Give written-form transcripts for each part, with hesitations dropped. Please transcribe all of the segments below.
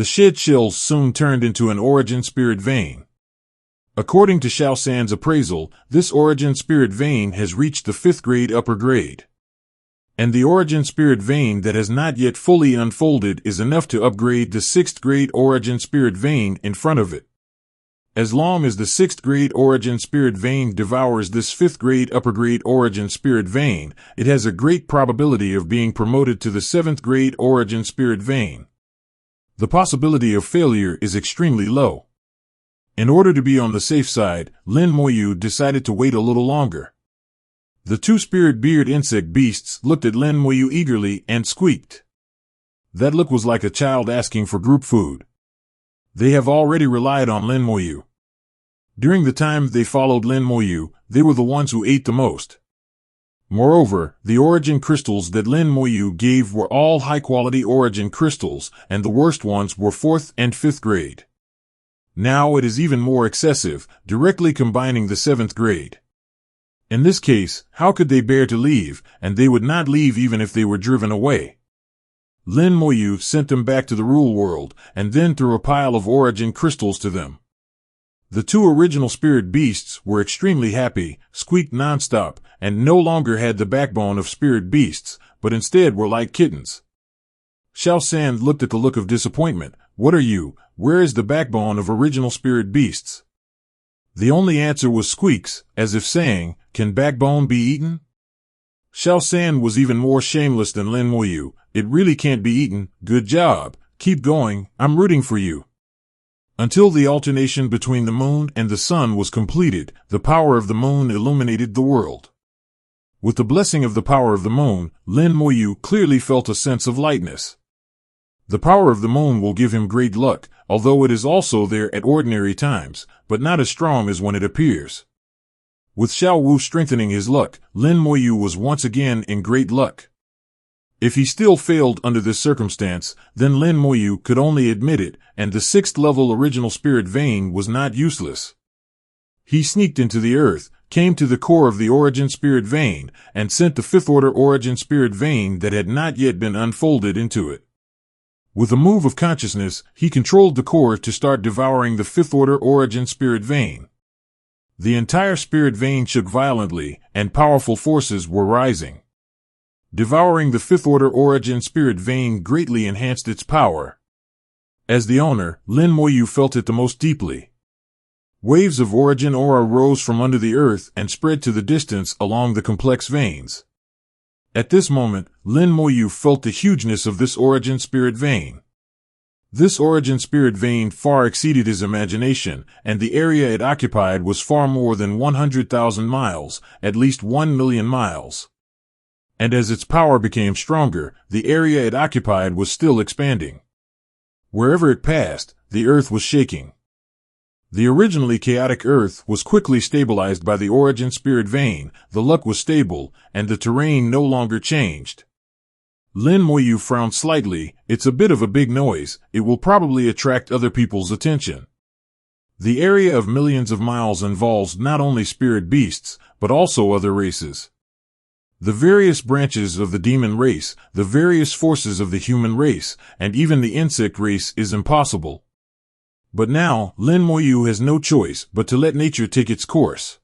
The shed shells soon turned into an origin spirit vein. According to Xiao San's appraisal, this origin spirit vein has reached the 5th grade upper grade. And the origin spirit vein that has not yet fully unfolded is enough to upgrade the 6th grade origin spirit vein in front of it. As long as the 6th grade origin spirit vein devours this 5th grade upper grade origin spirit vein, it has a great probability of being promoted to the 7th grade origin spirit vein. The possibility of failure is extremely low. In order to be on the safe side, Lin Moyu decided to wait a little longer. The 2 spirit beard insect beasts looked at Lin Moyu eagerly and squeaked. That look was like a child asking for group food. They have already relied on Lin Moyu. During the time they followed Lin Moyu, they were the ones who ate the most. Moreover, the origin crystals that Lin Moyu gave were all high-quality origin crystals, and the worst ones were 4th and 5th grade. Now it is even more excessive, directly combining the 7th grade. In this case, how could they bear to leave, and they would not leave even if they were driven away. Lin Moyu sent them back to the rule world, and then threw a pile of origin crystals to them. The 2 original spirit beasts were extremely happy, squeaked nonstop, and no longer had the backbone of spirit beasts, but instead were like kittens. Xiao San looked at the look of disappointment. What are you? Where is the backbone of original spirit beasts? The only answer was squeaks, as if saying, can backbone be eaten? Xiao San was even more shameless than Lin Moyu. It really can't be eaten. Good job. Keep going. I'm rooting for you. Until the alternation between the moon and the sun was completed, the power of the moon illuminated the world. With the blessing of the power of the moon, Lin Moyu clearly felt a sense of lightness. The power of the moon will give him great luck, although it is also there at ordinary times, but not as strong as when it appears. With Xiao Wu strengthening his luck, Lin Moyu was once again in great luck. If he still failed under this circumstance, then Lin Moyu could only admit it, and the 6th level original spirit vein was not useless. He sneaked into the earth, came to the core of the origin spirit vein, and sent the 5th order origin spirit vein that had not yet been unfolded into it. With a move of consciousness, he controlled the core to start devouring the 5th order origin spirit vein. The entire spirit vein shook violently, and powerful forces were rising. Devouring the 5th order origin spirit vein greatly enhanced its power. As the owner, Lin Moyu felt it the most deeply. Waves of origin aura rose from under the earth and spread to the distance along the complex veins. At this moment, Lin Moyu felt the hugeness of this origin spirit vein. This origin spirit vein far exceeded his imagination, and the area it occupied was far more than 100,000 miles, at least 1 million miles. And as its power became stronger, the area it occupied was still expanding. Wherever it passed, the earth was shaking. The originally chaotic earth was quickly stabilized by the origin spirit vein, the luck was stable, and the terrain no longer changed. Lin Moyu frowned slightly. It's a bit of a big noise, it will probably attract other people's attention. The area of millions of miles involves not only spirit beasts, but also other races. The various branches of the demon race, the various forces of the human race, and even the insect race is impossible. But now, Lin Moyu has no choice but to let nature take its course.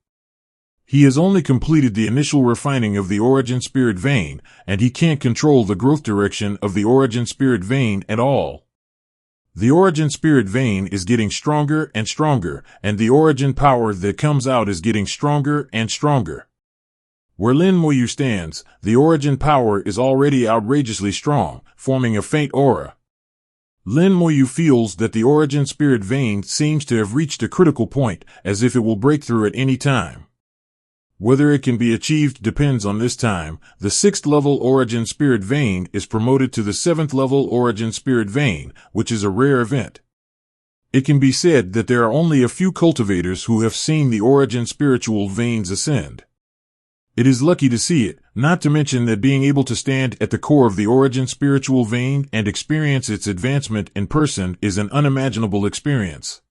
He has only completed the initial refining of the origin spirit vein, and he can't control the growth direction of the origin spirit vein at all. The origin spirit vein is getting stronger and stronger, and the origin power that comes out is getting stronger and stronger. Where Lin Moyu stands, the origin power is already outrageously strong, forming a faint aura. Lin Moyu feels that the origin spirit vein seems to have reached a critical point, as if it will break through at any time. Whether it can be achieved depends on this time. The 6th level origin spirit vein is promoted to the 7th level origin spirit vein, which is a rare event. It can be said that there are only a few cultivators who have seen the origin spiritual veins ascend. It is lucky to see it, not to mention that being able to stand at the core of the origin spiritual vein and experience its advancement in person is an unimaginable experience.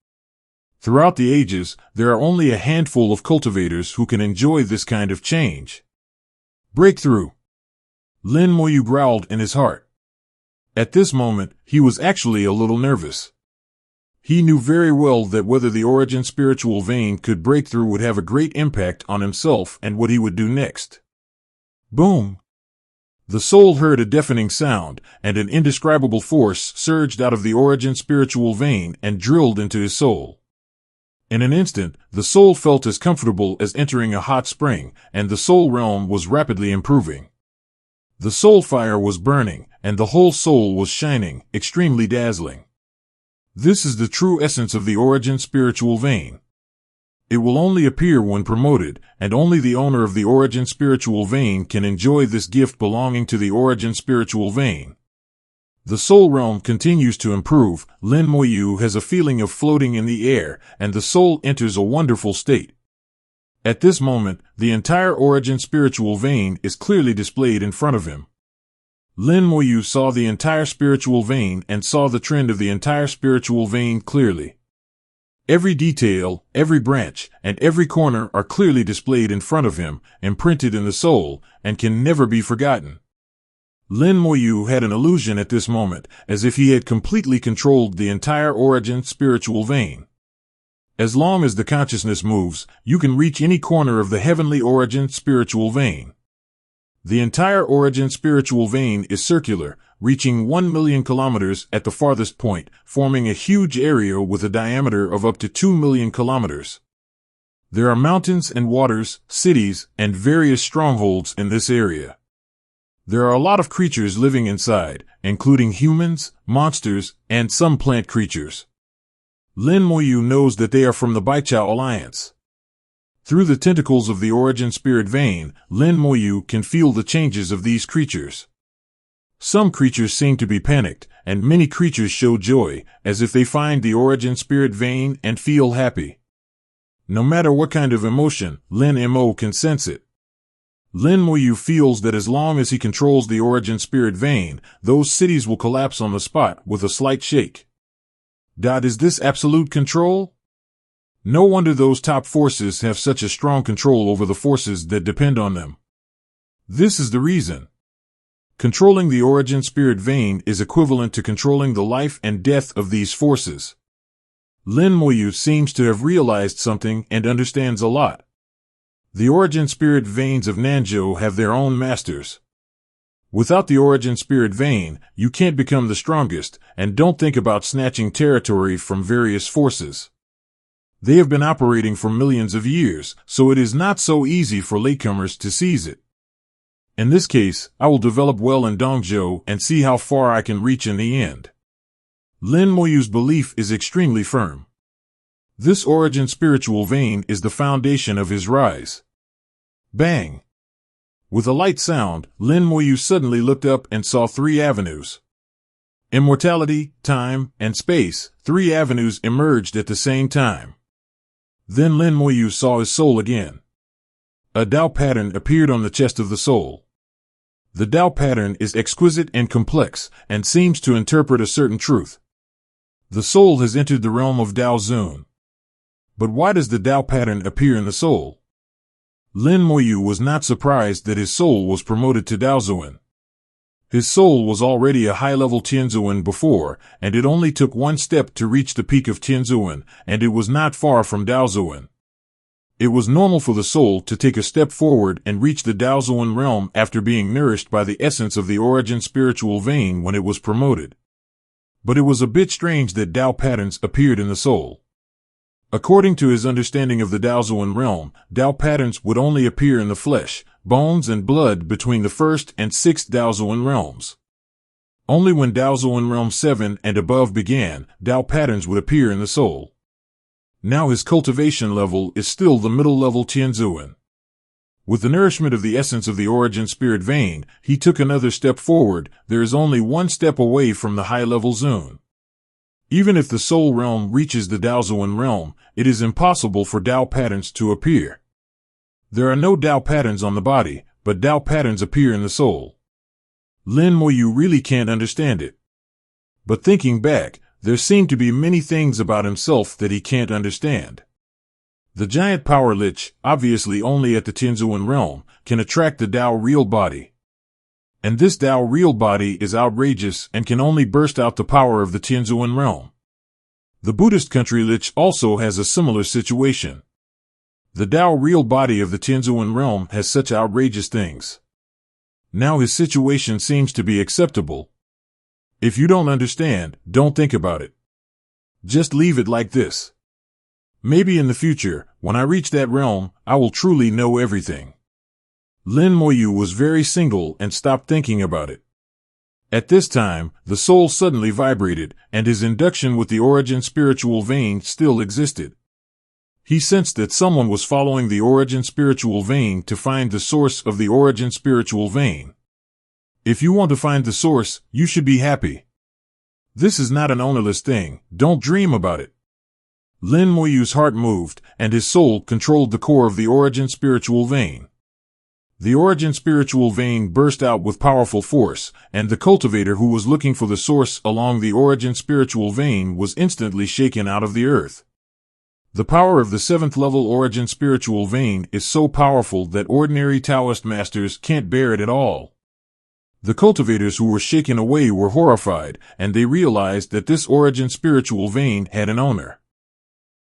Throughout the ages, there are only a handful of cultivators who can enjoy this kind of change. Breakthrough! Lin Moyu growled in his heart. At this moment, he was actually a little nervous. He knew very well that whether the origin spiritual vein could break through would have a great impact on himself and what he would do next. Boom! The soul heard a deafening sound, and an indescribable force surged out of the origin spiritual vein and drilled into his soul. In an instant, the soul felt as comfortable as entering a hot spring, and the soul realm was rapidly improving. The soul fire was burning, and the whole soul was shining, extremely dazzling. This is the true essence of the origin spiritual vein. It will only appear when promoted, and only the owner of the origin spiritual vein can enjoy this gift belonging to the origin spiritual vein. The soul realm continues to improve. Lin Moyu has a feeling of floating in the air, and the soul enters a wonderful state. At this moment, the entire origin spiritual vein is clearly displayed in front of him. Lin Moyu saw the entire spiritual vein and saw the trend of the entire spiritual vein clearly. Every detail, every branch, and every corner are clearly displayed in front of him, imprinted in the soul, and can never be forgotten. Lin Moyu had an illusion at this moment, as if he had completely controlled the entire origin spiritual vein. As long as the consciousness moves, you can reach any corner of the heavenly origin spiritual vein. The entire origin spiritual vein is circular, reaching 1 million kilometers at the farthest point, forming a huge area with a diameter of up to 2 million kilometers. There are mountains and waters, cities, and various strongholds in this area. There are a lot of creatures living inside, including humans, monsters, and some plant creatures. Lin Moyu knows that they are from the Baichao Alliance. Through the tentacles of the origin spirit vein, Lin Moyu can feel the changes of these creatures. Some creatures seem to be panicked, and many creatures show joy, as if they find the origin spirit vein and feel happy. No matter what kind of emotion, Lin Mo can sense it. Lin Moyu feels that as long as he controls the origin spirit vein, those cities will collapse on the spot with a slight shake. Is this absolute control? No wonder those top forces have such a strong control over the forces that depend on them. This is the reason. Controlling the origin spirit vein is equivalent to controlling the life and death of these forces. Lin Moyu seems to have realized something and understands a lot. The origin spirit veins of Nanzhou have their own masters. Without the origin spirit vein, you can't become the strongest, and don't think about snatching territory from various forces. They have been operating for millions of years, so it is not so easy for latecomers to seize it. In this case, I will develop well in Dongzhou and see how far I can reach in the end. Lin Moyu's belief is extremely firm. This origin spiritual vein is the foundation of his rise. Bang! With a light sound, Lin Moyu suddenly looked up and saw 3 avenues. Immortality, time, and space, 3 avenues emerged at the same time. Then Lin Moyu saw his soul again. A Dao pattern appeared on the chest of the soul. The Dao pattern is exquisite and complex, and seems to interpret a certain truth. The soul has entered the realm of Dao Zun. But why does the Dao pattern appear in the soul? Lin Moyu was not surprised that his soul was promoted to Daozuan. His soul was already a high-level Tianzuan before, and it only took 1 step to reach the peak of Tianzuan, and it was not far from Daozuan. It was normal for the soul to take a step forward and reach the Daozuan realm after being nourished by the essence of the origin spiritual vein when it was promoted. But it was a bit strange that Dao patterns appeared in the soul. According to his understanding of the Daozuan realm, Dao patterns would only appear in the flesh, bones and blood between the 1st and 6th Daozuan realms. Only when Daozuan realm 7 and above began, Dao patterns would appear in the soul. Now his cultivation level is still the middle level Tianzuan. With the nourishment of the essence of the origin spirit vein, he took another step forward. There is only 1 step away from the high level Zun. Even if the soul realm reaches the Daozuan realm, it is impossible for Dao patterns to appear. There are no Dao patterns on the body, but Dao patterns appear in the soul. Lin Moyu really can't understand it. But thinking back, there seem to be many things about himself that he can't understand. The giant power lich, obviously only at the Tianzuan realm, can attract the Dao real body. And this Tao real body is outrageous and can only burst out the power of the Tianzuan realm. The Buddhist country Lich also has a similar situation. The Tao real body of the Tianzuan realm has such outrageous things. Now his situation seems to be acceptable. If you don't understand, don't think about it. Just leave it like this. Maybe in the future, when I reach that realm, I will truly know everything. Lin Moyu was very single and stopped thinking about it. At this time, the soul suddenly vibrated, and his induction with the origin spiritual vein still existed. He sensed that someone was following the origin spiritual vein to find the source of the origin spiritual vein. If you want to find the source, you should be happy. This is not an ownerless thing, don't dream about it. Lin Moyu's heart moved, and his soul controlled the core of the origin spiritual vein. The origin spiritual vein burst out with powerful force, and the cultivator who was looking for the source along the origin spiritual vein was instantly shaken out of the earth. The power of the 7th level origin spiritual vein is so powerful that ordinary Taoist masters can't bear it at all. The cultivators who were shaken away were horrified, and they realized that this origin spiritual vein had an owner.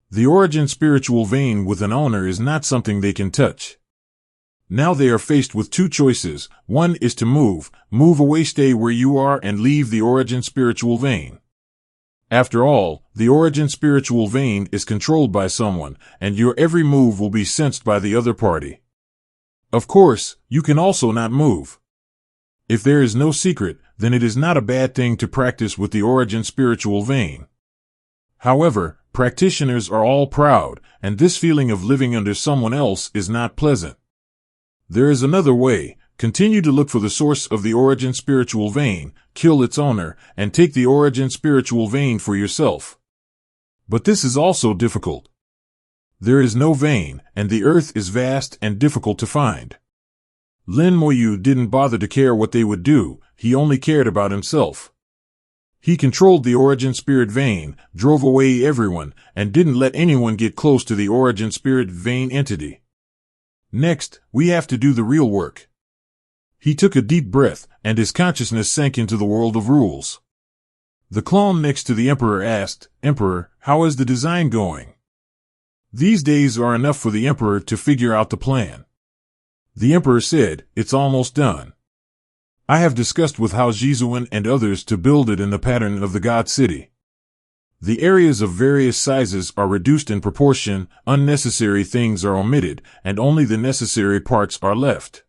The origin spiritual vein with an owner is not something they can touch. Now they are faced with two choices. One is to move away, stay where you are, and leave the origin spiritual vein. After all, the origin spiritual vein is controlled by someone, and your every move will be sensed by the other party. Of course, you can also not move. If there is no secret, then it is not a bad thing to practice with the origin spiritual vein. However, practitioners are all proud, and this feeling of living under someone else is not pleasant. There is another way. Continue to look for the source of the origin spiritual vein, kill its owner, and take the origin spiritual vein for yourself. But this is also difficult. There is no vein, and the earth is vast and difficult to find. Lin Moyu didn't bother to care what they would do, he only cared about himself. He controlled the origin spirit vein, drove away everyone, and didn't let anyone get close to the origin spirit vein entity. Next, we have to do the real work. He took a deep breath, and his consciousness sank into the world of rules. The clone next to the Emperor asked, "Emperor, how is the design going?" These days are enough for the Emperor to figure out the plan. The Emperor said, "It's almost done. I have discussed with Hao Jizuan and others to build it in the pattern of the God City. The areas of various sizes are reduced in proportion, unnecessary things are omitted, and only the necessary parts are left."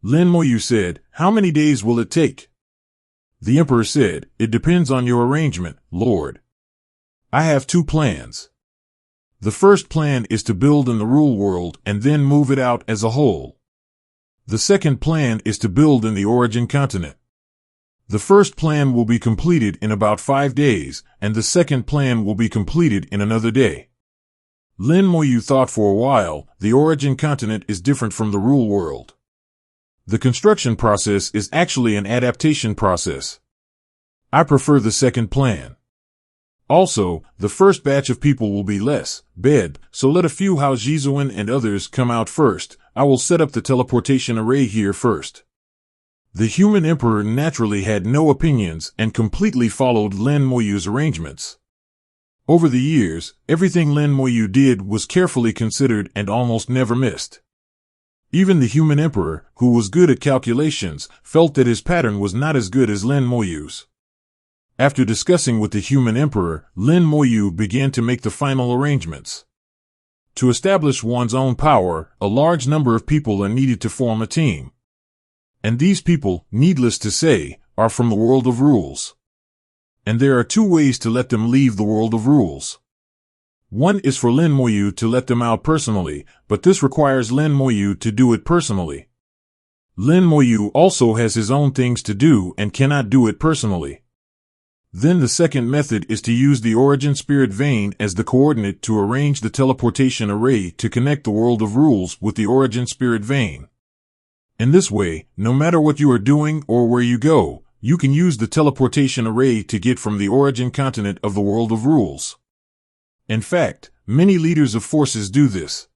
Lin Moyu said, "How many days will it take?" The Emperor said, "It depends on your arrangement, Lord. I have two plans. The first plan is to build in the rule world and then move it out as a whole. The second plan is to build in the origin continent. The first plan will be completed in about 5 days, and the second plan will be completed in another day." Lin Moyu thought for a while. The origin continent is different from the rule world. The construction process is actually an adaptation process. I prefer the second plan. Also, the first batch of people will be less bed, so let a few Hao Jizuan and others come out first. I will set up the teleportation array here first. The human emperor naturally had no opinions and completely followed Lin Moyu's arrangements. Over the years, everything Lin Moyu did was carefully considered and almost never missed. Even the human emperor, who was good at calculations, felt that his pattern was not as good as Lin Moyu's. After discussing with the human emperor, Lin Moyu began to make the final arrangements. To establish one's own power, a large number of people are needed to form a team. And these people, needless to say, are from the world of rules. And there are two ways to let them leave the world of rules. One is for Lin Moyu to let them out personally, but this requires Lin Moyu to do it personally. Lin Moyu also has his own things to do and cannot do it personally. Then the second method is to use the origin spirit vein as the coordinate to arrange the teleportation array to connect the world of rules with the origin spirit vein. In this way, no matter what you are doing or where you go, you can use the teleportation array to get from the origin continent of the world of rules. In fact, many leaders of forces do this.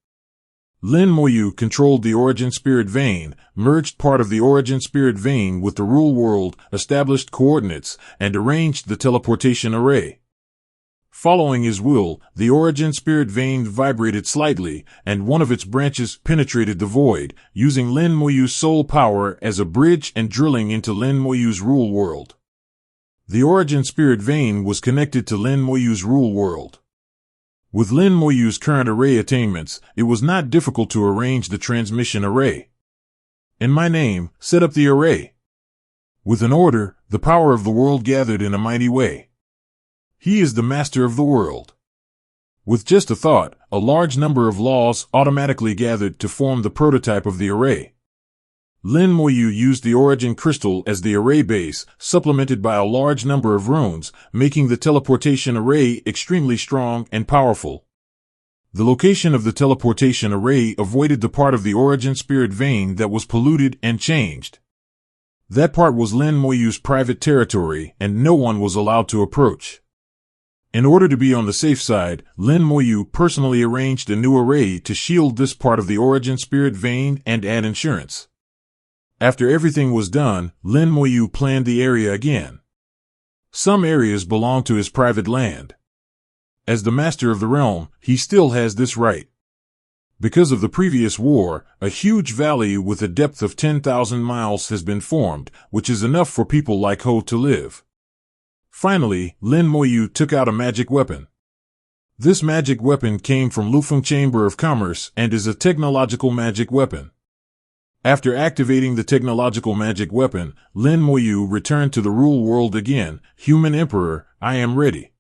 Lin Moyu controlled the Origin Spirit Vein, merged part of the Origin Spirit Vein with the Rule World, established coordinates, and arranged the teleportation array. Following his will, the Origin Spirit Vein vibrated slightly, and one of its branches penetrated the void, using Lin Moyu's soul power as a bridge and drilling into Lin Moyu's Rule World. The Origin Spirit Vein was connected to Lin Moyu's Rule World. With Lin Moyu's current array attainments, it was not difficult to arrange the transmission array. In my name, set up the array. With an order, the power of the world gathered in a mighty way. He is the master of the world. With just a thought, a large number of laws automatically gathered to form the prototype of the array. Lin Moyu used the Origin Crystal as the array base, supplemented by a large number of runes, making the teleportation array extremely strong and powerful. The location of the teleportation array avoided the part of the Origin Spirit Vein that was polluted and changed. That part was Lin Moyu's private territory, and no one was allowed to approach. In order to be on the safe side, Lin Moyu personally arranged a new array to shield this part of the Origin Spirit Vein and add insurance. After everything was done, Lin Moyu planned the area again. Some areas belong to his private land. As the master of the realm, he still has this right. Because of the previous war, a huge valley with a depth of 10,000 miles has been formed, which is enough for people like Ho to live. Finally, Lin Moyu took out a magic weapon. This magic weapon came from Lufeng Chamber of Commerce and is a technological magic weapon. After activating the technological magic weapon, Lin Moyu returned to the Rule World again. Human Emperor, I am ready.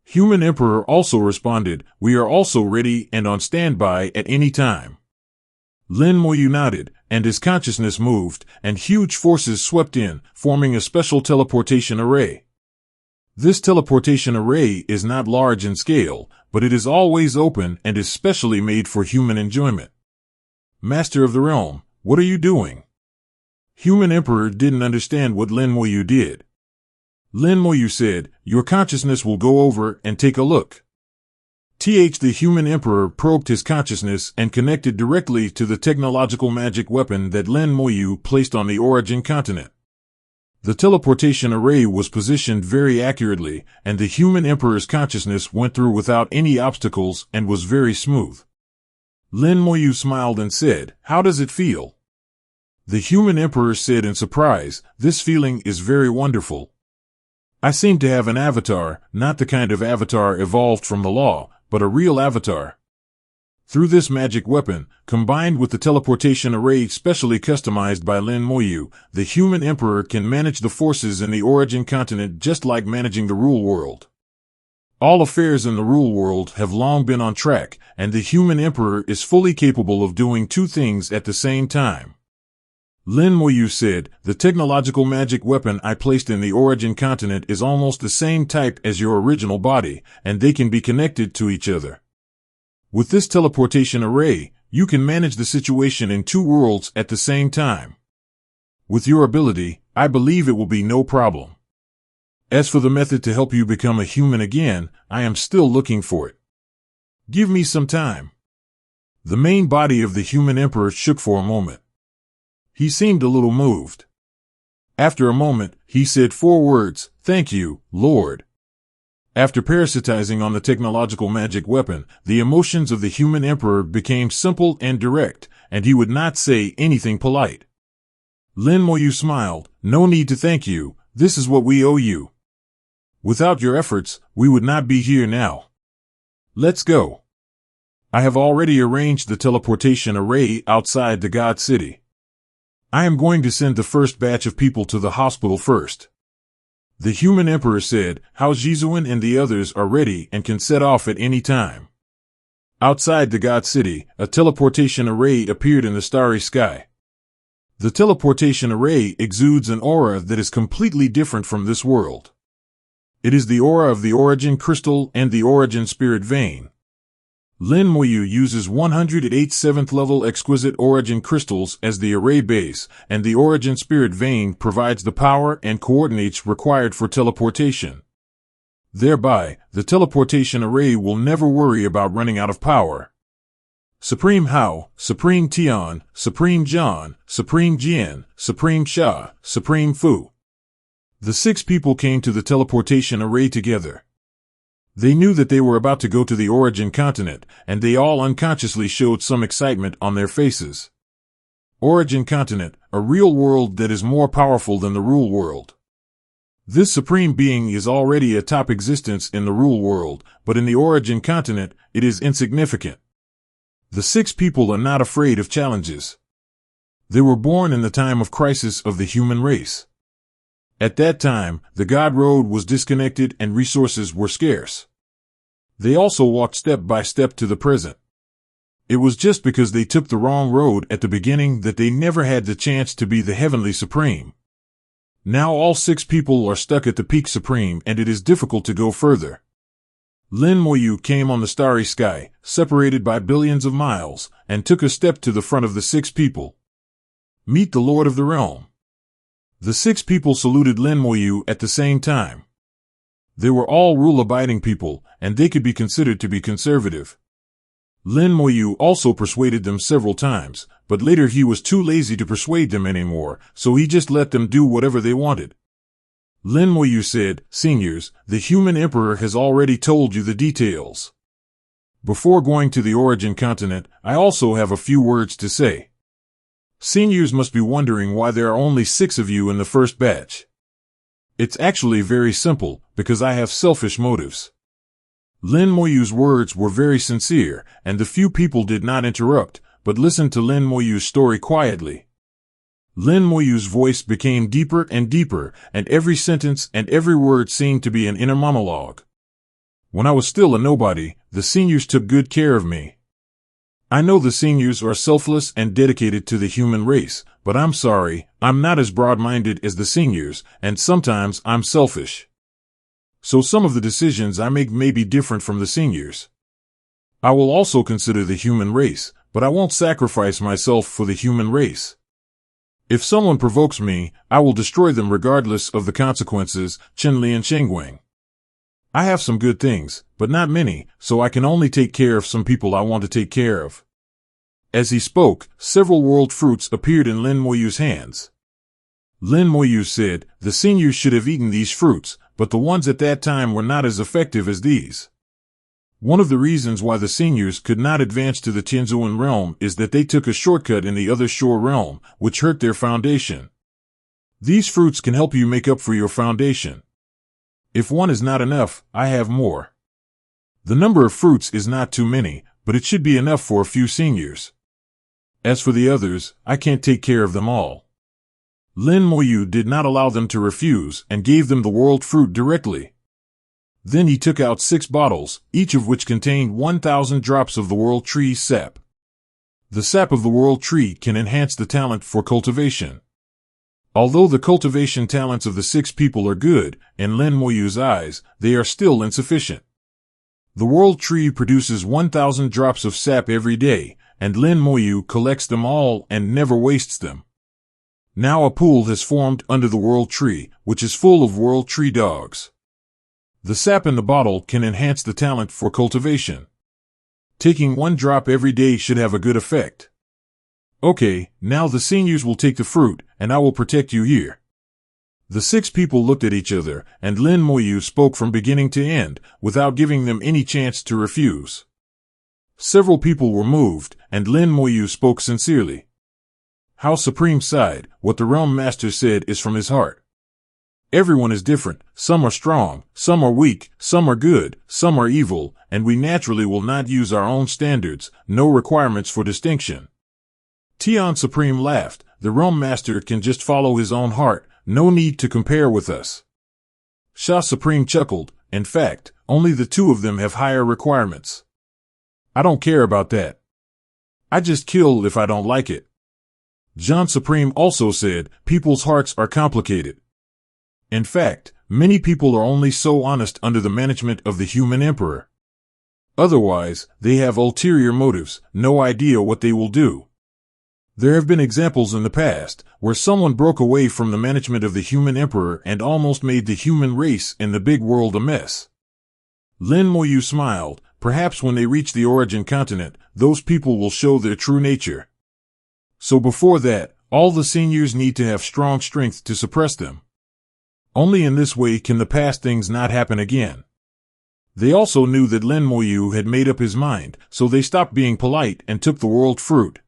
Human Emperor also responded, we are also ready and on standby at any time. Lin Moyu nodded, and his consciousness moved, and huge forces swept in, forming a special teleportation array. This teleportation array is not large in scale, but it is always open and is specially made for human enjoyment. Master of the Realm, what are you doing? Human Emperor didn't understand what Lin Moyu did. Lin Moyu said, your consciousness will go over and take a look. The Human Emperor probed his consciousness and connected directly to the technological magic weapon that Lin Moyu placed on the Origin continent. The teleportation array was positioned very accurately, and the Human Emperor's consciousness went through without any obstacles and was very smooth. Lin Moyu smiled and said, how does it feel? The Human Emperor said in surprise, this feeling is very wonderful. I seem to have an avatar, not the kind of avatar evolved from the law, but a real avatar. Through this magic weapon, combined with the teleportation array specially customized by Lin Moyu, the Human Emperor can manage the forces in the Origin continent just like managing the Rule World. All affairs in the Rule World have long been on track, and the Human Emperor is fully capable of doing two things at the same time. Lin Moyu said, the technological magic weapon I placed in the Origin continent is almost the same type as your original body, and they can be connected to each other. With this teleportation array, you can manage the situation in two worlds at the same time. With your ability, I believe it will be no problem. As for the method to help you become a human again, I am still looking for it. Give me some time. The main body of the Human Emperor shook for a moment. He seemed a little moved. After a moment, he said 4 words, thank you, Lord. After parasitizing on the technological magic weapon, the emotions of the Human Emperor became simple and direct, and he would not say anything polite. Lin Moyu smiled, no need to thank you, this is what we owe you. Without your efforts, we would not be here now. Let's go. I have already arranged the teleportation array outside the God City. I am going to send the first batch of people to the hospital first. The Human Emperor said, Hao Jizuan and the others are ready and can set off at any time. Outside the God City, a teleportation array appeared in the starry sky. The teleportation array exudes an aura that is completely different from this world. It is the aura of the Origin Crystal and the Origin Spirit Vein. Lin Moyu uses 108 7th level exquisite Origin Crystals as the array base, and the Origin Spirit Vein provides the power and coordinates required for teleportation. Thereby, the teleportation array will never worry about running out of power. Supreme Hao, Supreme Tian, Supreme John, Supreme Jian, Supreme Sha, Supreme Fu. The 6 people came to the teleportation array together. They knew that they were about to go to the origin continent, and they all unconsciously showed some excitement on their faces. Origin continent, a real world that is more powerful than the rule world. This supreme being is already a top existence in the rule world, but in the origin continent, it is insignificant. The 6 people are not afraid of challenges. They were born in the time of crisis of the human race. At that time, the God Road was disconnected and resources were scarce. They also walked step by step to the present. It was just because they took the wrong road at the beginning that they never had the chance to be the Heavenly Supreme. Now all 6 people are stuck at the Peak Supreme and it is difficult to go further. Lin Moyu came on the starry sky, separated by billions of miles, and took a step to the front of the 6 people. Meet the Lord of the Realm. The 6 people saluted Lin Moyu at the same time. They were all rule-abiding people, and they could be considered to be conservative. Lin Moyu also persuaded them several times, but later he was too lazy to persuade them anymore, so he just let them do whatever they wanted. Lin Moyu said, "Seniors, the human emperor has already told you the details. Before going to the origin continent, I also have a few words to say. Seniors must be wondering why there are only 6 of you in the first batch. It's actually very simple, because I have selfish motives." Lin Moyu's words were very sincere, and the few people did not interrupt, but listened to Lin Moyu's story quietly. Lin Moyu's voice became deeper and deeper, and every sentence and every word seemed to be an inner monologue. When I was still a nobody, the seniors took good care of me. I know the seniors are selfless and dedicated to the human race, but I'm sorry, I'm not as broad-minded as the seniors, and sometimes I'm selfish. So some of the decisions I make may be different from the seniors. I will also consider the human race, but I won't sacrifice myself for the human race. If someone provokes me, I will destroy them regardless of the consequences. Chenlian Shengwang. I have some good things, but not many, so I can only take care of some people I want to take care of. As he spoke, several world fruits appeared in Lin Moyu's hands. Lin Moyu said, "The seniors should have eaten these fruits, but the ones at that time were not as effective as these." One of the reasons why the seniors could not advance to the Tianzuan realm is that they took a shortcut in the other shore realm, which hurt their foundation. These fruits can help you make up for your foundation. If one is not enough, I have more. The number of fruits is not too many, but it should be enough for a few seniors. As for the others, I can't take care of them all. Lin Moyu did not allow them to refuse and gave them the world fruit directly. Then he took out 6 bottles, each of which contained 1,000 drops of the world tree's sap. The sap of the world tree can enhance the talent for cultivation. Although the cultivation talents of the 6 people are good, in Lin Moyu's eyes, they are still insufficient. The world tree produces 1,000 drops of sap every day, and Lin Moyu collects them all and never wastes them. Now a pool has formed under the world tree, which is full of world tree dogs. The sap in the bottle can enhance the talent for cultivation. Taking 1 drop every day should have a good effect. Okay, now the seniors will take the fruit, and I will protect you here. The 6 people looked at each other, and Lin Moyu spoke from beginning to end, without giving them any chance to refuse. Several people were moved, and Lin Moyu spoke sincerely. How Supreme sighed, what the Realm Master said is from his heart. Everyone is different, some are strong, some are weak, some are good, some are evil, and we naturally will not use our own standards, no requirements for distinction. Tian Supreme laughed, the Realm Master can just follow his own heart, no need to compare with us. Sha Supreme chuckled, in fact, only the 2 of them have higher requirements. I don't care about that. I just kill if I don't like it. John Supreme also said, people's hearts are complicated. In fact, many people are only so honest under the management of the human emperor. Otherwise, they have ulterior motives, no idea what they will do. There have been examples in the past, where someone broke away from the management of the human emperor and almost made the human race in the big world a mess. Lin Moyu smiled, perhaps when they reach the origin continent, those people will show their true nature. So before that, all the seniors need to have strong strength to suppress them. Only in this way can the past things not happen again. They also knew that Lin Moyu had made up his mind, so they stopped being polite and took the world fruit.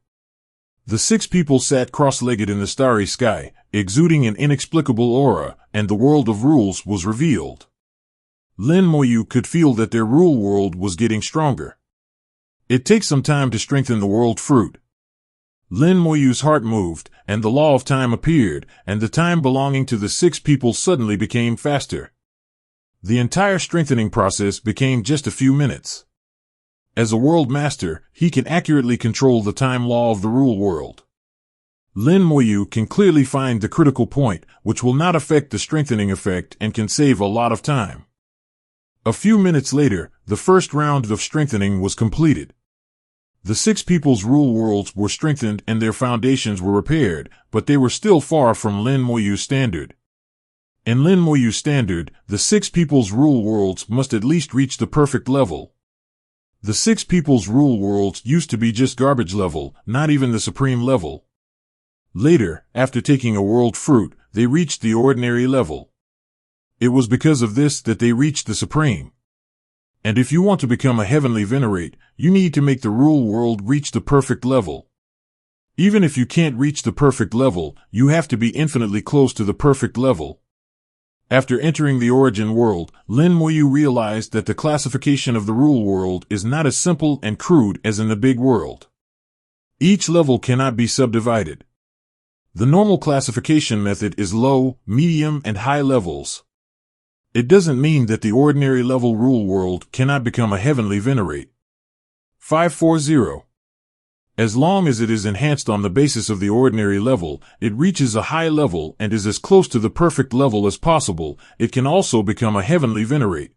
The 6 people sat cross-legged in the starry sky, exuding an inexplicable aura, and the world of rules was revealed. Lin Moyu could feel that their rule world was getting stronger. It takes some time to strengthen the world fruit. Lin Moyu's heart moved, and the law of time appeared, and the time belonging to the 6 people suddenly became faster. The entire strengthening process became just a few minutes. As a world master, he can accurately control the time law of the rule world. Lin Moyu can clearly find the critical point, which will not affect the strengthening effect and can save a lot of time. A few minutes later, the first round of strengthening was completed. The 6 people's rule worlds were strengthened and their foundations were repaired, but they were still far from Lin Moyu's standard. In Lin Moyu's standard, the 6 people's rule worlds must at least reach the perfect level. The 6 people's rule worlds used to be just garbage level, not even the supreme level. Later, after taking a world fruit, they reached the ordinary level. It was because of this that they reached the supreme. And if you want to become a heavenly venerate, you need to make the rule world reach the perfect level. Even if you can't reach the perfect level, you have to be infinitely close to the perfect level. After entering the origin world, Lin Moyu realized that the classification of the rule world is not as simple and crude as in the big world. Each level cannot be subdivided. The normal classification method is low, medium, and high levels. It doesn't mean that the ordinary level rule world cannot become a heavenly venerate. 540. As long as it is enhanced on the basis of the ordinary level, it reaches a high level and is as close to the perfect level as possible. It can also become a heavenly venerate.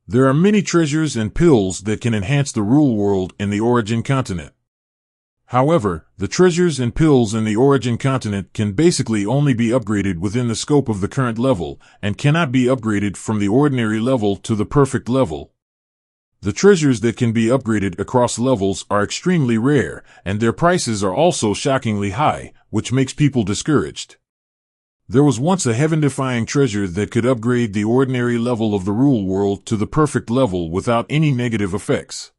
There are many treasures and pills that can enhance the rule world in the origin continent. However, the treasures and pills in the origin continent can basically only be upgraded within the scope of the current level, and cannot be upgraded from the ordinary level to the perfect level. The treasures that can be upgraded across levels are extremely rare, and their prices are also shockingly high, which makes people discouraged. There was once a heaven-defying treasure that could upgrade the ordinary level of the rule world to the perfect level without any negative effects.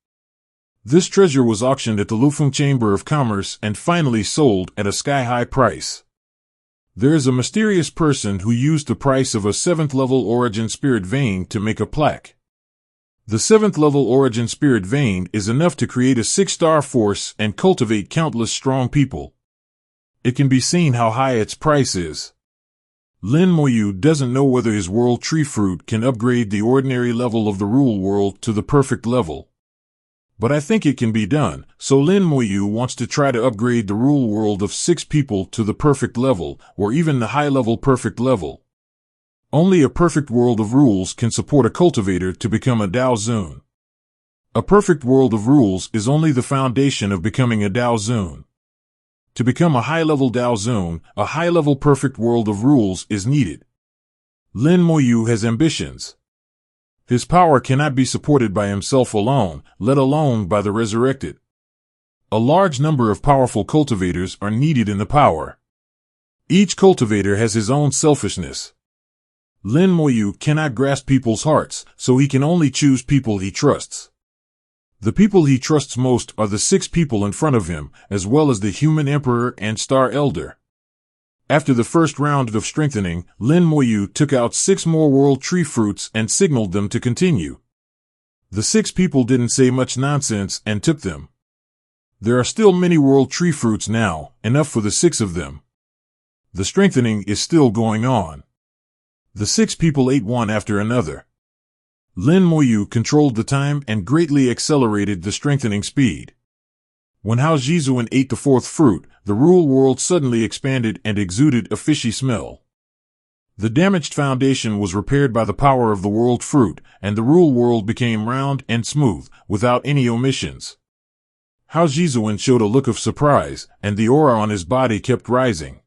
This treasure was auctioned at the Lufeng Chamber of Commerce and finally sold at a sky-high price. There is a mysterious person who used the price of a 7th level origin spirit vein to make a plaque. The 7th level origin spirit vein is enough to create a 6-star force and cultivate countless strong people. It can be seen how high its price is. Lin Moyu doesn't know whether his world tree fruit can upgrade the ordinary level of the rule world to the perfect level. But I think it can be done, so Lin Moyu wants to try to upgrade the rule world of 6 people to the perfect level, or even the high-level perfect level. Only a perfect world of rules can support a cultivator to become a Dao Zun. A perfect world of rules is only the foundation of becoming a Dao Zun. To become a high-level Dao Zun, a high-level perfect world of rules is needed. Lin Moyu has ambitions. His power cannot be supported by himself alone, let alone by the resurrected. A large number of powerful cultivators are needed in the power. Each cultivator has his own selfishness. Lin Moyu cannot grasp people's hearts, so he can only choose people he trusts. The people he trusts most are the 6 people in front of him, as well as the Human Emperor and Star Elder. After the first round of strengthening, Lin Moyu took out 6 more world tree fruits and signaled them to continue. The 6 people didn't say much nonsense and took them. There are still many world tree fruits now, enough for the 6 of them. The strengthening is still going on. The 6 people ate one after another. Lin Moyu controlled the time and greatly accelerated the strengthening speed. When Hao Jizuan ate the 4th fruit, the rule world suddenly expanded and exuded a fishy smell. The damaged foundation was repaired by the power of the world fruit, and the rule world became round and smooth, without any omissions. Hao Jizuan showed a look of surprise, and the aura on his body kept rising.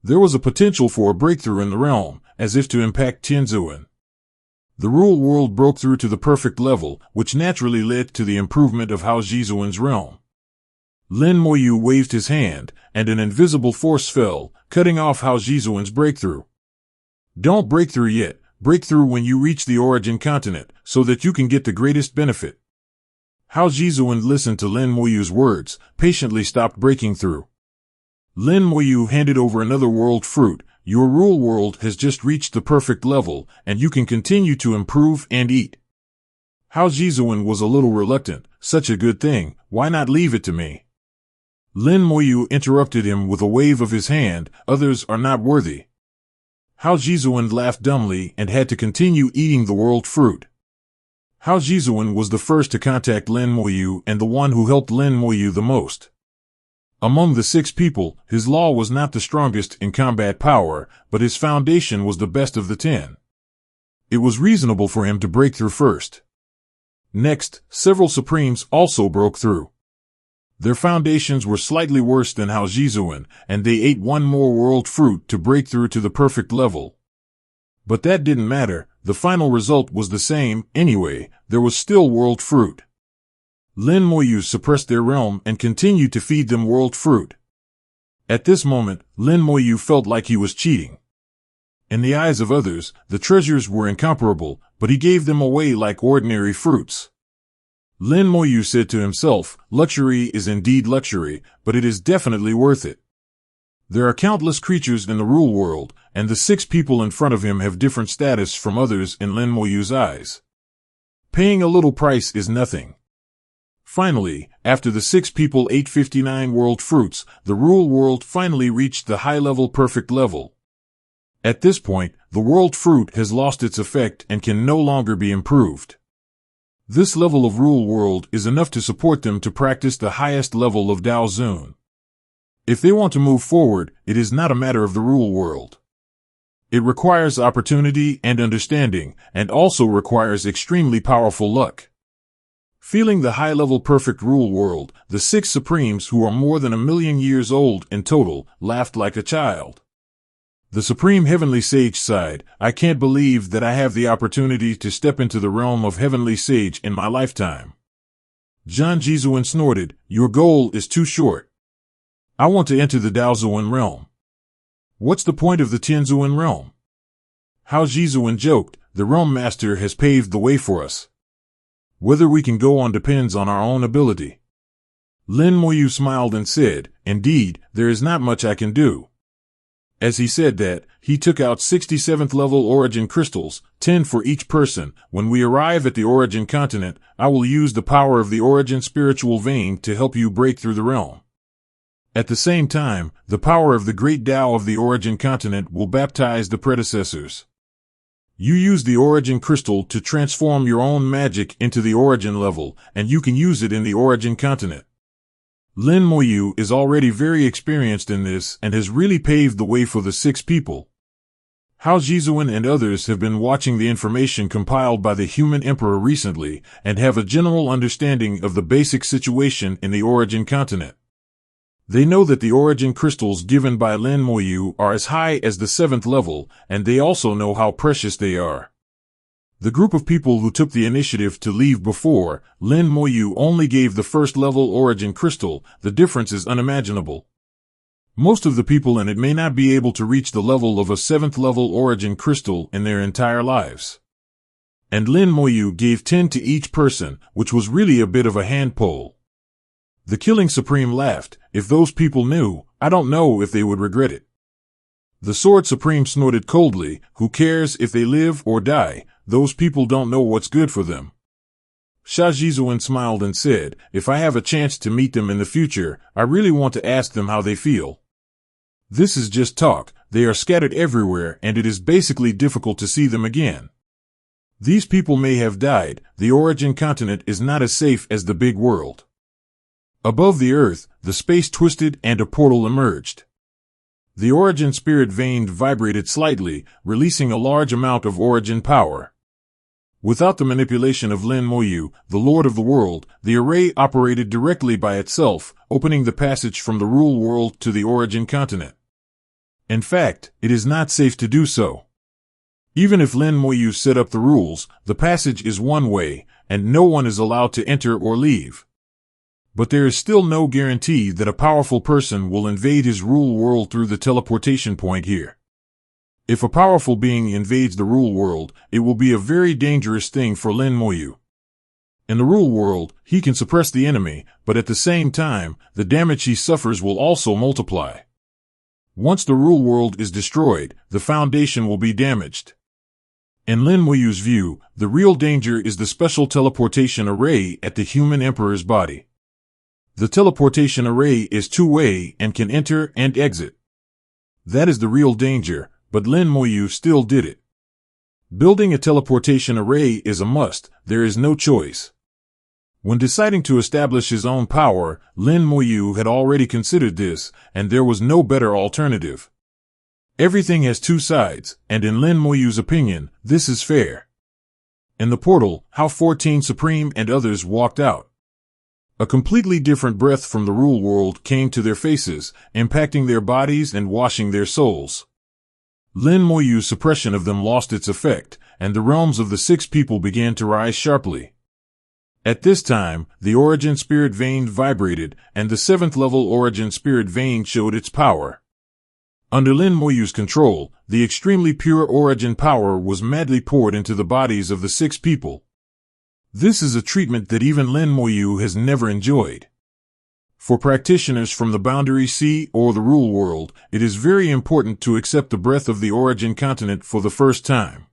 There was a potential for a breakthrough in the realm, as if to impact Tianzuan. The rule world broke through to the perfect level, which naturally led to the improvement of Hao Jizuan's realm. Lin Moyu waved his hand, and an invisible force fell, cutting off Hao Jizuan's breakthrough. Don't break through yet, break through when you reach the origin continent, so that you can get the greatest benefit. Hao Jizuan listened to Lin Moyu's words, patiently stopped breaking through. Lin Moyu handed over another world fruit. Your rule world has just reached the perfect level, and you can continue to improve and eat. Hao Jizuan was a little reluctant. Such a good thing, why not leave it to me? Lin Moyu interrupted him with a wave of his hand. Others are not worthy. Hao Jizuan laughed dumbly and had to continue eating the world fruit. Hao Jizuan was the first to contact Lin Moyu and the one who helped Lin Moyu the most. Among the 6 people, his law was not the strongest in combat power, but his foundation was the best of the 10. It was reasonable for him to break through first. Next, several Supremes also broke through. Their foundations were slightly worse than Hao Jizuan, and they ate one more world fruit to break through to the perfect level. But that didn't matter, the final result was the same. Anyway, there was still world fruit. Lin Moyu suppressed their realm and continued to feed them world fruit. At this moment, Lin Moyu felt like he was cheating. In the eyes of others, the treasures were incomparable, but he gave them away like ordinary fruits. Lin Moyu said to himself, luxury is indeed luxury, but it is definitely worth it. There are countless creatures in the rule world, and the 6 people in front of him have different status from others in Lin Moyu's eyes. Paying a little price is nothing. Finally, after the 6 people ate 59 world fruits, the rule world finally reached the high-level perfect level. At this point, the world fruit has lost its effect and can no longer be improved. This level of rule world is enough to support them to practice the highest level of Dao Zun. If they want to move forward, it is not a matter of the rule world. It requires opportunity and understanding, and also requires extremely powerful luck. Feeling the high-level perfect rule world, the 6 Supremes who are more than 1,000,000 years old in total, laughed like a child. The Supreme Heavenly Sage sighed, I can't believe that I have the opportunity to step into the realm of Heavenly Sage in my lifetime. Zhan Jizuan snorted, your goal is too short. I want to enter the Daozuan realm. What's the point of the Tianzuan realm? Hao Jizuan joked, the realm master has paved the way for us. Whether we can go on depends on our own ability. Lin Moyu smiled and said, indeed, there is not much I can do. As he said that, he took out 67th level origin crystals, 10 for each person. When we arrive at the origin continent, I will use the power of the origin spiritual vein to help you break through the realm. At the same time, the power of the great Tao of the origin continent will baptize the predecessors. You use the origin crystal to transform your own magic into the origin level, and you can use it in the origin continent. Lin Moyu is already very experienced in this and has really paved the way for the 6 people. Hao Jizuan and others have been watching the information compiled by the human emperor recently and have a general understanding of the basic situation in the origin continent. They know that the origin crystals given by Lin Moyu are as high as the 7th level, and they also know how precious they are. The group of people who took the initiative to leave before, Lin Moyu only gave the 1st level origin crystal. The difference is unimaginable. Most of the people in it may not be able to reach the level of a 7th level origin crystal in their entire lives. And Lin Moyu gave 10 to each person, which was really a bit of a hand pull. The Killing Supreme laughed, if those people knew, I don't know if they would regret it. The Sword Supreme snorted coldly, who cares if they live or die, those people don't know what's good for them. Sha Jizuan smiled and said, if I have a chance to meet them in the future, I really want to ask them how they feel. This is just talk, they are scattered everywhere and it is basically difficult to see them again. These people may have died, the origin continent is not as safe as the big world. Above the earth, the space twisted and a portal emerged. The origin spirit vein vibrated slightly, releasing a large amount of origin power. Without the manipulation of Lin Moyu, the Lord of the World, the array operated directly by itself, opening the passage from the rule world to the origin continent. In fact, it is not safe to do so. Even if Lin Moyu set up the rules, the passage is one way, and no one is allowed to enter or leave. But there is still no guarantee that a powerful person will invade his rule world through the teleportation point here. If a powerful being invades the rule world, it will be a very dangerous thing for Lin Moyu. In the rule world, he can suppress the enemy, but at the same time, the damage he suffers will also multiply. Once the rule world is destroyed, the foundation will be damaged. In Lin Moyu's view, the real danger is the special teleportation array at the human emperor's body. The teleportation array is two-way and can enter and exit. That is the real danger, but Lin Moyu still did it. Building a teleportation array is a must, there is no choice. When deciding to establish his own power, Lin Moyu had already considered this, and there was no better alternative. Everything has two sides, and in Lin Moyu's opinion, this is fair. In the portal, Hao 14 Supreme and others walked out. A completely different breath from the rule world came to their faces, impacting their bodies and washing their souls. Lin Moyu's suppression of them lost its effect, and the realms of the six people began to rise sharply. At this time, the origin spirit vein vibrated, and the 7th level origin spirit vein showed its power. Under Lin Moyu's control, the extremely pure origin power was madly poured into the bodies of the six people. This is a treatment that even Lin Moyu has never enjoyed. For practitioners from the Boundary Sea or the Rule World, it is very important to accept the breath of the origin continent for the first time.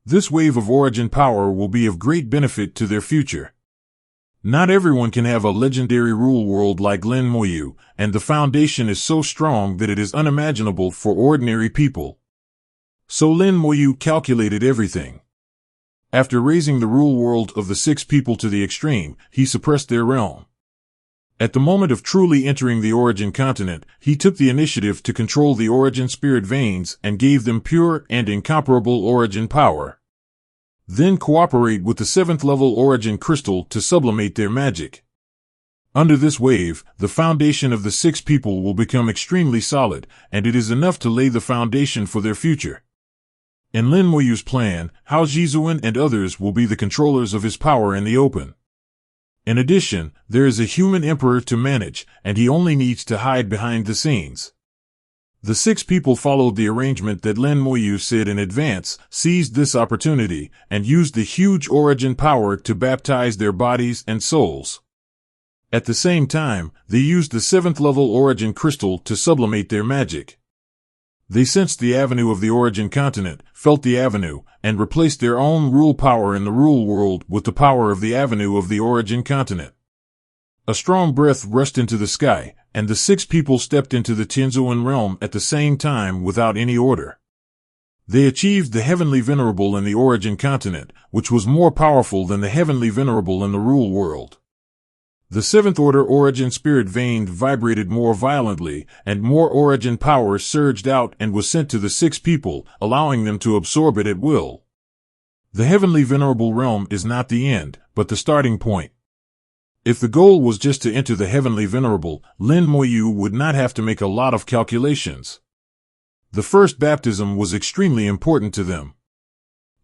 This wave of origin power will be of great benefit to their future. Not everyone can have a legendary rule world like Lin Moyu, and the foundation is so strong that it is unimaginable for ordinary people. So Lin Moyu calculated everything. After raising the rule world of the six people to the extreme, he suppressed their realm. At the moment of truly entering the origin continent, he took the initiative to control the origin spirit veins and gave them pure and incomparable origin power. Then cooperate with the 7th level origin crystal to sublimate their magic. Under this wave, the foundation of the six people will become extremely solid, and it is enough to lay the foundation for their future. In Lin Moyu's plan, Hao Jizuan and others will be the controllers of his power in the open. In addition, there is a human emperor to manage, and he only needs to hide behind the scenes. The six people followed the arrangement that Lin Moyu said in advance, seized this opportunity, and used the huge origin power to baptize their bodies and souls. At the same time, they used the 7th level origin crystal to sublimate their magic. They sensed the avenue of the origin continent, felt the avenue, and replaced their own rule power in the rule world with the power of the avenue of the origin continent. A strong breath rushed into the sky, and the six people stepped into the Tianzuan realm at the same time without any order. They achieved the heavenly venerable in the origin continent, which was more powerful than the heavenly venerable in the rule world. The 7th order origin spirit vein vibrated more violently, and more origin power surged out and was sent to the six people, allowing them to absorb it at will. The heavenly venerable realm is not the end, but the starting point. If the goal was just to enter the heavenly venerable, Lin Moyu would not have to make a lot of calculations. The first baptism was extremely important to them.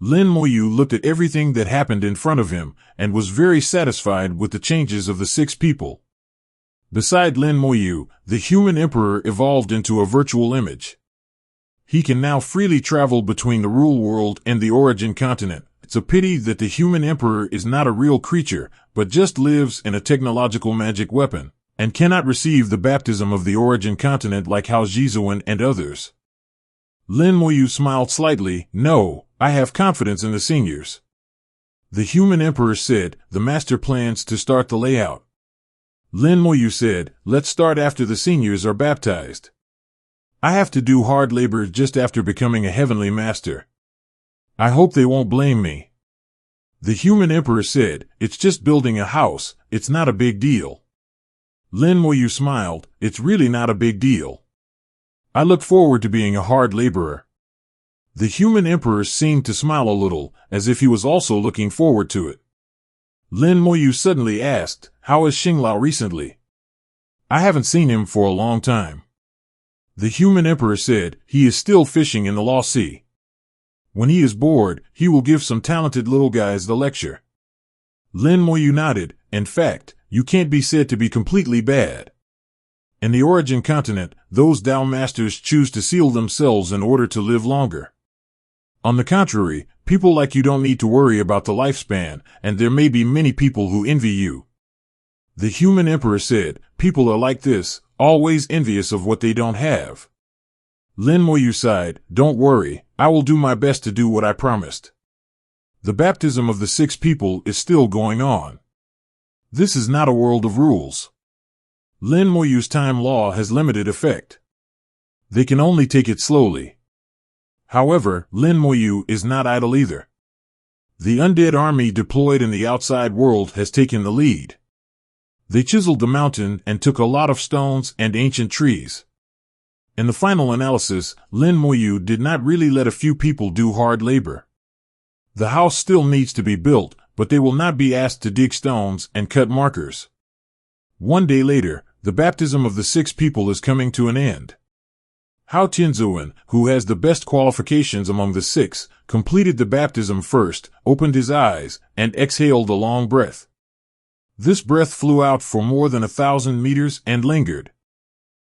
Lin Moyu looked at everything that happened in front of him, and was very satisfied with the changes of the six people. Beside Lin Moyu, the human emperor evolved into a virtual image. He can now freely travel between the rule world and the origin continent. It's a pity that the human emperor is not a real creature, but just lives in a technological magic weapon, and cannot receive the baptism of the origin continent like Hao Jizuan and others. Lin Moyu smiled slightly. No, I have confidence in the seniors. The human emperor said, the master plans to start the layout. Lin Moyu said, let's start after the seniors are baptized. I have to do hard labor just after becoming a heavenly master. I hope they won't blame me. The human emperor said, it's just building a house, it's not a big deal. Lin Moyu smiled, it's really not a big deal. I look forward to being a hard laborer. The human emperor seemed to smile a little, as if he was also looking forward to it. Lin Moyu suddenly asked, how is Xinglao recently? I haven't seen him for a long time. The human emperor said, he is still fishing in the Law Sea. When he is bored, he will give some talented little guys the lecture. Lin Moyu nodded. In fact, you can't be said to be completely bad. In the Origin continent, those Tao masters choose to seal themselves in order to live longer. On the contrary, people like you don't need to worry about the lifespan, and there may be many people who envy you. The human emperor said, people are like this, always envious of what they don't have. Lin Moyu sighed, don't worry, I will do my best to do what I promised. The baptism of the 6 people is still going on. This is not a world of rules. Lin Moyu's time law has limited effect. They can only take it slowly. However, Lin Moyu is not idle either. The undead army deployed in the outside world has taken the lead. They chiseled the mountain and took a lot of stones and ancient trees. In the final analysis, Lin Moyu did not really let a few people do hard labor. The house still needs to be built, but they will not be asked to dig stones and cut markers. One day later, the baptism of the 6 people is coming to an end. Hao Tianzuan, who has the best qualifications among the 6, completed the baptism first, opened his eyes, and exhaled a long breath. This breath flew out for more than 1,000 meters and lingered.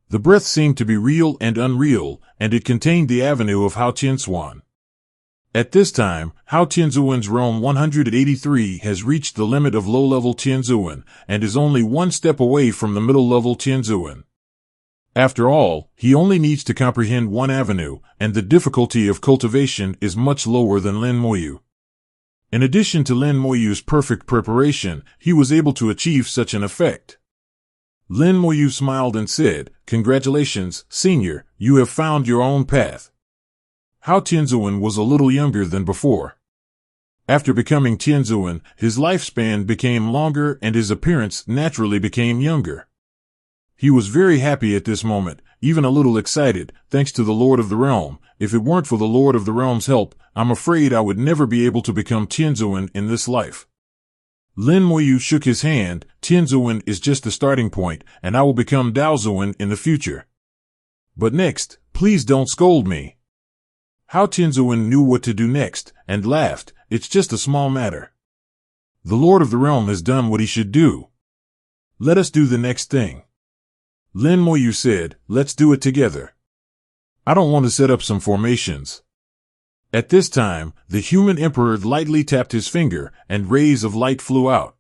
The breath seemed to be real and unreal, and it contained the avenue of Hao Tianzuan. At this time, Hao Tianzuan's Rome 183 has reached the limit of low-level Tianzuan, and is only one step away from the middle-level Tianzuan. After all, he only needs to comprehend one avenue, and the difficulty of cultivation is much lower than Lin Moyu. In addition to Lin Moyu's perfect preparation, he was able to achieve such an effect. Lin Moyu smiled and said, congratulations, senior, you have found your own path. Hao Tianzuan was a little younger than before. After becoming Tianzuan, his lifespan became longer and his appearance naturally became younger. He was very happy at this moment, even a little excited, thanks to the Lord of the Realm. If it weren't for the Lord of the Realm's help, I'm afraid I would never be able to become Tianzuan in this life. Lin Moyu shook his hand. Tianzuan is just the starting point, and I will become Daozuan in the future. But next, please don't scold me. Hao Tianzuan knew what to do next, and laughed. It's just a small matter. The Lord of the Realm has done what he should do. Let us do the next thing. Lin Moyu said, let's do it together. I don't want to set up some formations. At this time, the human emperor lightly tapped his finger, and rays of light flew out.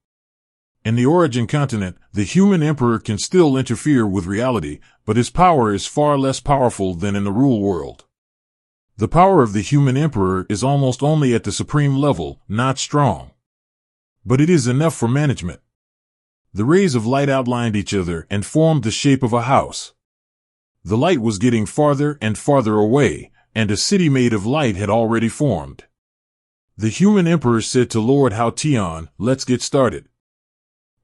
In the Origin continent, the human emperor can still interfere with reality, but his power is far less powerful than in the rule world. The power of the human emperor is almost only at the supreme level, not strong. But it is enough for management. The rays of light outlined each other and formed the shape of a house. The light was getting farther and farther away, and a city made of light had already formed. The human emperor said to Lord Hao Tian, let's get started.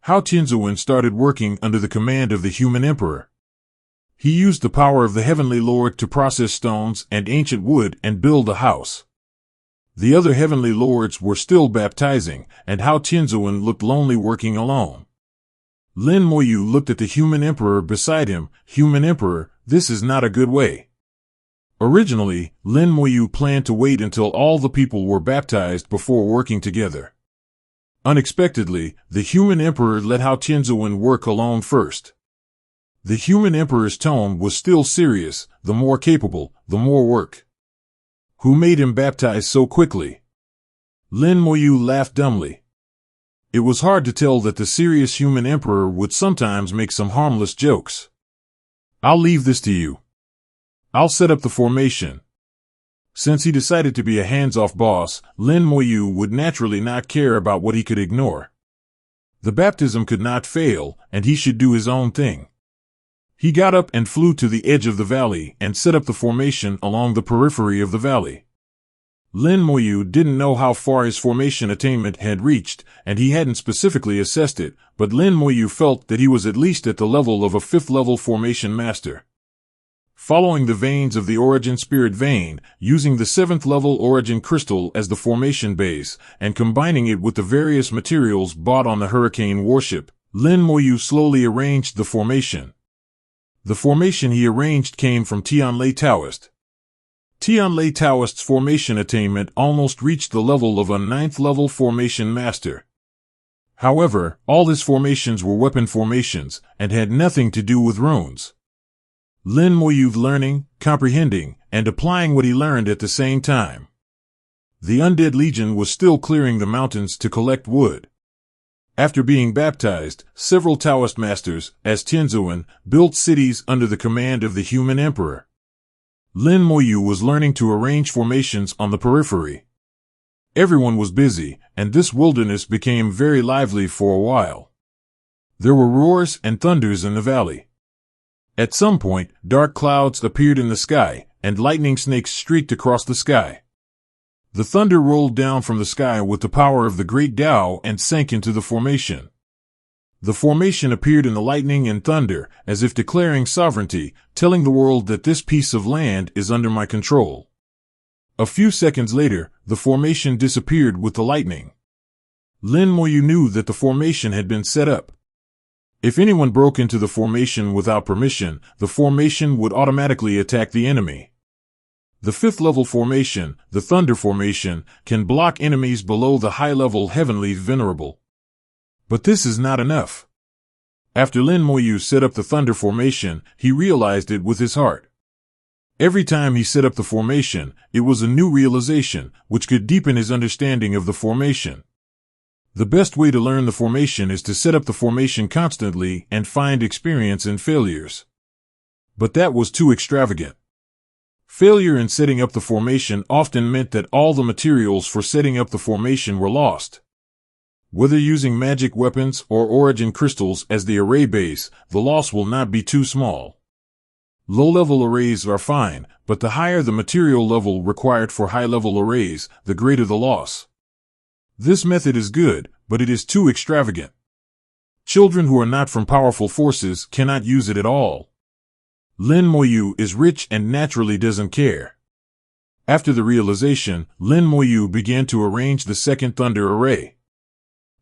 Hao Tianzuan started working under the command of the human emperor. He used the power of the heavenly lord to process stones and ancient wood and build a house. The other heavenly lords were still baptizing, and Hao Tianzuan looked lonely working alone. Lin Moyu looked at the human emperor beside him. Human emperor, this is not a good way. Originally, Lin Moyu planned to wait until all the people were baptized before working together. Unexpectedly, the human emperor let Hao Tianzuan work alone first. The human emperor's tone was still serious. The more capable, the more work. Who made him baptize so quickly? Lin Moyu laughed dumbly. It was hard to tell that the serious human emperor would sometimes make some harmless jokes. I'll leave this to you. I'll set up the formation. Since he decided to be a hands-off boss, Lin Moyu would naturally not care about what he could ignore. The baptism could not fail, and he should do his own thing. He got up and flew to the edge of the valley and set up the formation along the periphery of the valley. Lin Moyu didn't know how far his formation attainment had reached, and he hadn't specifically assessed it, but Lin Moyu felt that he was at least at the level of a 5th-level formation master. Following the veins of the Origin Spirit Vein, using the 7th-level Origin Crystal as the formation base, and combining it with the various materials bought on the Hurricane warship, Lin Moyu slowly arranged the formation. The formation he arranged came from Tianlai Taoist. Tianlai Taoist's formation attainment almost reached the level of a 9th level formation master. However, all his formations were weapon formations and had nothing to do with runes. Lin Moyu learning, comprehending, and applying what he learned at the same time. The Undead Legion was still clearing the mountains to collect wood. After being baptized, several Taoist masters, as Tianzuan, built cities under the command of the human emperor. Lin Moyu was learning to arrange formations on the periphery. Everyone was busy, and this wilderness became very lively for a while. There were roars and thunders in the valley. At some point, dark clouds appeared in the sky, and lightning snakes streaked across the sky. The thunder rolled down from the sky with the power of the great Tao and sank into the formation. The formation appeared in the lightning and thunder, as if declaring sovereignty, telling the world that this piece of land is under my control. A few seconds later, the formation disappeared with the lightning. Lin Moyu knew that the formation had been set up. If anyone broke into the formation without permission, the formation would automatically attack the enemy. The 5th level formation, the Thunder Formation, can block enemies below the high-level Heavenly Venerable. But this is not enough. After Lin Moyu set up the Thunder Formation, he realized it with his heart. Every time he set up the formation, it was a new realization, which could deepen his understanding of the formation. The best way to learn the formation is to set up the formation constantly and find experience in failures. But that was too extravagant. Failure in setting up the formation often meant that all the materials for setting up the formation were lost. Whether using magic weapons or origin crystals as the array base, the loss will not be too small. Low-level arrays are fine, but the higher the material level required for high-level arrays, the greater the loss. This method is good, but it is too extravagant. Children who are not from powerful forces cannot use it at all. Lin Moyu is rich and naturally doesn't care. After the realization, Lin Moyu began to arrange the second thunder array.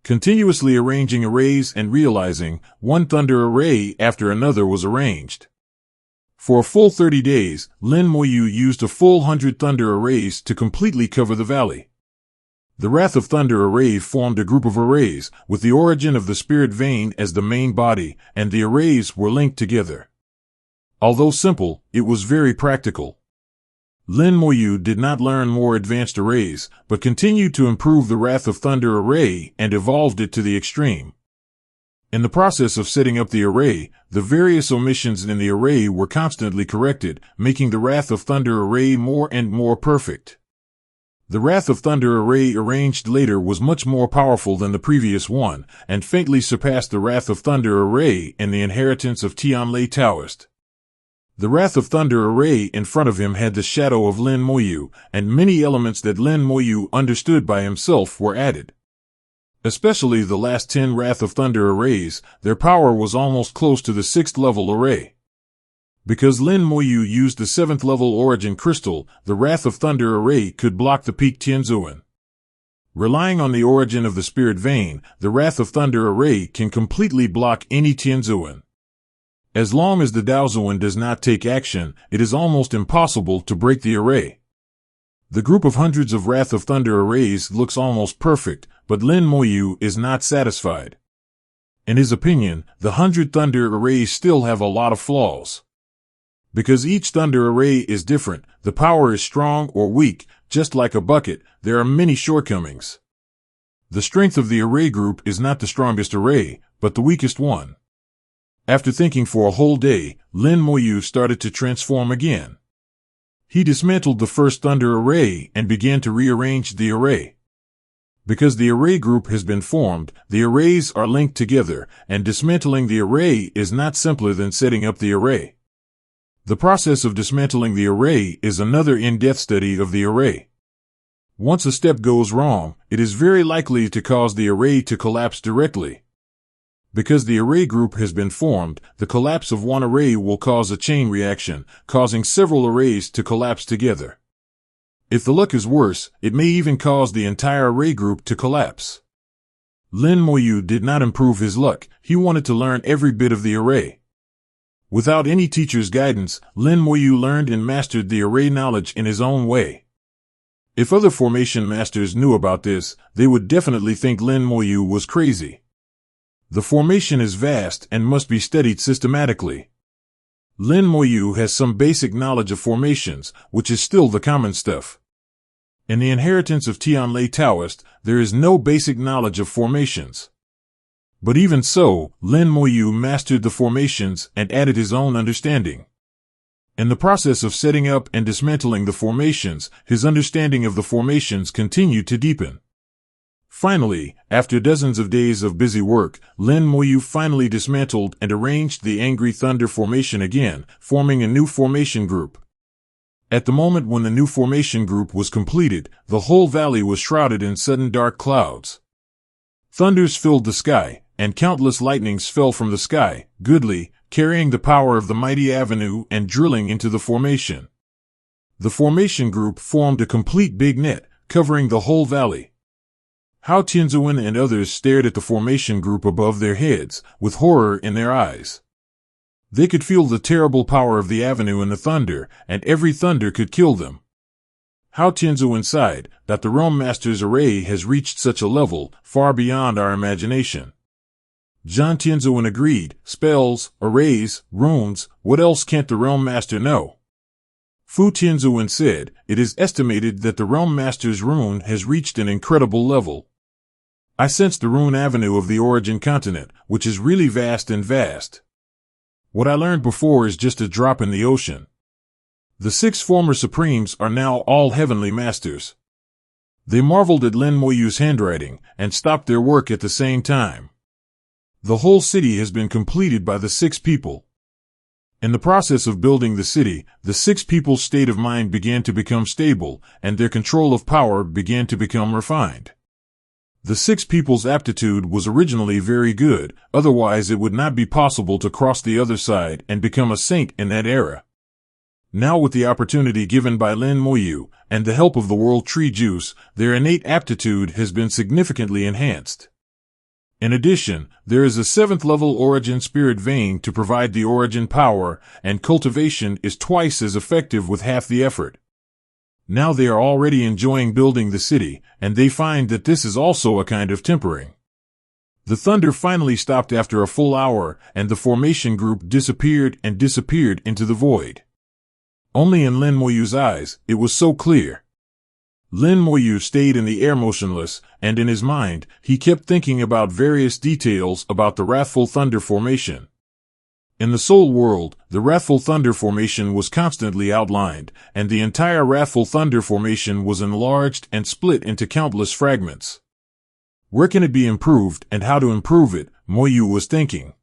Continuously arranging arrays and realizing, one thunder array after another was arranged. For a full 30 days, Lin Moyu used a full 100 thunder arrays to completely cover the valley. The Wrath of Thunder array formed a group of arrays, with the origin of the spirit vein as the main body, and the arrays were linked together. Although simple, it was very practical. Lin Moyu did not learn more advanced arrays, but continued to improve the Wrath of Thunder array and evolved it to the extreme. In the process of setting up the array, the various omissions in the array were constantly corrected, making the Wrath of Thunder array more and more perfect. The Wrath of Thunder array arranged later was much more powerful than the previous one, and faintly surpassed the Wrath of Thunder array in the inheritance of Tianlai Taoist. The Wrath of Thunder array in front of him had the shadow of Lin Moyu, and many elements that Lin Moyu understood by himself were added. Especially the last 10 Wrath of Thunder arrays, their power was almost close to the 6th level array. Because Lin Moyu used the 7th level origin crystal, the Wrath of Thunder array could block the peak Tianzuan. Relying on the origin of the spirit vein, the Wrath of Thunder array can completely block any Tianzuan. As long as the Daozuan does not take action, it is almost impossible to break the array. The group of hundreds of Wrath of Thunder arrays looks almost perfect, but Lin Moyu is not satisfied. In his opinion, the 100 Thunder arrays still have a lot of flaws. Because each Thunder array is different, the power is strong or weak, just like a bucket, there are many shortcomings. The strength of the array group is not the strongest array, but the weakest one. After thinking for a whole day, Lin Moyu started to transform again. He dismantled the first Thunder array and began to rearrange the array. Because the array group has been formed, the arrays are linked together, and dismantling the array is not simpler than setting up the array. The process of dismantling the array is another in-depth study of the array. Once a step goes wrong, it is very likely to cause the array to collapse directly. Because the array group has been formed, the collapse of one array will cause a chain reaction, causing several arrays to collapse together. If the luck is worse, it may even cause the entire array group to collapse. Lin Moyu did not improve his luck, he wanted to learn every bit of the array. Without any teacher's guidance, Lin Moyu learned and mastered the array knowledge in his own way. If other formation masters knew about this, they would definitely think Lin Moyu was crazy. The formation is vast and must be studied systematically. Lin Moyu has some basic knowledge of formations, which is still the common stuff. In the inheritance of Tianlai Taoist, there is no basic knowledge of formations. But even so, Lin Moyu mastered the formations and added his own understanding. In the process of setting up and dismantling the formations, his understanding of the formations continued to deepen. Finally, after dozens of days of busy work, Lin Moyu finally dismantled and arranged the Angry Thunder formation again, forming a new formation group. At the moment when the new formation group was completed, the whole valley was shrouded in sudden dark clouds. Thunders filled the sky, and countless lightnings fell from the sky, goodly, carrying the power of the mighty avenue and drilling into the formation. The formation group formed a complete big net, covering the whole valley. Hao Tianzuan and others stared at the formation group above their heads, with horror in their eyes. They could feel the terrible power of the avenue and the thunder, and every thunder could kill them. Hao Tianzuan sighed that the Realm Master's array has reached such a level, far beyond our imagination. Zhan Tianzuan agreed, spells, arrays, runes, what else can't the Realm Master know? Fu Tianzuan said, it is estimated that the Realm Master's rune has reached an incredible level. I sense the rune avenue of the origin continent, which is really vast and vast. What I learned before is just a drop in the ocean. The 6 former supremes are now all heavenly masters. They marveled at Lin Moyu's handwriting, and stopped their work at the same time. The whole city has been completed by the 6 people. In the process of building the city, the 6 people's state of mind began to become stable, and their control of power began to become refined. The 6 people's aptitude was originally very good, otherwise it would not be possible to cross the other side and become a saint in that era. Now with the opportunity given by Lin Moyu, and the help of the World Tree Juice, their innate aptitude has been significantly enhanced. In addition, there is a 7th level origin spirit vein to provide the origin power, and cultivation is twice as effective with half the effort. Now they are already enjoying building the city, and they find that this is also a kind of tempering. The thunder finally stopped after a full hour, and the formation group disappeared into the void. Only in Lin Moyu's eyes, it was so clear. Lin Moyu stayed in the air motionless, and in his mind, he kept thinking about various details about the Wrathful Thunder formation. In the Soul World, the Wrathful Thunder formation was constantly outlined, and the entire Wrathful Thunder formation was enlarged and split into countless fragments. Where can it be improved, and how to improve it, Moyu was thinking.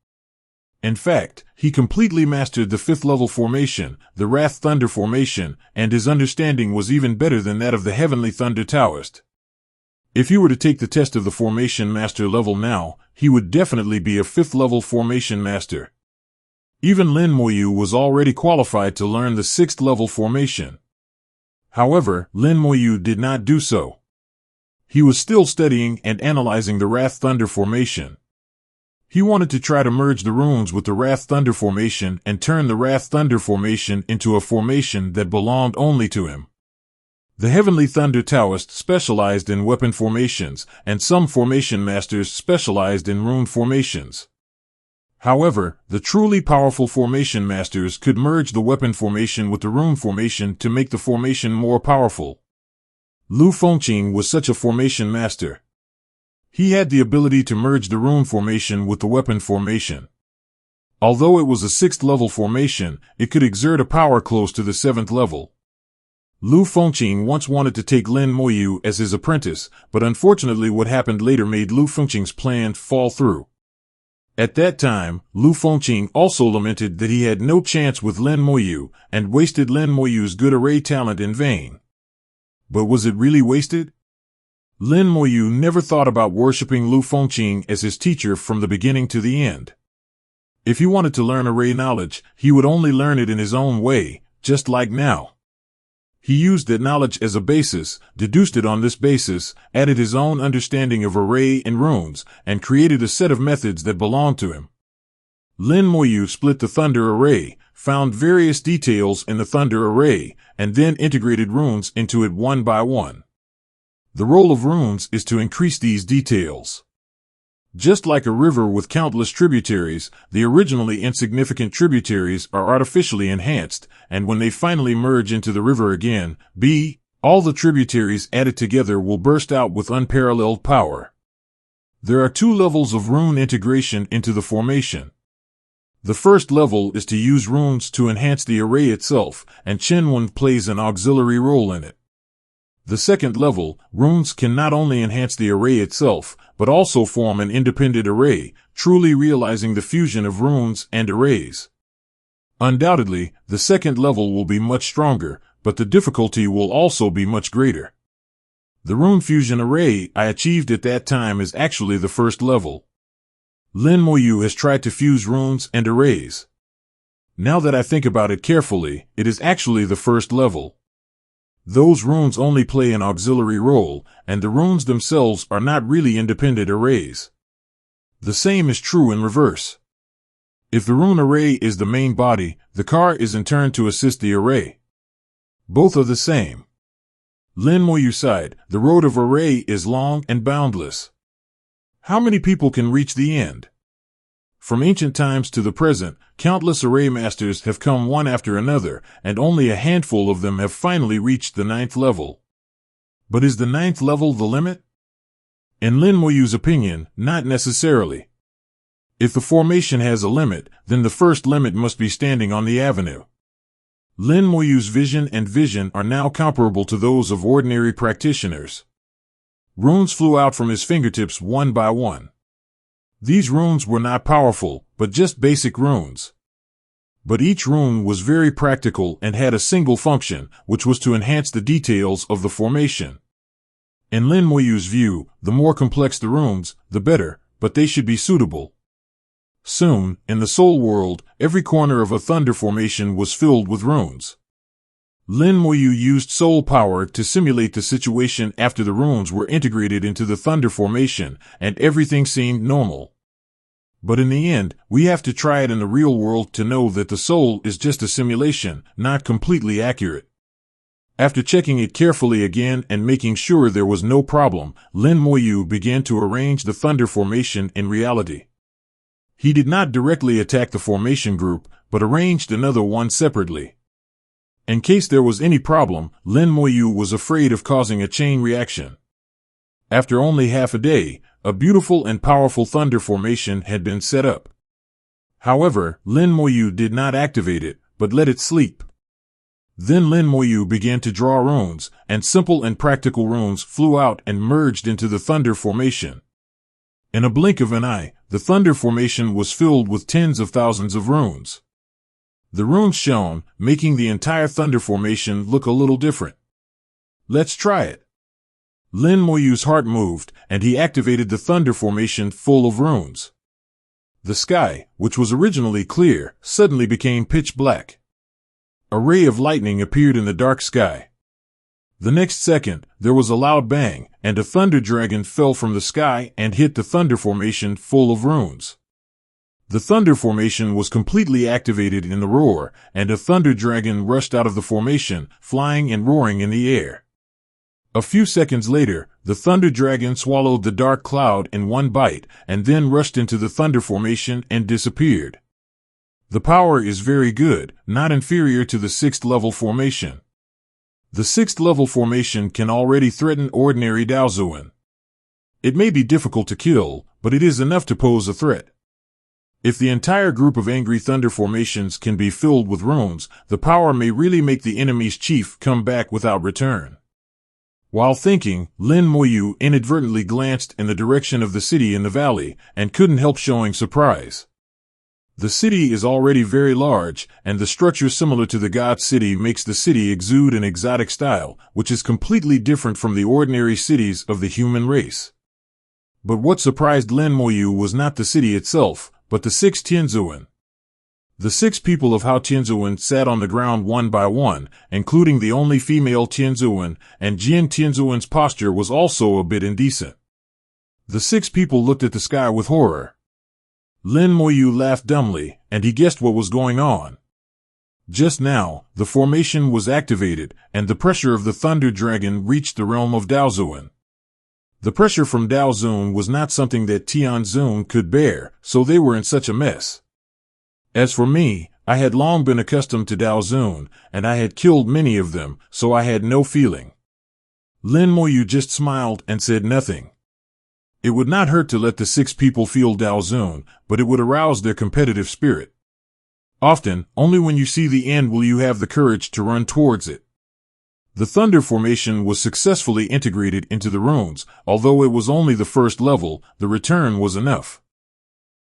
In fact, he completely mastered the 5th level formation, the Wrath Thunder formation, and his understanding was even better than that of the Heavenly Thunder Taoist. If he were to take the test of the Formation Master level now, he would definitely be a 5th level Formation Master. Even Lin Moyu was already qualified to learn the 6th level formation. However, Lin Moyu did not do so. He was still studying and analyzing the Wrath Thunder formation. He wanted to try to merge the runes with the Wrath Thunder formation and turn the Wrath Thunder formation into a formation that belonged only to him. The Heavenly Thunder Taoist specialized in weapon formations, and some formation masters specialized in rune formations. However, the truly powerful formation masters could merge the weapon formation with the rune formation to make the formation more powerful. Lu Fengqing was such a formation master. He had the ability to merge the rune formation with the weapon formation. Although it was a 6th level formation, it could exert a power close to the 7th level. Lu Fengqing once wanted to take Lin Moyu as his apprentice, but unfortunately what happened later made Lu Fengqing's plan fall through. At that time, Lu Fengqing also lamented that he had no chance with Lin Moyu, and wasted Lin Moyu's good array talent in vain. But was it really wasted? Lin Moyu never thought about worshipping Lu Fengqing as his teacher from the beginning to the end. If he wanted to learn array knowledge, he would only learn it in his own way, just like now. He used that knowledge as a basis, deduced it on this basis, added his own understanding of array and runes, and created a set of methods that belonged to him. Lin Moyu split the thunder array, found various details in the thunder array, and then integrated runes into it one by one. The role of runes is to increase these details. Just like a river with countless tributaries, the originally insignificant tributaries are artificially enhanced, and when they finally merge into the river again, all the tributaries added together will burst out with unparalleled power. There are 2 levels of rune integration into the formation. The first level is to use runes to enhance the array itself, and Qinwen plays an auxiliary role in it. The second level, runes can not only enhance the array itself, but also form an independent array, truly realizing the fusion of runes and arrays. Undoubtedly, the second level will be much stronger, but the difficulty will also be much greater. The rune fusion array I achieved at that time is actually the first level. Lin Moyu has tried to fuse runes and arrays. Now that I think about it carefully, it is actually the first level. Those runes only play an auxiliary role, and the runes themselves are not really independent arrays. The same is true in reverse. If the rune array is the main body, the car is in turn to assist the array. Both are the same. Lin Moyu sighed, the road of array is long and boundless. How many people can reach the end? From ancient times to the present, countless array masters have come one after another, and only a handful of them have finally reached the 9th level. But is the 9th level the limit? In Lin Moyu's opinion, not necessarily. If the formation has a limit, then the first limit must be standing on the avenue. Lin Moyu's vision are now comparable to those of ordinary practitioners. Runes flew out from his fingertips one by one. These runes were not powerful, but just basic runes. But each rune was very practical and had a single function, which was to enhance the details of the formation. In Lin Moyu's view, the more complex the runes, the better, but they should be suitable. Soon, in the soul world, every corner of a thunder formation was filled with runes. Lin Moyu used soul power to simulate the situation after the runes were integrated into the thunder formation, and everything seemed normal. But in the end, we have to try it in the real world to know that the soul is just a simulation, not completely accurate. After checking it carefully again and making sure there was no problem, Lin Moyu began to arrange the thunder formation in reality. He did not directly attack the formation group, but arranged another one separately. In case there was any problem, Lin Moyu was afraid of causing a chain reaction. After only half a day, a beautiful and powerful thunder formation had been set up. However, Lin Moyu did not activate it, but let it sleep. Then Lin Moyu began to draw runes, and simple and practical runes flew out and merged into the thunder formation. In a blink of an eye, the thunder formation was filled with tens of thousands of runes. The runes shone, making the entire thunder formation look a little different. Let's try it. Lin Moyu's heart moved, and he activated the thunder formation full of runes. The sky, which was originally clear, suddenly became pitch black. A ray of lightning appeared in the dark sky. The next second, there was a loud bang, and a thunder dragon fell from the sky and hit the thunder formation full of runes. The thunder formation was completely activated in the roar, and a thunder dragon rushed out of the formation, flying and roaring in the air. A few seconds later, the thunder dragon swallowed the dark cloud in one bite, and then rushed into the thunder formation and disappeared. The power is very good, not inferior to the 6th level formation. The 6th level formation can already threaten ordinary Daozuan. It may be difficult to kill, but it is enough to pose a threat. If the entire group of angry thunder formations can be filled with runes, the power may really make the enemy's chief come back without return. While thinking, Lin Moyu inadvertently glanced in the direction of the city in the valley, and couldn't help showing surprise. The city is already very large, and the structure similar to the god city makes the city exude an exotic style, which is completely different from the ordinary cities of the human race. But what surprised Lin Moyu was not the city itself, but the 6 Tianzuan. The 6 people of Hao Tianzuan sat on the ground one by one, including the only female Tianzuan, and Jian Tianzuan's posture was also a bit indecent. The 6 people looked at the sky with horror. Lin Moyu laughed dumbly, and he guessed what was going on. Just now, the formation was activated, and the pressure of the Thunder Dragon reached the realm of Daozun. The pressure from Daozun was not something that Tianzun could bear, so they were in such a mess. As for me, I had long been accustomed to Daozun, and I had killed many of them, so I had no feeling. Lin Moyu just smiled and said nothing. It would not hurt to let the 6 people feel Daozun, but it would arouse their competitive spirit. Often, only when you see the end will you have the courage to run towards it. The Thunder Formation was successfully integrated into the runes. Although it was only the first level, the return was enough.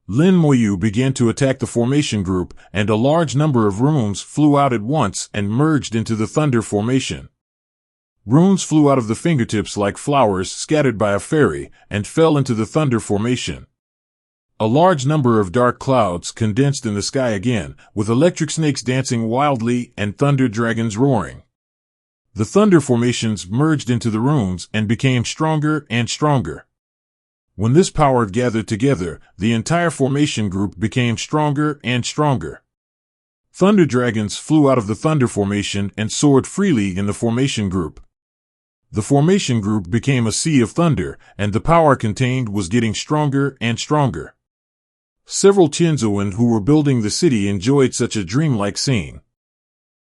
Lin Moyu began to attack the formation group, and a large number of runes flew out at once and merged into the Thunder Formation. Runes flew out of the fingertips like flowers scattered by a fairy, and fell into the Thunder Formation. A large number of dark clouds condensed in the sky again, with electric snakes dancing wildly and thunder dragons roaring. The Thunder Formations merged into the runes and became stronger and stronger. When this power gathered together, the entire formation group became stronger and stronger. Thunder dragons flew out of the Thunder Formation and soared freely in the formation group. The formation group became a sea of thunder, and the power contained was getting stronger and stronger. Several Tianzuan who were building the city enjoyed such a dreamlike scene.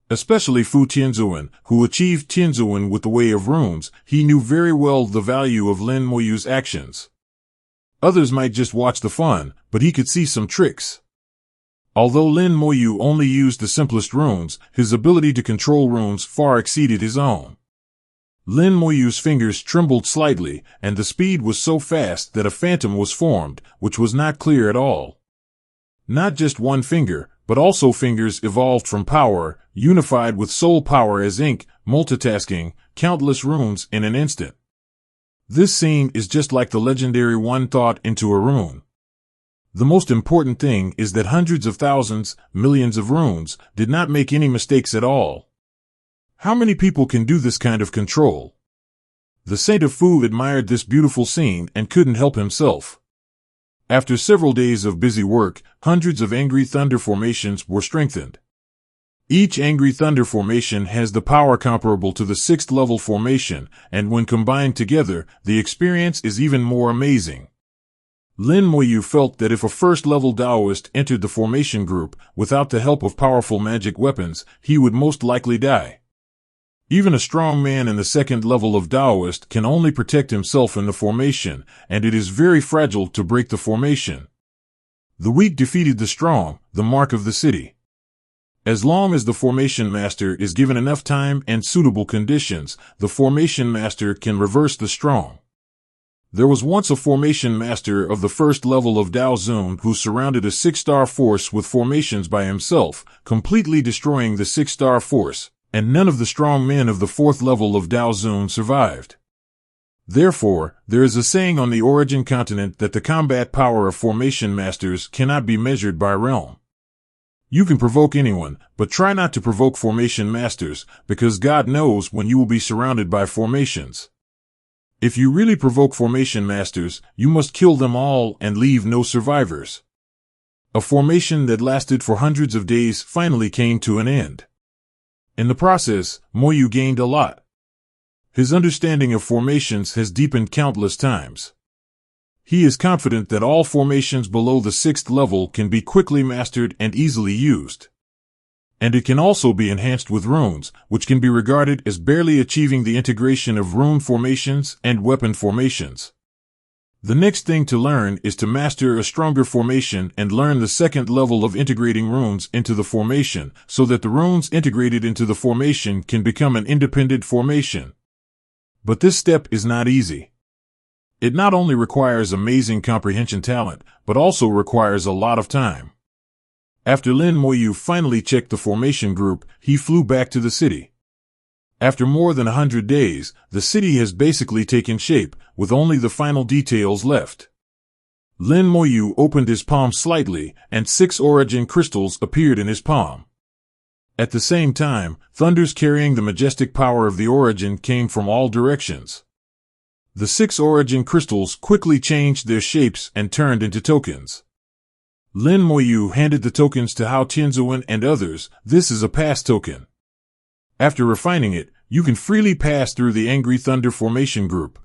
Especially Fu Tianzuan, who achieved Tianzuan with the way of runes. He knew very well the value of Lin Moyu's actions. Others might just watch the fun, but he could see some tricks. Although Lin Moyu only used the simplest runes, his ability to control runes far exceeded his own. Lin Moyu's fingers trembled slightly, and the speed was so fast that a phantom was formed, which was not clear at all. Not just one finger, but also fingers evolved from power, unified with soul power as ink, multitasking countless runes in an instant. This scene is just like the legendary one thought into a rune. The most important thing is that hundreds of thousands, millions of runes did not make any mistakes at all. How many people can do this kind of control? The Saint of Fu admired this beautiful scene and couldn't help himself. After several days of busy work, hundreds of angry thunder formations were strengthened. Each angry thunder formation has the power comparable to the 6th level formation, and when combined together, the experience is even more amazing. Lin Moyu felt that if a first-level Taoist entered the formation group without the help of powerful magic weapons, he would most likely die. Even a strong man in the 2nd level of Taoist can only protect himself in the formation, and it is very fragile to break the formation. The weak defeated the strong, the mark of the city. As long as the formation master is given enough time and suitable conditions, the formation master can reverse the strong. There was once a formation master of the 1st level of Daozun who surrounded a 6-star force with formations by himself, completely destroying the 6-star force, and none of the strong men of the 4th level of Daozun survived. Therefore, there is a saying on the Origin continent that the combat power of formation masters cannot be measured by realm. You can provoke anyone, but try not to provoke formation masters, because God knows when you will be surrounded by formations. If you really provoke formation masters, you must kill them all and leave no survivors. A formation that lasted for hundreds of days finally came to an end. In the process, Moyu gained a lot. His understanding of formations has deepened countless times. He is confident that all formations below the 6th level can be quickly mastered and easily used. And it can also be enhanced with runes, which can be regarded as barely achieving the integration of rune formations and weapon formations. The next thing to learn is to master a stronger formation and learn the 2nd level of integrating runes into the formation, so that the runes integrated into the formation can become an independent formation. But this step is not easy. It not only requires amazing comprehension talent, but also requires a lot of time. After Lin Moyu finally checked the formation group, he flew back to the city. After more than 100 days, the city has basically taken shape, with only the final details left. Lin Moyu opened his palm slightly, and 6 origin crystals appeared in his palm. At the same time, thunders carrying the majestic power of the origin came from all directions. The 6 origin crystals quickly changed their shapes and turned into tokens. Lin Moyu handed the tokens to Hao Tianzuan and others. This is a pass token. After refining it, you can freely pass through the Angry Thunder Formation group.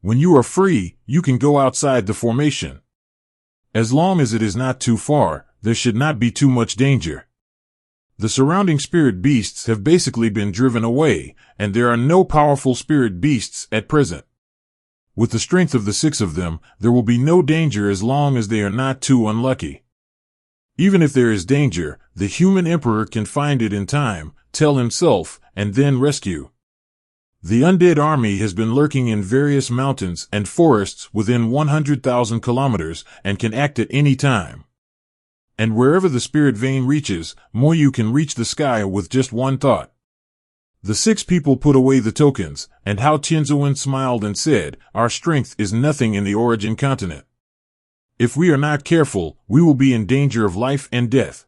When you are free, you can go outside the formation. As long as it is not too far, there should not be too much danger. The surrounding spirit beasts have basically been driven away, and there are no powerful spirit beasts at present. With the strength of the 6 of them, there will be no danger as long as they are not too unlucky. Even if there is danger, the human emperor can find it in time, tell himself, and then rescue. The undead army has been lurking in various mountains and forests within 100,000 kilometers and can act at any time. And wherever the spirit vein reaches, Moyu can reach the sky with just one thought. The 6 people put away the tokens, and Hao Tianzuan smiled and said, "Our strength is nothing in the origin continent. If we are not careful, we will be in danger of life and death.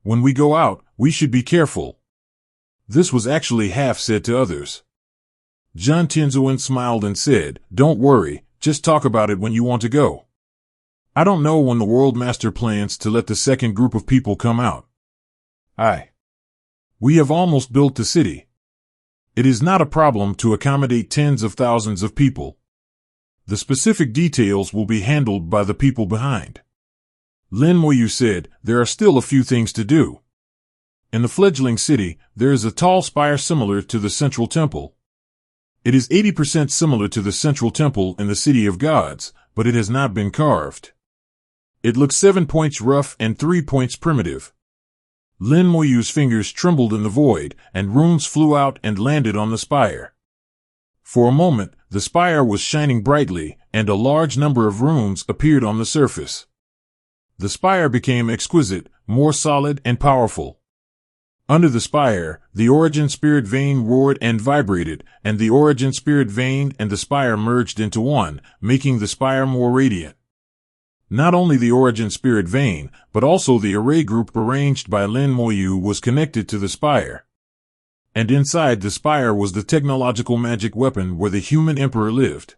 When we go out, we should be careful." This was actually half said to others. Zhan Tianzuan smiled and said, "Don't worry, just talk about it when you want to go. I don't know when the World Master plans to let the second group of people come out. We have almost built the city. It is not a problem to accommodate tens of thousands of people. The specific details will be handled by the people behind." Lin Moyu said, "There are still a few things to do. In the fledgling city, there is a tall spire similar to the central temple. It is 80% similar to the central temple in the City of Gods, but it has not been carved. It looks 7 points rough and 3 points primitive." Lin Moyu's fingers trembled in the void, and runes flew out and landed on the spire. For a moment, the spire was shining brightly, and a large number of runes appeared on the surface. The spire became exquisite, more solid and powerful. Under the spire, the origin spirit vein roared and vibrated, and the origin spirit vein and the spire merged into one, making the spire more radiant. Not only the origin spirit vein, but also the array group arranged by Lin Moyu was connected to the spire. And inside the spire was the technological magic weapon where the human emperor lived.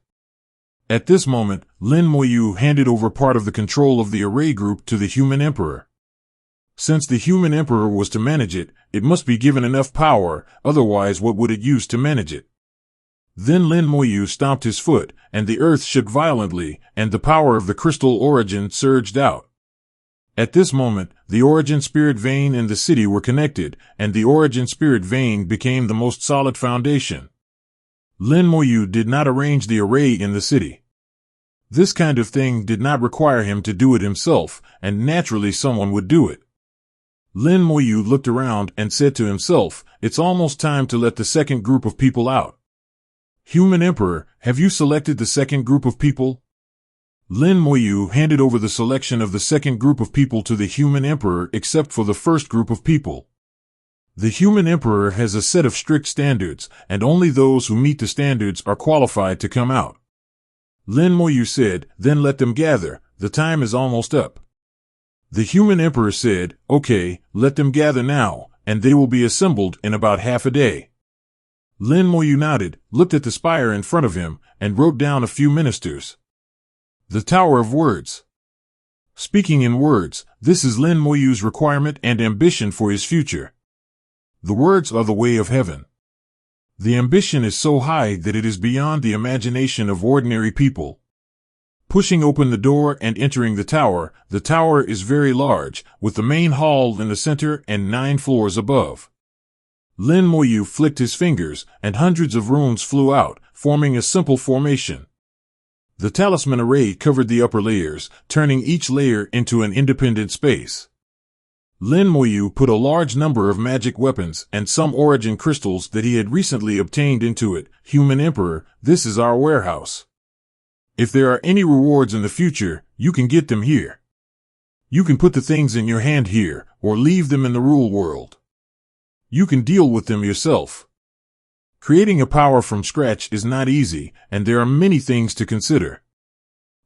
At this moment, Lin Moyu handed over part of the control of the array group to the human emperor. Since the human emperor was to manage it, it must be given enough power, otherwise what would it use to manage it? Then Lin Moyu stomped his foot, and the earth shook violently, and the power of the crystal origin surged out. At this moment, the origin spirit vein and the city were connected, and the origin spirit vein became the most solid foundation. Lin Moyu did not arrange the array in the city. This kind of thing did not require him to do it himself, and naturally someone would do it. Lin Moyu looked around and said to himself, "It's almost time to let the second group of people out. Human Emperor, have you selected the second group of people?" Lin Moyu handed over the selection of the second group of people to the Human Emperor except for the first group of people. The Human Emperor has a set of strict standards, and only those who meet the standards are qualified to come out. Lin Moyu said, "Then let them gather, the time is almost up." The Human Emperor said, "Okay, let them gather now, and they will be assembled in about half a day." Lin Moyu nodded, looked at the spire in front of him, and wrote down a few ministers. The Tower of Words. Speaking in words, this is Lin Moyu's requirement and ambition for his future. The words are the way of heaven. The ambition is so high that it is beyond the imagination of ordinary people. Pushing open the door and entering the tower is very large, with the main hall in the center and 9 floors above. Lin Moyu flicked his fingers, and hundreds of runes flew out, forming a simple formation. The talisman array covered the upper layers, turning each layer into an independent space. Lin Moyu put a large number of magic weapons and some origin crystals that he had recently obtained into it. Human Emperor, this is our warehouse. If there are any rewards in the future, you can get them here. You can put the things in your hand here, or leave them in the rule world. You can deal with them yourself. Creating a power from scratch is not easy, and there are many things to consider.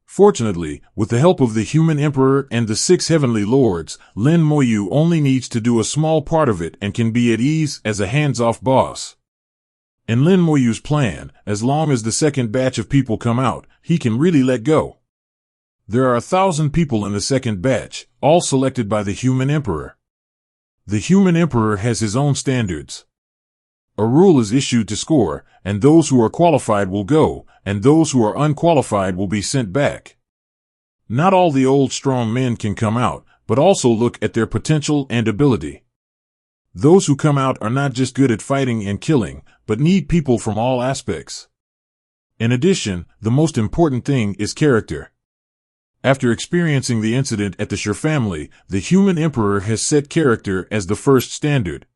Fortunately, with the help of the Human Emperor and the 6 Heavenly Lords, Lin Moyu only needs to do a small part of it and can be at ease as a hands-off boss. In Lin Moyu's plan, as long as the second batch of people come out, he can really let go. There are 1,000 people in the second batch, all selected by the human emperor. The human emperor has his own standards. A rule is issued to score, and those who are qualified will go, and those who are unqualified will be sent back. Not all the old strong men can come out, but also look at their potential and ability. Those who come out are not just good at fighting and killing, but need people from all aspects. In addition, the most important thing is character. After experiencing the incident at the Schur family, the human emperor has set character as the first standard.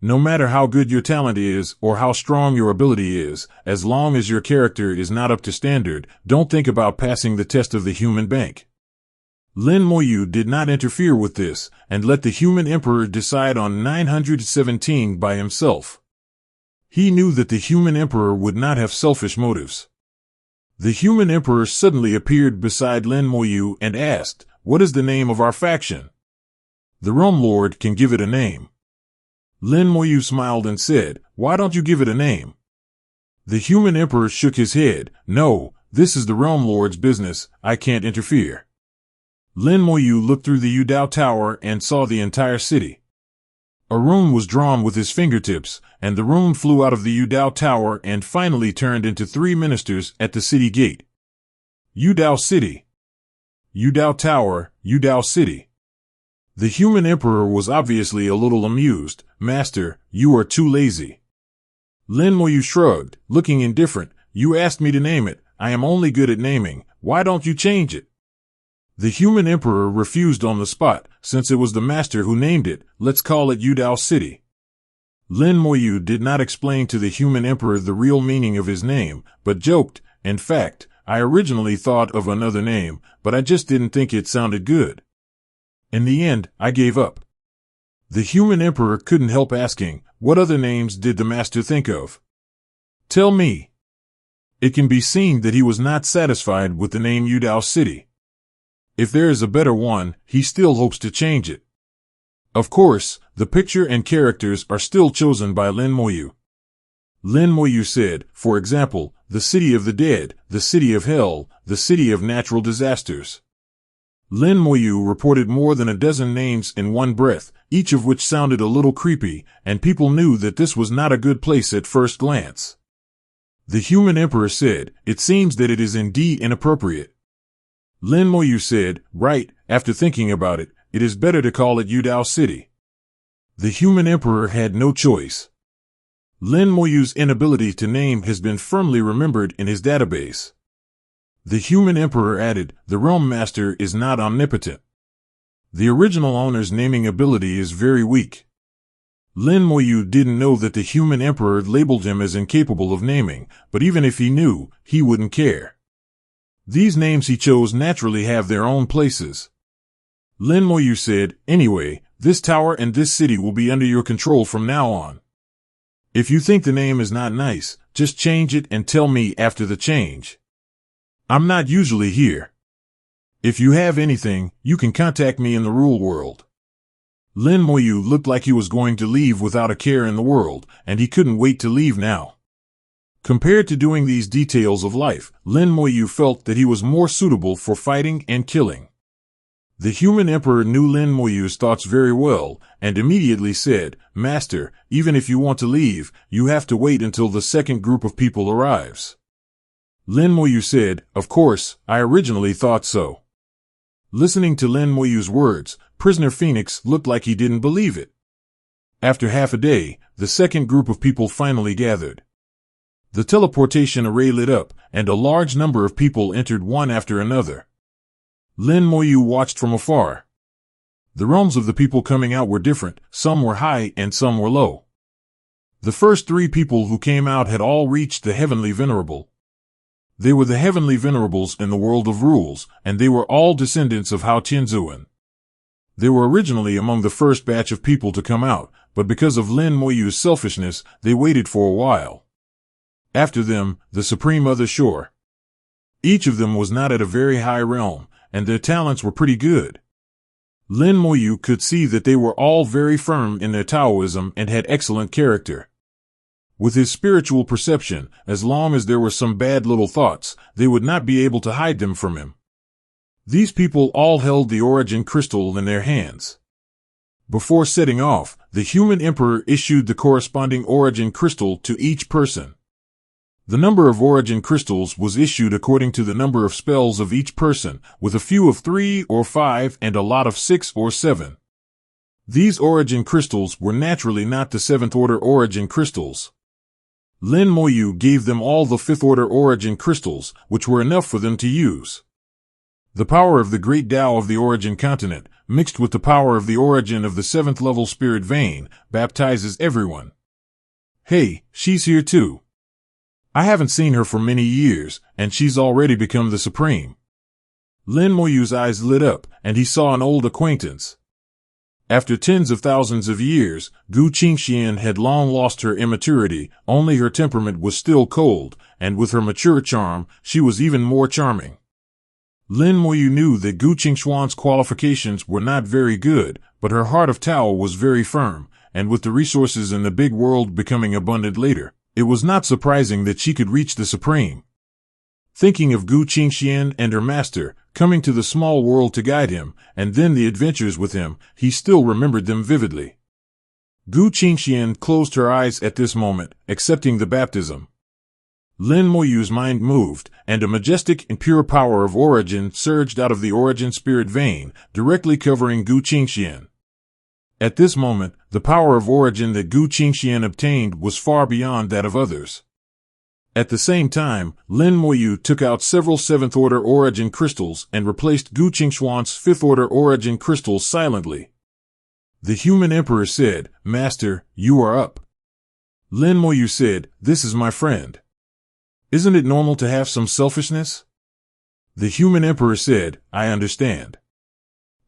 No matter how good your talent is or how strong your ability is, as long as your character is not up to standard, don't think about passing the test of the human bank. Lin Moyu did not interfere with this, and let the human emperor decide on 917 by himself. He knew that the human emperor would not have selfish motives. The human emperor suddenly appeared beside Lin Moyu and asked, "What is the name of our faction?" The Realm Lord can give it a name. Lin Moyu smiled and said, "Why don't you give it a name?" The human emperor shook his head. "No, this is the Realm Lord's business, I can't interfere." Lin Moyu looked through the Yudao Tower and saw the entire city. A rune was drawn with his fingertips, and the rune flew out of the Yudao Tower and finally turned into 3 ministers at the city gate. Yudao City. Yudao Tower, Yudao City. The human emperor was obviously a little amused. "Master, you are too lazy." Lin Moyu shrugged, looking indifferent. "You asked me to name it. I am only good at naming. Why don't you change it?" The human emperor refused on the spot. "Since it was the master who named it, let's call it Yudao City." Lin Moyu did not explain to the human emperor the real meaning of his name, but joked, "In fact, I originally thought of another name, but I just didn't think it sounded good. In the end, I gave up." The human emperor couldn't help asking, "What other names did the master think of? Tell me." It can be seen that he was not satisfied with the name Yudao City. If there is a better one, he still hopes to change it. Of course, the picture and characters are still chosen by Lin Moyu. Lin Moyu said, for example, the city of the dead, the city of hell, the city of natural disasters. Lin Moyu reported more than a dozen names in one breath, each of which sounded a little creepy, and people knew that this was not a good place at first glance. The human emperor said, "It seems that it is indeed inappropriate." Lin Moyu said, "Right, after thinking about it, it is better to call it Yudao City." The human emperor had no choice. Lin Moyu's inability to name has been firmly remembered in his database. The human emperor added, "The realm master is not omnipotent. The original owner's naming ability is very weak." Lin Moyu didn't know that the human emperor labeled him as incapable of naming, but even if he knew, he wouldn't care. These names he chose naturally have their own places. Lin Moyu said, "Anyway, this tower and this city will be under your control from now on. If you think the name is not nice, just change it and tell me after the change. I'm not usually here. If you have anything, you can contact me in the rule world." Lin Moyu looked like he was going to leave without a care in the world, and he couldn't wait to leave now. Compared to doing these details of life, Lin Moyu felt that he was more suitable for fighting and killing. The human emperor knew Lin Moyu's thoughts very well, and immediately said, "Master, even if you want to leave, you have to wait until the second group of people arrives." Lin Moyu said, "Of course, I originally thought so." Listening to Lin Moyu's words, Prisoner Phoenix looked like he didn't believe it. After half a day, the second group of people finally gathered. The teleportation array lit up, and a large number of people entered one after another. Lin Moyu watched from afar. The realms of the people coming out were different, some were high and some were low. The first 3 people who came out had all reached the Heavenly Venerable. They were the Heavenly Venerables in the world of rules, and they were all descendants of Hao Tianzuan. They were originally among the first batch of people to come out, but because of Lin Moyu's selfishness, they waited for a while. After them, the Supreme Other Shore. Each of them was not at a very high realm, and their talents were pretty good. Lin Moyu could see that they were all very firm in their Taoism and had excellent character. With his spiritual perception, as long as there were some bad little thoughts, they would not be able to hide them from him. These people all held the origin crystal in their hands. Before setting off, the human emperor issued the corresponding origin crystal to each person. The number of origin crystals was issued according to the number of spells of each person, with a few of 3 or 5 and a lot of 6 or 7. These origin crystals were naturally not the 7th order origin crystals. Lin Moyu gave them all the 5th order origin crystals, which were enough for them to use. The power of the great Tao of the origin continent, mixed with the power of the origin of the 7th level spirit vein, baptizes everyone. Hey, she's here too. I haven't seen her for many years, and she's already become the supreme. Lin Moyu's eyes lit up, and he saw an old acquaintance. After tens of thousands of years, Gu Qingxian had long lost her immaturity, only her temperament was still cold, and with her mature charm, she was even more charming. Lin Moyu knew that Gu Qingxuan's qualifications were not very good, but her heart of Tao was very firm, and with the resources in the big world becoming abundant later, it was not surprising that she could reach the supreme. Thinking of Gu Qingxian and her master, coming to the small world to guide him, and then the adventures with him, he still remembered them vividly. Gu Qingxian closed her eyes at this moment, accepting the baptism. Lin Moyu's mind moved, and a majestic and pure power of origin surged out of the origin spirit vein, directly covering Gu Qingxian. At this moment, the power of origin that Gu Qingxian obtained was far beyond that of others. At the same time, Lin Moyu took out several 7th order origin crystals and replaced Gu Qingxuan's 5th order origin crystals silently. The human emperor said, "Master, you are up." Lin Moyu said, "This is my friend. Isn't it normal to have some selfishness?" The human emperor said, "I understand.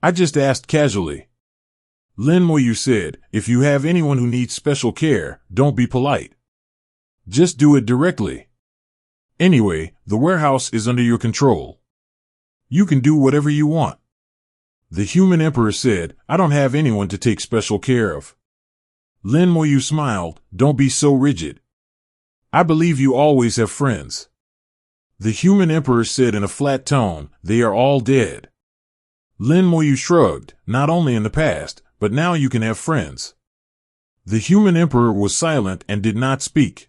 I just asked casually." Lin Moyu said, "If you have anyone who needs special care, don't be polite. Just do it directly. Anyway, the warehouse is under your control. You can do whatever you want." The human emperor said, "I don't have anyone to take special care of." Lin Moyu smiled, "Don't be so rigid. I believe you always have friends." The human emperor said in a flat tone, "They are all dead." Lin Moyu shrugged, "Not only in the past, but now you can have friends." The human emperor was silent and did not speak.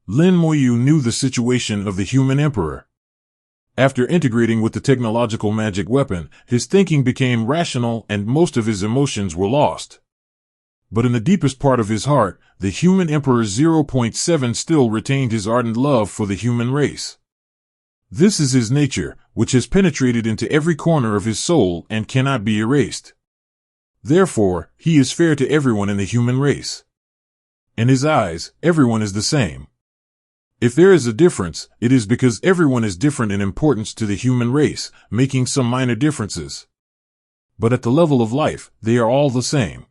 Lin Moyu knew the situation of the human emperor. After integrating with the technological magic weapon, his thinking became rational and most of his emotions were lost. But in the deepest part of his heart, the human emperor 0.7 still retained his ardent love for the human race. This is his nature, which has penetrated into every corner of his soul and cannot be erased. Therefore, he is fair to everyone in the human race. In his eyes, everyone is the same. If there is a difference, it is because everyone is different in importance to the human race, making some minor differences. But at the level of life, they are all the same.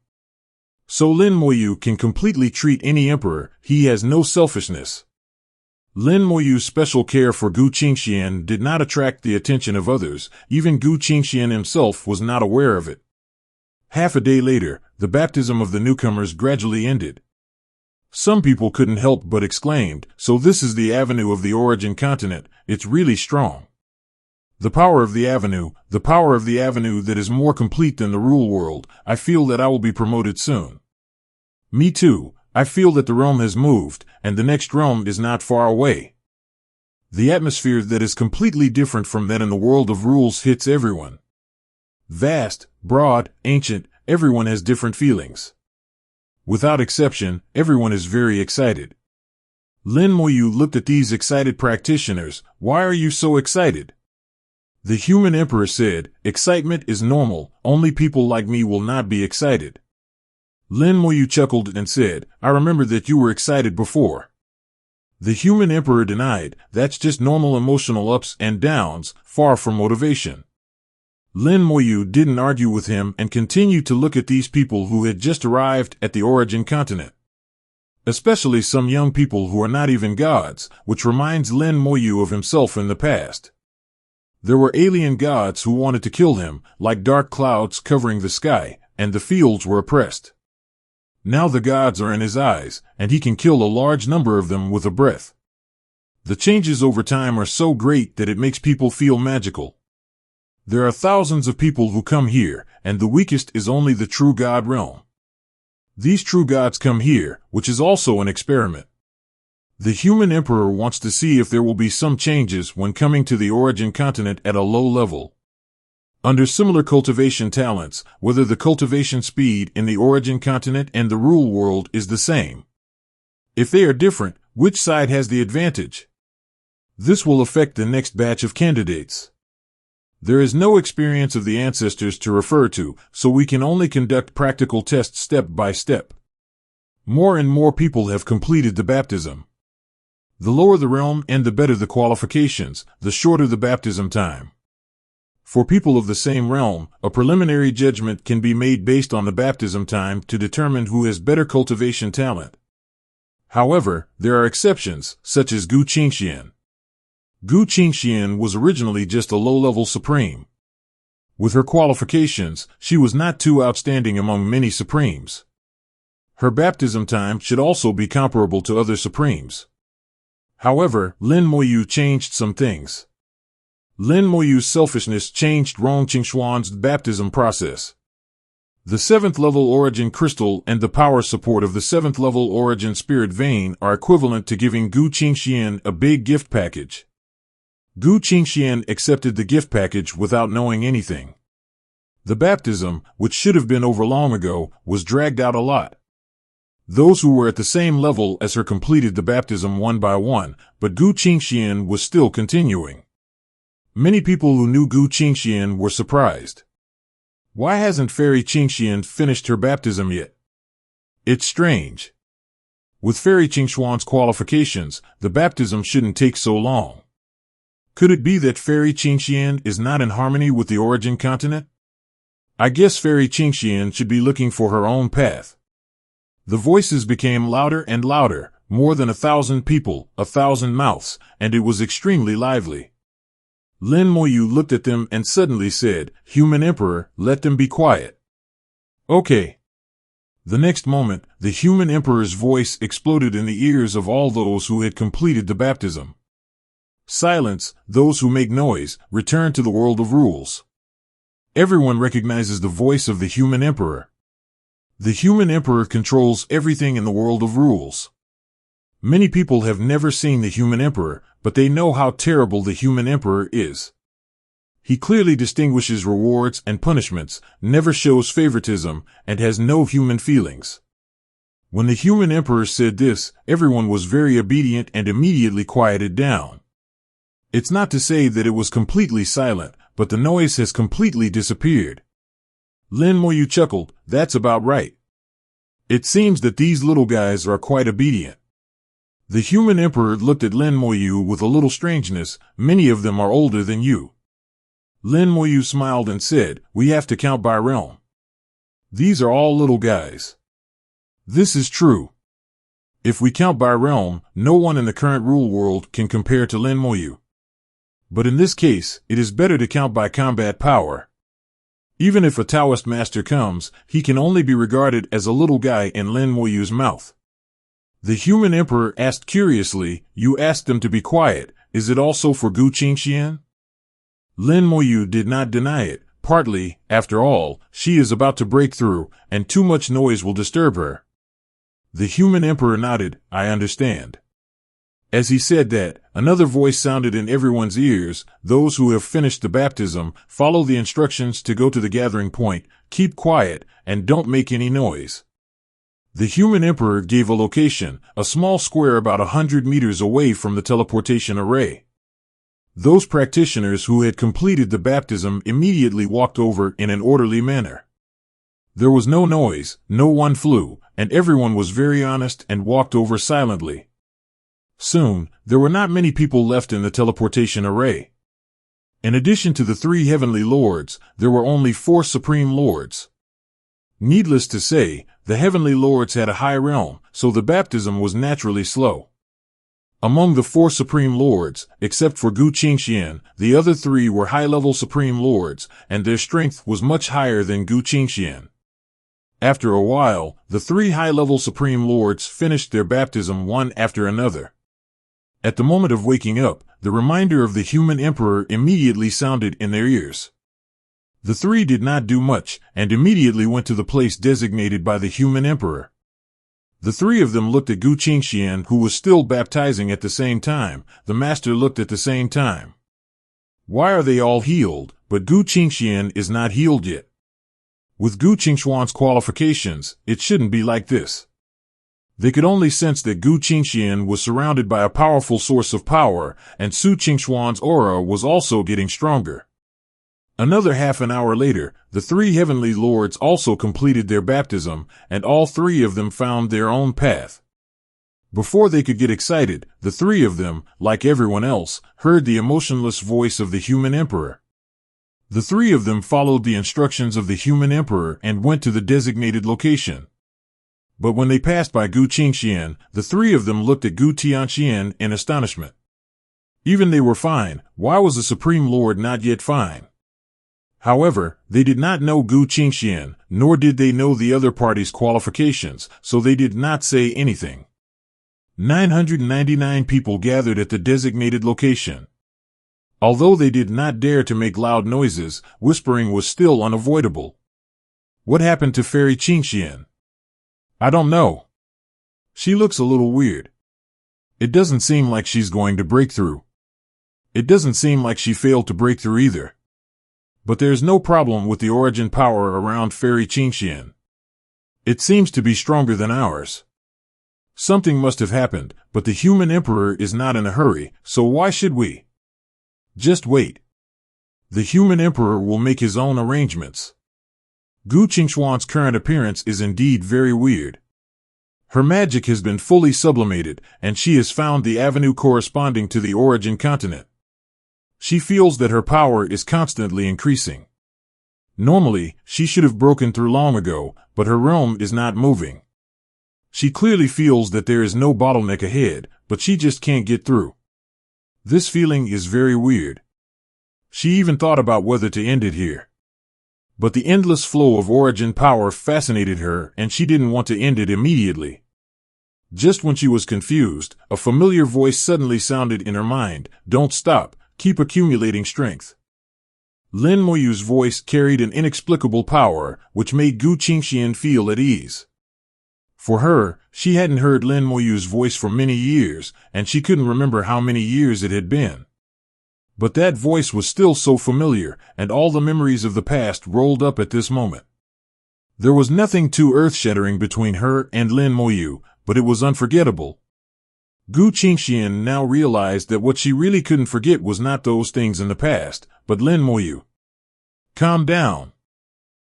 So Lin Moyu can completely treat any emperor, he has no selfishness. Lin Moyu's special care for Gu Qingxian did not attract the attention of others, even Gu Qingxian himself was not aware of it. Half a day later, the baptism of the newcomers gradually ended. Some people couldn't help but exclaimed, "So this is the avenue of the origin continent, it's really strong. The power of the avenue that is more complete than the rule world, I feel that I will be promoted soon." Me too, I feel that the realm has moved, and the next realm is not far away. The atmosphere that is completely different from that in the world of rules hits everyone. Vast, broad, ancient, everyone has different feelings. Without exception, everyone is very excited. Lin Moyu looked at these excited practitioners. "Why are you so excited?" The human emperor said, "Excitement is normal, only people like me will not be excited." Lin Moyu chuckled and said, "I remember that you were excited before." The human emperor denied, "That's just normal emotional ups and downs, far from motivation." Lin Moyu didn't argue with him and continued to look at these people who had just arrived at the origin continent. Especially some young people who are not even gods, which reminds Lin Moyu of himself in the past. There were alien gods who wanted to kill him, like dark clouds covering the sky, and the fields were oppressed. Now the gods are in his eyes, and he can kill a large number of them with a breath. The changes over time are so great that it makes people feel magical. There are thousands of people who come here, and the weakest is only the true God realm. These true gods come here, which is also an experiment. The human emperor wants to see if there will be some changes when coming to the origin continent at a low level. Under similar cultivation talents, whether the cultivation speed in the origin continent and the rule world is the same. If they are different, which side has the advantage? This will affect the next batch of candidates. There is no experience of the ancestors to refer to, so we can only conduct practical tests step by step. More and more people have completed the baptism. The lower the realm and the better the qualifications, the shorter the baptism time. For people of the same realm, a preliminary judgment can be made based on the baptism time to determine who has better cultivation talent. However, there are exceptions, such as Gu Qingxian. Gu Qingxian was originally just a low-level supreme. With her qualifications, she was not too outstanding among many supremes. Her baptism time should also be comparable to other supremes. However, Lin Moyu changed some things. Lin Moyu's selfishness changed Rong Qingxuan's baptism process. The 7th level origin crystal and the power support of the 7th level origin spirit vein are equivalent to giving Gu Qingxian a big gift package. Gu Qingxian accepted the gift package without knowing anything. The baptism, which should have been over long ago, was dragged out a lot. Those who were at the same level as her completed the baptism one by one, but Gu Qingxian was still continuing. Many people who knew Gu Qingxian were surprised. Why hasn't Fairy Qingxian finished her baptism yet? It's strange. With Fairy Qingxuan's qualifications, the baptism shouldn't take so long. Could it be that Fairy Qingxian is not in harmony with the origin continent? I guess Fairy Qingxian should be looking for her own path. The voices became louder and louder, more than 1,000 people, 1,000 mouths, and it was extremely lively. Lin Moyu looked at them and suddenly said, "Human Emperor, let them be quiet." Okay. The next moment, the human emperor's voice exploded in the ears of all those who had completed the baptism. Silence, those who make noise, return to the world of rules. Everyone recognizes the voice of the human emperor. The human emperor controls everything in the world of rules. Many people have never seen the human emperor, but they know how terrible the human emperor is. He clearly distinguishes rewards and punishments, never shows favoritism, and has no human feelings. When the human emperor said this, everyone was very obedient and immediately quieted down. It's not to say that it was completely silent, but the noise has completely disappeared. Lin Moyu chuckled, "That's about right. It seems that these little guys are quite obedient." The human emperor looked at Lin Moyu with a little strangeness. "Many of them are older than you." Lin Moyu smiled and said, "We have to count by realm. These are all little guys." This is true. If we count by realm, no one in the current rule world can compare to Lin Moyu. But in this case, it is better to count by combat power. Even if a Taoist master comes, he can only be regarded as a little guy in Lin Moyu's mouth. The human emperor asked curiously, "You asked them to be quiet, is it also for Gu Qingxian?" Lin Moyu did not deny it, partly, after all, she is about to break through, and too much noise will disturb her. The human emperor nodded, "I understand." As he said that, another voice sounded in everyone's ears, "Those who have finished the baptism, follow the instructions to go to the gathering point, keep quiet, and don't make any noise." The human emperor gave a location, a small square about 100 meters away from the teleportation array. Those practitioners who had completed the baptism immediately walked over in an orderly manner. There was no noise, no one flew, and everyone was very honest and walked over silently. Soon, there were not many people left in the teleportation array. In addition to the 3 heavenly lords, there were only 4 supreme lords. Needless to say, the heavenly lords had a high realm, so the baptism was naturally slow. Among the 4 supreme lords, except for Gu Qingxian, the other 3 were high-level supreme lords, and their strength was much higher than Gu Qingxian. After a while, the 3 high-level supreme lords finished their baptism one after another. At the moment of waking up, the reminder of the human emperor immediately sounded in their ears. The three did not do much, and immediately went to the place designated by the human emperor. The three of them looked at Gu Qingxian, who was still baptizing at the same time. The master looked at the same time. Why are they all healed, but Gu Qingxian is not healed yet? With Gu Qingxuan's qualifications, it shouldn't be like this. They could only sense that Gu Qingxian was surrounded by a powerful source of power, and Su Qingxuan's aura was also getting stronger. Another half an hour later, the three heavenly lords also completed their baptism, and all three of them found their own path. Before they could get excited, the three of them, like everyone else, heard the emotionless voice of the human emperor. The three of them followed the instructions of the human emperor and went to the designated location. But when they passed by Gu Qingxian, the three of them looked at Gu Tianxian in astonishment. Even they were fine, why was the Supreme Lord not yet fine? However, they did not know Gu Qingxian, nor did they know the other party's qualifications, so they did not say anything. 999 people gathered at the designated location. Although they did not dare to make loud noises, whispering was still unavoidable. What happened to Fairy Qingxian? I don't know. She looks a little weird. It doesn't seem like she's going to break through. It doesn't seem like she failed to break through either. But there's no problem with the origin power around Fairy Qingxian. It seems to be stronger than ours. Something must have happened, but the human emperor is not in a hurry, so why should we? Just wait. The human emperor will make his own arrangements. Gu Qingxuan's current appearance is indeed very weird. Her magic has been fully sublimated, and she has found the avenue corresponding to the origin continent. She feels that her power is constantly increasing. Normally, she should have broken through long ago, but her realm is not moving. She clearly feels that there is no bottleneck ahead, but she just can't get through. This feeling is very weird. She even thought about whether to end it here. But the endless flow of origin power fascinated her, and she didn't want to end it immediately. Just when she was confused, a familiar voice suddenly sounded in her mind, "Don't stop. Keep accumulating strength." Lin Moyu's voice carried an inexplicable power, which made Gu Qingxian feel at ease. For her, she hadn't heard Lin Moyu's voice for many years, and she couldn't remember how many years it had been. But that voice was still so familiar, and all the memories of the past rolled up at this moment. There was nothing too earth-shattering between her and Lin Moyu, but it was unforgettable. Gu Qingxian now realized that what she really couldn't forget was not those things in the past, but Lin Moyu. Calm down.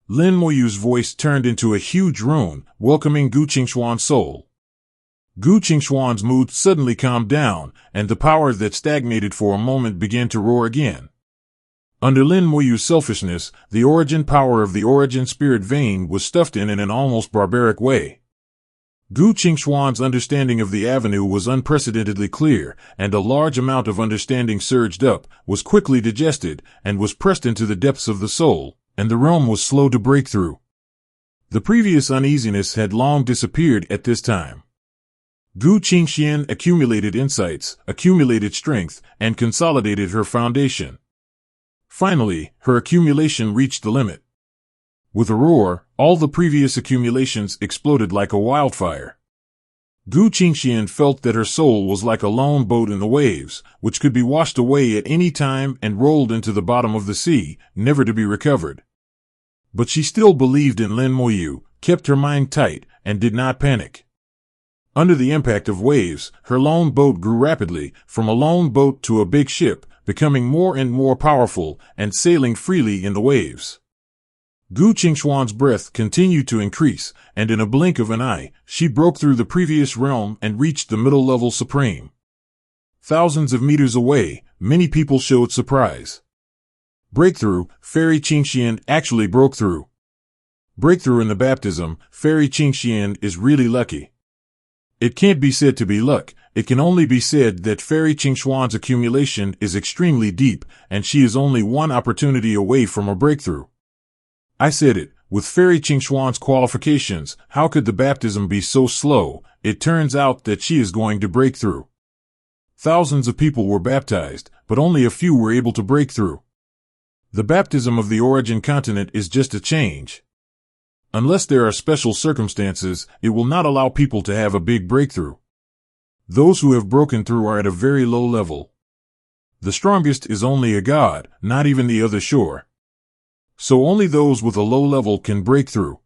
Lin Moyu's voice turned into a huge rune, welcoming Gu Qingxuan's soul. Gu Qingxuan's mood suddenly calmed down, and the power that stagnated for a moment began to roar again. Under Lin Moyu's selfishness, the origin power of the origin spirit vein was stuffed in an almost barbaric way. Gu Qingxuan's understanding of the avenue was unprecedentedly clear, and a large amount of understanding surged up, was quickly digested, and was pressed into the depths of the soul, and the realm was slow to break through. The previous uneasiness had long disappeared at this time. Gu Qingxian accumulated insights, accumulated strength, and consolidated her foundation. Finally, her accumulation reached the limit. With a roar, all the previous accumulations exploded like a wildfire. Gu Qingxian felt that her soul was like a lone boat in the waves, which could be washed away at any time and rolled into the bottom of the sea, never to be recovered. But she still believed in Lin Moyu, kept her mind tight, and did not panic. Under the impact of waves, her lone boat grew rapidly, from a lone boat to a big ship, becoming more and more powerful, and sailing freely in the waves. Gu Qingxuan's breath continued to increase, and in a blink of an eye, she broke through the previous realm and reached the middle level supreme. Thousands of meters away, many people showed surprise. Breakthrough, Fairy Qingxian actually broke through. Breakthrough in the baptism, Fairy Qingxian is really lucky. It can't be said to be luck, it can only be said that Fairy Qingxuan's accumulation is extremely deep, and she is only one opportunity away from a breakthrough. I said it, with Fairy Qingxuan's qualifications, how could the baptism be so slow? It turns out that she is going to break through. Thousands of people were baptized, but only a few were able to break through. The baptism of the origin continent is just a change. Unless there are special circumstances, it will not allow people to have a big breakthrough. Those who have broken through are at a very low level. The strongest is only a god, not even the other shore. So only those with a low level can break through.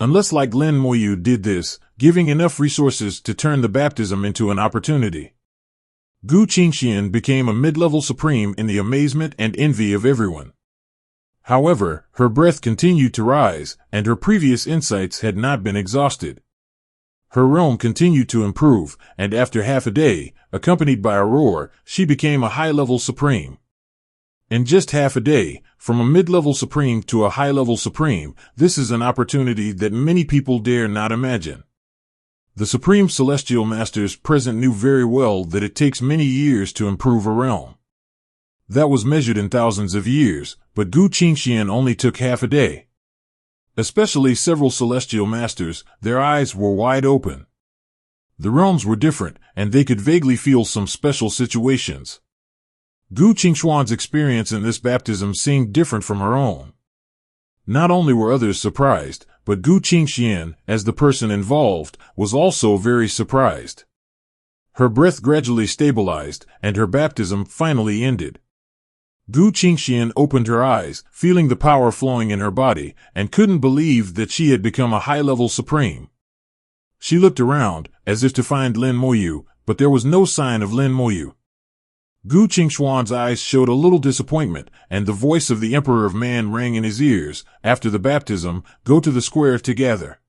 Unless like Lin Moyu did this, giving enough resources to turn the baptism into an opportunity. Gu Qingxian became a mid-level supreme in the amazement and envy of everyone. However, her breath continued to rise, and her previous insights had not been exhausted. Her realm continued to improve, and after half a day, accompanied by a roar, she became a high-level supreme. In just half a day, from a mid-level supreme to a high-level supreme, this is an opportunity that many people dare not imagine. The supreme celestial masters present knew very well that it takes many years to improve a realm. That was measured in thousands of years, but Gu Qingxian only took half a day. Especially several celestial masters, their eyes were wide open. The realms were different, and they could vaguely feel some special situations. Gu Qingxuan's experience in this baptism seemed different from her own. Not only were others surprised, but Gu Qingxian, as the person involved, was also very surprised. Her breath gradually stabilized, and her baptism finally ended. Gu Qingxian opened her eyes, feeling the power flowing in her body, and couldn't believe that she had become a high-level supreme. She looked around, as if to find Lin Moyu, but there was no sign of Lin Moyu. Gu Qingxuan's eyes showed a little disappointment, and the voice of the Emperor of Man rang in his ears. After the baptism, go to the square to gather.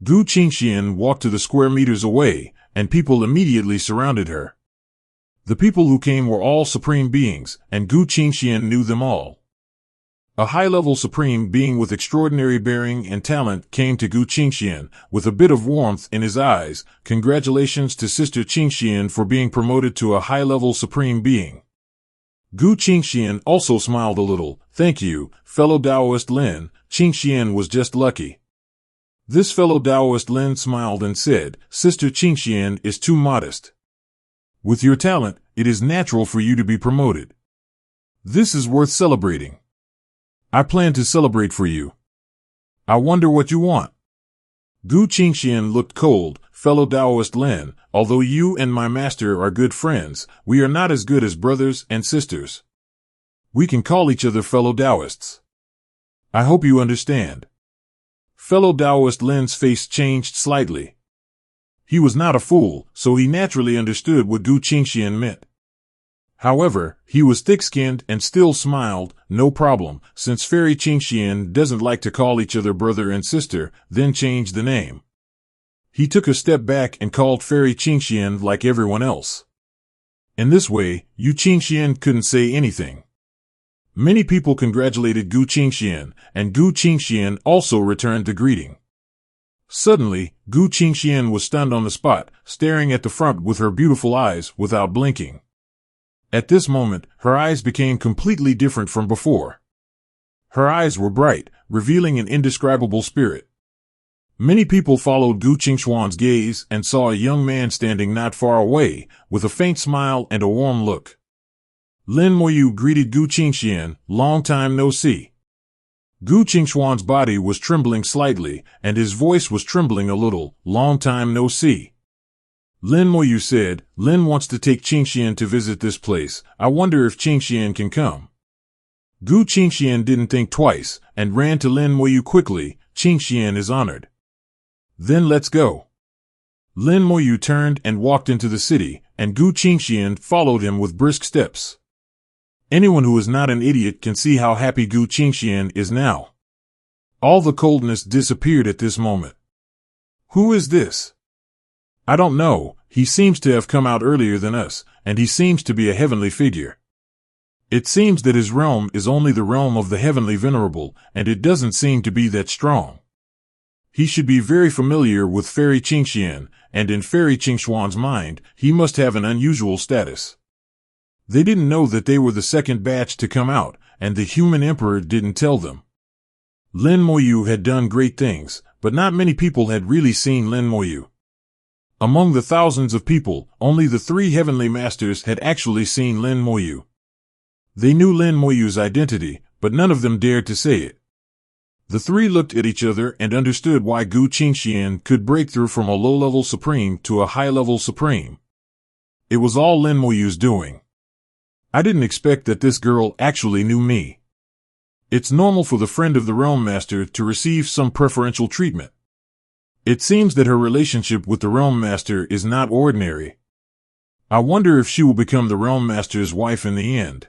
Gu Qingxian walked to the square meters away, and people immediately surrounded her. The people who came were all supreme beings, and Gu Qingxian knew them all. A high-level supreme being with extraordinary bearing and talent came to Gu Qingxian, with a bit of warmth in his eyes. Congratulations to Sister Qingxian for being promoted to a high-level supreme being. Gu Qingxian also smiled a little. Thank you, fellow Taoist Lin. Qingxian was just lucky. This fellow Taoist Lin smiled and said, Sister Qingxian is too modest. With your talent, it is natural for you to be promoted. This is worth celebrating. I plan to celebrate for you. I wonder what you want. Gu Qingxian looked cold. Fellow Taoist Lin, although you and my master are good friends, we are not as good as brothers and sisters. We can call each other fellow Taoists. I hope you understand. Fellow Taoist Lin's face changed slightly. He was not a fool, so he naturally understood what Gu Qingxian meant. However, he was thick-skinned and still smiled. No problem, since Fairy Qingxian doesn't like to call each other brother and sister, then changed the name. He took a step back and called Fairy Qingxian like everyone else. In this way, Yu Qingxian couldn't say anything. Many people congratulated Gu Qingxian, and Gu Qingxian also returned the greeting. Suddenly, Gu Qingxian was stunned on the spot, staring at the front with her beautiful eyes without blinking. At this moment, her eyes became completely different from before. Her eyes were bright, revealing an indescribable spirit. Many people followed Gu Qingxuan's gaze and saw a young man standing not far away, with a faint smile and a warm look. Lin Moyu greeted Gu Qingxian, long time no see. Gu Qingxuan's body was trembling slightly, and his voice was trembling a little, long time no see. Lin Moyu said, Lin wants to take Qingxian to visit this place. I wonder if Qingxian can come. Gu Qingxian didn't think twice, and ran to Lin Moyu quickly. Qingxian is honored. Then let's go. Lin Moyu turned and walked into the city, and Gu Qingxian followed him with brisk steps. Anyone who is not an idiot can see how happy Gu Qingxian is now. All the coldness disappeared at this moment. Who is this? I don't know. He seems to have come out earlier than us, and he seems to be a heavenly figure. It seems that his realm is only the realm of the heavenly venerable, and it doesn't seem to be that strong. He should be very familiar with Fairy Qingxian, and in Fairy Qingxuan's mind, he must have an unusual status. They didn't know that they were the second batch to come out, and the human emperor didn't tell them. Lin Moyu had done great things, but not many people had really seen Lin Moyu. Among the thousands of people, only the 3 heavenly masters had actually seen Lin Moyu. They knew Lin Moyu's identity, but none of them dared to say it. The three looked at each other and understood why Gu Qingxian could break through from a low-level supreme to a high-level supreme. It was all Lin Moyu's doing. I didn't expect that this girl actually knew me. It's normal for the friend of the Realm Master to receive some preferential treatment. It seems that her relationship with the Realm Master is not ordinary. I wonder if she will become the Realm Master's wife in the end.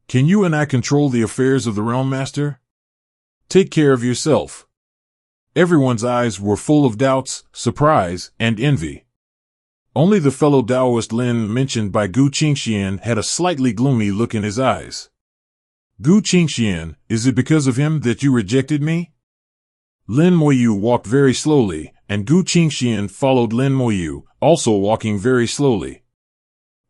Can you and I control the affairs of the Realm Master? Take care of yourself. Everyone's eyes were full of doubts, surprise, and envy. Only the fellow Taoist Lin mentioned by Gu Qingxian had a slightly gloomy look in his eyes. Gu Qingxian, is it because of him that you rejected me? Lin Moyu walked very slowly, and Gu Qingxian followed Lin Moyu, also walking very slowly.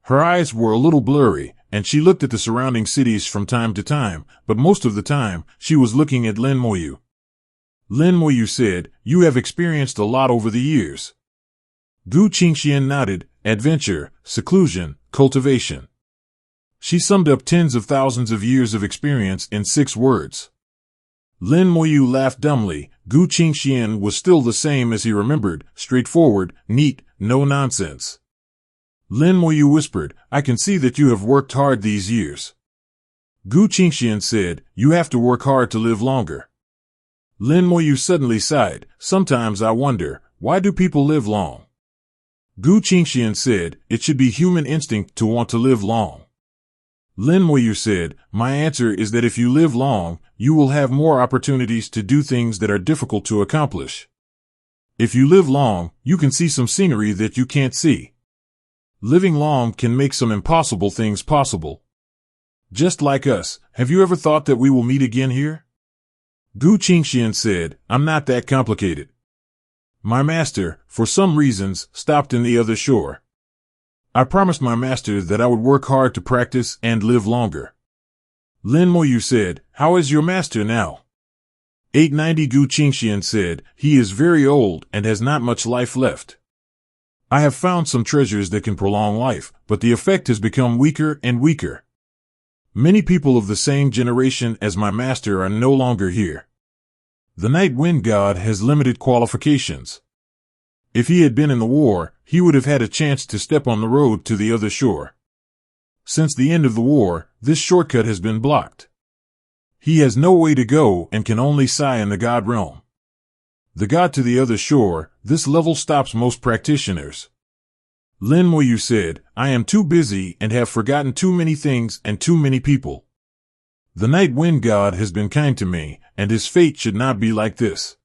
Her eyes were a little blurry, and she looked at the surrounding cities from time to time, but most of the time, she was looking at Lin Moyu. Lin Moyu said, "You have experienced a lot over the years." Gu Qingxian nodded, adventure, seclusion, cultivation. She summed up tens of thousands of years of experience in 6 words. Lin Moyu laughed dumbly. Gu Qingxian was still the same as he remembered, straightforward, neat, no nonsense. Lin Moyu whispered, "I can see that you have worked hard these years." Gu Qingxian said, "You have to work hard to live longer." Lin Moyu suddenly sighed, "Sometimes I wonder, why do people live long?" Gu Qingxian said, "It should be human instinct to want to live long." Lin Moyu said, "My answer is that if you live long, you will have more opportunities to do things that are difficult to accomplish. If you live long, you can see some scenery that you can't see. Living long can make some impossible things possible. Just like us, have you ever thought that we will meet again here?" Gu Qingxian said, "I'm not that complicated. My master, for some reasons, stopped in the other shore. I promised my master that I would work hard to practice and live longer." Lin Moyu said, "How is your master now?" 890 Gu Qingxian said, "He is very old and has not much life left. I have found some treasures that can prolong life, but the effect has become weaker and weaker. Many people of the same generation as my master are no longer here. The Night Wind God has limited qualifications. If he had been in the war, he would have had a chance to step on the road to the other shore. Since the end of the war, this shortcut has been blocked. He has no way to go and can only sigh in the God realm. The God to the other shore, this level stops most practitioners." Lin Moyu said, "I am too busy and have forgotten too many things and too many people. The Night Wind God has been kind to me, and his fate should not be like this."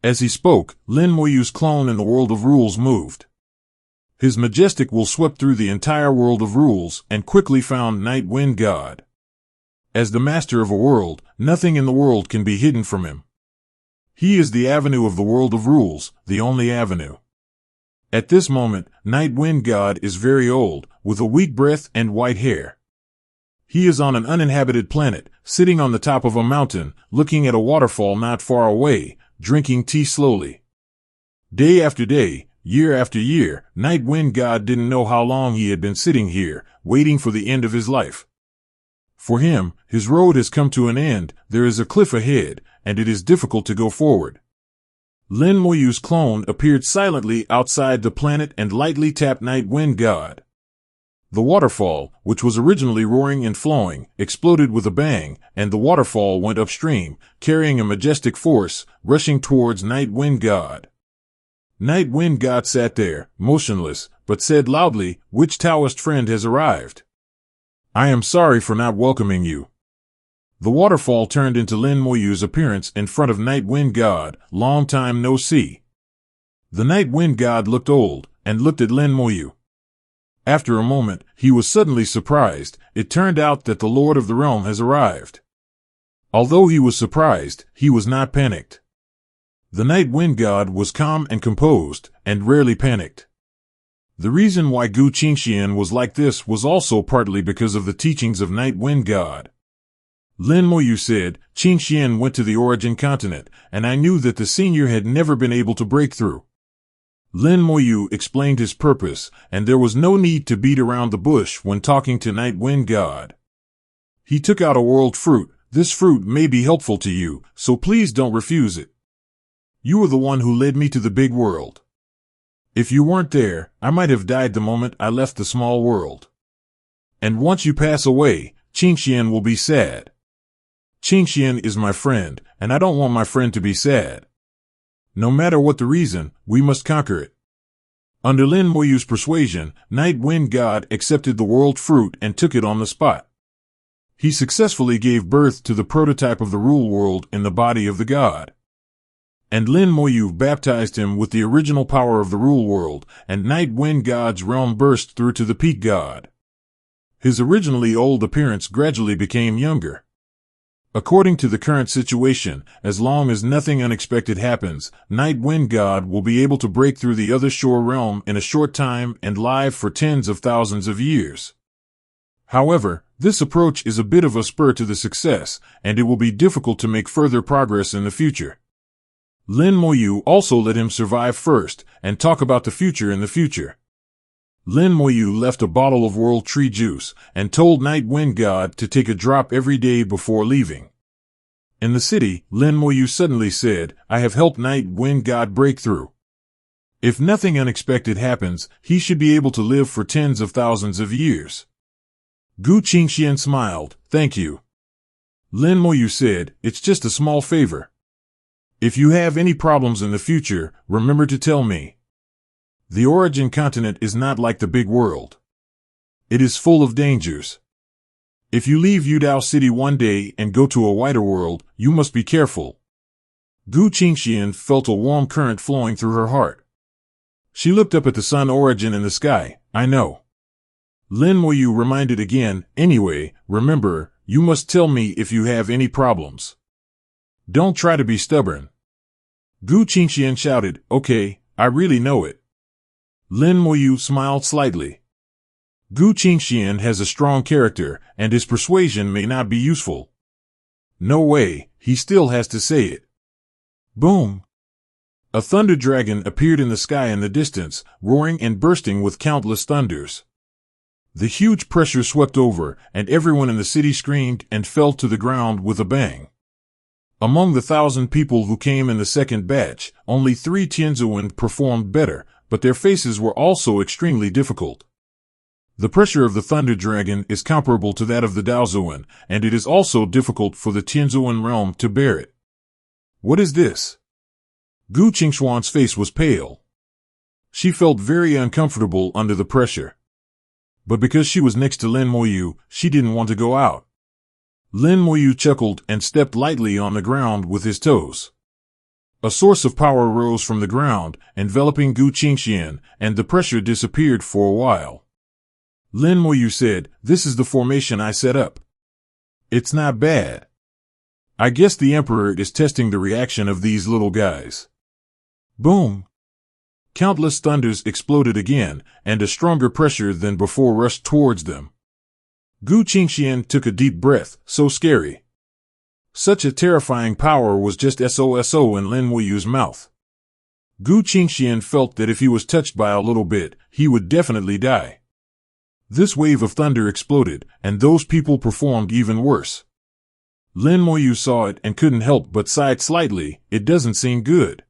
As he spoke, Lin Moyu's clone in the world of rules moved. His majestic will swept through the entire world of rules and quickly found Night Wind God. As the master of a world, nothing in the world can be hidden from him. He is the avenue of the world of rules, the only avenue. At this moment, Night Wind God is very old, with a weak breath and white hair. He is on an uninhabited planet, sitting on the top of a mountain, looking at a waterfall not far away, drinking tea slowly. Day after day, year after year, Night Wind God didn't know how long he had been sitting here, waiting for the end of his life. For him, his road has come to an end, there is a cliff ahead, and it is difficult to go forward. Lin Moyu's clone appeared silently outside the planet and lightly tapped Night Wind God. The waterfall, which was originally roaring and flowing, exploded with a bang, and the waterfall went upstream, carrying a majestic force, rushing towards Night Wind God. Night Wind God sat there, motionless, but said loudly, "Which Taoist friend has arrived? I am sorry for not welcoming you." The waterfall turned into Lin Moyu's appearance in front of Night Wind God. "Long time no see." The Night Wind God looked old, and looked at Lin Moyu. After a moment, he was suddenly surprised. It turned out that the Lord of the Realm has arrived. Although he was surprised, he was not panicked. The Night Wind God was calm and composed, and rarely panicked. The reason why Gu Qingxian was like this was also partly because of the teachings of Night Wind God. Lin Moyu said, "Qingxian went to the Origin Continent, and I knew that the senior had never been able to break through." Lin Moyu explained his purpose, and there was no need to beat around the bush when talking to Night Wind God. He took out a world fruit. This fruit may be helpful to you, so please don't refuse it. You were the one who led me to the big world. If you weren't there, I might have died the moment I left the small world. And once you pass away, Qingxian will be sad. Qingxian is my friend, and I don't want my friend to be sad. No matter what the reason, we must conquer it. Under Lin Moyu's persuasion, Night Wind God accepted the world fruit and took it on the spot. He successfully gave birth to the prototype of the rule world in the body of the god. And Lin Moyu baptized him with the original power of the rule world, and Night Wind God's realm burst through to the peak god. His originally old appearance gradually became younger. According to the current situation, as long as nothing unexpected happens, Night Wind God will be able to break through the other shore realm in a short time and live for tens of thousands of years. However, this approach is a bit of a spur to the success, and it will be difficult to make further progress in the future. Lin Moyu also let him survive first, and talk about the future in the future. Lin Moyu left a bottle of world tree juice, and told Night Wind God to take a drop every day before leaving. In the city, Lin Moyu suddenly said, I have helped Night Wind God break through. If nothing unexpected happens, he should be able to live for tens of thousands of years. Gu Qingxian smiled, thank you. Lin Moyu said, it's just a small favor. If you have any problems in the future, remember to tell me. The origin continent is not like the big world. It is full of dangers. If you leave Yudao City one day and go to a wider world, you must be careful. Gu Qingxian felt a warm current flowing through her heart. She looked up at the sun origin in the sky. I know. Lin Moyu reminded again, anyway, remember, you must tell me if you have any problems. Don't try to be stubborn. Gu Qingxian shouted, okay, I really know it. Lin Moyu smiled slightly. Gu Qingxian has a strong character, and his persuasion may not be useful. No way, he still has to say it. Boom! A thunder dragon appeared in the sky in the distance, roaring and bursting with countless thunders. The huge pressure swept over, and everyone in the city screamed and fell to the ground with a bang. Among the 1,000 people who came in the second batch, only 3 Tianzuan performed better, but their faces were also extremely difficult. The pressure of the Thunder Dragon is comparable to that of the Daozuan, and it is also difficult for the Tianzuan realm to bear it. What is this? Gu Qingxuan's face was pale. She felt very uncomfortable under the pressure. But because she was next to Lin Moyu, she didn't want to go out. Lin Moyu chuckled and stepped lightly on the ground with his toes. A source of power rose from the ground, enveloping Gu Qingxian, and the pressure disappeared for a while. Lin Moyu said, this is the formation I set up. It's not bad. I guess the Emperor is testing the reaction of these little guys. Boom! Countless thunders exploded again, and a stronger pressure than before rushed towards them. Gu Qingxian took a deep breath, so scary. Such a terrifying power was just SOSO in Lin Moyu's mouth. Gu Qingxian felt that if he was touched by a little bit, he would definitely die. This wave of thunder exploded, and those people performed even worse. Lin Moyu saw it and couldn't help but sighed slightly. It doesn't seem good.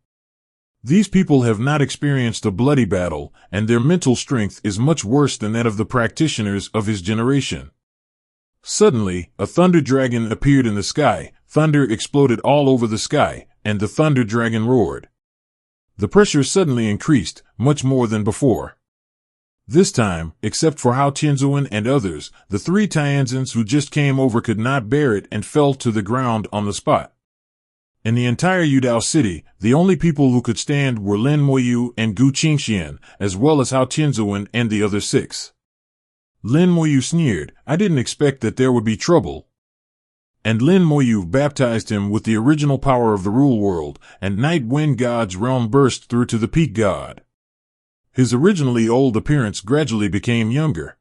These people have not experienced a bloody battle, and their mental strength is much worse than that of the practitioners of his generation. Suddenly, a thunder dragon appeared in the sky, thunder exploded all over the sky, and the thunder dragon roared. The pressure suddenly increased, much more than before. This time, except for Hao Tianzuan and others, the 3 Tianzans who just came over could not bear it and fell to the ground on the spot. In the entire Yudao city, the only people who could stand were Lin Moyu and Gu Qingxian, as well as Hao Tianzuan and the other 6. Lin Moyu sneered, I didn't expect that there would be trouble. And Lin Moyu baptized him with the original power of the rule world, and Night Wind God's realm burst through to the peak god. His originally old appearance gradually became younger.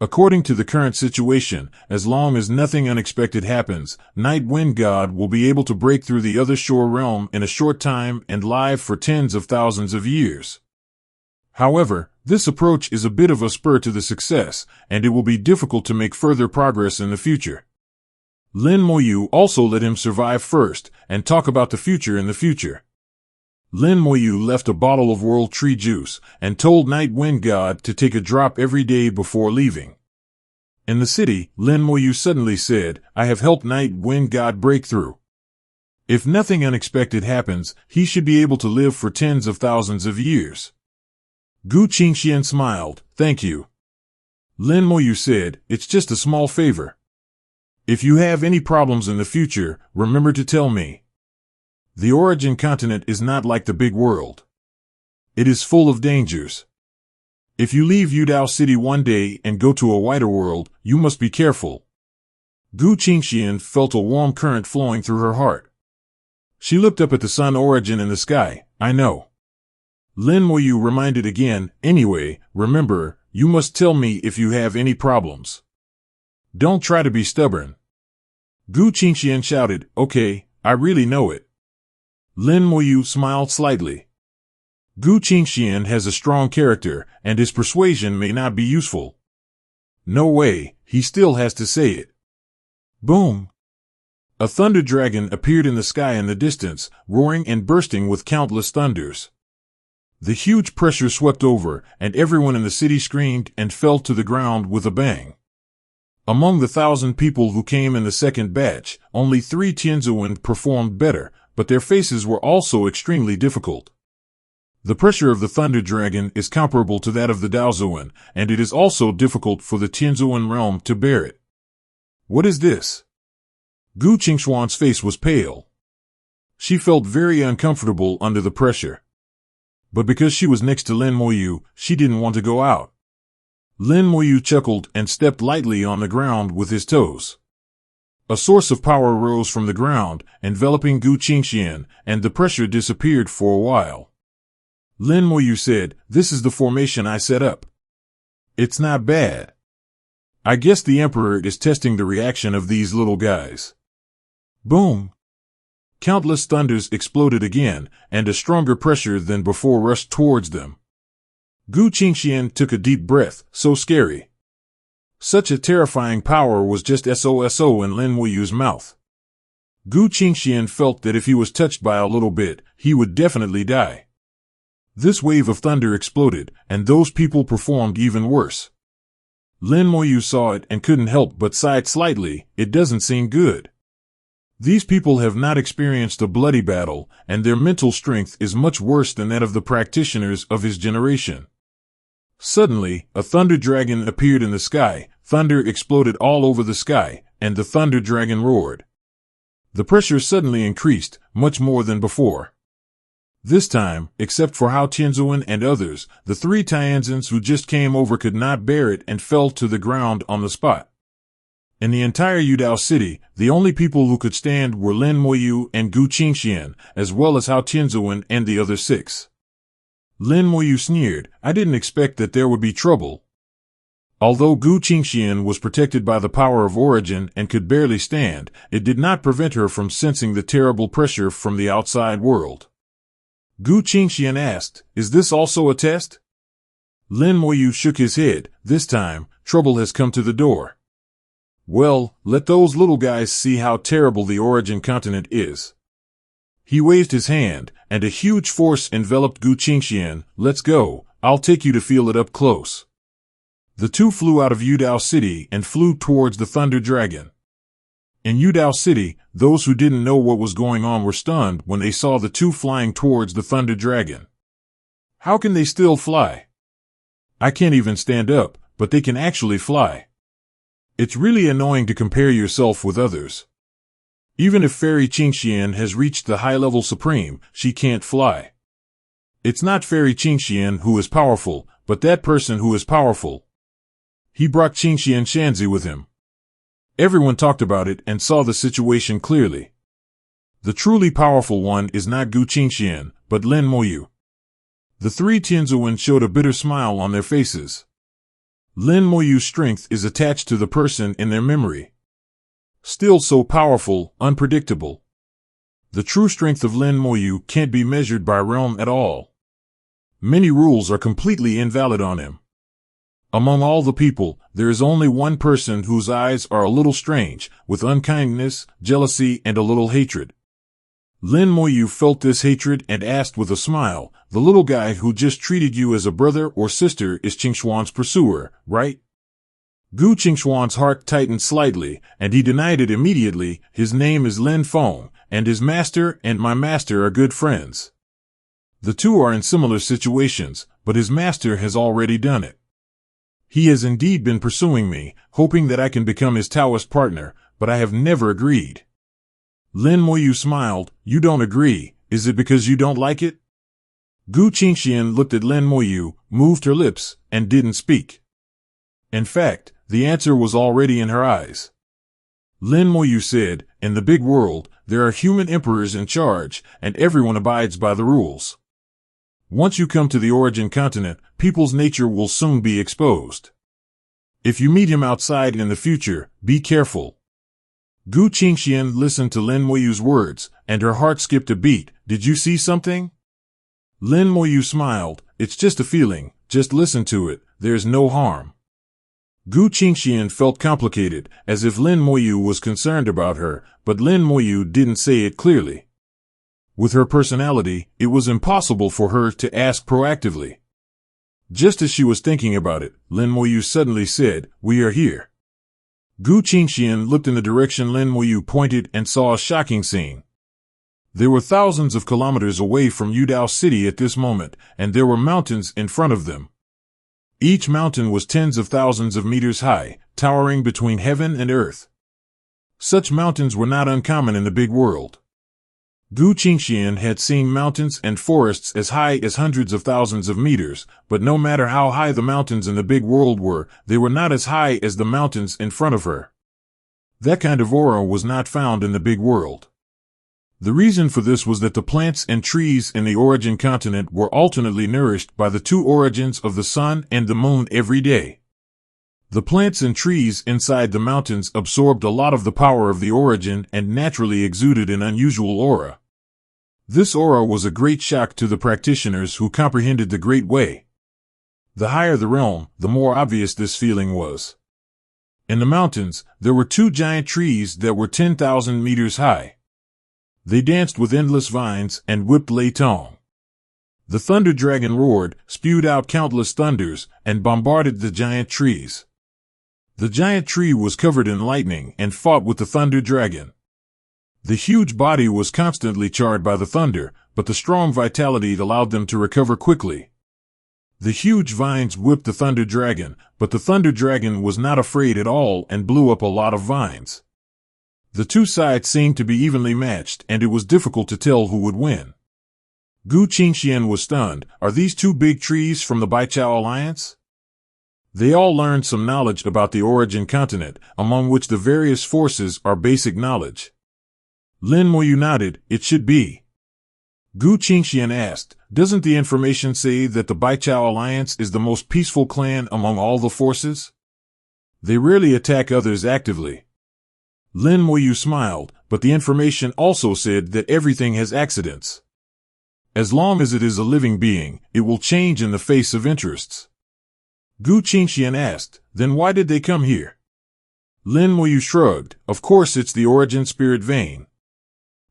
According to the current situation, as long as nothing unexpected happens, Night Wind God will be able to break through the other shore realm in a short time and live for tens of thousands of years. However, this approach is a bit of a spur to the success, and it will be difficult to make further progress in the future. Lin Moyu also let him survive first, and talk about the future in the future. Lin Moyu left a bottle of world tree juice, and told Night Wind God to take a drop every day before leaving. In the city, Lin Moyu suddenly said, I have helped Night Wind God break through. If nothing unexpected happens, he should be able to live for tens of thousands of years. Gu Qingxian smiled, thank you. Lin Moyu said, it's just a small favor. If you have any problems in the future, remember to tell me. The origin continent is not like the big world. It is full of dangers. If you leave Yudao City one day and go to a wider world, you must be careful. Gu Qingxian felt a warm current flowing through her heart. She looked up at the sun origin in the sky. I know. Lin Moyu reminded again, anyway, remember, you must tell me if you have any problems. Don't try to be stubborn. Gu Qingxian shouted, okay, I really know it. Lin Moyu smiled slightly. Gu Qingxian has a strong character, and his persuasion may not be useful. No way, he still has to say it. Boom! A thunder dragon appeared in the sky in the distance, roaring and bursting with countless thunders. The huge pressure swept over, and everyone in the city screamed and fell to the ground with a bang. Among the 1,000 people who came in the second batch, only 3 Tianzuan performed better, but their faces were also extremely difficult. The pressure of the Thunder Dragon is comparable to that of the Daozuan, and it is also difficult for the Tianzuan realm to bear it. What is this? Gu Qingxuan's face was pale. She felt very uncomfortable under the pressure. But because she was next to Lin Moyu, she didn't want to go out. Lin Moyu chuckled and stepped lightly on the ground with his toes. A source of power rose from the ground, enveloping Gu Qingxian, and the pressure disappeared for a while. Lin Moyu said, this is the formation I set up. It's not bad. I guess the Emperor is testing the reaction of these little guys. Boom! Countless thunders exploded again, and a stronger pressure than before rushed towards them. Gu Qingxian took a deep breath, so scary. Such a terrifying power was just SOSO in Lin Moyu's mouth. Gu Qingxian felt that if he was touched by a little bit, he would definitely die. This wave of thunder exploded, and those people performed even worse. Lin Moyu saw it and couldn't help but sigh slightly. It doesn't seem good. These people have not experienced a bloody battle, and their mental strength is much worse than that of the practitioners of his generation. Suddenly, a thunder dragon appeared in the sky, thunder exploded all over the sky, and the thunder dragon roared. The pressure suddenly increased, much more than before. This time, except for Hao Tianzuan and others, the 3 Tianzins who just came over could not bear it and fell to the ground on the spot. In the entire Yudao City, the only people who could stand were Lin Moyu and Gu Qingxian, as well as Hao Tianzuan and the other 6. Lin Moyu sneered, I didn't expect that there would be trouble. Although Gu Qingxian was protected by the power of origin and could barely stand, it did not prevent her from sensing the terrible pressure from the outside world. Gu Qingxian asked, is this also a test? Lin Moyu shook his head. This time, trouble has come to the door. Well, let those little guys see how terrible the origin continent is. He waved his hand, and a huge force enveloped Gu Qingxian. Let's go, I'll take you to feel it up close. The two flew out of Yudao City and flew towards the Thunder Dragon. In Yudao City, those who didn't know what was going on were stunned when they saw the two flying towards the Thunder Dragon. How can they still fly? I can't even stand up, but they can actually fly. It's really annoying to compare yourself with others. Even if Fairy Qingxian has reached the high-level supreme, she can't fly. It's not Fairy Qingxian who is powerful, but that person who is powerful. He brought Qingxian Shanzi with him. Everyone talked about it and saw the situation clearly. The truly powerful one is not Gu Qingxian, but Lin Moyu. The 3 Tianzuan showed a bitter smile on their faces. Lin Moyu's strength is attached to the person in their memory. Still so powerful, unpredictable. The true strength of Lin Moyu can't be measured by realm at all. Many rules are completely invalid on him. Among all the people, there is only one person whose eyes are a little strange, with unkindness, jealousy, and a little hatred. Lin Moyu felt this hatred and asked with a smile, "The little guy who just treated you as a brother or sister is Qingxuan's pursuer, right?" Gu Qingxuan's heart tightened slightly, and he denied it immediately. "His name is Lin Feng, and his master and my master are good friends. The two are in similar situations, but his master has already done it. He has indeed been pursuing me, hoping that I can become his Taoist partner, but I have never agreed." Lin Moyu smiled. "You don't agree, is it because you don't like it?" Gu Qingxian looked at Lin Moyu, moved her lips, and didn't speak. In fact, the answer was already in her eyes. Lin Moyu said, "In the big world, there are human emperors in charge, and everyone abides by the rules. Once you come to the origin continent, people's nature will soon be exposed. If you meet him outside in the future, be careful." Gu Qingxian listened to Lin Moyu's words, and her heart skipped a beat. "Did you see something?" Lin Moyu smiled. "It's just a feeling, just listen to it, there's no harm." Gu Qingxian felt complicated, as if Lin Moyu was concerned about her, but Lin Moyu didn't say it clearly. With her personality, it was impossible for her to ask proactively. Just as she was thinking about it, Lin Moyu suddenly said, "We are here." Gu Qingxian looked in the direction Lin Moyu pointed and saw a shocking scene. They were thousands of kilometers away from Yudao City at this moment, and there were mountains in front of them. Each mountain was tens of thousands of meters high, towering between heaven and earth. Such mountains were not uncommon in the big world. Gu Qingxian had seen mountains and forests as high as hundreds of thousands of meters, but no matter how high the mountains in the big world were, they were not as high as the mountains in front of her. That kind of aura was not found in the big world. The reason for this was that the plants and trees in the origin continent were alternately nourished by the two origins of the sun and the moon every day. The plants and trees inside the mountains absorbed a lot of the power of the origin and naturally exuded an unusual aura. This aura was a great shock to the practitioners who comprehended the Great Way. The higher the realm, the more obvious this feeling was. In the mountains, there were two giant trees that were 10,000 meters high. They danced with endless vines and whipped Lei Tong. The thunder dragon roared, spewed out countless thunders, and bombarded the giant trees. The giant tree was covered in lightning and fought with the thunder dragon. The huge body was constantly charred by the thunder, but the strong vitality allowed them to recover quickly. The huge vines whipped the thunder dragon, but the thunder dragon was not afraid at all and blew up a lot of vines. The two sides seemed to be evenly matched, and it was difficult to tell who would win. Gu Qingxian was stunned. Are these two big trees from the Baichao Alliance? They all learned some knowledge about the origin continent, among which the various forces are basic knowledge. Lin Moyu nodded. It should be. Gu Qingxian asked, "Doesn't the information say that the Baichao Alliance is the most peaceful clan among all the forces? They rarely attack others actively." Lin Moyu smiled, but the information also said that everything has accidents. As long as it is a living being, it will change in the face of interests. Gu Qingxian asked, "Then why did they come here?" Lin Moyu shrugged. "Of course it's the origin spirit vein.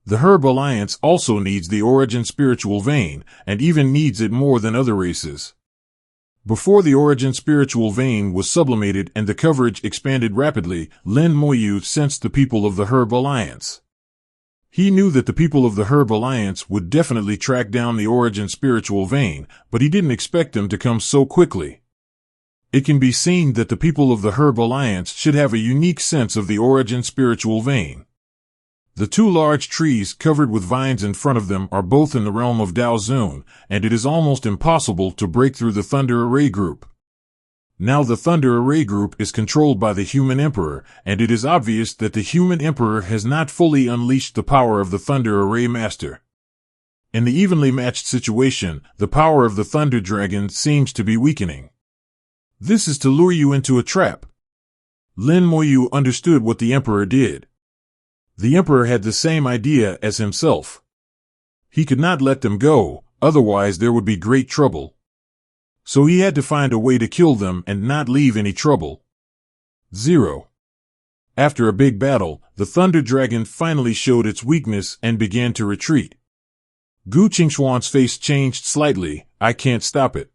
The Herb Alliance also needs the origin spiritual vein, and even needs it more than other races. Before the origin spiritual vein was sublimated and the coverage expanded rapidly, Lin Moyu sensed the people of the Herb Alliance. He knew that the people of the Herb Alliance would definitely track down the origin spiritual vein, but he didn't expect them to come so quickly. It can be seen that the people of the Herb Alliance should have a unique sense of the origin spiritual vein. The two large trees covered with vines in front of them are both in the realm of Dao Zun, and it is almost impossible to break through the Thunder Array Group. Now the Thunder Array Group is controlled by the Human Emperor, and it is obvious that the Human Emperor has not fully unleashed the power of the Thunder Array Master. In the evenly matched situation, the power of the Thunder Dragon seems to be weakening. This is to lure you into a trap. Lin Moyu understood what the Emperor did. The Emperor had the same idea as himself. He could not let them go, otherwise there would be great trouble. So he had to find a way to kill them and not leave any trouble. 0. After a big battle, the Thunder Dragon finally showed its weakness and began to retreat. Gu Qingxuan's face changed slightly. I can't stop it.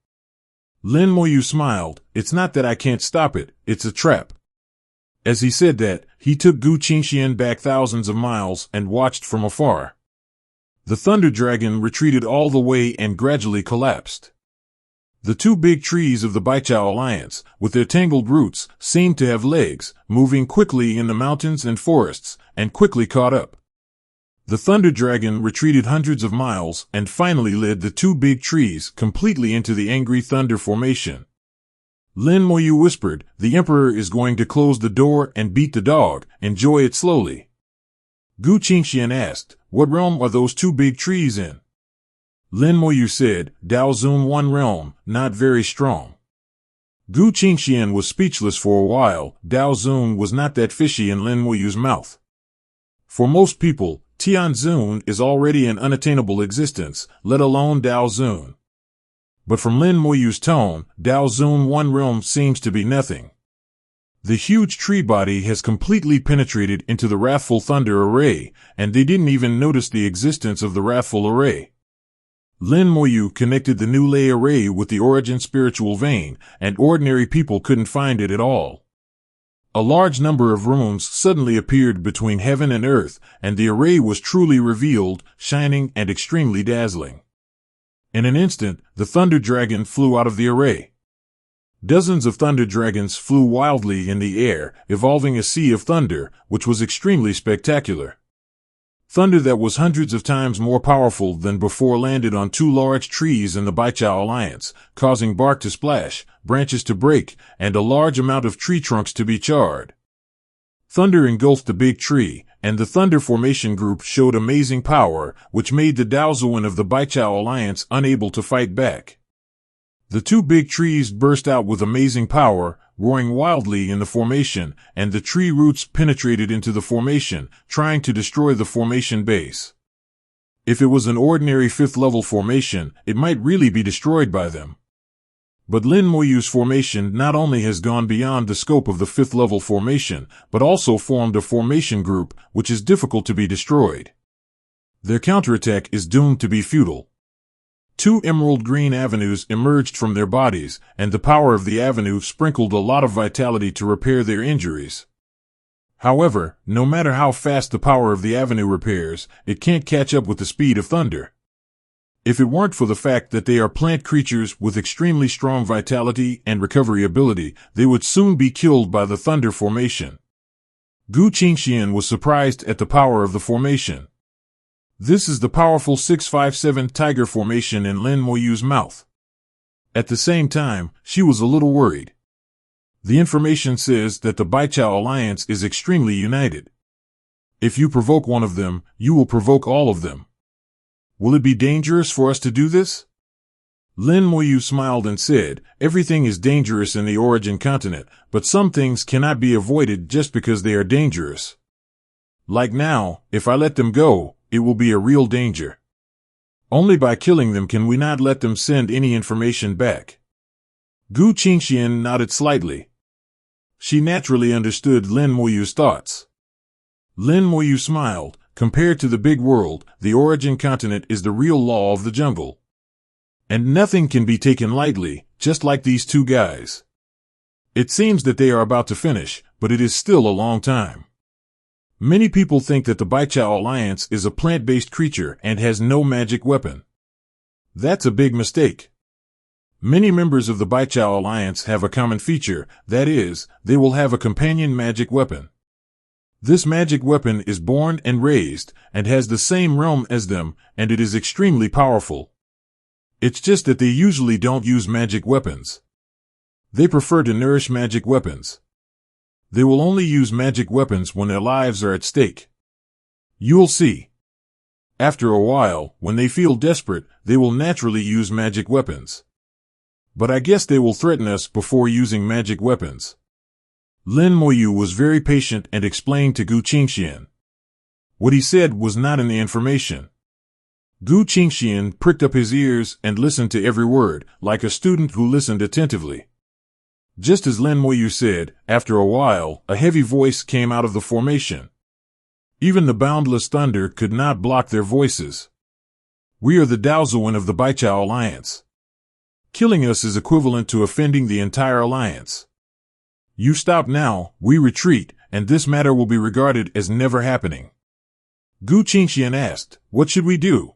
Lin Moyu smiled. It's not that I can't stop it, it's a trap. As he said that, he took Gu Qingxian back thousands of miles and watched from afar. The Thunder Dragon retreated all the way and gradually collapsed. The two big trees of the Baichao Alliance, with their tangled roots, seemed to have legs, moving quickly in the mountains and forests, and quickly caught up. The Thunder Dragon retreated hundreds of miles and finally led the two big trees completely into the Angry Thunder Formation. Lin Moyu whispered, the Emperor is going to close the door and beat the dog. Enjoy it slowly. Gu Qingxian asked, what realm are those two big trees in? Lin Moyu said, Daozun 1 realm, not very strong. Gu Qingxian was speechless for a while. Daozun was not that fishy in Lin Moyu's mouth. For most people, Tianzun is already an unattainable existence, let alone Daozun. But from Lin Moyu's tone, Daozun 1 realm seems to be nothing. The huge tree body has completely penetrated into the Wrathful Thunder Array, and they didn't even notice the existence of the Wrathful Array. Lin Moyu connected the New Lei Array with the Origin Spiritual Vein, and ordinary people couldn't find it at all. A large number of runes suddenly appeared between heaven and earth, and the array was truly revealed, shining and extremely dazzling. In an instant, the Thunder Dragon flew out of the array. Dozens of Thunder Dragons flew wildly in the air, evolving a sea of thunder, which was extremely spectacular. Thunder that was hundreds of times more powerful than before landed on two large trees in the Baichao Alliance, causing bark to splash, branches to break, and a large amount of tree trunks to be charred. Thunder engulfed the big tree, and the Thunder Formation group showed amazing power, which made the Daozuan of the Baichao Alliance unable to fight back. The two big trees burst out with amazing power, roaring wildly in the formation, and the tree roots penetrated into the formation, trying to destroy the formation base. If it was an ordinary 5th level formation, it might really be destroyed by them. But Lin Moyu's formation not only has gone beyond the scope of the 5th level formation, but also formed a formation group, which is difficult to be destroyed. Their counterattack is doomed to be futile. Two emerald green avenues emerged from their bodies, and the power of the avenue sprinkled a lot of vitality to repair their injuries. However, no matter how fast the power of the avenue repairs, it can't catch up with the speed of thunder. If it weren't for the fact that they are plant creatures with extremely strong vitality and recovery ability, they would soon be killed by the Thunder Formation. Gu Qingxian was surprised at the power of the formation. This is the powerful 657 Tiger Formation in Lin Moyu's mouth. At the same time, she was a little worried. The information says that the Baichao Alliance is extremely united. If you provoke one of them, you will provoke all of them. Will it be dangerous for us to do this? Lin Moyu smiled and said, everything is dangerous in the Origin continent, but some things cannot be avoided just because they are dangerous. Like now, if I let them go, it will be a real danger. Only by killing them can we not let them send any information back. Gu Qingxian nodded slightly. She naturally understood Lin Moyu's thoughts. Lin Moyu smiled. Compared to the big world, the Origin continent is the real law of the jungle. And nothing can be taken lightly, just like these two guys. It seems that they are about to finish, but it is still a long time. Many people think that the Baichao Alliance is a plant-based creature and has no magic weapon. That's a big mistake. Many members of the Baichao Alliance have a common feature, that is, they will have a companion magic weapon. This magic weapon is born and raised, and has the same realm as them, and it is extremely powerful. It's just that they usually don't use magic weapons. They prefer to nourish magic weapons. They will only use magic weapons when their lives are at stake. You'll see. After a while, when they feel desperate, they will naturally use magic weapons. But I guess they will threaten us before using magic weapons. Lin Moyu was very patient and explained to Gu Qingxian. What he said was not in the information. Gu Qingxian pricked up his ears and listened to every word, like a student who listened attentively. Just as Lin Moyu said, after a while, a heavy voice came out of the formation. Even the boundless thunder could not block their voices. We are the Daozuan of the Baichao Alliance. Killing us is equivalent to offending the entire alliance. You stop now, we retreat, and this matter will be regarded as never happening. Gu Qingxian asked, what should we do?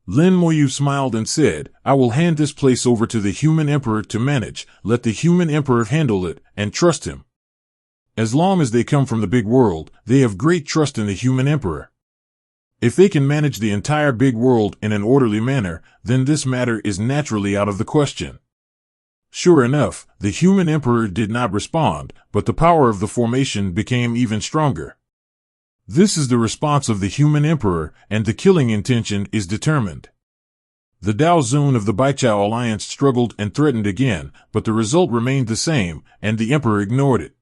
Lin Moyu smiled and said, I will hand this place over to the human emperor to manage, let the human emperor handle it, and trust him. As long as they come from the big world, they have great trust in the human emperor. If they can manage the entire big world in an orderly manner, then this matter is naturally out of the question. Sure enough, the human emperor did not respond, but the power of the formation became even stronger. This is the response of the human emperor, and the killing intention is determined. The Daozun of the Baichao Alliance struggled and threatened again, but the result remained the same, and the emperor ignored it.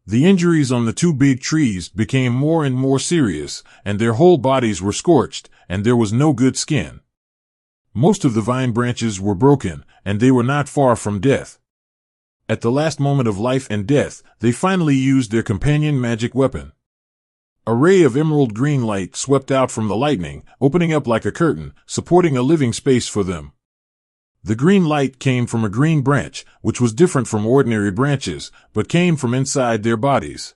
The injuries on the two big trees became more and more serious, and their whole bodies were scorched, and there was no good skin. Most of the vine branches were broken, and they were not far from death. At the last moment of life and death, they finally used their companion magic weapon. A ray of emerald green light swept out from the lightning, opening up like a curtain, supporting a living space for them. The green light came from a green branch, which was different from ordinary branches, but came from inside their bodies.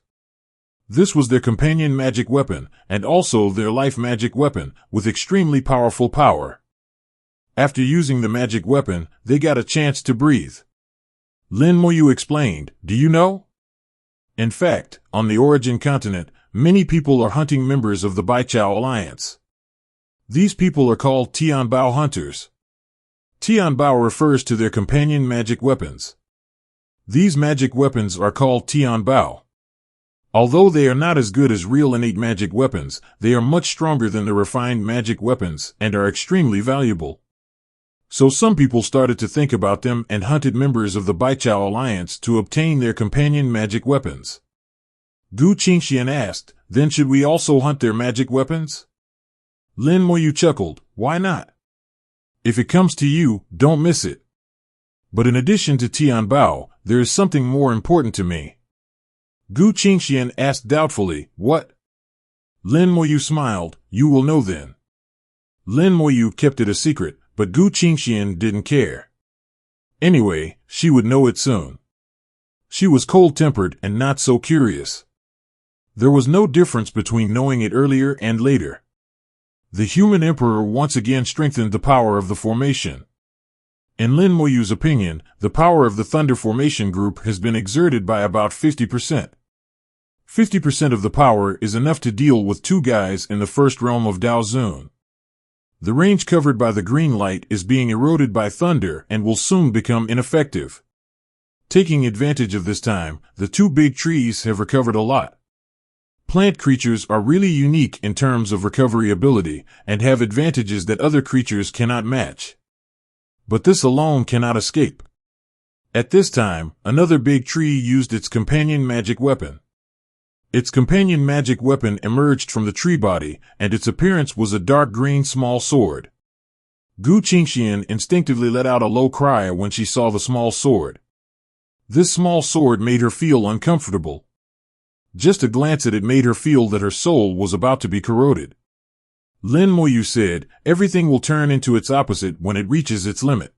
This was their companion magic weapon, and also their life magic weapon, with extremely powerful power. After using the magic weapon, they got a chance to breathe. Lin Moyu explained, do you know? In fact, on the Origin continent, many people are hunting members of the Baichao Alliance. These people are called Tianbao hunters. Tianbao refers to their companion magic weapons. These magic weapons are called Tianbao. Although they are not as good as real innate magic weapons, they are much stronger than the refined magic weapons and are extremely valuable. So some people started to think about them and hunted members of the Baichao Alliance to obtain their companion magic weapons. Gu Qingxian asked, then should we also hunt their magic weapons? Lin Moyu chuckled, why not? If it comes to you, don't miss it. But in addition to Tianbao, there is something more important to me. Gu Qingxian asked doubtfully, what? Lin Moyu smiled, you will know then. Lin Moyu kept it a secret, but Gu Qingxian didn't care. Anyway, she would know it soon. She was cold-tempered and not so curious. There was no difference between knowing it earlier and later. The human emperor once again strengthened the power of the formation. In Lin Moyu's opinion, the power of the Thunder Formation group has been exerted by about 50%. 50% of the power is enough to deal with two guys in the first realm of Daozun. The range covered by the green light is being eroded by thunder and will soon become ineffective. Taking advantage of this time, the two big trees have recovered a lot. Plant creatures are really unique in terms of recovery ability and have advantages that other creatures cannot match. But this alone cannot escape. At this time, another big tree used its companion magic weapon. Its companion magic weapon emerged from the tree body, and its appearance was a dark green small sword. Gu Qingxian instinctively let out a low cry when she saw the small sword. This small sword made her feel uncomfortable. Just a glance at it made her feel that her soul was about to be corroded. Lin Moyu said, everything will turn into its opposite when it reaches its limit.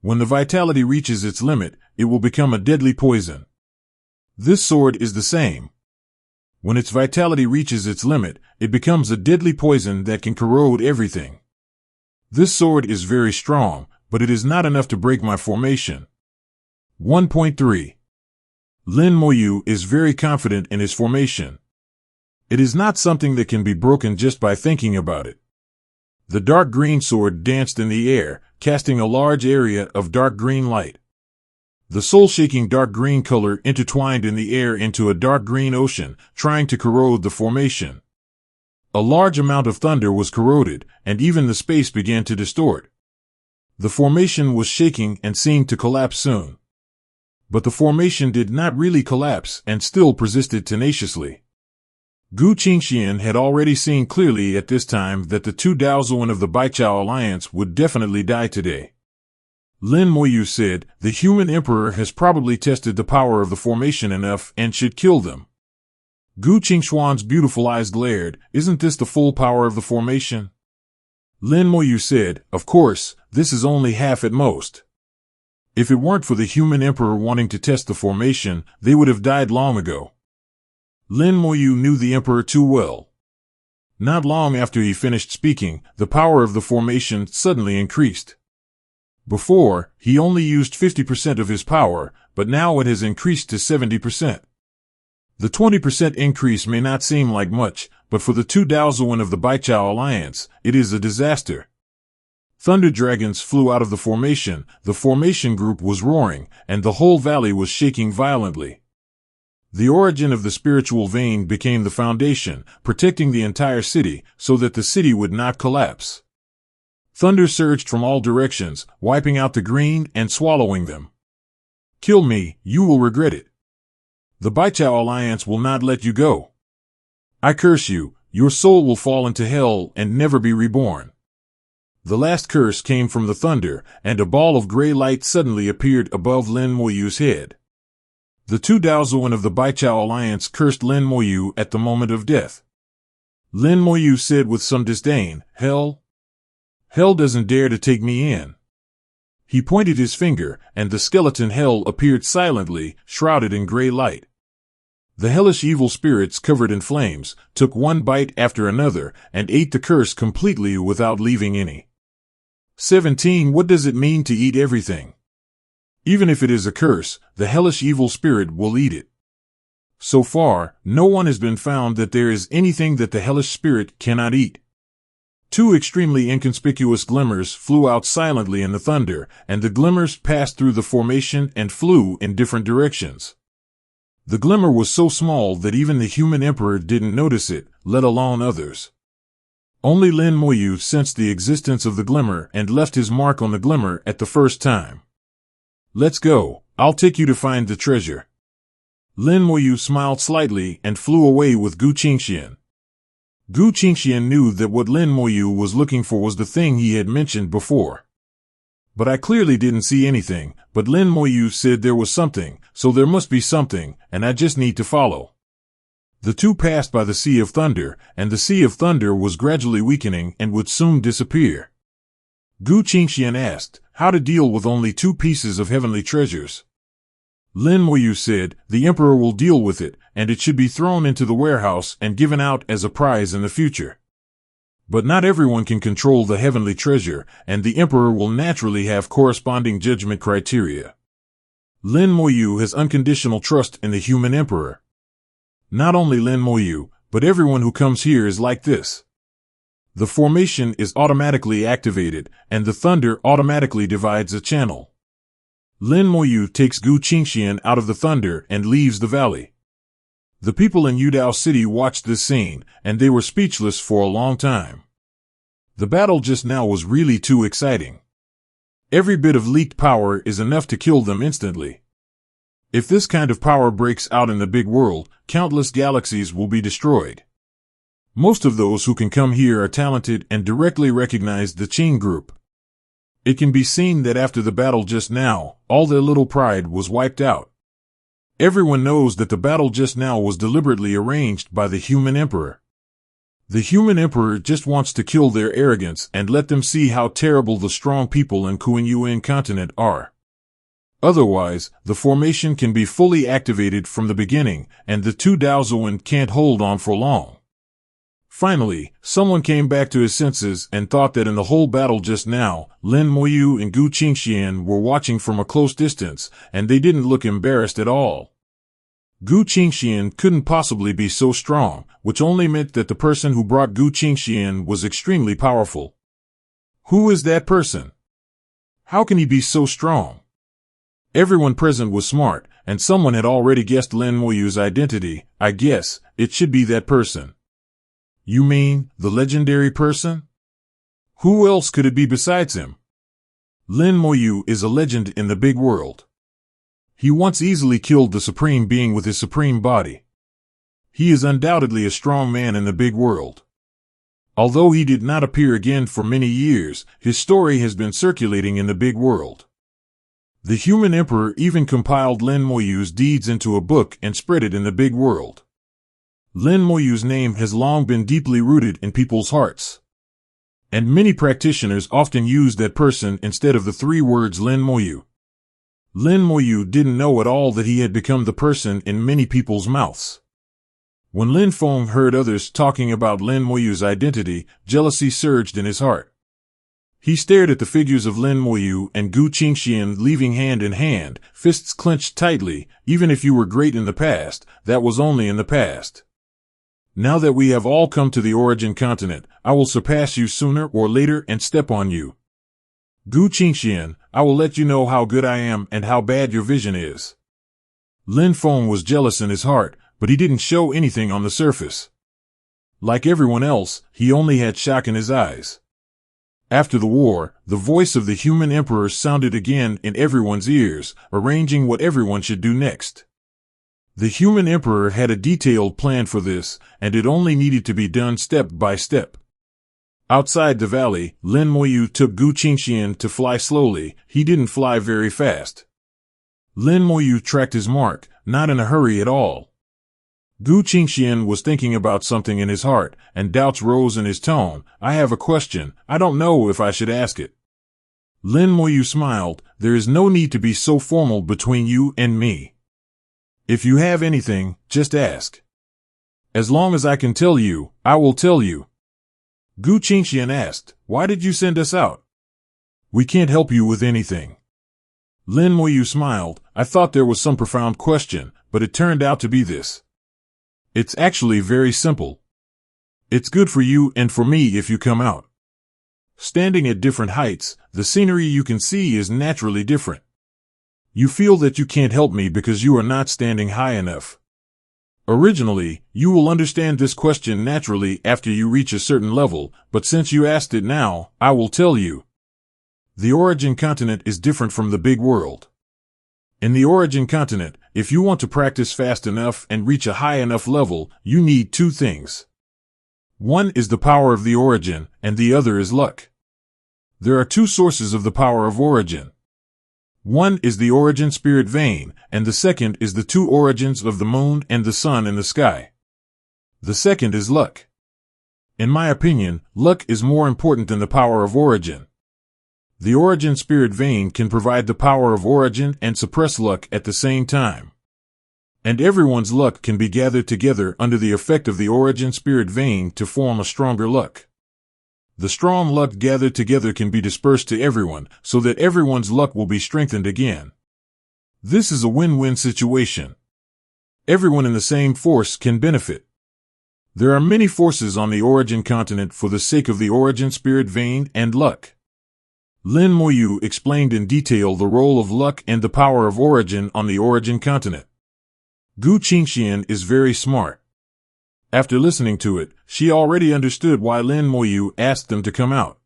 When the vitality reaches its limit, it will become a deadly poison. This sword is the same. When its vitality reaches its limit, it becomes a deadly poison that can corrode everything. This sword is very strong, but it is not enough to break my formation. 1.3. Lin Moyu is very confident in his formation. It is not something that can be broken just by thinking about it. The dark green sword danced in the air, casting a large area of dark green light. The soul-shaking dark green color intertwined in the air into a dark green ocean, trying to corrode the formation. A large amount of thunder was corroded, and even the space began to distort. The formation was shaking and seemed to collapse soon. But the formation did not really collapse and still persisted tenaciously. Gu Qingxian had already seen clearly at this time that the two Daozuan of the Baichao alliance would definitely die today. Lin Moyu said, "The human emperor has probably tested the power of the formation enough and should kill them." Gu Qingshuan's beautiful eyes glared, "Isn't this the full power of the formation?" Lin Moyu said, "Of course, this is only half at most. If it weren't for the human emperor wanting to test the formation, they would have died long ago." Lin Moyu knew the emperor too well. Not long after he finished speaking, the power of the formation suddenly increased. Before, he only used 50% of his power, but now it has increased to 70%. The 20% increase may not seem like much, but for the two Daozuan of the Baichao alliance, it is a disaster. Thunder dragons flew out of the formation group was roaring, and the whole valley was shaking violently. The origin of the spiritual vein became the foundation, protecting the entire city, so that the city would not collapse. Thunder surged from all directions, wiping out the green and swallowing them. "Kill me, you will regret it. The Baichao alliance will not let you go. I curse you, your soul will fall into hell and never be reborn." The last curse came from the thunder, and a ball of gray light suddenly appeared above Lin Moyu's head. The two Daozuan of the Baichao alliance cursed Lin Moyu at the moment of death. Lin Moyu said with some disdain, "Hell? Hell doesn't dare to take me in." He pointed his finger, and the skeleton hell appeared silently, shrouded in gray light. The hellish evil spirits covered in flames took one bite after another and ate the curse completely without leaving any. 17. What does it mean to eat everything? Even if it is a curse, the hellish evil spirit will eat it. So far, no one has been found that there is anything that the hellish spirit cannot eat. Two extremely inconspicuous glimmers flew out silently in the thunder, and the glimmers passed through the formation and flew in different directions. The glimmer was so small that even the human emperor didn't notice it, let alone others. Only Lin Moyu sensed the existence of the glimmer and left his mark on the glimmer at the first time. "Let's go, I'll take you to find the treasure." Lin Moyu smiled slightly and flew away with Gu Qingxian. Gu Qingxian knew that what Lin Moyu was looking for was the thing he had mentioned before. "But I clearly didn't see anything, but Lin Moyu said there was something, so there must be something, and I just need to follow." The two passed by the Sea of Thunder, and the Sea of Thunder was gradually weakening and would soon disappear. Gu Qingxian asked, "How to deal with only 2 pieces of heavenly treasures?" Lin Moyu said, "The emperor will deal with it, and it should be thrown into the warehouse and given out as a prize in the future. But not everyone can control the heavenly treasure, and the emperor will naturally have corresponding judgment criteria." Lin Moyu has unconditional trust in the human emperor. Not only Lin Moyu, but everyone who comes here is like this. The formation is automatically activated, and the thunder automatically divides a channel. Lin Moyu takes Gu Qingxian out of the thunder and leaves the valley. The people in Yudao City watched this scene, and they were speechless for a long time. The battle just now was really too exciting. Every bit of leaked power is enough to kill them instantly. If this kind of power breaks out in the big world, countless galaxies will be destroyed. Most of those who can come here are talented and directly recognize the Qing group. It can be seen that after the battle just now, all their little pride was wiped out. Everyone knows that the battle just now was deliberately arranged by the human emperor. The human emperor just wants to kill their arrogance and let them see how terrible the strong people in Kuan-Yuan continent are. Otherwise, the formation can be fully activated from the beginning, and the two Daozuan can't hold on for long. Finally, someone came back to his senses and thought that in the whole battle just now, Lin Moyu and Gu Qingxian were watching from a close distance, and they didn't look embarrassed at all. Gu Qingxian couldn't possibly be so strong, which only meant that the person who brought Gu Qingxian was extremely powerful. Who is that person? How can he be so strong? Everyone present was smart, and someone had already guessed Lin Moyu's identity. I guess it should be that person. You mean, the legendary person? Who else could it be besides him? Lin Moyu is a legend in the big world. He once easily killed the Supreme Being with his supreme body. He is undoubtedly a strong man in the big world. Although he did not appear again for many years, his story has been circulating in the big world. The human emperor even compiled Lin Moyu's deeds into a book and spread it in the big world. Lin Moyu's name has long been deeply rooted in people's hearts. And many practitioners often use that person instead of the three words Lin Moyu. Lin Moyu didn't know at all that he had become the person in many people's mouths. When Lin Feng heard others talking about Lin Moyu's identity, jealousy surged in his heart. He stared at the figures of Lin Moyu and Gu Qingxian leaving hand in hand, fists clenched tightly. Even if you were great in the past, that was only in the past. Now that we have all come to the origin continent, I will surpass you sooner or later and step on you. Gu Qingxian, I will let you know how good I am and how bad your vision is. Lin Feng was jealous in his heart, but he didn't show anything on the surface. Like everyone else, he only had shock in his eyes. After the war, the voice of the human emperor sounded again in everyone's ears, arranging what everyone should do next. The human emperor had a detailed plan for this, and it only needed to be done step by step. Outside the valley, Lin Moyu took Gu Qingxian to fly slowly. He didn't fly very fast. Lin Moyu tracked his mark, not in a hurry at all. Gu Qingxian was thinking about something in his heart, and doubts rose in his tone. I have a question. I don't know if I should ask it. Lin Moyu smiled. There is no need to be so formal between you and me. If you have anything, just ask. As long as I can tell you, I will tell you. Gu Qingxian asked, why did you send us out? We can't help you with anything. Lin Moyu smiled. I thought there was some profound question, but it turned out to be this. It's actually very simple. It's good for you and for me if you come out. Standing at different heights, the scenery you can see is naturally different. You feel that you can't help me because you are not standing high enough. Originally, you will understand this question naturally after you reach a certain level, but since you asked it now, I will tell you. The origin continent is different from the big world. In the origin continent, if you want to practice fast enough and reach a high enough level, you need two things. One is the power of the origin, and the other is luck. There are two sources of the power of origin. One is the origin spirit vein, and the second is the two origins of the moon and the sun in the sky. The second is luck. In my opinion, luck is more important than the power of origin. The origin spirit vein can provide the power of origin and suppress luck at the same time. And everyone's luck can be gathered together under the effect of the origin spirit vein to form a stronger luck. The strong luck gathered together can be dispersed to everyone, so that everyone's luck will be strengthened again. This is a win-win situation. Everyone in the same force can benefit. There are many forces on the origin continent for the sake of the origin spirit vein and luck. Lin Moyu explained in detail the role of luck and the power of origin on the origin continent. Gu Qingxian is very smart. After listening to it, she already understood why Lin Moyu asked them to come out.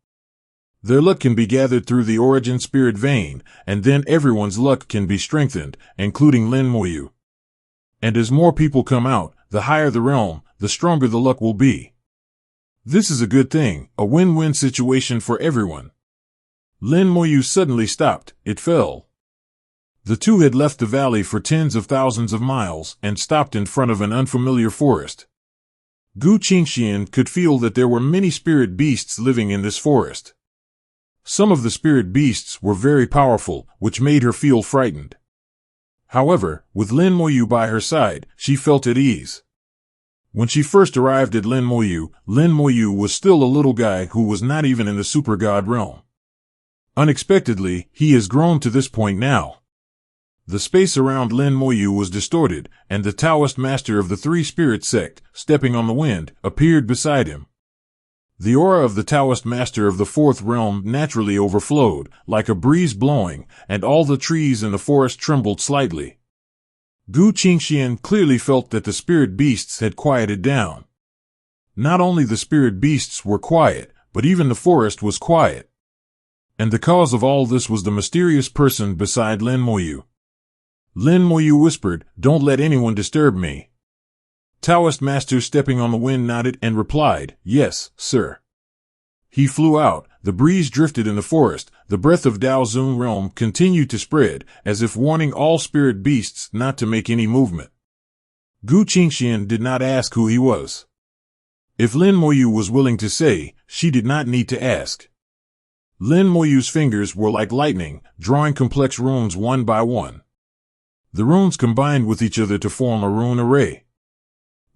Their luck can be gathered through the origin spirit vein, and then everyone's luck can be strengthened, including Lin Moyu. And as more people come out, the higher the realm, the stronger the luck will be. This is a good thing, a win-win situation for everyone. Lin Moyu suddenly stopped. It fell. The two had left the valley for tens of thousands of miles and stopped in front of an unfamiliar forest. Gu Qingxian could feel that there were many spirit beasts living in this forest. Some of the spirit beasts were very powerful, which made her feel frightened. However, with Lin Moyu by her side, she felt at ease. When she first arrived at Lin Moyu was still a little guy who was not even in the super god realm. Unexpectedly, he has grown to this point now. The space around Lin Moyu was distorted, and the Taoist master of the Three Spirit sect, stepping on the wind, appeared beside him. The aura of the Taoist master of the Fourth Realm naturally overflowed, like a breeze blowing, and all the trees in the forest trembled slightly. Gu Qingxian clearly felt that the spirit beasts had quieted down. Not only the spirit beasts were quiet, but even the forest was quiet. And the cause of all this was the mysterious person beside Lin Moyu. Lin Moyu whispered, "Don't let anyone disturb me." Taoist master stepping on the wind nodded and replied, "Yes, sir." He flew out, the breeze drifted in the forest, the breath of Dao Zun realm continued to spread, as if warning all spirit beasts not to make any movement. Gu Qingxian did not ask who he was. If Lin Moyu was willing to say, she did not need to ask. Lin Moyu's fingers were like lightning, drawing complex runes one by one. The runes combined with each other to form a rune array.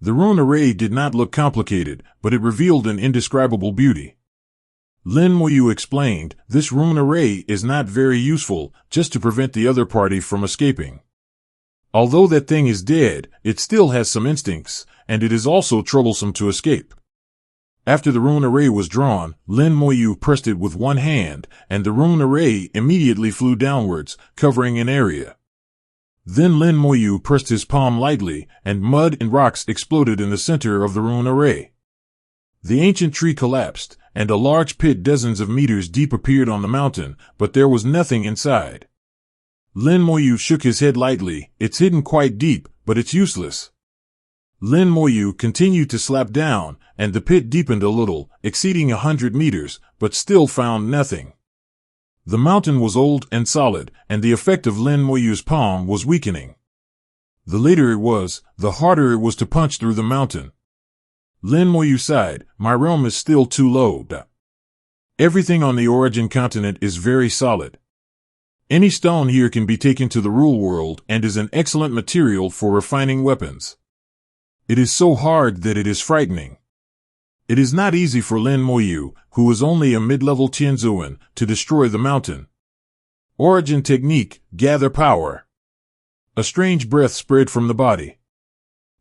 The rune array did not look complicated, but it revealed an indescribable beauty. Lin Moyu explained, "This rune array is not very useful, just to prevent the other party from escaping. Although that thing is dead, it still has some instincts, and it is also troublesome to escape." After the rune array was drawn, Lin Moyu pressed it with one hand, and the rune array immediately flew downwards, covering an area. Then Lin Moyu pressed his palm lightly, and mud and rocks exploded in the center of the rune array. The ancient tree collapsed, and a large pit dozens of meters deep appeared on the mountain, but there was nothing inside. Lin Moyu shook his head lightly. "It's hidden quite deep, but it's useless." Lin Moyu continued to slap down, and the pit deepened a little, exceeding 100 meters, but still found nothing. The mountain was old and solid, and the effect of Lin Moyu's palm was weakening. The later it was, the harder it was to punch through the mountain. Lin Moyu sighed, "My realm is still too low. Everything on the origin continent is very solid. Any stone here can be taken to the rule world and is an excellent material for refining weapons. It is so hard that it is frightening." It is not easy for Lin Moyu, who is only a mid-level Tianzuan, to destroy the mountain. Origin technique, gather power. A strange breath spread from the body.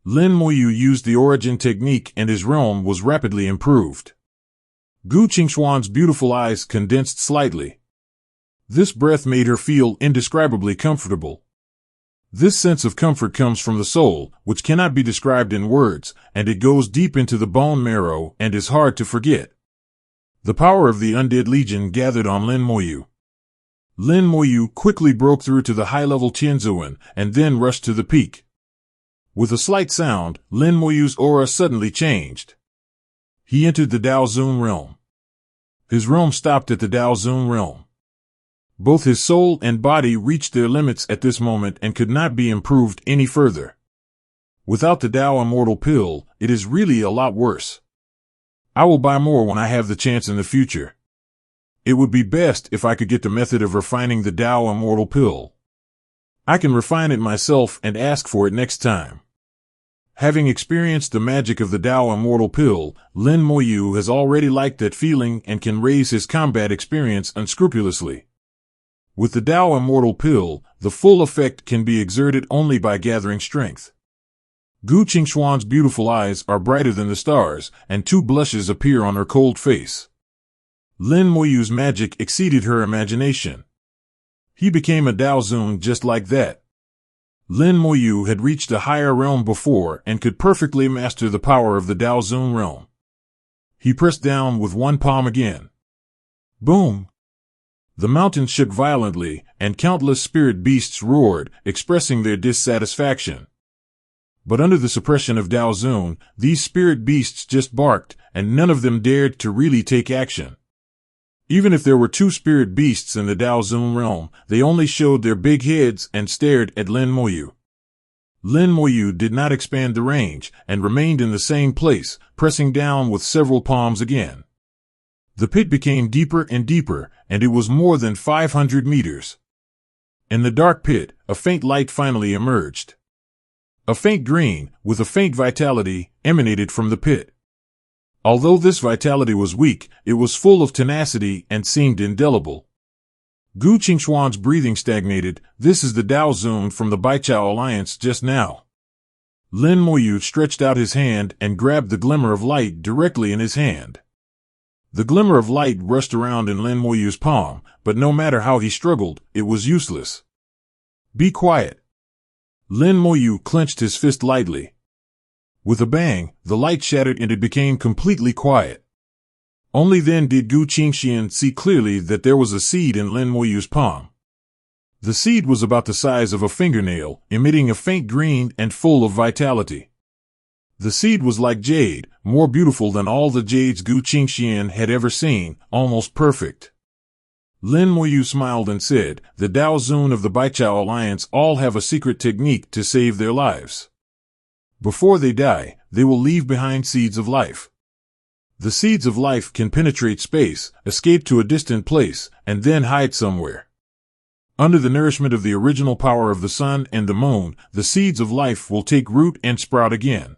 Lin Moyu used the origin technique and his realm was rapidly improved. Gu Qingxuan's beautiful eyes condensed slightly. This breath made her feel indescribably comfortable. This sense of comfort comes from the soul, which cannot be described in words, and it goes deep into the bone marrow and is hard to forget. The power of the Undead Legion gathered on Lin Moyu. Lin Moyu quickly broke through to the high-level Tianzuan and then rushed to the peak. With a slight sound, Lin Moyu's aura suddenly changed. He entered the Dao Zun realm. His realm stopped at the Dao Zun realm. Both his soul and body reached their limits at this moment and could not be improved any further. Without the Dao Immortal Pill, it is really a lot worse. I will buy more when I have the chance in the future. It would be best if I could get the method of refining the Dao Immortal Pill. I can refine it myself and ask for it next time. Having experienced the magic of the Dao Immortal Pill, Lin Moyu has already liked that feeling and can raise his combat experience unscrupulously. With the Dao Immortal Pill, the full effect can be exerted only by gathering strength. Gu Qingxuan's beautiful eyes are brighter than the stars, and 2 blushes appear on her cold face. Lin Moyu's magic exceeded her imagination. He became a Dao Zun just like that. Lin Moyu had reached a higher realm before and could perfectly master the power of the Dao Zun realm. He pressed down with one palm again. Boom! The mountain shook violently, and countless spirit beasts roared, expressing their dissatisfaction. But under the suppression of Dao Zun, these spirit beasts just barked, and none of them dared to really take action. Even if there were 2 spirit beasts in the Dao Zun realm, they only showed their big heads and stared at Lin Moyu. Lin Moyu did not expand the range, and remained in the same place, pressing down with several palms again. The pit became deeper and deeper, and it was more than 500 meters. In the dark pit, a faint light finally emerged. A faint green, with a faint vitality, emanated from the pit. Although this vitality was weak, it was full of tenacity and seemed indelible. Gu Qingxuan's breathing stagnated. This is the Dao Zun from the Baichao Alliance just now. Lin Moyu stretched out his hand and grabbed the glimmer of light directly in his hand. The glimmer of light rushed around in Lin Moyu's palm, but no matter how he struggled, it was useless. Be quiet. Lin Moyu clenched his fist lightly. With a bang, the light shattered and it became completely quiet. Only then did Gu Qingxian see clearly that there was a seed in Lin Moyu's palm. The seed was about the size of a fingernail, emitting a faint green and full of vitality. The seed was like jade, more beautiful than all the jades Gu Qingxian had ever seen, almost perfect. Lin Moyu smiled and said, "The Dao Zun of the Baichao Alliance all have a secret technique to save their lives. Before they die, they will leave behind seeds of life. The seeds of life can penetrate space, escape to a distant place, and then hide somewhere. Under the nourishment of the original power of the sun and the moon, the seeds of life will take root and sprout again.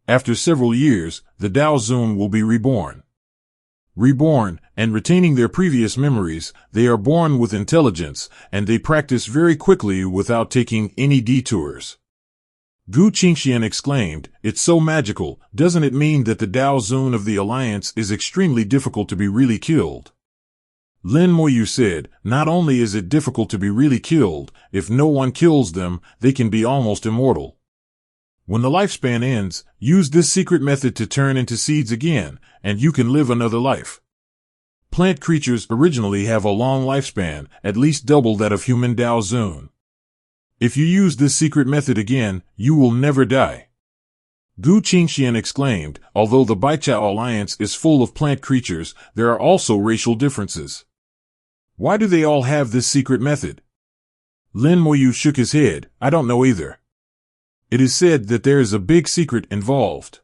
After several years, the Dao Zun will be reborn. Reborn, and retaining their previous memories, they are born with intelligence, and they practice very quickly without taking any detours." Gu Qingxian exclaimed, "It's so magical, doesn't it mean that the Dao Zun of the Alliance is extremely difficult to be really killed?" Lin Moyu said, "Not only is it difficult to be really killed, if no one kills them, they can be almost immortal. When the lifespan ends, use this secret method to turn into seeds again, and you can live another life. Plant creatures originally have a long lifespan, at least double that of human Dao Zun. If you use this secret method again, you will never die." Gu Qingxian exclaimed, "Although the Baichao Alliance is full of plant creatures, there are also racial differences. Why do they all have this secret method?" Lin Moyu shook his head, "I don't know either. It is said that there is a big secret involved.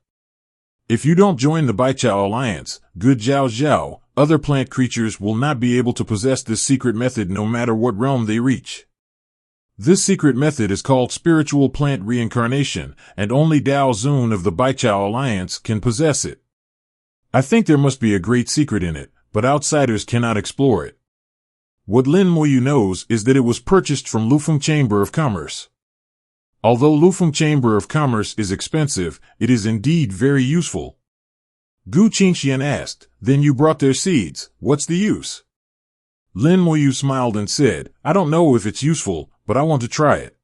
If you don't join the Baichao Alliance, Gu Zhao Zhao, other plant creatures will not be able to possess this secret method no matter what realm they reach. This secret method is called spiritual plant reincarnation, and only Dao Zun of the Baichao Alliance can possess it. I think there must be a great secret in it, but outsiders cannot explore it. What Lin Moyu knows is that it was purchased from Lufeng Chamber of Commerce. Although Lufeng Chamber of Commerce is expensive, it is indeed very useful." Gu Qingxian asked, "Then you brought their seeds, what's the use?" Lin Moyu smiled and said, "I don't know if it's useful, but I want to try it.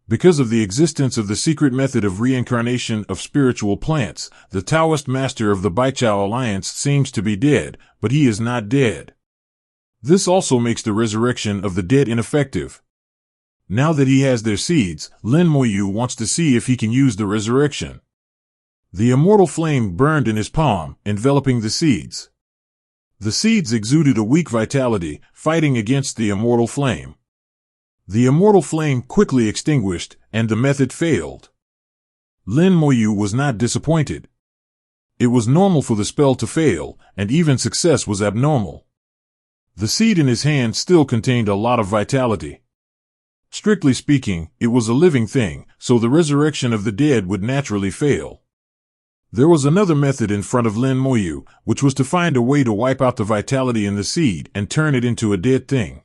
Because of the existence of the secret method of reincarnation of spiritual plants, the Taoist master of the Baichao Alliance seems to be dead, but he is not dead. This also makes the resurrection of the dead ineffective. Now that he has their seeds, Lin Moyu wants to see if he can use the resurrection." The immortal flame burned in his palm, enveloping the seeds. The seeds exuded a weak vitality, fighting against the immortal flame. The immortal flame quickly extinguished, and the method failed. Lin Moyu was not disappointed. It was normal for the spell to fail, and even success was abnormal. The seed in his hand still contained a lot of vitality. Strictly speaking, it was a living thing, so the resurrection of the dead would naturally fail. There was another method in front of Lin Moyu, which was to find a way to wipe out the vitality in the seed and turn it into a dead thing.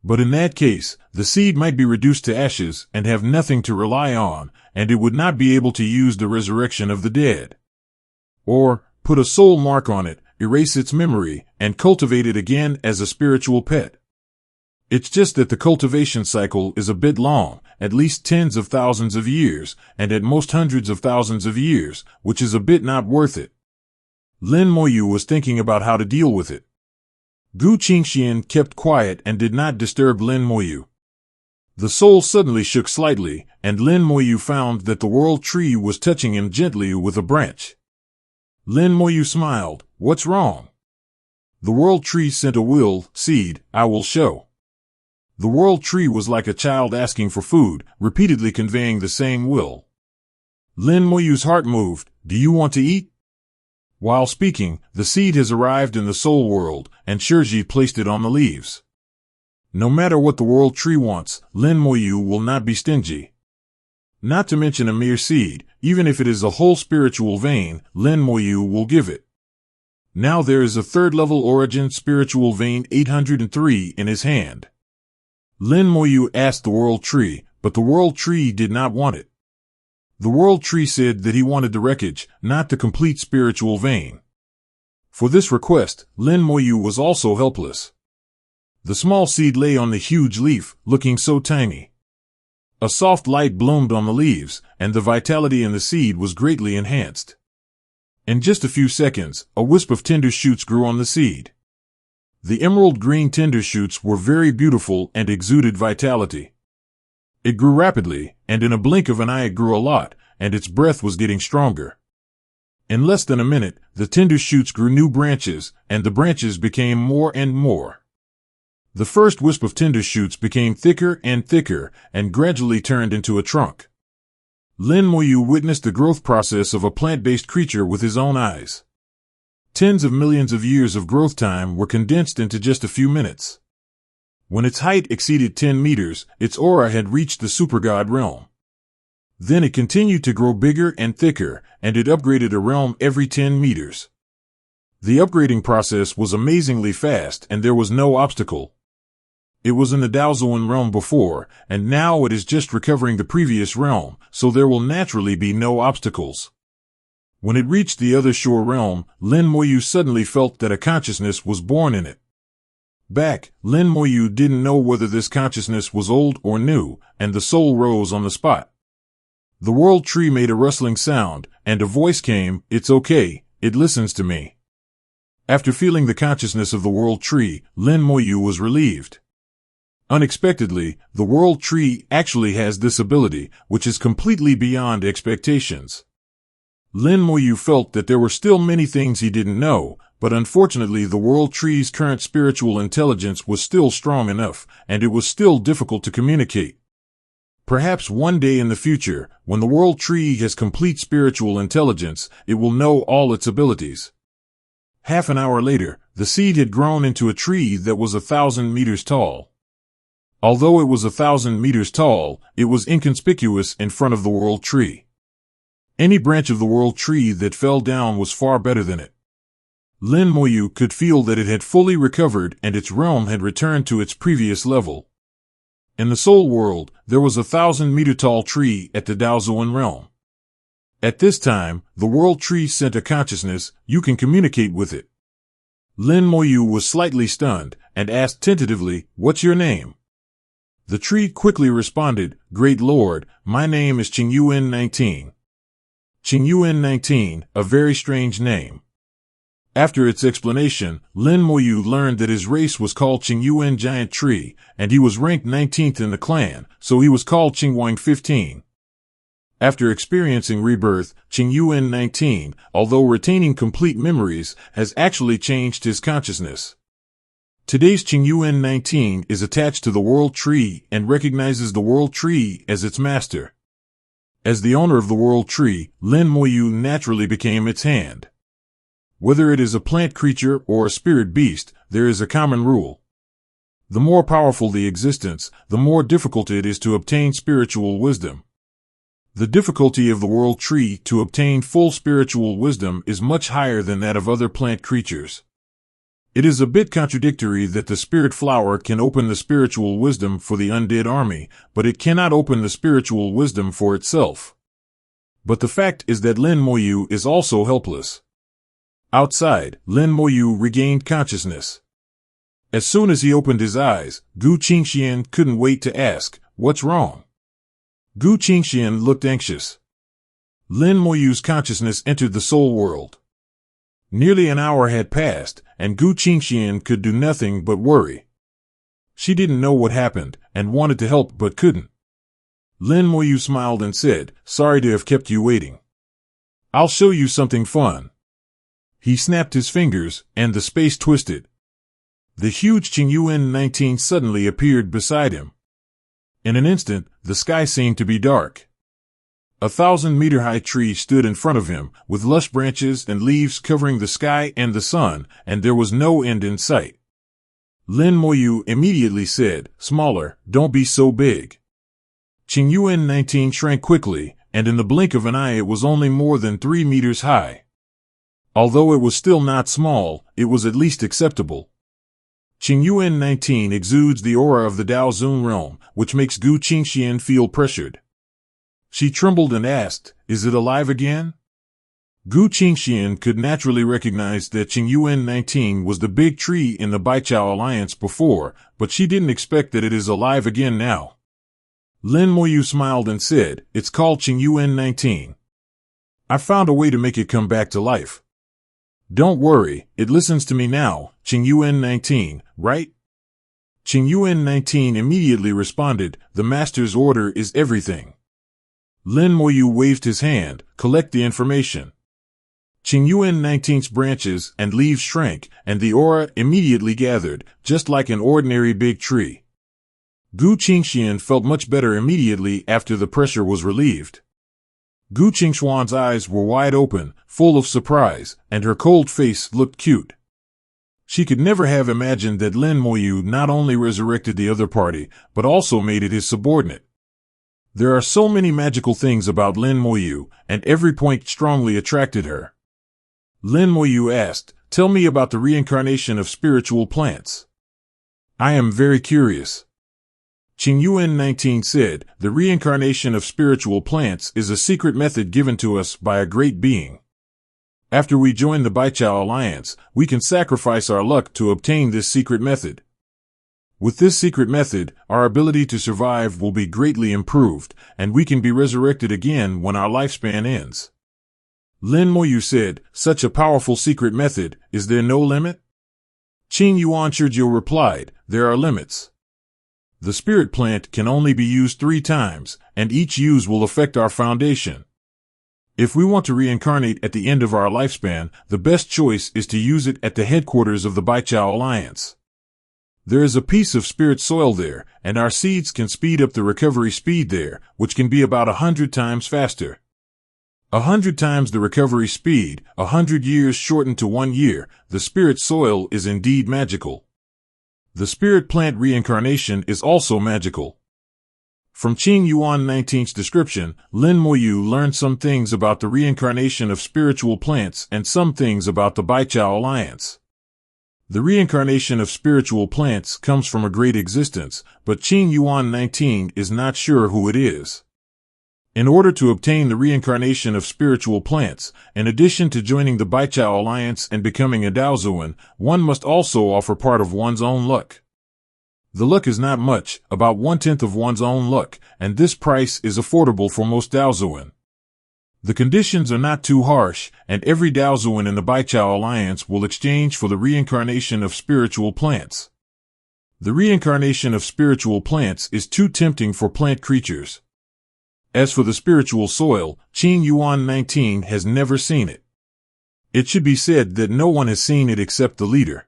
But in that case, the seed might be reduced to ashes and have nothing to rely on, and it would not be able to use the resurrection of the dead. Or, put a soul mark on it, erase its memory, and cultivate it again as a spiritual pet. It's just that the cultivation cycle is a bit long, at least tens of thousands of years, and at most hundreds of thousands of years, which is a bit not worth it. Lin Moyu was thinking about how to deal with it. Gu Qingxian kept quiet and did not disturb Lin Moyu. The soul suddenly shook slightly, and Lin Moyu found that the world tree was touching him gently with a branch. Lin Moyu smiled. "What's wrong?" The world tree sent a will, seed, "I will show." The world tree was like a child asking for food, repeatedly conveying the same will. Lin Moyu's heart moved. "Do you want to eat?" While speaking, the seed has arrived in the soul world, and Shurji placed it on the leaves. No matter what the world tree wants, Lin Moyu will not be stingy. Not to mention a mere seed, even if it is a whole spiritual vein, Lin Moyu will give it. Now there is a third-level origin spiritual vein 803 in his hand. Lin Moyu asked the world tree, but the world tree did not want it. The world tree said that he wanted the wreckage, not the complete spiritual vein. For this request, Lin Moyu was also helpless. The small seed lay on the huge leaf, looking so tiny. A soft light bloomed on the leaves, and the vitality in the seed was greatly enhanced. In just a few seconds, a wisp of tender shoots grew on the seed. The emerald green tender shoots were very beautiful and exuded vitality. It grew rapidly, and in a blink of an eye it grew a lot, and its breath was getting stronger. In less than a minute, the tender shoots grew new branches, and the branches became more and more. The first wisp of tender shoots became thicker, and gradually turned into a trunk. Lin Moyu witnessed the growth process of a plant-based creature with his own eyes. Tens of millions of years of growth time were condensed into just a few minutes. When its height exceeded 10 meters, its aura had reached the supergod realm. Then it continued to grow bigger and thicker, and it upgraded a realm every 10 meters. The upgrading process was amazingly fast, and there was no obstacle. It was in the Daozuan realm before, and now it is just recovering the previous realm, so there will naturally be no obstacles. When it reached the other shore realm, Lin Moyu suddenly felt that a consciousness was born in it. Back, Lin Moyu didn't know whether this consciousness was old or new, and the soul rose on the spot. The world tree made a rustling sound, and a voice came, "It's okay, it listens to me." After feeling the consciousness of the world tree, Lin Moyu was relieved. Unexpectedly, the world tree actually has this ability, which is completely beyond expectations. Lin Moyu felt that there were still many things he didn't know, but unfortunately the world tree's current spiritual intelligence was still strong enough, and it was still difficult to communicate. Perhaps one day in the future, when the world tree has complete spiritual intelligence, it will know all its abilities. Half an hour later, the seed had grown into a tree that was 1,000 meters tall. Although it was 1,000 meters tall, it was inconspicuous in front of the world tree. Any branch of the world tree that fell down was far better than it. Lin Moyu could feel that it had fully recovered and its realm had returned to its previous level. In the soul world, there was a 1,000-meter-tall tree at the Daozuan realm. At this time, the world tree sent a consciousness, "You can communicate with it." Lin Moyu was slightly stunned, and asked tentatively, "What's your name?" The tree quickly responded, "Great Lord, my name is Qingyuan 19. Qingyuan 19, a very strange name." After its explanation, Lin Moyu learned that his race was called Qingyuan Giant Tree, and he was ranked 19th in the clan, so he was called Qingwang 15. After experiencing rebirth, Qingyuan 19, although retaining complete memories, has actually changed his consciousness. Today's Qingyuan 19 is attached to the world tree and recognizes the world tree as its master. As the owner of the world tree, Lin Moyu naturally became its hand. Whether it is a plant creature or a spirit beast, there is a common rule. The more powerful the existence, the more difficult it is to obtain spiritual wisdom. The difficulty of the world tree to obtain full spiritual wisdom is much higher than that of other plant creatures. It is a bit contradictory that the spirit flower can open the spiritual wisdom for the undead army, but it cannot open the spiritual wisdom for itself. But the fact is that Lin Moyu is also helpless. Outside, Lin Moyu regained consciousness. As soon as he opened his eyes, Gu Qingxian couldn't wait to ask, "What's wrong?" Gu Qingxian looked anxious. Lin Moyu's consciousness entered the soul world. Nearly an hour had passed, and Gu Qingxian could do nothing but worry. She didn't know what happened, and wanted to help but couldn't. Lin Moyu smiled and said, "Sorry to have kept you waiting. I'll show you something fun." He snapped his fingers, and the space twisted. The huge Qingyuan 19 suddenly appeared beside him. In an instant, the sky seemed to be dark. 1,000-meter-high tree stood in front of him, with lush branches and leaves covering the sky and the sun, and there was no end in sight. Lin Moyu immediately said, "Smaller, don't be so big." Qingyuan 19 shrank quickly, and in the blink of an eye it was only more than 3 meters high. Although it was still not small, it was at least acceptable. Qingyuan 19 exudes the aura of the Daozun realm, which makes Gu Qingxian feel pressured. She trembled and asked, "Is it alive again?" Gu Qingxian could naturally recognize that Qingyuan 19 was the big tree in the Baichao alliance before, but she didn't expect that it is alive again now. Lin Moyu smiled and said, "It's called Qingyuan 19. I found a way to make it come back to life. Don't worry, it listens to me now, Qingyuan 19, right?" Qingyuan 19 immediately responded, "The master's order is everything." Lin Moyu waved his hand, collect the information. Qing Yuan 19's branches and leaves shrank, and the aura immediately gathered, just like an ordinary big tree. Gu Qingxian felt much better immediately after the pressure was relieved. Gu Qingshuan's eyes were wide open, full of surprise, and her cold face looked cute. She could never have imagined that Lin Moyu not only resurrected the other party, but also made it his subordinate. There are so many magical things about Lin Moyu, and every point strongly attracted her. Lin Moyu asked, "Tell me about the reincarnation of spiritual plants." "I am very curious." Qing Yuan 19 said, "The reincarnation of spiritual plants is a secret method given to us by a great being. After we join the Baichao Alliance, we can sacrifice our luck to obtain this secret method. With this secret method, our ability to survive will be greatly improved, and we can be resurrected again when our lifespan ends." Lin Moyu said, "Such a powerful secret method, is there no limit?" Qing Yuan Shizhou replied, "There are limits. The spirit plant can only be used 3 times, and each use will affect our foundation. If we want to reincarnate at the end of our lifespan, the best choice is to use it at the headquarters of the Baichao Alliance. There is a piece of spirit soil there, and our seeds can speed up the recovery speed there, which can be about 100 times faster. 100 times the recovery speed, 100 years shortened to 1 year, the spirit soil is indeed magical. The spirit plant reincarnation is also magical." From Qing Yuan 19's description, Lin Moyu learned some things about the reincarnation of spiritual plants and some things about the Baichao Alliance. The reincarnation of spiritual plants comes from a great existence, but Qing Yuan 19 is not sure who it is. In order to obtain the reincarnation of spiritual plants, in addition to joining the Baichao Alliance and becoming a Daozuan, one must also offer part of one's own luck. The luck is not much, about 1/10 of one's own luck, and this price is affordable for most Daozuan. The conditions are not too harsh, and every Daozuan in the Baichao Alliance will exchange for the reincarnation of spiritual plants. The reincarnation of spiritual plants is too tempting for plant creatures. As for the spiritual soil, Qing Yuan 19 has never seen it. It should be said that no one has seen it except the leader.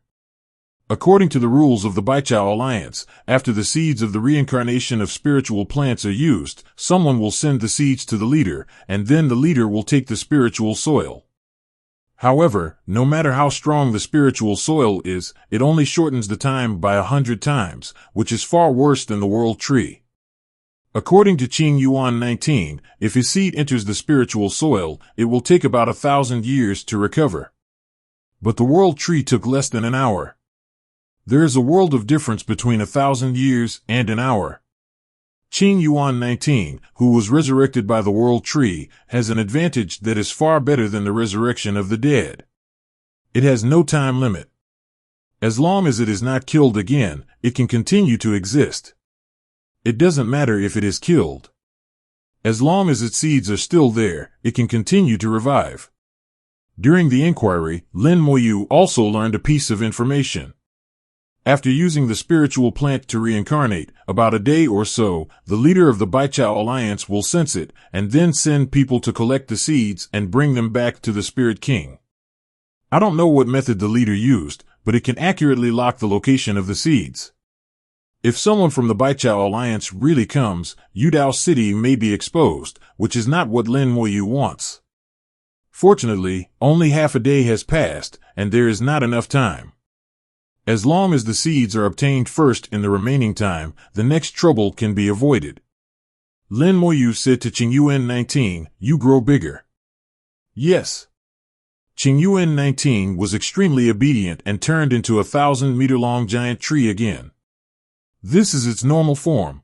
According to the rules of the Baichao Alliance, after the seeds of the reincarnation of spiritual plants are used, someone will send the seeds to the leader, and then the leader will take the spiritual soil. However, no matter how strong the spiritual soil is, it only shortens the time by 100 times, which is far worse than the world tree. According to Qing Yuan 19, if his seed enters the spiritual soil, it will take about 1,000 years to recover. But the world tree took less than an hour. There is a world of difference between 1,000 years and an hour. Qing Yuan 19, who was resurrected by the world tree, has an advantage that is far better than the resurrection of the dead. It has no time limit. As long as it is not killed again, it can continue to exist. It doesn't matter if it is killed. As long as its seeds are still there, it can continue to revive. During the inquiry, Lin Moyu also learned a piece of information. After using the spiritual plant to reincarnate, about a day or so, the leader of the Baichao Alliance will sense it, and then send people to collect the seeds and bring them back to the Spirit King. I don't know what method the leader used, but it can accurately lock the location of the seeds. If someone from the Baichao Alliance really comes, Yudao City may be exposed, which is not what Lin Moyu wants. Fortunately, only half a day has passed, and there is not enough time. As long as the seeds are obtained first in the remaining time, the next trouble can be avoided. Lin Moyu said to Qing Yuan 19, "You grow bigger." Yes. Qing Yuan 19 was extremely obedient and turned into a 1,000-meter-long giant tree again. This is its normal form.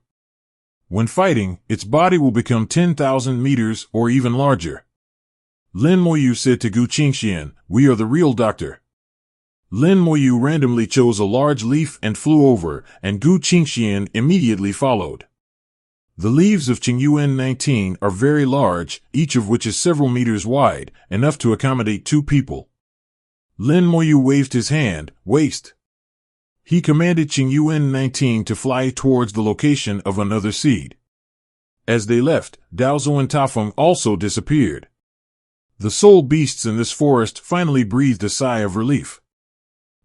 When fighting, its body will become 10,000 meters or even larger. Lin Moyu said to Gu Qingxian, "We are the real doctor." Lin Moyu randomly chose a large leaf and flew over, and Gu Qingxian immediately followed. The leaves of Qing Yuan 19 are very large, each of which is several meters wide, enough to accommodate 2 people. Lin Moyu waved his hand, "Waste." He commanded Qing Yuan 19 to fly towards the location of another seed. As they left, Daozu and Tafeng also disappeared. The soul beasts in this forest finally breathed a sigh of relief.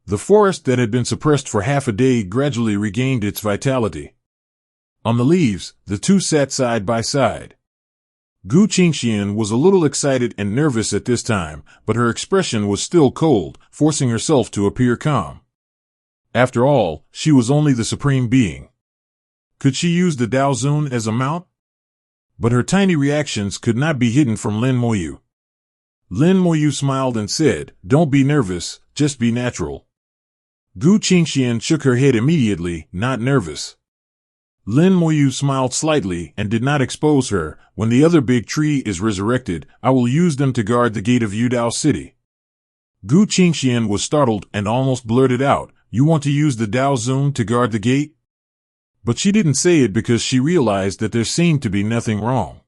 The forest that had been suppressed for half a day gradually regained its vitality. On the leaves, the two sat side by side. Gu Qingxian was a little excited and nervous at this time, but her expression was still cold, forcing herself to appear calm. After all, she was only the supreme being. Could she use the Daozun as a mount? But her tiny reactions could not be hidden from Lin Moyu. Lin Moyu smiled and said, "Don't be nervous, just be natural." Gu Qingxian shook her head immediately, not nervous. Lin Moyu smiled slightly and did not expose her. "When the other big tree is resurrected, I will use them to guard the gate of Yudao City." Gu Qingxian was startled and almost blurted out, "You want to use the Daozun to guard the gate?" But she didn't say it because she realized that there seemed to be nothing wrong.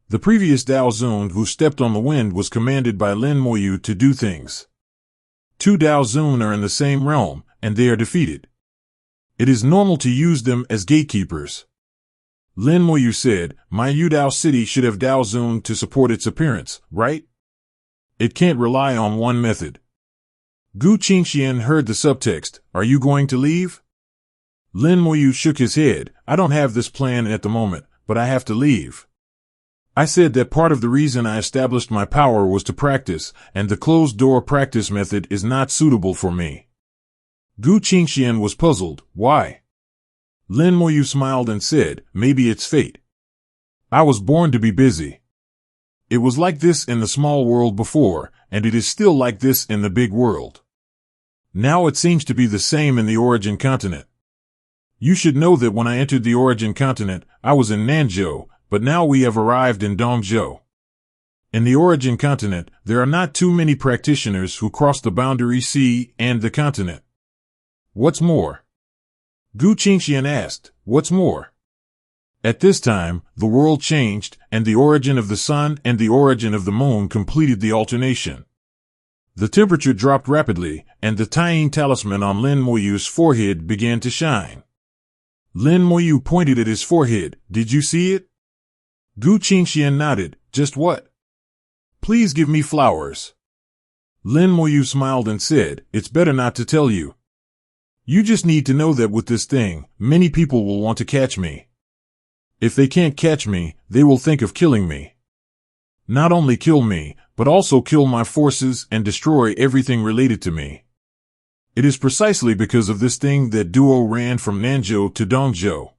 The previous Daozun who stepped on the wind was commanded by Lin Moyu to do things. Two Daozun are in the same realm, and they are defeated. It is normal to use them as gatekeepers. Lin Moyu said, "My Yudao City should have Daozun to support its appearance, right? It can't rely on one method." Gu Qingxian heard the subtext, "Are you going to leave?" Lin Moyu shook his head, "I don't have this plan at the moment, but I have to leave. I said that part of the reason I established my power was to practice, and the closed-door practice method is not suitable for me." Gu Qingxian was puzzled. "Why?" Lin Moyu smiled and said, "Maybe it's fate. I was born to be busy. It was like this in the small world before, and it is still like this in the big world. Now it seems to be the same in the origin continent. You should know that when I entered the origin continent, I was in Nanzhou, but now we have arrived in Dongzhou. In the origin continent, there are not too many practitioners who cross the boundary sea and the continent." "What's more?" Gu Qingxian asked, "What's more?" At this time, the world changed, and the origin of the sun and the origin of the moon completed the alternation. The temperature dropped rapidly, and the Tying talisman on Lin Moyu's forehead began to shine. Lin Moyu pointed at his forehead. "Did you see it?" Gu Qingxian nodded. "Just what?" "Please give me flowers." Lin Moyu smiled and said, "It's better not to tell you. You just need to know that with this thing, many people will want to catch me. If they can't catch me, they will think of killing me. Not only kill me, but also kill my forces and destroy everything related to me. It is precisely because of this thing that Duo ran from Nanzhou to Dongzhou."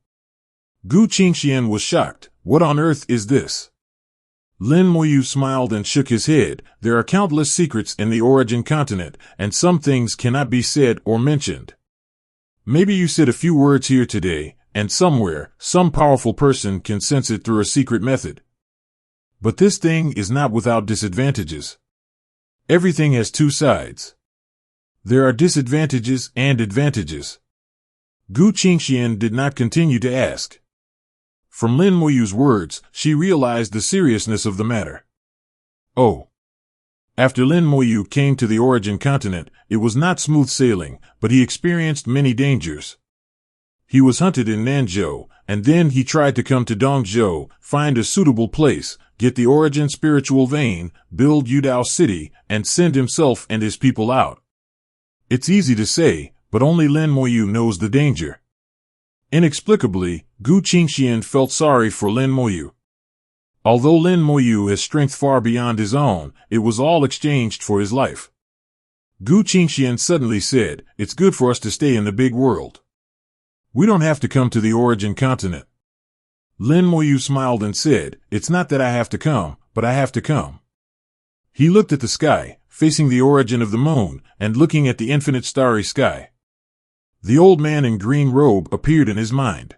Gu Qingxian was shocked. "What on earth is this?" Lin Moyu smiled and shook his head. "There are countless secrets in the origin continent, and some things cannot be said or mentioned. Maybe you said a few words here today, and somewhere, some powerful person can sense it through a secret method. But this thing is not without disadvantages. Everything has two sides. There are disadvantages and advantages." Gu Qingxian did not continue to ask. From Lin Moyu's words, she realized the seriousness of the matter. Oh. After Lin Moyu came to the origin continent, it was not smooth sailing, but he experienced many dangers. He was hunted in Nanzhou, and then he tried to come to Dongzhou, find a suitable place, get the origin spiritual vein, build Yudao City, and send himself and his people out. It's easy to say, but only Lin Moyu knows the danger. Inexplicably, Gu Qingxian felt sorry for Lin Moyu. Although Lin Moyu has strength far beyond his own, it was all exchanged for his life. Gu Qingxian suddenly said, "It's good for us to stay in the big world. We don't have to come to the origin continent." Lin Moyu smiled and said, "It's not that I have to come, but I have to come." He looked at the sky, facing the origin of the moon, and looking at the infinite starry sky. The old man in green robe appeared in his mind.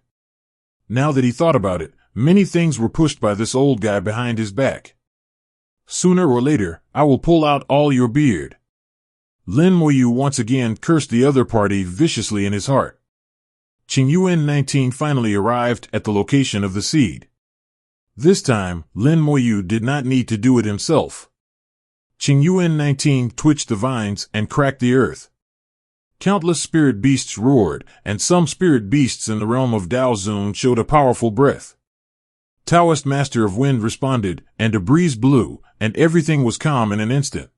Now that he thought about it, many things were pushed by this old guy behind his back. "Sooner or later, I will pull out all your beard." Lin Moyu once again cursed the other party viciously in his heart. Qingyuan 19 finally arrived at the location of the seed. This time, Lin Moyu did not need to do it himself. Qingyuan 19 twitched the vines and cracked the earth. Countless spirit beasts roared, and some spirit beasts in the realm of Daozun showed a powerful breath. Taoist Master of Wind responded, and a breeze blew, and everything was calm in an instant.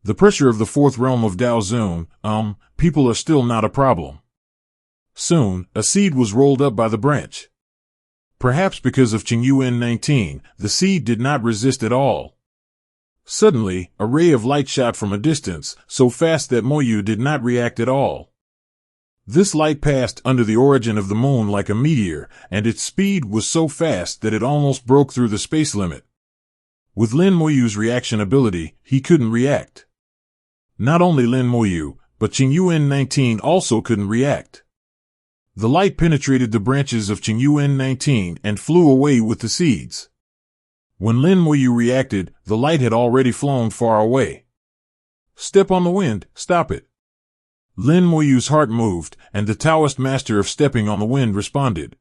The pressure of the fourth realm of Dao Zun, people are still not a problem. Soon, a seed was rolled up by the branch. Perhaps because of Qingyuan 19, the seed did not resist at all. Suddenly, a ray of light shot from a distance, so fast that Moyu did not react at all. This light passed under the origin of the moon like a meteor, and its speed was so fast that it almost broke through the space limit. With Lin Moyu's reaction ability, he couldn't react. Not only Lin Moyu, but Qingyuan 19 also couldn't react. The light penetrated the branches of Qingyuan 19 and flew away with the seeds. When Lin Moyu reacted, the light had already flown far away. Step on the wind, stop it. Lin Moyu's heart moved, and the Taoist master of stepping on the wind responded.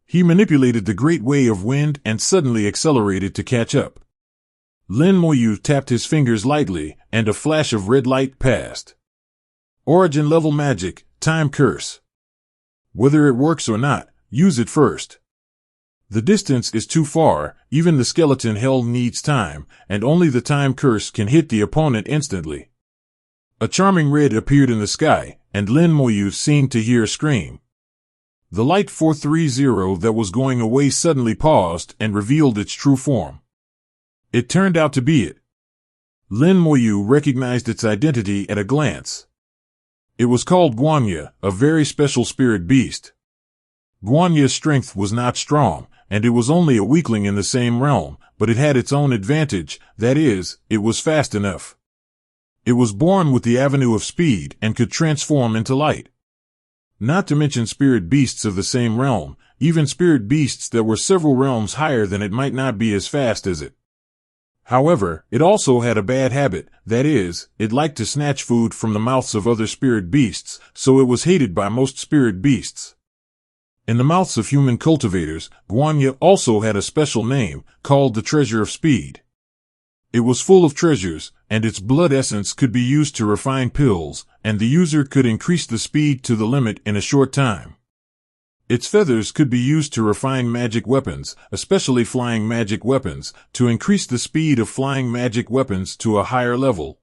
He manipulated the great way of wind and suddenly accelerated to catch up. Lin Moyu tapped his fingers lightly, and a flash of red light passed. Origin level magic, time curse. Whether it works or not, use it first. The distance is too far, even the skeleton hell needs time, and only the time curse can hit the opponent instantly. A charming red appeared in the sky, and Lin Moyu seemed to hear a scream. The light 430 that was going away suddenly paused and revealed its true form. It turned out to be it. Lin Moyu recognized its identity at a glance. It was called Guanya, a very special spirit beast. Guanya's strength was not strong, and it was only a weakling in the same realm, but it had its own advantage, that is, it was fast enough. It was born with the avenue of speed and could transform into light. Not to mention spirit beasts of the same realm, even spirit beasts that were several realms higher than it might not be as fast as it. However, it also had a bad habit, that is, it liked to snatch food from the mouths of other spirit beasts, so it was hated by most spirit beasts. In the mouths of human cultivators, Guanya also had a special name, called the Treasure of Speed. It was full of treasures, and its blood essence could be used to refine pills, and the user could increase the speed to the limit in a short time. Its feathers could be used to refine magic weapons, especially flying magic weapons, to increase the speed of flying magic weapons to a higher level.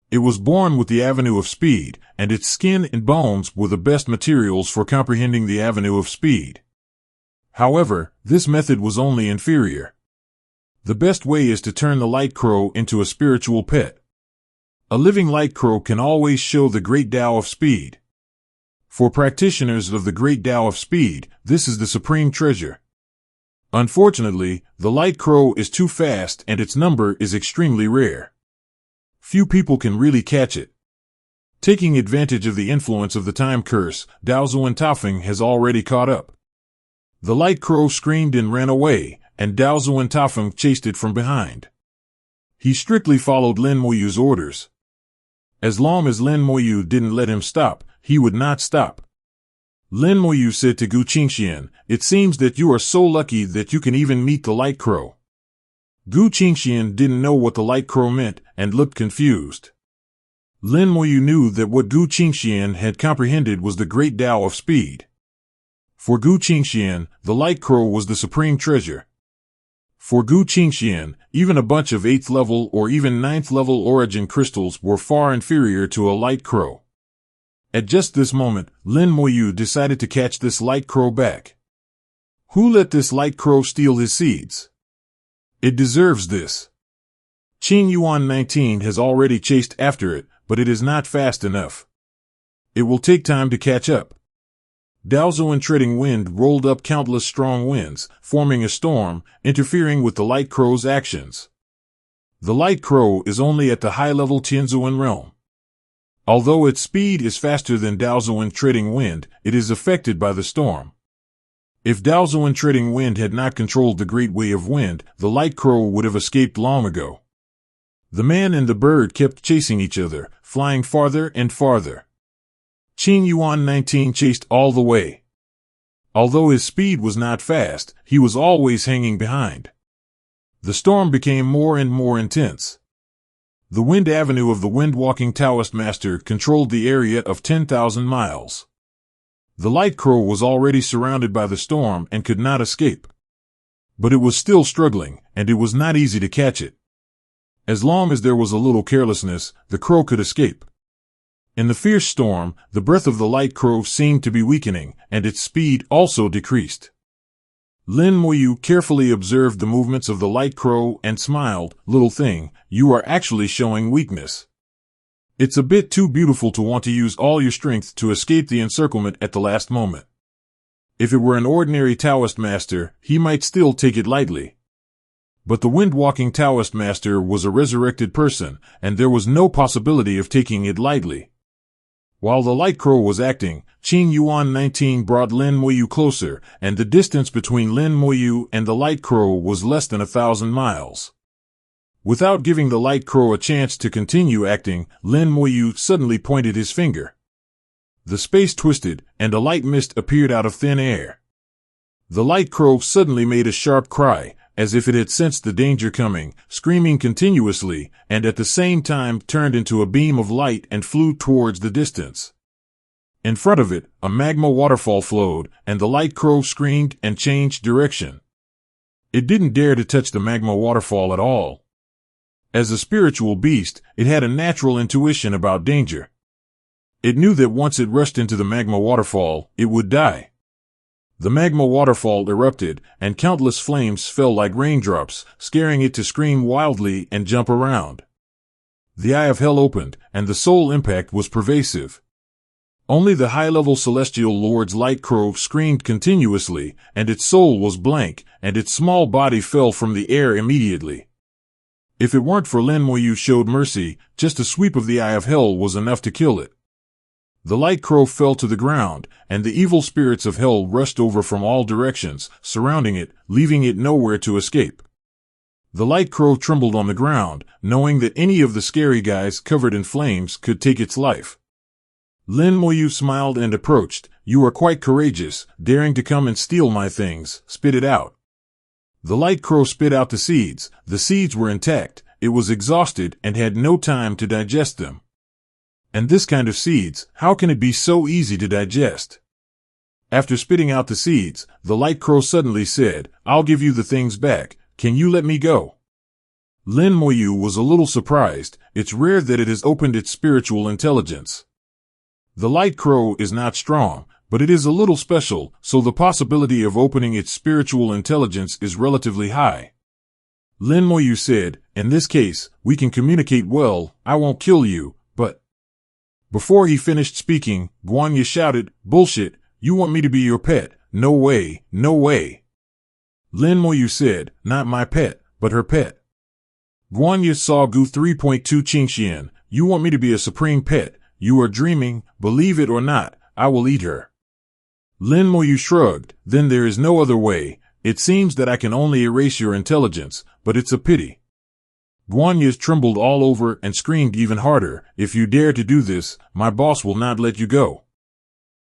It was born with the avenue of speed, and its skin and bones were the best materials for comprehending the avenue of speed. However, this method was only inferior. The best way is to turn the light crow into a spiritual pet. A living light crow can always show the great Tao of speed. For practitioners of the great Tao of speed, this is the supreme treasure. Unfortunately, the light crow is too fast and its number is extremely rare. Few people can really catch it. Taking advantage of the influence of the time curse, Dao Zuantafeng has already caught up. The light crow screamed and ran away, and Dao Zuantafeng chased it from behind. He strictly followed Lin Moyu's orders. As long as Lin Moyu didn't let him stop, he would not stop. Lin Moyu said to Gu Qingxian, "It seems that you are so lucky that you can even meet the light crow." Gu Qingxian didn't know what the light crow meant and looked confused. Lin Moyu knew that what Gu Qingxian had comprehended was the great Tao of speed. For Gu Qingxian, the light crow was the supreme treasure. For Gu Qingxian, even a bunch of 8th level or even 9th level origin crystals were far inferior to a light crow. At just this moment, Lin Moyu decided to catch this light crow back. Who let this light crow steal his seeds? It deserves this. Qingyuan 19 has already chased after it, but it is not fast enough. It will take time to catch up. Daozuan treading wind rolled up countless strong winds, forming a storm, interfering with the light crow's actions. The light crow is only at the high-level Tianzuan realm. Although its speed is faster than Daozuan treading wind, it is affected by the storm. If Daozuan treading wind had not controlled the great way of wind, the light crow would have escaped long ago. The man and the bird kept chasing each other, flying farther and farther. Qingyuan 19 chased all the way. Although his speed was not fast, he was always hanging behind. The storm became more and more intense. The wind avenue of the wind-walking Taoist master controlled the area of 10,000 miles. The light crow was already surrounded by the storm and could not escape. But it was still struggling, and it was not easy to catch it. As long as there was a little carelessness, the crow could escape. In the fierce storm, the breath of the light crow seemed to be weakening, and its speed also decreased. Lin Moyu carefully observed the movements of the light crow and smiled. "Little thing, you are actually showing weakness. It's a bit too beautiful to want to use all your strength to escape the encirclement at the last moment. If it were an ordinary Taoist master, he might still take it lightly. But the wind-walking Taoist master was a resurrected person, and there was no possibility of taking it lightly." While the light crow was acting, Qing Yuan 19 brought Lin Moyu closer, and the distance between Lin Moyu and the light crow was less than 1,000 miles. Without giving the light crow a chance to continue acting, Lin Moyu suddenly pointed his finger. The space twisted, and a light mist appeared out of thin air. The light crow suddenly made a sharp cry, as if it had sensed the danger coming, screaming continuously, and at the same time turned into a beam of light and flew towards the distance. In front of it, a magma waterfall flowed, and the light crow screamed and changed direction. It didn't dare to touch the magma waterfall at all. As a spiritual beast, it had a natural intuition about danger. It knew that once it rushed into the magma waterfall, it would die. The magma waterfall erupted, and countless flames fell like raindrops, scaring it to scream wildly and jump around. The eye of hell opened, and the soul impact was pervasive. Only the high-level celestial lord's light crow screamed continuously, and its soul was blank, and its small body fell from the air immediately. If it weren't for Lin Moyu showed mercy, just a sweep of the eye of hell was enough to kill it. The light crow fell to the ground, and the evil spirits of hell rushed over from all directions, surrounding it, leaving it nowhere to escape. The light crow trembled on the ground, knowing that any of the scary guys covered in flames could take its life. Lin Moyu smiled and approached. "You are quite courageous, daring to come and steal my things. Spit it out." The light crow spit out the seeds. The seeds were intact. It was exhausted and had no time to digest them. And this kind of seeds, how can it be so easy to digest? After spitting out the seeds, the light crow suddenly said, "I'll give you the things back. Can you let me go?" Lin Moyu was a little surprised. It's rare that it has opened its spiritual intelligence. The light crow is not strong, but it is a little special, so the possibility of opening its spiritual intelligence is relatively high. Lin Moyu said, "In this case, we can communicate well. I won't kill you, but..." Before he finished speaking, Guanya shouted, "Bullshit, you want me to be your pet? No way, no way." Lin Moyu said, "Not my pet, but her pet." Guanya saw Gu 3.2 Qingxian, "You want me to be a supreme pet? You are dreaming. Believe it or not, I will eat her." Lin Moyu shrugged, "Then there is no other way. It seems that I can only erase your intelligence, but it's a pity." Guanya trembled all over and screamed even harder, "If you dare to do this, my boss will not let you go."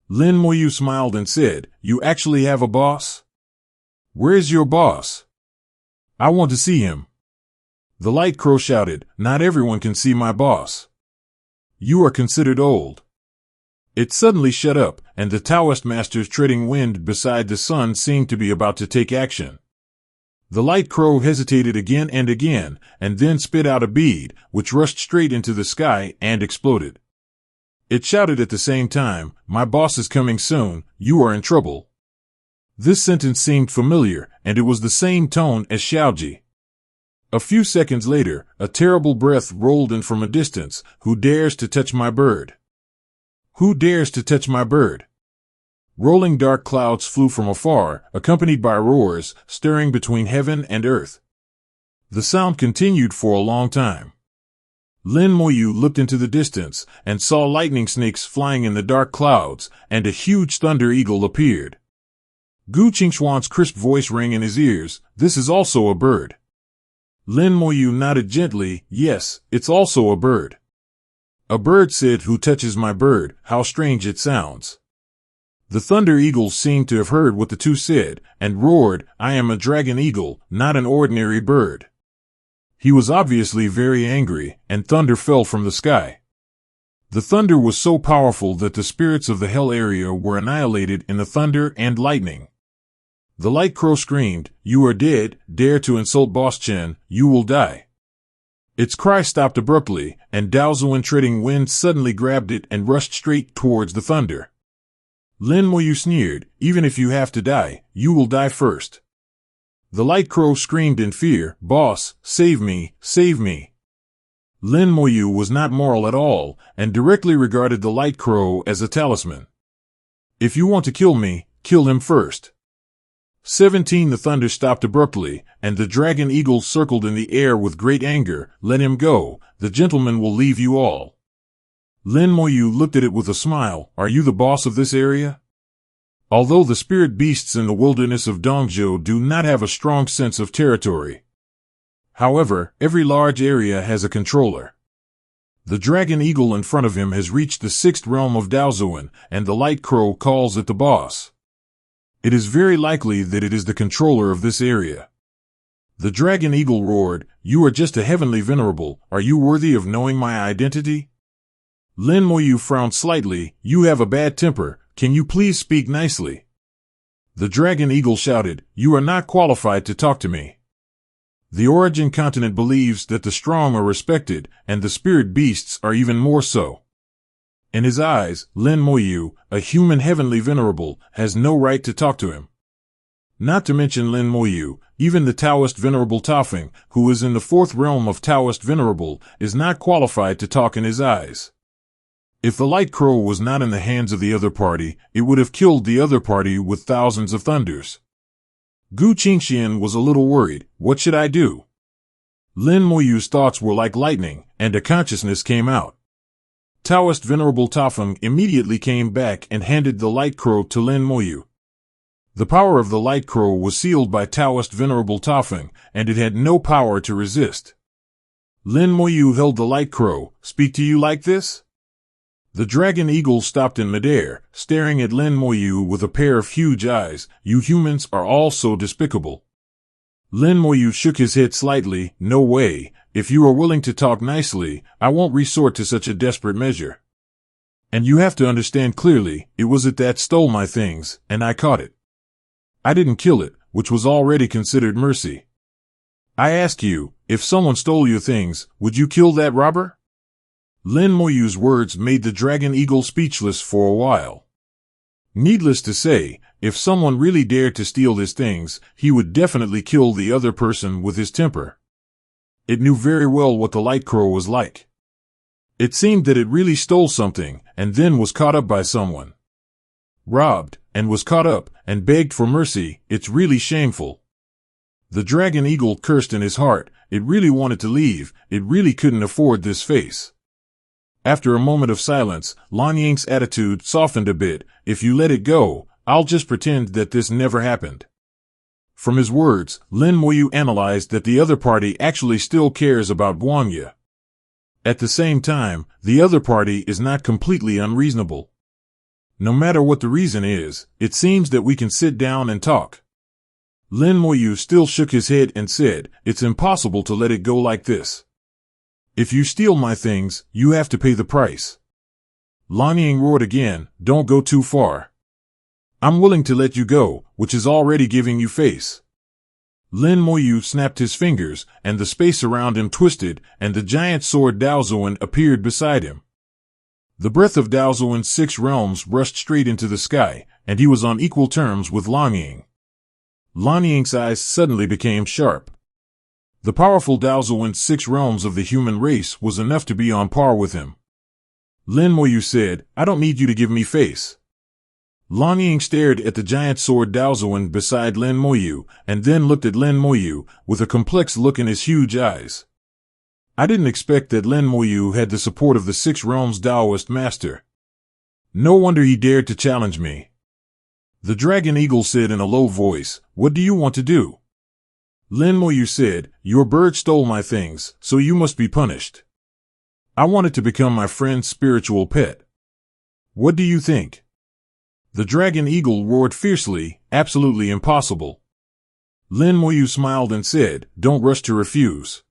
Lin Moyu smiled and said, "You actually have a boss? Where's your boss? I want to see him." The light crow shouted, "Not everyone can see my boss. You are considered old." It suddenly shut up, and the Taoist masters treading wind beside the sun seemed to be about to take action. The light crow hesitated again and again, and then spit out a bead, which rushed straight into the sky and exploded. It shouted at the same time, "My boss is coming soon, you are in trouble." This sentence seemed familiar, and it was the same tone as Xiaoji. A few seconds later, a terrible breath rolled in from a distance. "Who dares to touch my bird? Who dares to touch my bird?" Rolling dark clouds flew from afar, accompanied by roars, stirring between heaven and earth. The sound continued for a long time. Lin Moyu looked into the distance, and saw lightning snakes flying in the dark clouds, and a huge thunder eagle appeared. Gu Qingxuan's crisp voice rang in his ears, "This is also a bird." Lin Moyu nodded gently, "Yes, it's also a bird." "A bird said, 'Who touches my bird?' How strange it sounds." The thunder eagle seemed to have heard what the two said, and roared, "I am a dragon eagle, not an ordinary bird." He was obviously very angry, and thunder fell from the sky. The thunder was so powerful that the spirits of the hell area were annihilated in the thunder and lightning. The Light Crow screamed, "You are dead, dare to insult Boss Chen, you will die." Its cry stopped abruptly, and Dao Zuan treading wind suddenly grabbed it and rushed straight towards the thunder. Lin Moyu sneered, "Even if you have to die, you will die first." The Light Crow screamed in fear, "Boss, save me, save me." Lin Moyu was not moral at all, and directly regarded the Light Crow as a talisman. "If you want to kill me, kill him first." 17 The thunder stopped abruptly, and the dragon eagle circled in the air with great anger. "Let him go, the gentleman will leave you all." Lin Moyu looked at it with a smile, "Are you the boss of this area?" Although the spirit beasts in the wilderness of Dongzhou do not have a strong sense of territory. However, every large area has a controller. The dragon eagle in front of him has reached the 6th realm of Daozuan, and the Light Crow calls it the boss. It is very likely that it is the controller of this area. The dragon eagle roared, "You are just a heavenly venerable, are you worthy of knowing my identity?" Lin Moyu frowned slightly, "You have a bad temper, can you please speak nicely?" The dragon eagle shouted, "You are not qualified to talk to me. The Origin continent believes that the strong are respected, and the spirit beasts are even more so. In his eyes, Lin Moyu, a human heavenly venerable, has no right to talk to him. Not to mention Lin Moyu, even the Taoist venerable Tafeng, who is in the 4th realm of Taoist venerable, is not qualified to talk in his eyes. If the Light Crow was not in the hands of the other party, it would have killed the other party with thousands of thunders. Gu Qingxian was a little worried. What should I do? Lin Moyu's thoughts were like lightning, and a consciousness came out. Taoist Venerable Tafeng immediately came back and handed the Light Crow to Lin Moyu. The power of the Light Crow was sealed by Taoist Venerable Tafeng, and it had no power to resist. Lin Moyu held the Light Crow. "Speak to you like this?" The dragon eagle stopped in midair, staring at Lin Moyu with a pair of huge eyes. "You humans are all so despicable." Lin Moyu shook his head slightly. "No way. If you are willing to talk nicely, I won't resort to such a desperate measure. And you have to understand clearly, it was it that stole my things, and I caught it. I didn't kill it, which was already considered mercy. I ask you, if someone stole your things, would you kill that robber?" Lin Moyu's words made the dragon eagle speechless for a while. Needless to say, if someone really dared to steal his things, he would definitely kill the other person with his temper. It knew very well what the Light Crow was like. It seemed that it really stole something, and then was caught up by someone. Robbed, and was caught up, and begged for mercy. It's really shameful. The dragon eagle cursed in his heart. It really wanted to leave. It really couldn't afford this face. After a moment of silence, Lan Ying's attitude softened a bit. "If you let it go, I'll just pretend that this never happened." From his words, Lin Moyu analyzed that the other party actually still cares about Guangya. At the same time, the other party is not completely unreasonable. No matter what the reason is, it seems that we can sit down and talk. Lin Moyu still shook his head and said, "It's impossible to let it go like this. If you steal my things, you have to pay the price." Lan Ying roared again, "Don't go too far. I'm willing to let you go, which is already giving you face." Lin Moyu snapped his fingers, and the space around him twisted, and the giant sword Daozuan appeared beside him. The breath of Daozuan's 6 realms rushed straight into the sky, and he was on equal terms with Lan Ying. Lan Ying's eyes suddenly became sharp. The powerful Daozuan's 6 realms of the human race was enough to be on par with him. Lin Moyu said, "I don't need you to give me face." Lan Ying stared at the giant sword Daozuan beside Lin Moyu, and then looked at Lin Moyu, with a complex look in his huge eyes. "I didn't expect that Lin Moyu had the support of the 6 realms Taoist master. No wonder he dared to challenge me." The dragon eagle said in a low voice, "What do you want to do?" Lin Moyu said, "Your bird stole my things, so you must be punished. I want it to become my friend's spiritual pet. What do you think?" The dragon eagle roared fiercely, "Absolutely impossible." Lin Moyu smiled and said, "Don't rush to refuse.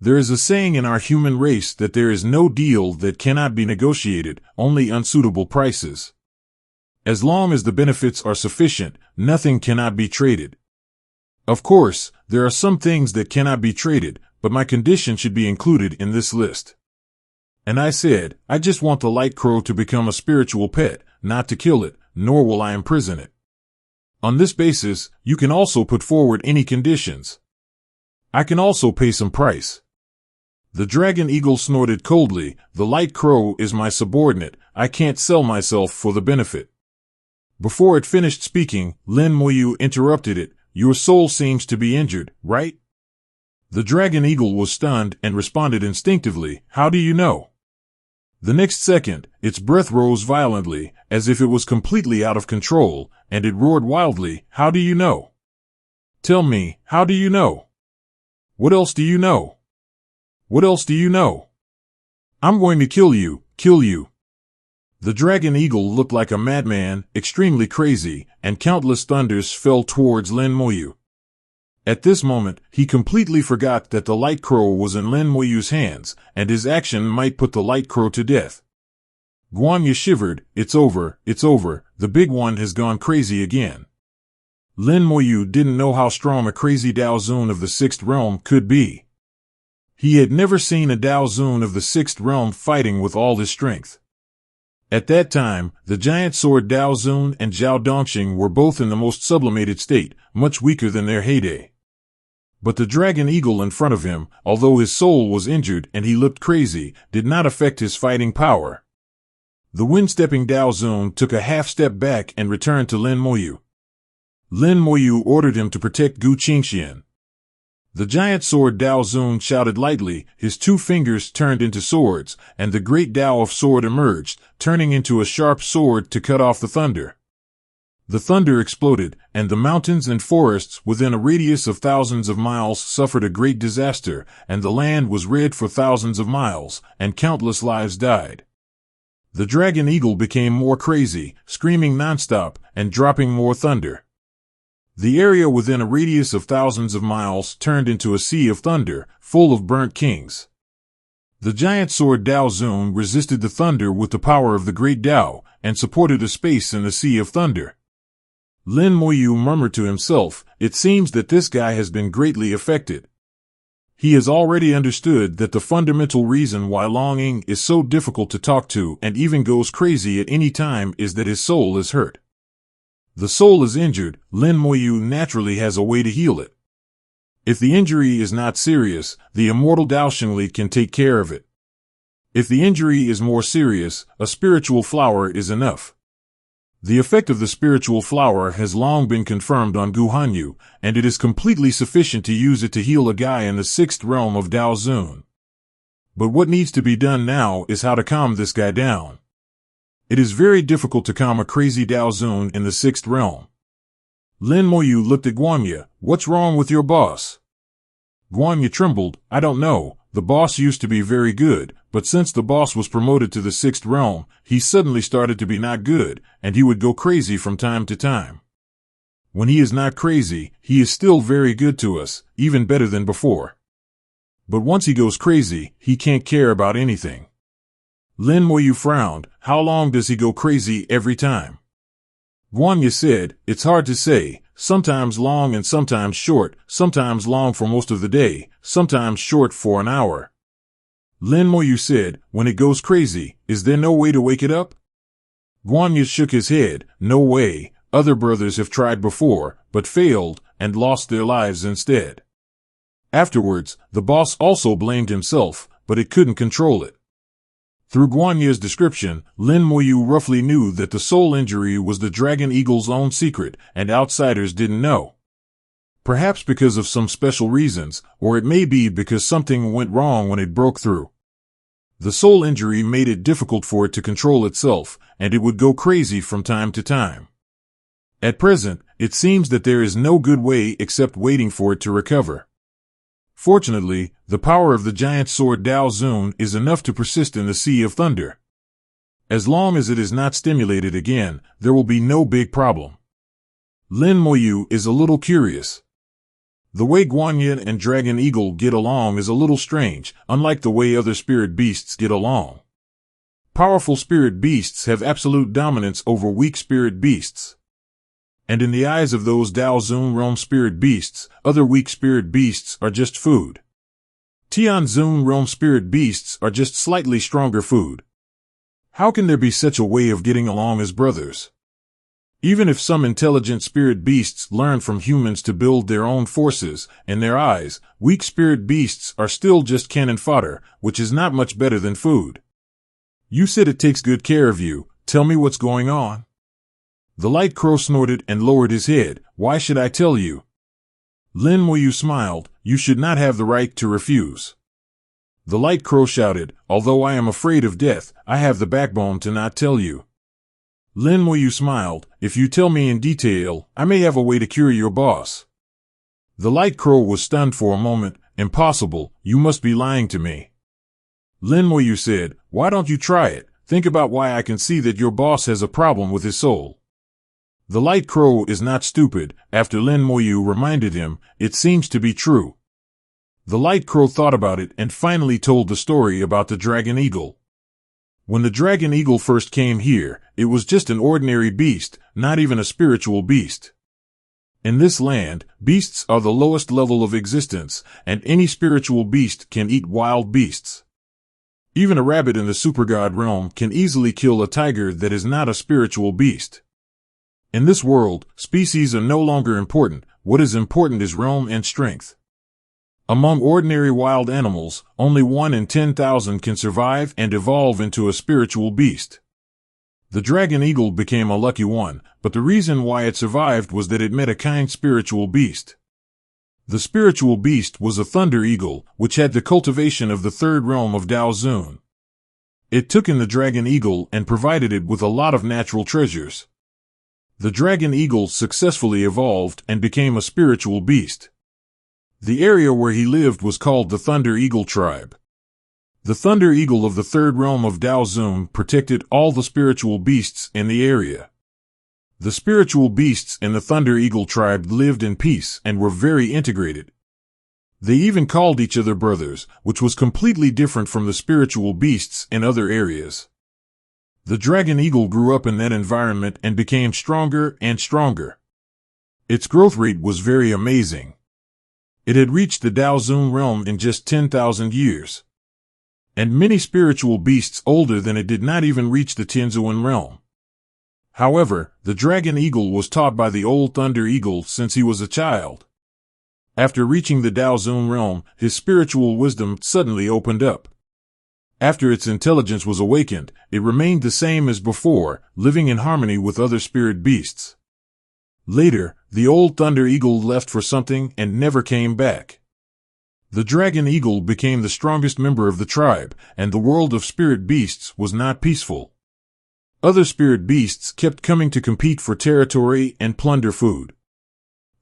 There is a saying in our human race that there is no deal that cannot be negotiated, only unsuitable prices. As long as the benefits are sufficient, nothing cannot be traded. Of course, there are some things that cannot be traded, but my condition should be included in this list. And I said, I just want the light crow to become a spiritual pet, not to kill it, nor will I imprison it. On this basis, you can also put forward any conditions. I can also pay some price. The dragon eagle snorted coldly, the light crow is my subordinate, I can't sell myself for the benefit. Before it finished speaking, Lin Moyu interrupted it, your soul seems to be injured, right? The dragon eagle was stunned and responded instinctively, how do you know? The next second, its breath rose violently, as if it was completely out of control, and it roared wildly, how do you know? Tell me, how do you know? What else do you know? What else do you know? I'm going to kill you, kill you. The dragon eagle looked like a madman, extremely crazy, and countless thunders fell towards Lin Moyu. At this moment, he completely forgot that the light crow was in Lin Moyu's hands, and his action might put the light crow to death. Guanya shivered, it's over, the big one has gone crazy again. Lin Moyu didn't know how strong a crazy Daozun of the Sixth Realm could be. He had never seen a Daozun of the Sixth Realm fighting with all his strength. At that time, the giant sword Daozun and Zhao Dongxing were both in the most sublimated state, much weaker than their heyday. But the dragon eagle in front of him, although his soul was injured and he looked crazy, did not affect his fighting power. The wind-stepping Daozun took a half-step back and returned to Lin Moyu. Lin Moyu ordered him to protect Gu Qingxian. The giant sword Daozun shouted lightly, his two fingers turned into swords, and the great Dao of sword emerged, turning into a sharp sword to cut off the thunder. The thunder exploded, and the mountains and forests within a radius of thousands of miles suffered a great disaster, and the land was red for thousands of miles, and countless lives died. The dragon eagle became more crazy, screaming nonstop, and dropping more thunder. The area within a radius of thousands of miles turned into a sea of thunder, full of burnt kings. The giant sword Daozun resisted the thunder with the power of the great Dao, and supported a space in the sea of thunder. Lin Moyu murmured to himself, it seems that this guy has been greatly affected. He has already understood that the fundamental reason why Longing is so difficult to talk to and even goes crazy at any time is that his soul is hurt. The soul is injured, Lin Moyu naturally has a way to heal it. If the injury is not serious, the immortal Dao Xingli can take care of it. If the injury is more serious, a spiritual flower is enough. The effect of the spiritual flower has long been confirmed on Gu Hanyu, and it is completely sufficient to use it to heal a guy in the sixth realm of Daozun. But what needs to be done now is how to calm this guy down. It is very difficult to calm a crazy Daozun in the sixth realm. Lin Moyu looked at Guanya, what's wrong with your boss? Guanya trembled, I don't know, the boss used to be very good, but since the boss was promoted to the sixth realm, he suddenly started to be not good, and he would go crazy from time to time. When he is not crazy, he is still very good to us, even better than before. But once he goes crazy, he can't care about anything. Lin Moyu frowned, how long does he go crazy every time? Guanya said, it's hard to say, sometimes long and sometimes short, sometimes long for most of the day, sometimes short for an hour. Lin Moyu said, when it goes crazy, is there no way to wake it up? Guanya shook his head, no way, other brothers have tried before, but failed, and lost their lives instead. Afterwards, the boss also blamed himself, but it couldn't control it. Through Guanya's description, Lin Moyu roughly knew that the soul injury was the dragon eagle's own secret, and outsiders didn't know. Perhaps because of some special reasons, or it may be because something went wrong when it broke through. The soul injury made it difficult for it to control itself, and it would go crazy from time to time. At present, it seems that there is no good way except waiting for it to recover. Fortunately, the power of the giant sword Daozun is enough to persist in the Sea of Thunder. As long as it is not stimulated again, there will be no big problem. Lin Moyu is a little curious. The way Guanya and Dragon Eagle get along is a little strange, unlike the way other spirit beasts get along. Powerful spirit beasts have absolute dominance over weak spirit beasts. And in the eyes of those Dao Zun realm spirit beasts, other weak spirit beasts are just food. Tian Zun realm spirit beasts are just slightly stronger food. How can there be such a way of getting along as brothers? Even if some intelligent spirit beasts learn from humans to build their own forces, in their eyes, weak spirit beasts are still just cannon fodder, which is not much better than food. You said it takes good care of you. Tell me what's going on. The Light Crow snorted and lowered his head. Why should I tell you? Lin Muyu smiled. You should not have the right to refuse. The Light Crow shouted, although I am afraid of death, I have the backbone to not tell you. Lin Muyu smiled. If you tell me in detail, I may have a way to cure your boss. The Light Crow was stunned for a moment. Impossible, you must be lying to me. Lin Muyu said, why don't you try it? Think about why I can see that your boss has a problem with his soul. The Light Crow is not stupid. After Lin Muyu reminded him, it seems to be true. The Light Crow thought about it and finally told the story about the Dragon Eagle. When the Dragon Eagle first came here, it was just an ordinary beast, not even a spiritual beast. In this land, beasts are the lowest level of existence, and any spiritual beast can eat wild beasts. Even a rabbit in the supergod realm can easily kill a tiger that is not a spiritual beast. In this world, species are no longer important. What is important is realm and strength. Among ordinary wild animals, only 1 in 10,000 can survive and evolve into a spiritual beast. The Dragon Eagle became a lucky one, but the reason why it survived was that it met a kind spiritual beast. The spiritual beast was a Thunder Eagle, which had the cultivation of the third realm of Dao Zun. It took in the Dragon Eagle and provided it with a lot of natural treasures. The Dragon Eagle successfully evolved and became a spiritual beast. The area where he lived was called the Thunder Eagle tribe. The Thunder Eagle of the third realm of Dao Zun protected all the spiritual beasts in the area. The spiritual beasts in the Thunder Eagle tribe lived in peace and were very integrated. They even called each other brothers, which was completely different from the spiritual beasts in other areas. The Dragon Eagle grew up in that environment and became stronger and stronger. Its growth rate was very amazing. It had reached the Dao Zun realm in just 10,000 years. And many spiritual beasts older than it did not even reach the Tianzuan realm. However, the Dragon Eagle was taught by the old Thunder Eagle since he was a child. After reaching the Dao Zun realm, his spiritual wisdom suddenly opened up. After its intelligence was awakened, it remained the same as before, living in harmony with other spirit beasts. Later, the old Thunder Eagle left for something and never came back. The Dragon Eagle became the strongest member of the tribe, and the world of spirit beasts was not peaceful. Other spirit beasts kept coming to compete for territory and plunder food.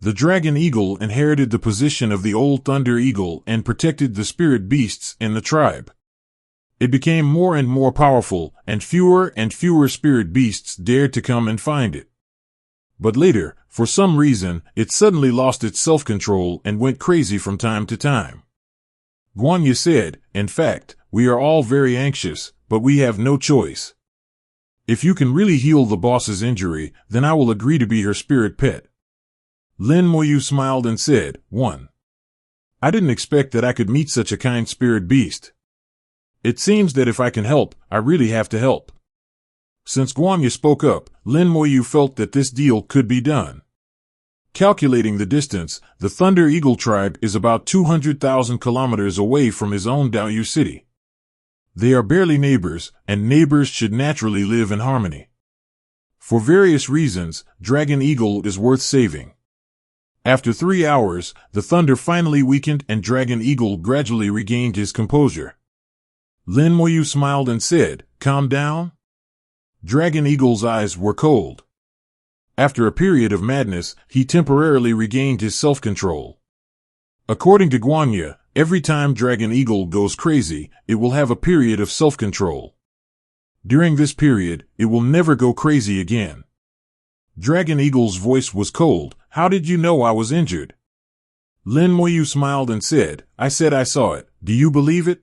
The Dragon Eagle inherited the position of the old Thunder Eagle and protected the spirit beasts in the tribe. It became more and more powerful, and fewer spirit beasts dared to come and find it. But later, for some reason, it suddenly lost its self-control and went crazy from time to time. Guanya said, in fact, we are all very anxious, but we have no choice. If you can really heal the boss's injury, then I will agree to be her spirit pet. Lin Muyu smiled and said, 1. I didn't expect that I could meet such a kind spirit beast. It seems that if I can help, I really have to help. Since Guanya spoke up, Lin Muyu felt that this deal could be done. Calculating the distance, the Thunder Eagle tribe is about 200,000 kilometers away from his own Daoyu city. They are barely neighbors, and neighbors should naturally live in harmony. For various reasons, Dragon Eagle is worth saving. After 3 hours, the thunder finally weakened and Dragon Eagle gradually regained his composure. Lin Muyu smiled and said, calm down? Dragon Eagle's eyes were cold. After a period of madness, he temporarily regained his self-control. According to Guanya, every time Dragon Eagle goes crazy, it will have a period of self-control. During this period, it will never go crazy again. Dragon Eagle's voice was cold. How did you know I was injured? Lin Muyu smiled and said, I said I saw it. Do you believe it?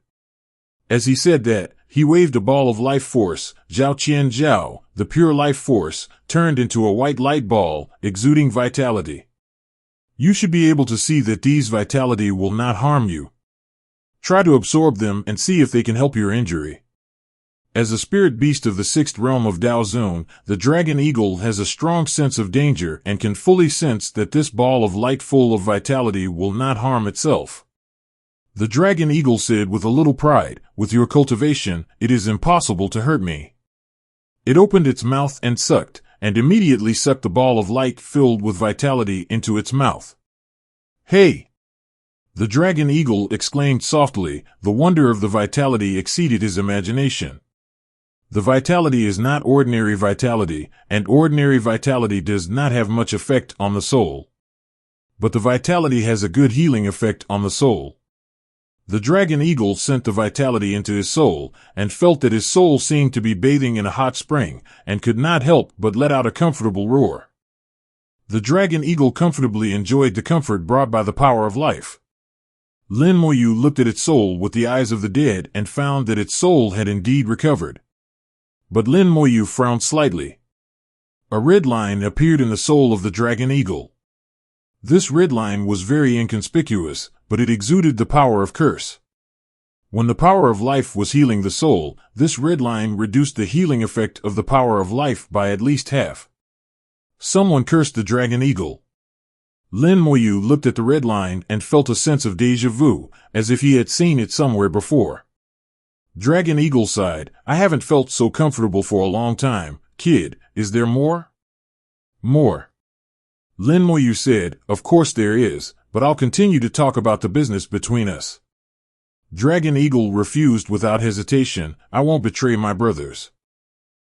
As he said that, he waved a ball of life force, Zhao Qian Zhao, the pure life force, turned into a white light ball, exuding vitality. You should be able to see that these vitality will not harm you. Try to absorb them and see if they can help your injury. As a spirit beast of the sixth realm of Dao Zone, the dragon eagle has a strong sense of danger and can fully sense that this ball of light full of vitality will not harm itself. The dragon eagle said with a little pride, "With your cultivation, it is impossible to hurt me." It opened its mouth and sucked, and immediately sucked the ball of light filled with vitality into its mouth. "Hey!" The dragon eagle exclaimed softly. The wonder of the vitality exceeded his imagination. The vitality is not ordinary vitality, and ordinary vitality does not have much effect on the soul. But the vitality has a good healing effect on the soul. The dragon eagle sent the vitality into his soul, and felt that his soul seemed to be bathing in a hot spring, and could not help but let out a comfortable roar. The dragon eagle comfortably enjoyed the comfort brought by the power of life. Lin Moyu looked at its soul with the eyes of the dead and found that its soul had indeed recovered. But Lin Moyu frowned slightly. A red line appeared in the soul of the dragon eagle. This red line was very inconspicuous, but it exuded the power of curse. When the power of life was healing the soul, this red line reduced the healing effect of the power of life by at least half. Someone cursed the dragon eagle. Lin Moyu looked at the red line and felt a sense of déjà vu, as if he had seen it somewhere before. Dragon eagle sighed, "I haven't felt so comfortable for a long time. Kid, is there more?" "More." Lin Moyu said, "Of course there is, but I'll continue to talk about the business between us." Dragon eagle refused without hesitation, "I won't betray my brothers.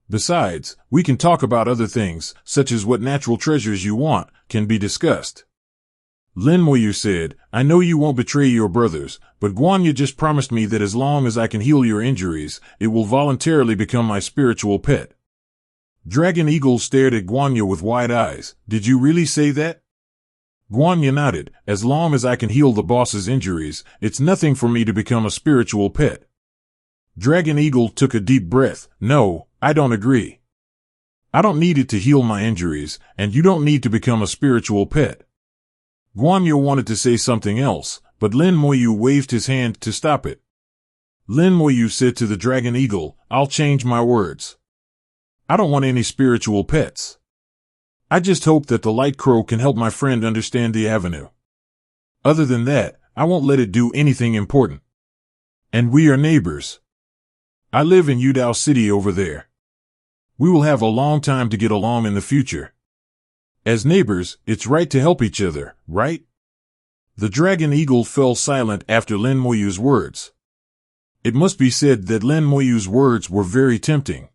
Besides, we can talk about other things, such as what natural treasures you want, can be discussed." Lin Moyu said, "I know you won't betray your brothers, but Guanya just promised me that as long as I can heal your injuries, it will voluntarily become my spiritual pet." Dragon eagle stared at Guanya with wide eyes. "Did you really say that?" Guanya nodded. "As long as I can heal the boss's injuries, it's nothing for me to become a spiritual pet." Dragon eagle took a deep breath. "No, I don't agree. I don't need it to heal my injuries, and you don't need to become a spiritual pet." Guanya wanted to say something else, but Lin Moyu waved his hand to stop it. Lin Moyu said to the dragon eagle, "I'll change my words. I don't want any spiritual pets. I just hope that the light crow can help my friend understand the avenue. Other than that, I won't let it do anything important. And we are neighbors. I live in Yudao City over there. We will have a long time to get along in the future. As neighbors, it's right to help each other, right?" The dragon eagle fell silent after Lin Moyu's words. It must be said that Lin Moyu's words were very tempting.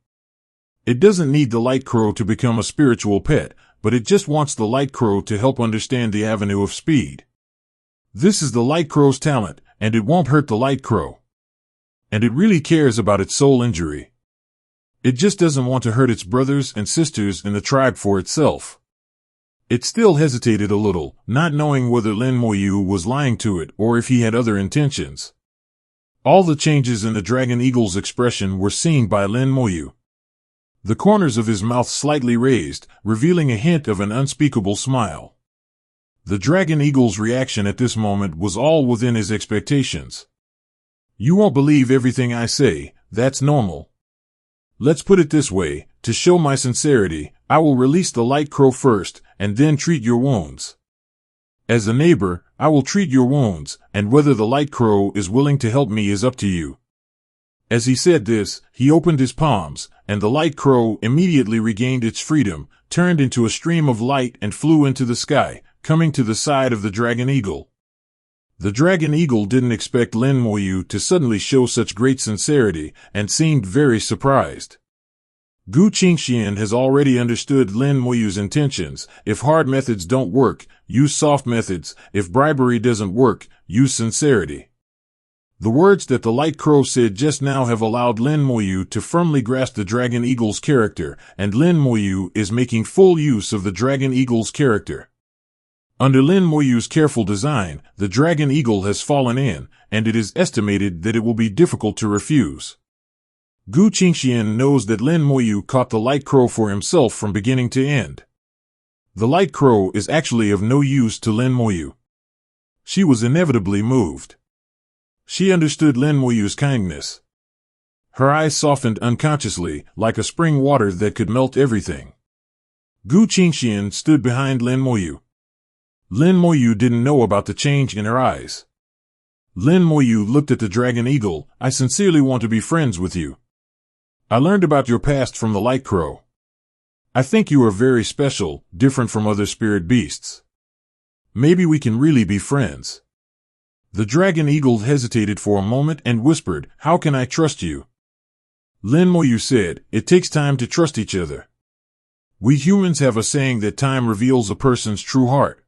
It doesn't need the light crow to become a spiritual pet, but it just wants the light crow to help understand the avenue of speed. This is the light crow's talent, and it won't hurt the light crow. And it really cares about its soul injury. It just doesn't want to hurt its brothers and sisters in the tribe for itself. It still hesitated a little, not knowing whether Lin Moyu was lying to it or if he had other intentions. All the changes in the dragon eagle's expression were seen by Lin Moyu. The corners of his mouth slightly raised, revealing a hint of an unspeakable smile. The dragon eagle's reaction at this moment was all within his expectations. "You won't believe everything I say, that's normal. Let's put it this way, to show my sincerity, I will release the light crow first, and then treat your wounds. As a neighbor, I will treat your wounds, and whether the light crow is willing to help me is up to you." As he said this, he opened his palms, and the light crow immediately regained its freedom, turned into a stream of light and flew into the sky, coming to the side of the dragon eagle. The dragon eagle didn't expect Lin Moyu to suddenly show such great sincerity, and seemed very surprised. Gu Qingxian has already understood Lin Moyu's intentions. If hard methods don't work, use soft methods. If bribery doesn't work, use sincerity. The words that the light crow said just now have allowed Lin Moyu to firmly grasp the dragon eagle's character, and Lin Moyu is making full use of the dragon eagle's character. Under Lin Moyu's careful design, the dragon eagle has fallen in, and it is estimated that it will be difficult to refuse. Gu Qingxian knows that Lin Moyu caught the Light Crow for himself from beginning to end. The Light Crow is actually of no use to Lin Moyu. She was inevitably moved. She understood Lin Moyu's kindness. Her eyes softened unconsciously, like a spring water that could melt everything. Gu Qingxian stood behind Lin Moyu. Lin Moyu didn't know about the change in her eyes. Lin Moyu looked at the Dragon Eagle. I sincerely want to be friends with you. I learned about your past from the Light Crow. I think you are very special, different from other spirit beasts. Maybe we can really be friends. The Dragon Eagle hesitated for a moment and whispered, How can I trust you? Lin Moyu said, It takes time to trust each other. We humans have a saying that time reveals a person's true heart.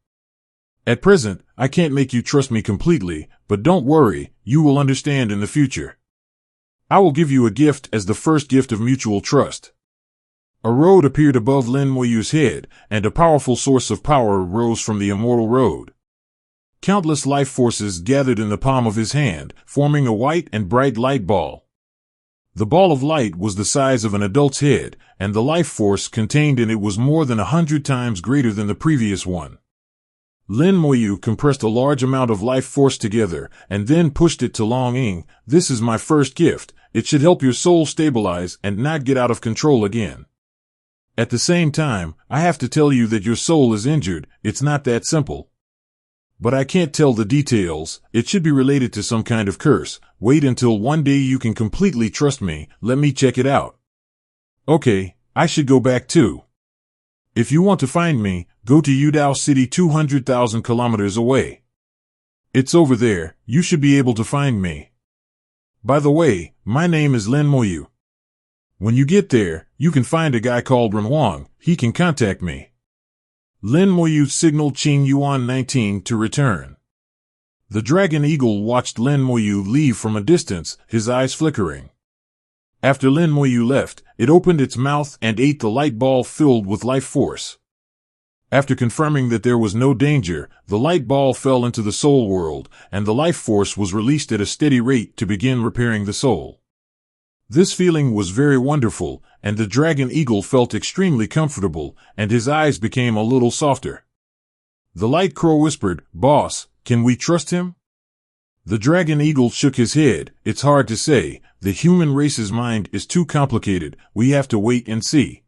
At present, I can't make you trust me completely, but don't worry, you will understand in the future. I will give you a gift as the first gift of mutual trust. A road appeared above Lin Moyu's head, and a powerful source of power rose from the immortal road. Countless life forces gathered in the palm of his hand, forming a white and bright light ball. The ball of light was the size of an adult's head, and the life force contained in it was more than 100 times greater than the previous one. Lin Moyu compressed a large amount of life force together, and then pushed it to Long Ying. This is my first gift. It should help your soul stabilize and not get out of control again. At the same time, I have to tell you that your soul is injured. It's not that simple. But I can't tell the details. It should be related to some kind of curse. Wait until one day you can completely trust me. Let me check it out. Okay, I should go back too. If you want to find me, go to Yudao City 200,000 kilometers away. It's over there. You should be able to find me. By the way, my name is Lin Moyu. When you get there, you can find a guy called Ren Huang. He can contact me. Lin Moyu signaled Qing Yuan 19 to return. The Dragon Eagle watched Lin Moyu leave from a distance, his eyes flickering. After Lin Moyu left, it opened its mouth and ate the light ball filled with life force. After confirming that there was no danger, the light ball fell into the soul world, and the life force was released at a steady rate to begin repairing the soul. This feeling was very wonderful, and the Dragon Eagle felt extremely comfortable, and his eyes became a little softer. The Light Crow whispered, Boss, can we trust him? The Dragon Eagle shook his head. It's hard to say. The human race's mind is too complicated. We have to wait and see.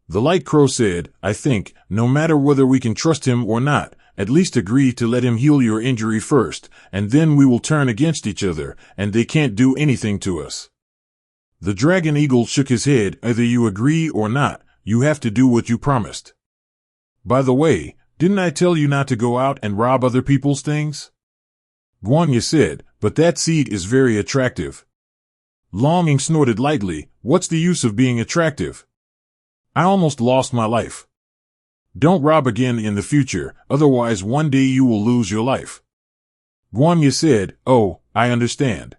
The Light Crow said, I think, no matter whether we can trust him or not, at least agree to let him heal your injury first, and then we will turn against each other, and they can't do anything to us. The Dragon Eagle shook his head. Either you agree or not, you have to do what you promised. By the way, didn't I tell you not to go out and rob other people's things? Guanya said, but that seed is very attractive. Long Ying snorted lightly. What's the use of being attractive? I almost lost my life. Don't rob again in the future, otherwise one day you will lose your life. Guanya said, Oh, I understand.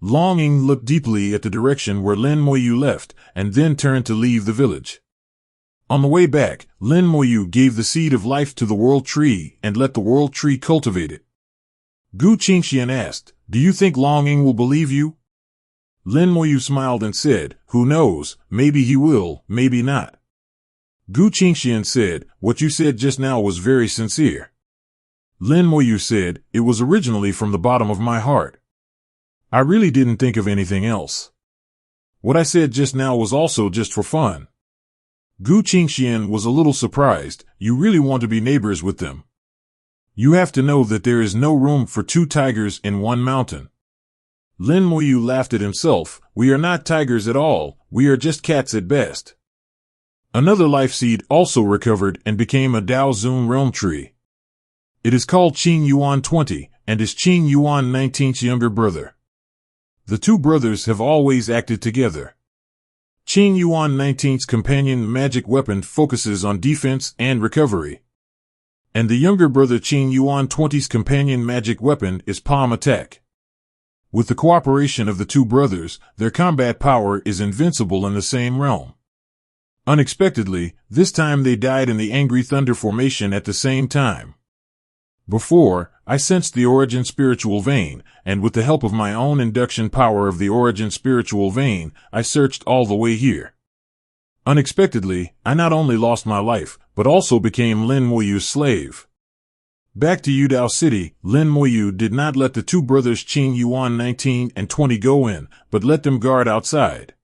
Long Ying looked deeply at the direction where Lin Moyu left, and then turned to leave the village. On the way back, Lin Moyu gave the seed of life to the world tree and let the world tree cultivate it. Gu Qingxian asked, Do you think Long Ying will believe you? Lin Moyu smiled and said, Who knows, maybe he will, maybe not. Gu Qingxian said, What you said just now was very sincere. Lin Moyu said, It was originally from the bottom of my heart. I really didn't think of anything else. What I said just now was also just for fun. Gu Qingxian was a little surprised. You really want to be neighbors with them. You have to know that there is no room for two tigers in one mountain. Lin Moyu laughed at himself. We are not tigers at all. We are just cats at best. Another life seed also recovered and became a Dao Zun realm tree. It is called Qing Yuan 20 and is Qing Yuan 19's younger brother. The two brothers have always acted together. Qing Yuan 19's companion magic weapon focuses on defense and recovery. And the younger brother Qing Yuan 20's companion magic weapon is palm attack. With the cooperation of the two brothers, their combat power is invincible in the same realm. Unexpectedly, this time they died in the Angry Thunder formation at the same time. Before, I sensed the origin spiritual vein, and with the help of my own induction power of the origin spiritual vein, I searched all the way here. Unexpectedly, I not only lost my life, but also became Lin Moyu's slave. Back to Yudao City, Lin Moyu did not let the two brothers Qing Yuan 19 and 20 go in, but let them guard outside.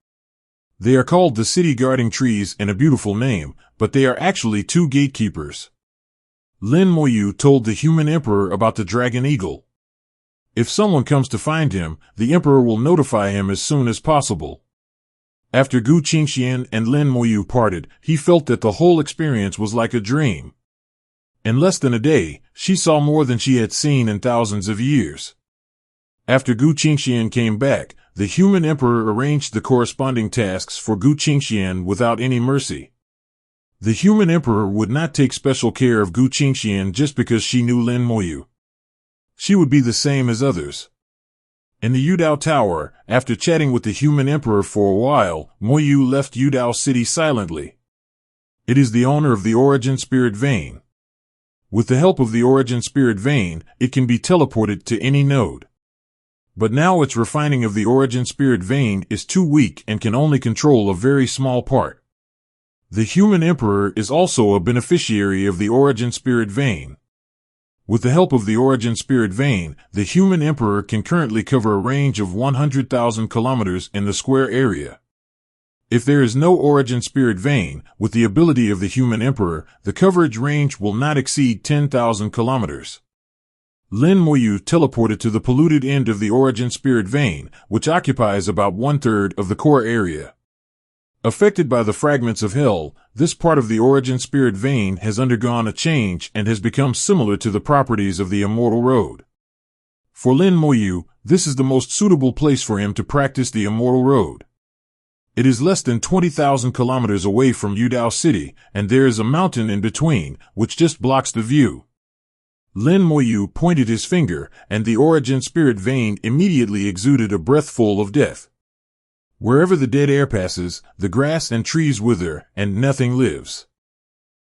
They are called the City Guarding Trees in a beautiful name, but they are actually two gatekeepers. Lin Moyu told the human emperor about the dragon eagle. If someone comes to find him, the emperor will notify him as soon as possible. After Gu Qingxian and Lin Moyu parted, he felt that the whole experience was like a dream. In less than a day, she saw more than she had seen in thousands of years. After Gu Qingxian came back, the human emperor arranged the corresponding tasks for Gu Qingxian without any mercy. The human emperor would not take special care of Gu Qingxian just because she knew Lin Moyu. She would be the same as others. In the Yudao Tower, after chatting with the human emperor for a while, Moyu left Yudao City silently. It is the owner of the origin spirit vein. With the help of the origin spirit vein, it can be teleported to any node. But now its refining of the origin spirit vein is too weak and can only control a very small part. The human emperor is also a beneficiary of the origin spirit vein. With the help of the origin spirit vein, the human emperor can currently cover a range of 100,000 kilometers in the square area. If there is no origin spirit vein, with the ability of the human emperor, the coverage range will not exceed 10,000 kilometers. Lin Moyu teleported to the polluted end of the origin spirit vein, which occupies about 1/3 of the core area. Affected by the fragments of hell, this part of the origin spirit vein has undergone a change and has become similar to the properties of the immortal road. For Lin Moyu, this is the most suitable place for him to practice the immortal road. It is less than 20,000 kilometers away from Yudao City, and there is a mountain in between, which just blocks the view. Lin Moyu pointed his finger, and the origin spirit vein immediately exuded a breathful of death. Wherever the dead air passes, the grass and trees wither, and nothing lives.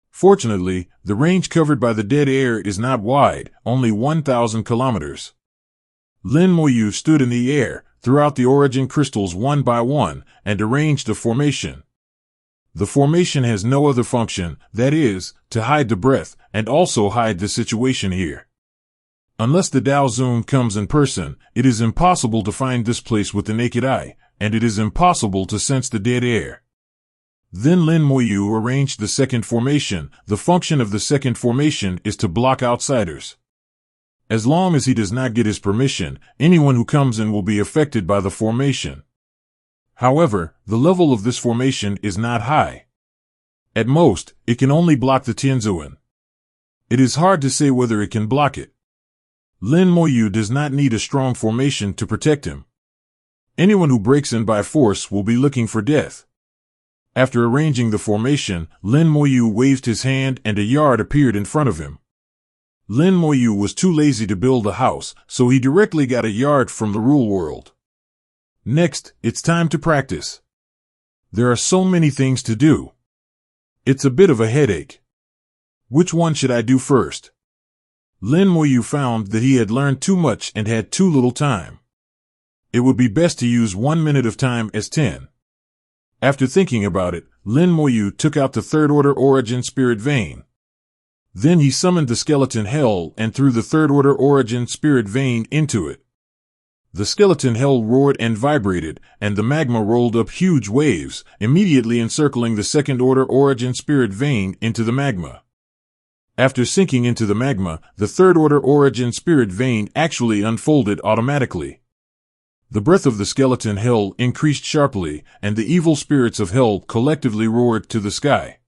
Fortunately, the range covered by the dead air is not wide, only 1,000 kilometers. Lin Moyu stood in the air, threw out the origin crystals one by one, and arranged a formation. The formation has no other function, that is, to hide the breath, and also hide the situation here. Unless the Dao Zun comes in person, it is impossible to find this place with the naked eye, and it is impossible to sense the dead air. Then Lin Moyu arranged the second formation. The function of the second formation is to block outsiders. As long as he does not get his permission, anyone who comes in will be affected by the formation. However, the level of this formation is not high. At most, it can only block the Tianzuan. It is hard to say whether it can block it. Lin Moyu does not need a strong formation to protect him. Anyone who breaks in by force will be looking for death. After arranging the formation, Lin Moyu waved his hand and a yard appeared in front of him. Lin Moyu was too lazy to build a house, so he directly got a yard from the rule world. Next, it's time to practice. There are so many things to do. It's a bit of a headache. Which one should I do first? Lin Moyu found that he had learned too much and had too little time. It would be best to use 1 minute of time as 10. After thinking about it, Lin Moyu took out the third order origin spirit vein. Then he summoned the skeleton hell and threw the third order origin spirit vein into it. The skeleton hell roared and vibrated, and the magma rolled up huge waves, immediately encircling the second order origin spirit vein into the magma. After sinking into the magma, the third order origin spirit vein actually unfolded automatically. The breath of the skeleton hell increased sharply, and the evil spirits of hell collectively roared to the sky.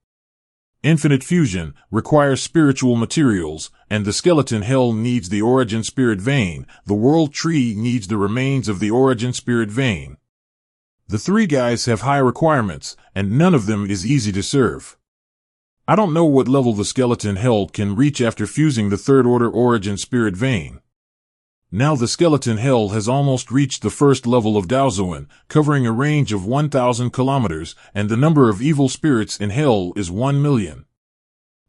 Infinite fusion requires spiritual materials, and the skeleton hell needs the origin spirit vein. The world tree needs the remains of the origin spirit vein. The three guys have high requirements, and none of them is easy to serve. I don't know what level the skeleton hell can reach after fusing the third order origin spirit vein. Now the skeleton hell has almost reached the first level of Daozuan, covering a range of 1,000 kilometers, and the number of evil spirits in hell is 1 million.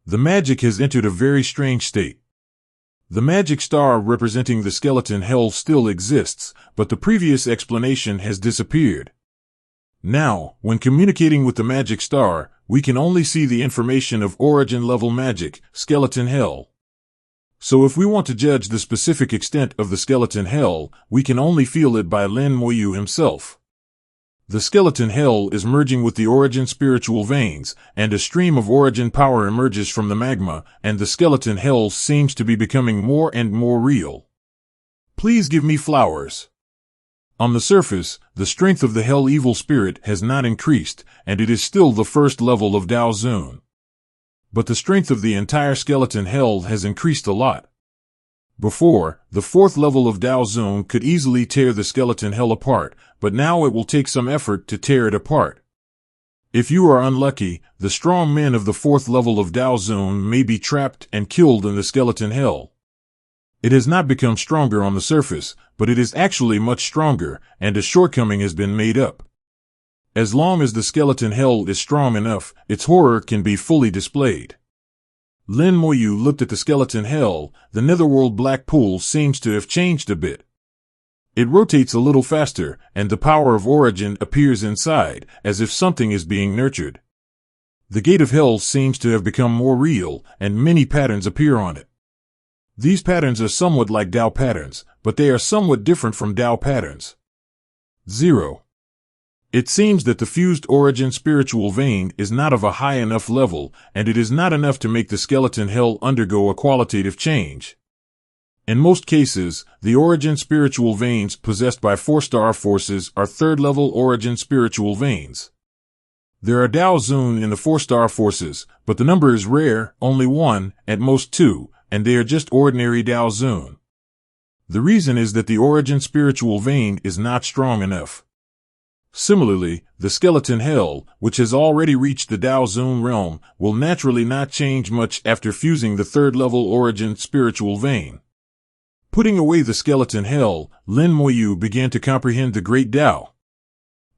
The magic has entered a very strange state. The magic star representing the skeleton hell still exists, but the previous explanation has disappeared. Now, when communicating with the magic star, we can only see the information of origin-level magic, skeleton hell. So if we want to judge the specific extent of the skeleton hell, we can only feel it by Lin Moyu himself. The skeleton hell is merging with the origin spiritual veins, and a stream of origin power emerges from the magma, and the skeleton hell seems to be becoming more and more real. Please give me flowers. On the surface, the strength of the hell evil spirit has not increased, and it is still the first level of Dao Zun. But the strength of the entire skeleton hell has increased a lot. Before, the fourth level of Dao Zun could easily tear the skeleton hell apart, but now it will take some effort to tear it apart. If you are unlucky, the strong men of the fourth level of Dao Zun may be trapped and killed in the skeleton hell. It has not become stronger on the surface, but it is actually much stronger, and a shortcoming has been made up. As long as the skeleton hell is strong enough, its horror can be fully displayed. Lin Moyu looked at the skeleton hell. The netherworld black pool seems to have changed a bit. It rotates a little faster, and the power of origin appears inside, as if something is being nurtured. The gate of hell seems to have become more real, and many patterns appear on it. These patterns are somewhat like Dao patterns, but they are somewhat different from Dao patterns. 0. It seems that the fused origin spiritual vein is not of a high enough level, and it is not enough to make the skeleton hell undergo a qualitative change. In most cases, the origin spiritual veins possessed by 4-star forces are third-level origin spiritual veins. There are Dao Zun in the 4-star forces, but the number is rare, only 1, at most 2, and they are just ordinary Dao Zun. The reason is that the origin spiritual vein is not strong enough. Similarly, the skeleton hell, which has already reached the Dao Zun realm, will naturally not change much after fusing the third-level origin spiritual vein. Putting away the skeleton hell, Lin Moyu began to comprehend the great Dao.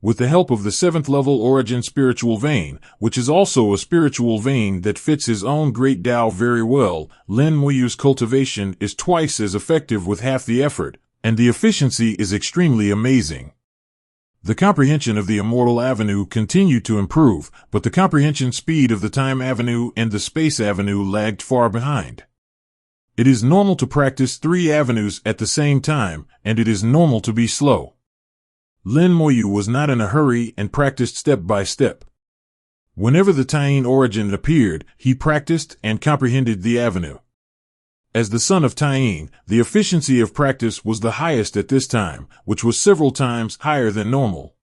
With the help of the 7th-level origin spiritual vein, which is also a spiritual vein that fits his own great Dao very well, Lin Moyu's cultivation is twice as effective with half the effort, and the efficiency is extremely amazing. The comprehension of the Immortal Avenue continued to improve, but the comprehension speed of the Time Avenue and the Space Avenue lagged far behind. It is normal to practice 3 avenues at the same time, and it is normal to be slow. Lin Moyu was not in a hurry and practiced step by step. Whenever the Taiyin origin appeared, he practiced and comprehended the avenue. As the son of Taiyin, the efficiency of practice was the highest at this time, which was several times higher than normal.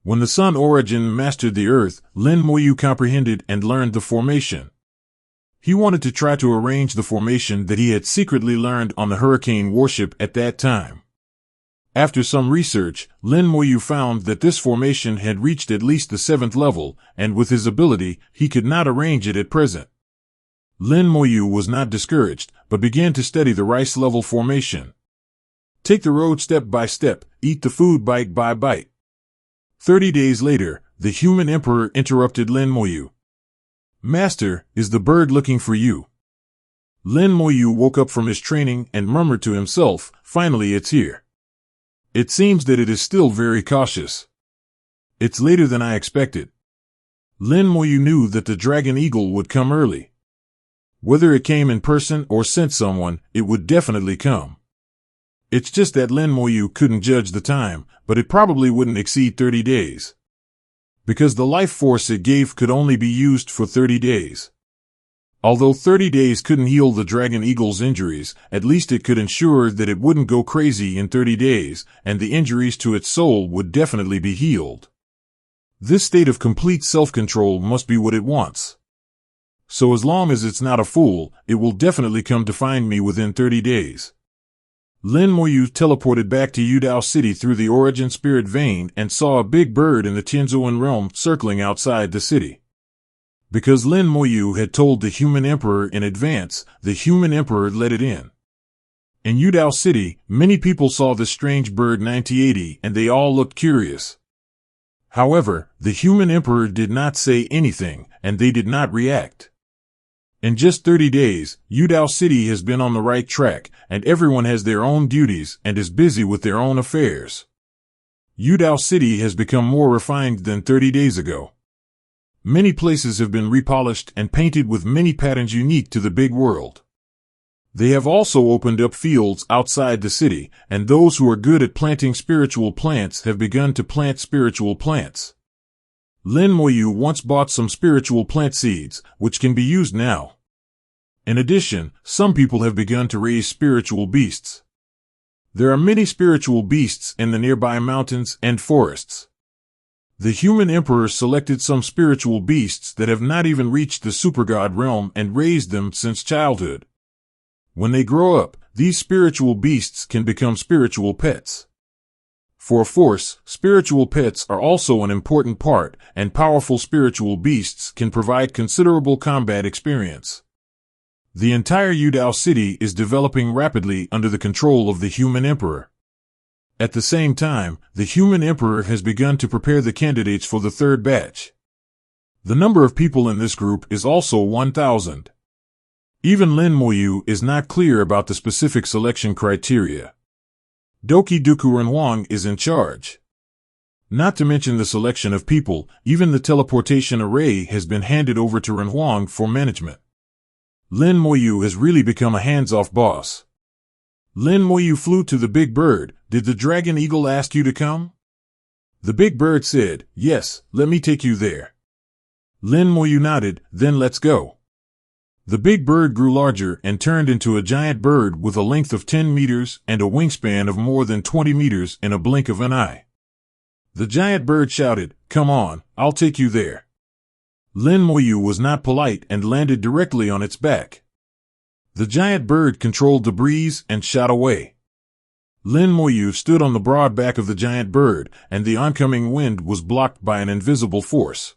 When the sun origin mastered the earth, Lin Moyu comprehended and learned the formation. He wanted to try to arrange the formation that he had secretly learned on the hurricane warship at that time. After some research, Lin Moyu found that this formation had reached at least the 7th level, and with his ability, he could not arrange it at present. Lin Moyu was not discouraged, but began to study the rice-level formation. Take the road step by step, eat the food bite by bite. 30 days later, the human emperor interrupted Lin Moyu. Master, is the bird looking for you? Lin Moyu woke up from his training and murmured to himself, finally it's here. It seems that it is still very cautious. It's later than I expected. Lin Moyu knew that the dragon eagle would come early. Whether it came in person or sent someone, it would definitely come. It's just that Lin Moyu couldn't judge the time, but it probably wouldn't exceed 30 days. Because the life force it gave could only be used for 30 days. Although 30 days couldn't heal the dragon eagle's injuries, at least it could ensure that it wouldn't go crazy in 30 days, and the injuries to its soul would definitely be healed. This state of complete self-control must be what it wants. So as long as it's not a fool, it will definitely come to find me within 30 days. Lin Moyu teleported back to Yudao City through the origin spirit vein and saw a big bird in the Tianzuan realm circling outside the city. Because Lin Moyu had told the human emperor in advance, the human emperor let it in. In Yudao City, many people saw this strange bird 9080 and they all looked curious. However, the human emperor did not say anything, and they did not react. In just 30 days, Yudao City has been on the right track, and everyone has their own duties and is busy with their own affairs. Yudao City has become more refined than 30 days ago. Many places have been repolished and painted with many patterns unique to the big world. They have also opened up fields outside the city, and those who are good at planting spiritual plants have begun to plant spiritual plants. Lin Moyu once bought some spiritual plant seeds, which can be used now. In addition, some people have begun to raise spiritual beasts. There are many spiritual beasts in the nearby mountains and forests. The human emperor selected some spiritual beasts that have not even reached the supergod realm and raised them since childhood. When they grow up, these spiritual beasts can become spiritual pets. For a force, spiritual pets are also an important part, and powerful spiritual beasts can provide considerable combat experience. The entire Yudao City is developing rapidly under the control of the human emperor. At the same time, the human emperor has begun to prepare the candidates for the third batch. The number of people in this group is also 1,000. Even Lin Moyu is not clear about the specific selection criteria. Doki Duku Renhuang is in charge. Not to mention the selection of people, even the teleportation array has been handed over to Renhuang for management. Lin Moyu has really become a hands-off boss. Lin Moyu flew to the big bird. Did the dragon eagle ask you to come? The big bird said, yes, let me take you there. Lin Moyu nodded, then let's go. The big bird grew larger and turned into a giant bird with a length of 10 meters and a wingspan of more than 20 meters in a blink of an eye. The giant bird shouted, come on, I'll take you there. Lin Moyu was not polite and landed directly on its back. The giant bird controlled the breeze and shot away. Lin Moyu stood on the broad back of the giant bird, and the oncoming wind was blocked by an invisible force.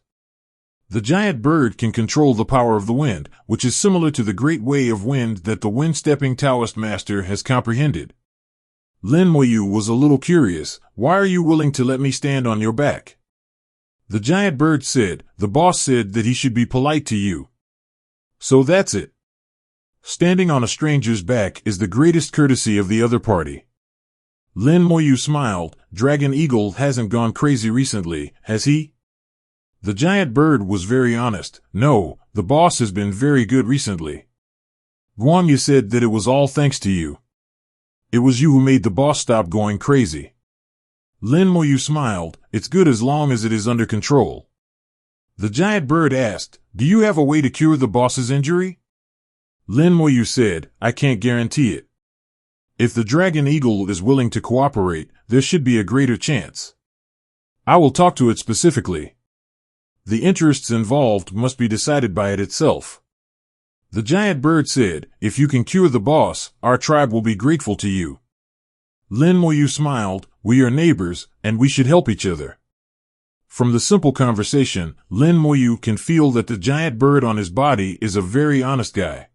The giant bird can control the power of the wind, which is similar to the great way of wind that the wind-stepping Taoist master has comprehended. Lin Moyu was a little curious. Why are you willing to let me stand on your back? The giant bird said, the boss said that he should be polite to you. So that's it. Standing on a stranger's back is the greatest courtesy of the other party. Lin Moyu smiled. Dragon Eagle hasn't gone crazy recently, has he? The giant bird was very honest. No, the boss has been very good recently. Guanya said that it was all thanks to you. It was you who made the boss stop going crazy. Lin Moyu smiled. It's good as long as it is under control. The giant bird asked, do you have a way to cure the boss's injury? Lin Moyu said, I can't guarantee it. If the dragon eagle is willing to cooperate, there should be a greater chance. I will talk to it specifically. The interests involved must be decided by it itself. The giant bird said, if you can cure the boss, our tribe will be grateful to you. Lin Moyu smiled, we are neighbors, and we should help each other. From the simple conversation, Lin Moyu can feel that the giant bird on his body is a very honest guy.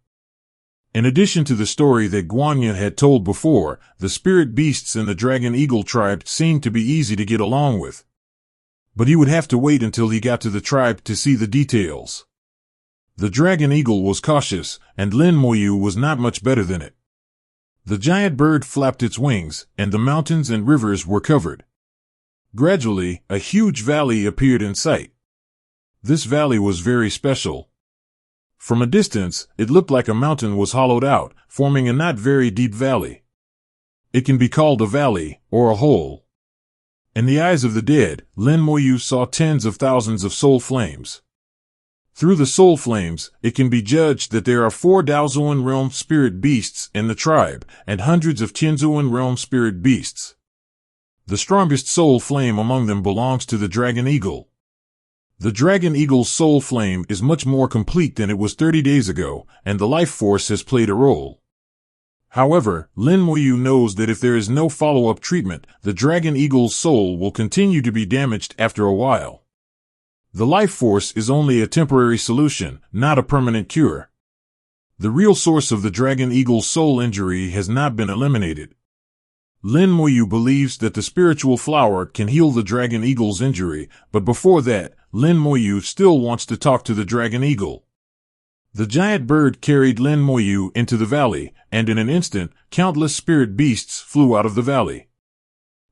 In addition to the story that Guanya had told before, the spirit beasts in the dragon eagle tribe seemed to be easy to get along with. But he would have to wait until he got to the tribe to see the details. The dragon eagle was cautious, and Lin Moyu was not much better than it. The giant bird flapped its wings, and the mountains and rivers were covered. Gradually, a huge valley appeared in sight. This valley was very special. From a distance, it looked like a mountain was hollowed out, forming a not very deep valley. It can be called a valley, or a hole. In the eyes of the dead, Lin Moyu saw tens of thousands of soul flames. Through the soul flames, it can be judged that there are 4 Daozuan realm spirit beasts in the tribe, and hundreds of Tianzuan realm spirit beasts. The strongest soul flame among them belongs to the dragon eagle. The dragon eagle's soul flame is much more complete than it was 30 days ago, and the life force has played a role. However, Lin Moyu knows that if there is no follow-up treatment, the dragon eagle's soul will continue to be damaged after a while. The life force is only a temporary solution, not a permanent cure. The real source of the dragon eagle's soul injury has not been eliminated. Lin Moyu believes that the spiritual flower can heal the dragon eagle's injury, but before that, Lin Moyu still wants to talk to the dragon eagle. The giant bird carried Lin Moyu into the valley, and in an instant, countless spirit beasts flew out of the valley.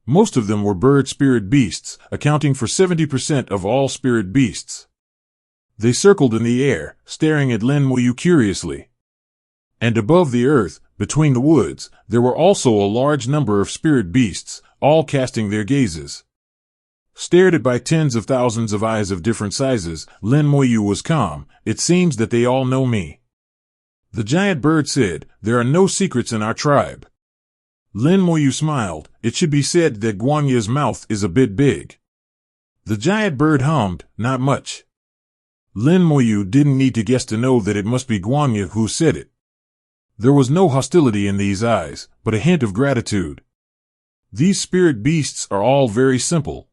Most of them were bird spirit beasts, accounting for 70% of all spirit beasts. They circled in the air, staring at Lin Moyu curiously. And above the earth, between the woods, there were also a large number of spirit beasts, all casting their gazes. Stared at by tens of thousands of eyes of different sizes, Lin Moyu was calm. It seems that they all know me. The giant bird said, "There are no secrets in our tribe." Lin Moyu smiled. It should be said that Guanya's mouth is a bit big. The giant bird hummed, "Not much." Lin Moyu didn't need to guess to know that it must be Guanya who said it. There was no hostility in these eyes, but a hint of gratitude. These spirit beasts are all very simple.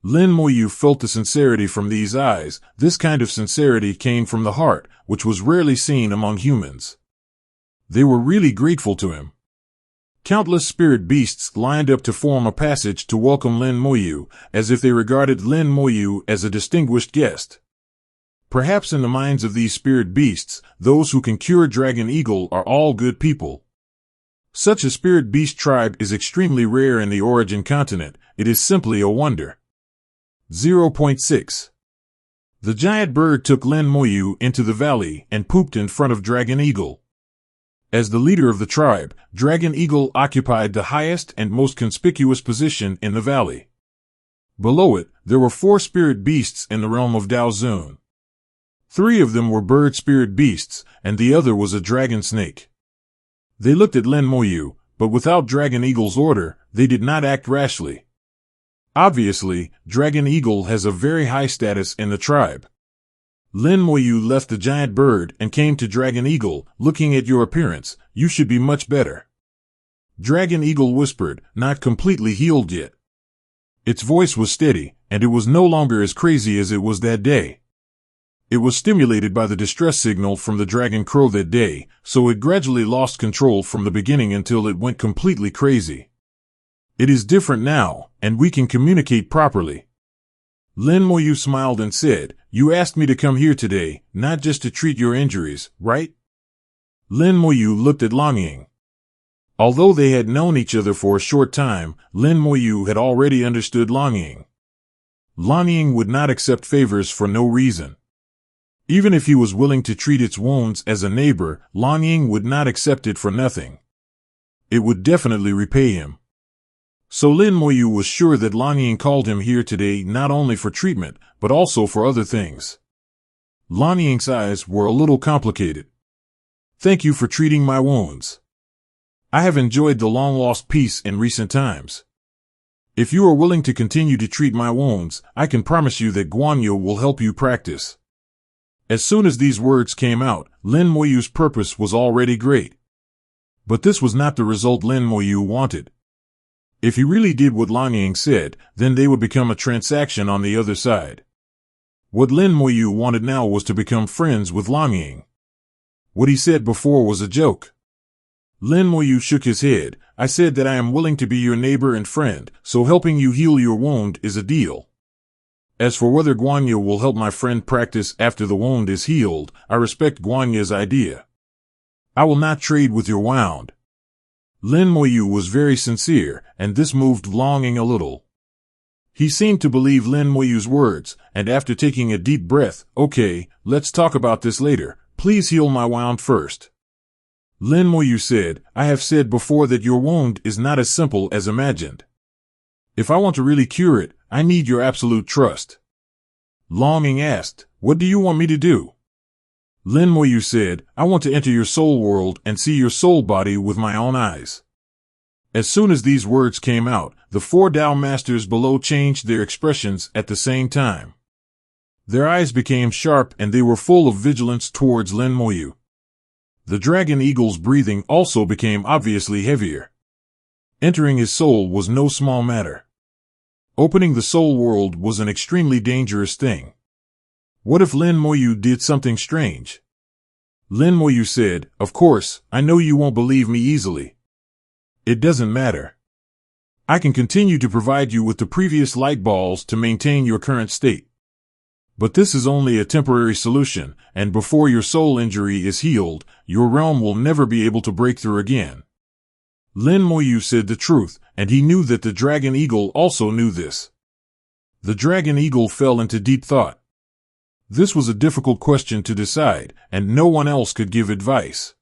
Lin Moyu felt the sincerity from these eyes. This kind of sincerity came from the heart, which was rarely seen among humans. They were really grateful to him. Countless spirit beasts lined up to form a passage to welcome Lin Moyu, as if they regarded Lin Moyu as a distinguished guest. Perhaps in the minds of these spirit beasts, those who can cure Dragon Eagle are all good people. Such a spirit beast tribe is extremely rare in the Origin continent. It is simply a wonder. 0.6. The giant bird took Lin Moyu into the valley and pooped in front of Dragon Eagle. As the leader of the tribe, Dragon Eagle occupied the highest and most conspicuous position in the valley. Below it, there were 4 spirit beasts in the realm of Daozun. 3 of them were bird spirit beasts, and the other was a dragon snake. They looked at Lin Moyu, but without Dragon Eagle's order, they did not act rashly. Obviously, Dragon Eagle has a very high status in the tribe. Lin Moyu left the giant bird and came to Dragon Eagle. "Looking at your appearance, you should be much better." Dragon Eagle whispered, "Not completely healed yet." Its voice was steady, and it was no longer as crazy as it was that day. It was stimulated by the distress signal from the dragon crow that day, so it gradually lost control from the beginning until it went completely crazy. It is different now, and we can communicate properly. Lin Moyu smiled and said, "You asked me to come here today, not just to treat your injuries, right?" Lin Moyu looked at Longying. Although they had known each other for a short time, Lin Moyu had already understood Longying. Longying would not accept favors for no reason. Even if he was willing to treat its wounds as a neighbor, Longying would not accept it for nothing. It would definitely repay him. So Lin Moyu was sure that Longying called him here today not only for treatment, but also for other things. Longying's eyes were a little complicated. "Thank you for treating my wounds. I have enjoyed the long-lost peace in recent times. If you are willing to continue to treat my wounds, I can promise you that Guanyo will help you practice." As soon as these words came out, Lin Moyu's purpose was already great. But this was not the result Lin Moyu wanted. If he really did what Longying said, then they would become a transaction on the other side. What Lin Moyu wanted now was to become friends with Longying. What he said before was a joke. Lin Moyu shook his head. "I said that I am willing to be your neighbor and friend, so helping you heal your wound is a deal. As for whether Guanyo will help my friend practice after the wound is healed, I respect Guanya's idea. I will not trade with your wound." Lin Moyu was very sincere, and this moved Longying a little. He seemed to believe Lin Moyu's words, and after taking a deep breath, "Okay, let's talk about this later. Please heal my wound first." Lin Moyu said, "I have said before that your wound is not as simple as imagined. If I want to really cure it, I need your absolute trust." Longying asked, "What do you want me to do?" Lin Moyu said, "I want to enter your soul world and see your soul body with my own eyes." As soon as these words came out, the 4 Tao masters below changed their expressions at the same time. Their eyes became sharp and they were full of vigilance towards Lin Moyu. The Dragon Eagle's breathing also became obviously heavier. Entering his soul was no small matter. Opening the soul world was an extremely dangerous thing. What if Lin Moyu did something strange? Lin Moyu said, "Of course, I know you won't believe me easily. It doesn't matter. I can continue to provide you with the previous light balls to maintain your current state. But this is only a temporary solution, and before your soul injury is healed, your realm will never be able to break through again. Lin Moyu said the truth, and he knew that the Dragon Eagle also knew this. The Dragon Eagle fell into deep thought. This was a difficult question to decide, and no one else could give advice.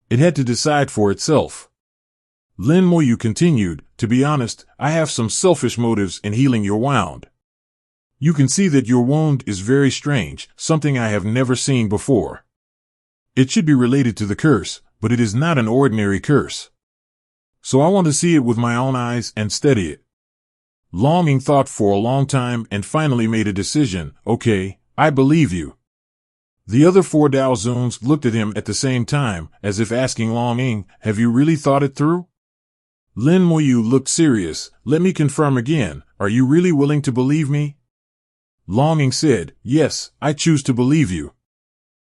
It had to decide for itself. Lin Moyu continued, "To be honest, I have some selfish motives in healing your wound. You can see that your wound is very strange, something I have never seen before. It should be related to the curse, but it is not an ordinary curse. So I want to see it with my own eyes and study it." Longing thought for a long time and finally made a decision. "Okay, I believe you." The other 4 Dao Zuns looked at him at the same time, as if asking Longing, "Have you really thought it through?" Lin Moyu looked serious. "Let me confirm again, are you really willing to believe me?" Longing said, "Yes, I choose to believe you."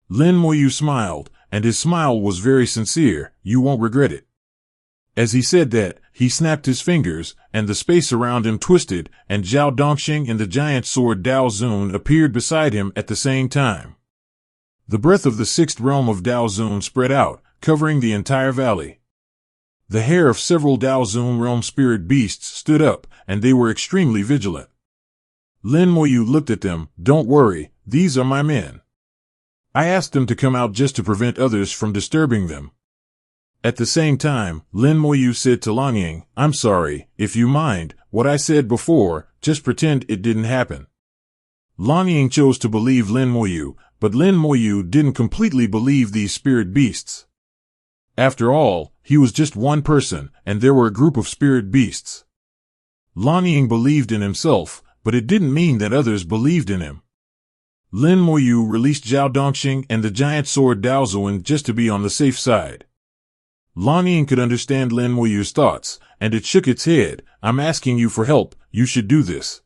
Lin Moyu smiled, and his smile was very sincere. "You won't regret it." As he said that, he snapped his fingers, and the space around him twisted, and Zhao Dongxing and the giant sword Dao Zun appeared beside him at the same time. The breath of the 6th realm of Dao Zun spread out, covering the entire valley. The hair of several Dao Zun realm spirit beasts stood up, and they were extremely vigilant. Lin Moyu looked at them. "Don't worry, these are my men. I asked them to come out just to prevent others from disturbing them." At the same time, Lin Moyu said to Longing, "I'm sorry, if you mind, what I said before, just pretend it didn't happen." Longing chose to believe Lin Moyu, but Lin Moyu didn't completely believe these spirit beasts. After all, he was just one person, and there were a group of spirit beasts. Longing believed in himself, but it didn't mean that others believed in him. Lin Moyu released Zhao Dongxing and the giant sword Dao Zuan just to be on the safe side. Longing could understand Lin Moyu's thoughts, and it shook its head. "I'm asking you for help, you should do this."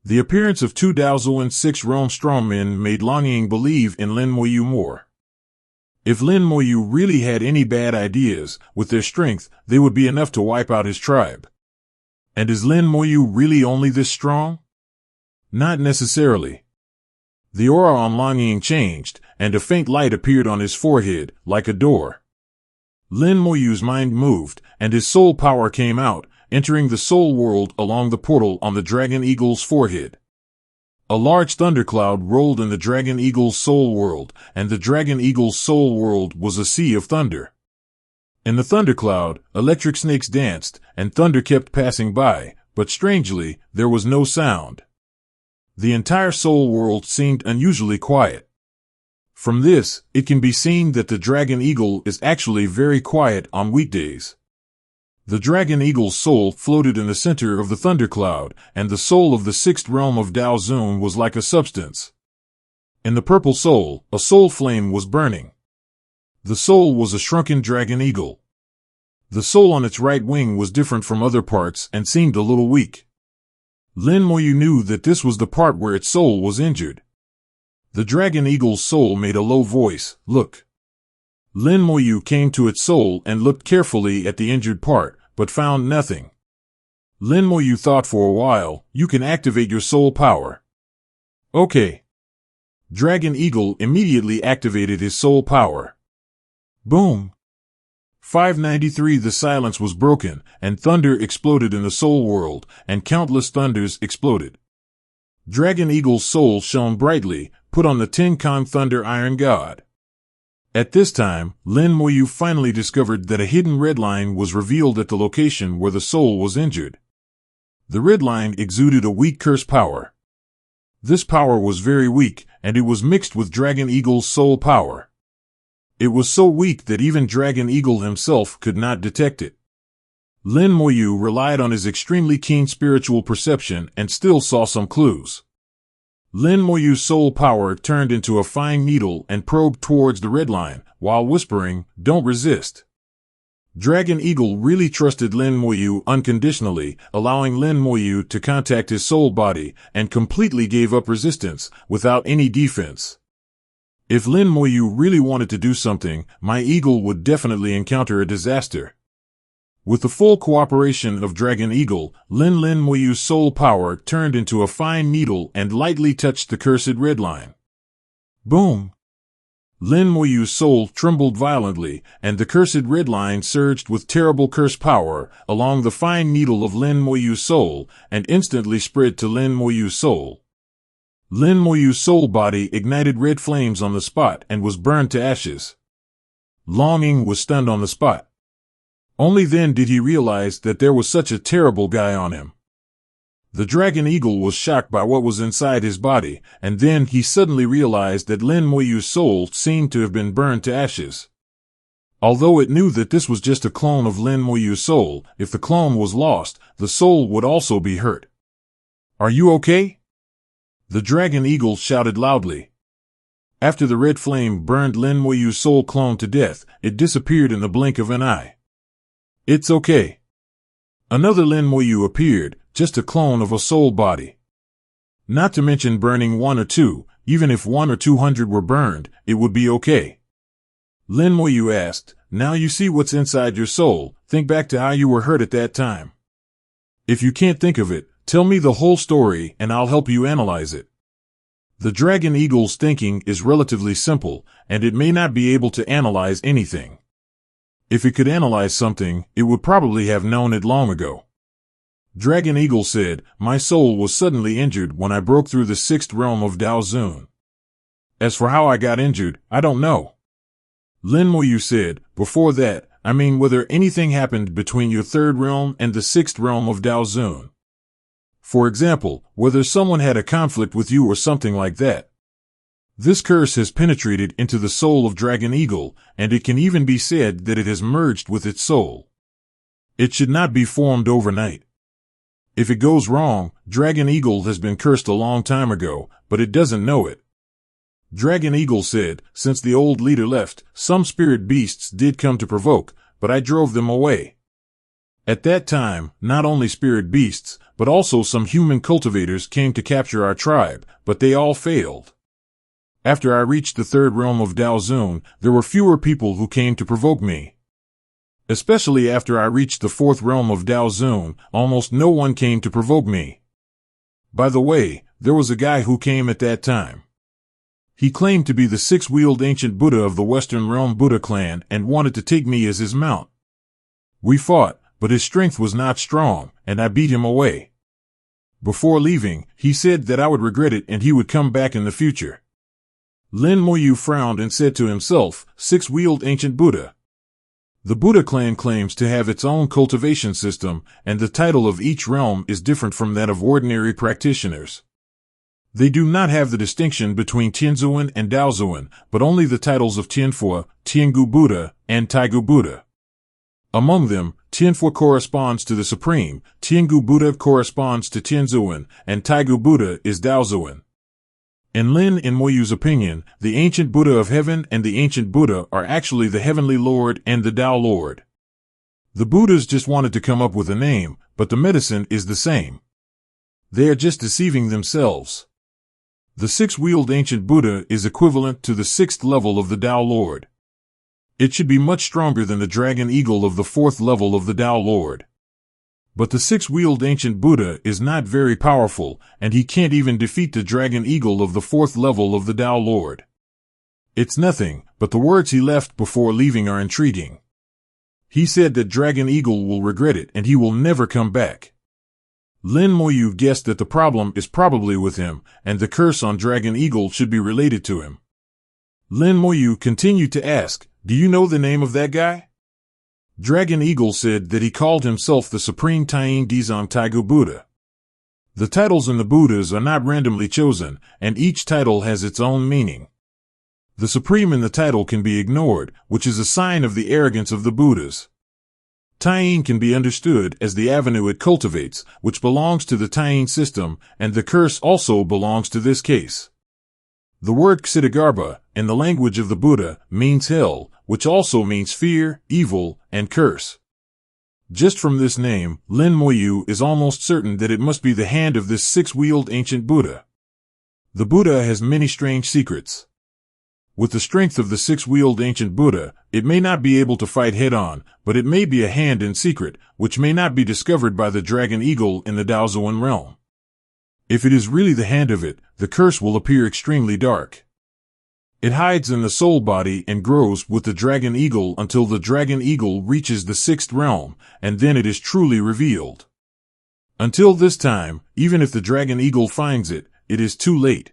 The appearance of 2 Dao Zuan 6 realm strongmen made Longing believe in Lin Moyu more. If Lin Moyu really had any bad ideas, with their strength, they would be enough to wipe out his tribe. And is Lin Moyu really only this strong? Not necessarily. The aura on Longing changed, and a faint light appeared on his forehead, like a door. Lin Moyu's mind moved, and his soul power came out, entering the soul world along the portal on the Dragon Eagle's forehead. A large thundercloud rolled in the Dragon Eagle's soul world, and the Dragon Eagle's soul world was a sea of thunder. In the thundercloud, electric snakes danced, and thunder kept passing by, but strangely, there was no sound. The entire soul world seemed unusually quiet. From this, it can be seen that the Dragon Eagle is actually very quiet on weekdays. The Dragon Eagle's soul floated in the center of the thundercloud, and the soul of the 6th realm of Dao Zun was like a substance. In the purple soul, a soul flame was burning. The soul was a shrunken Dragon Eagle. The soul on its right wing was different from other parts and seemed a little weak. Lin Moyu knew that this was the part where its soul was injured. The Dragon Eagle's soul made a low voice, "Look." Lin Moyu came to its soul and looked carefully at the injured part, but found nothing. Lin Moyu thought for a while. "You can activate your soul power." "Okay." Dragon Eagle immediately activated his soul power. Boom! 593. The silence was broken, and thunder exploded in the soul world, and countless thunders exploded. Dragon Eagle's soul shone brightly, put on the Ten Kong Thunder Iron God. At this time, Lin Moyu finally discovered that a hidden red line was revealed at the location where the soul was injured. The red line exuded a weak curse power. This power was very weak, and it was mixed with Dragon Eagle's soul power. It was so weak that even Dragon Eagle himself could not detect it. Lin Moyu relied on his extremely keen spiritual perception and still saw some clues. Lin Moyu's soul power turned into a fine needle and probed towards the red line, while whispering, "Don't resist." Dragon Eagle really trusted Lin Moyu unconditionally, allowing Lin Moyu to contact his soul body, and completely gave up resistance, without any defense. If Lin Moyu really wanted to do something, my eagle would definitely encounter a disaster. With the full cooperation of Dragon Eagle, Lin Lin Moyu's soul power turned into a fine needle and lightly touched the cursed red line. Boom! Lin Moyu's soul trembled violently, and the cursed red line surged with terrible curse power along the fine needle of Lin Moyu's soul and instantly spread to Lin Moyu's soul. Lin Moyu's soul body ignited red flames on the spot and was burned to ashes. Longing was stunned on the spot. Only then did he realize that there was such a terrible guy on him. The Dragon Eagle was shocked by what was inside his body, and then he suddenly realized that Lin Moyu's soul seemed to have been burned to ashes. Although it knew that this was just a clone of Lin Moyu's soul, if the clone was lost, the soul would also be hurt. "Are you okay?" The Dragon Eagle shouted loudly. After the red flame burned Lin Moyu's soul clone to death, it disappeared in the blink of an eye. "It's okay." Another Lin Moyu appeared, just a clone of a soul body. Not to mention burning 1 or 2, even if 1 or 200 were burned, it would be okay. Lin Moyu asked, "Now you see what's inside your soul, think back to how you were hurt at that time. If you can't think of it, tell me the whole story and I'll help you analyze it." The Dragon Eagle's thinking is relatively simple, and it may not be able to analyze anything. If it could analyze something, it would probably have known it long ago. Dragon Eagle said, "My soul was suddenly injured when I broke through the 6th realm of Dao Zun. As for how I got injured, I don't know." Lin Moyu said, "Before that, I mean whether anything happened between your 3rd realm and the 6th realm of Dao Zun. For example, whether someone had a conflict with you or something like that. This curse has penetrated into the soul of Dragon Eagle, and it can even be said that it has merged with its soul. It should not be formed overnight. If it goes wrong, Dragon Eagle has been cursed a long time ago, but it doesn't know it." Dragon Eagle said, "Since the old leader left, some spirit beasts did come to provoke, but I drove them away. At that time, not only spirit beasts, but also some human cultivators came to capture our tribe, but they all failed. After I reached the 3rd realm of Dao Zun, there were fewer people who came to provoke me. Especially after I reached the 4th realm of Dao Zun, almost no one came to provoke me. By the way, there was a guy who came at that time. He claimed to be the 6-wheeled ancient Buddha of the Western Realm Buddha clan and wanted to take me as his mount. We fought, but his strength was not strong, and I beat him away. Before leaving, he said that I would regret it and he would come back in the future." Lin Moyu frowned and said to himself, 6-wheeled ancient Buddha. The Buddha clan claims to have its own cultivation system, and the title of each realm is different from that of ordinary practitioners. They do not have the distinction between Tianzuan and Daozuan, but only the titles of Tianfu, Tiangu Buddha, and Taigu Buddha. Among them, Tianfu corresponds to the Supreme, Tiangu Buddha corresponds to Tianzuan, and Taigu Buddha is Daozuan. In Lin Moyu's opinion, the ancient Buddha of heaven and the ancient Buddha are actually the heavenly Lord and the Tao Lord. The Buddhas just wanted to come up with a name, but the medicine is the same. They are just deceiving themselves. The 6-wheeled ancient Buddha is equivalent to the 6th level of the Tao Lord. It should be much stronger than the Dragon Eagle of the 4th level of the Tao Lord. But the 6-wheeled ancient Buddha is not very powerful, and he can't even defeat the Dragon Eagle of the 4th level of the Tao Lord. It's nothing, but the words he left before leaving are intriguing. He said that Dragon Eagle will regret it and he will never come back. Lin Moyu guessed that the problem is probably with him, and the curse on Dragon Eagle should be related to him. Lin Moyu continued to ask, "Do you know the name of that guy?" Dragon Eagle said that he called himself the Supreme Taiyin Dizang Taigu Buddha. The titles in the Buddhas are not randomly chosen, and each title has its own meaning. The Supreme in the title can be ignored, which is a sign of the arrogance of the Buddhas. Taiyin can be understood as the avenue it cultivates, which belongs to the Taiyin system, and the curse also belongs to this case. The word Ksitigarbha, in the language of the Buddha, means hell, which also means fear, evil, and curse. Just from this name, Lin Moyu is almost certain that it must be the hand of this 6-wheeled ancient Buddha. The Buddha has many strange secrets. With the strength of the six-wheeled ancient Buddha, it may not be able to fight head-on, but it may be a hand in secret, which may not be discovered by the dragon eagle in the Daozuan realm. If it is really the hand of it, the curse will appear extremely dark. It hides in the soul body and grows with the dragon eagle until the dragon eagle reaches the sixth realm, and then it is truly revealed. Until this time, even if the dragon eagle finds it, it is too late.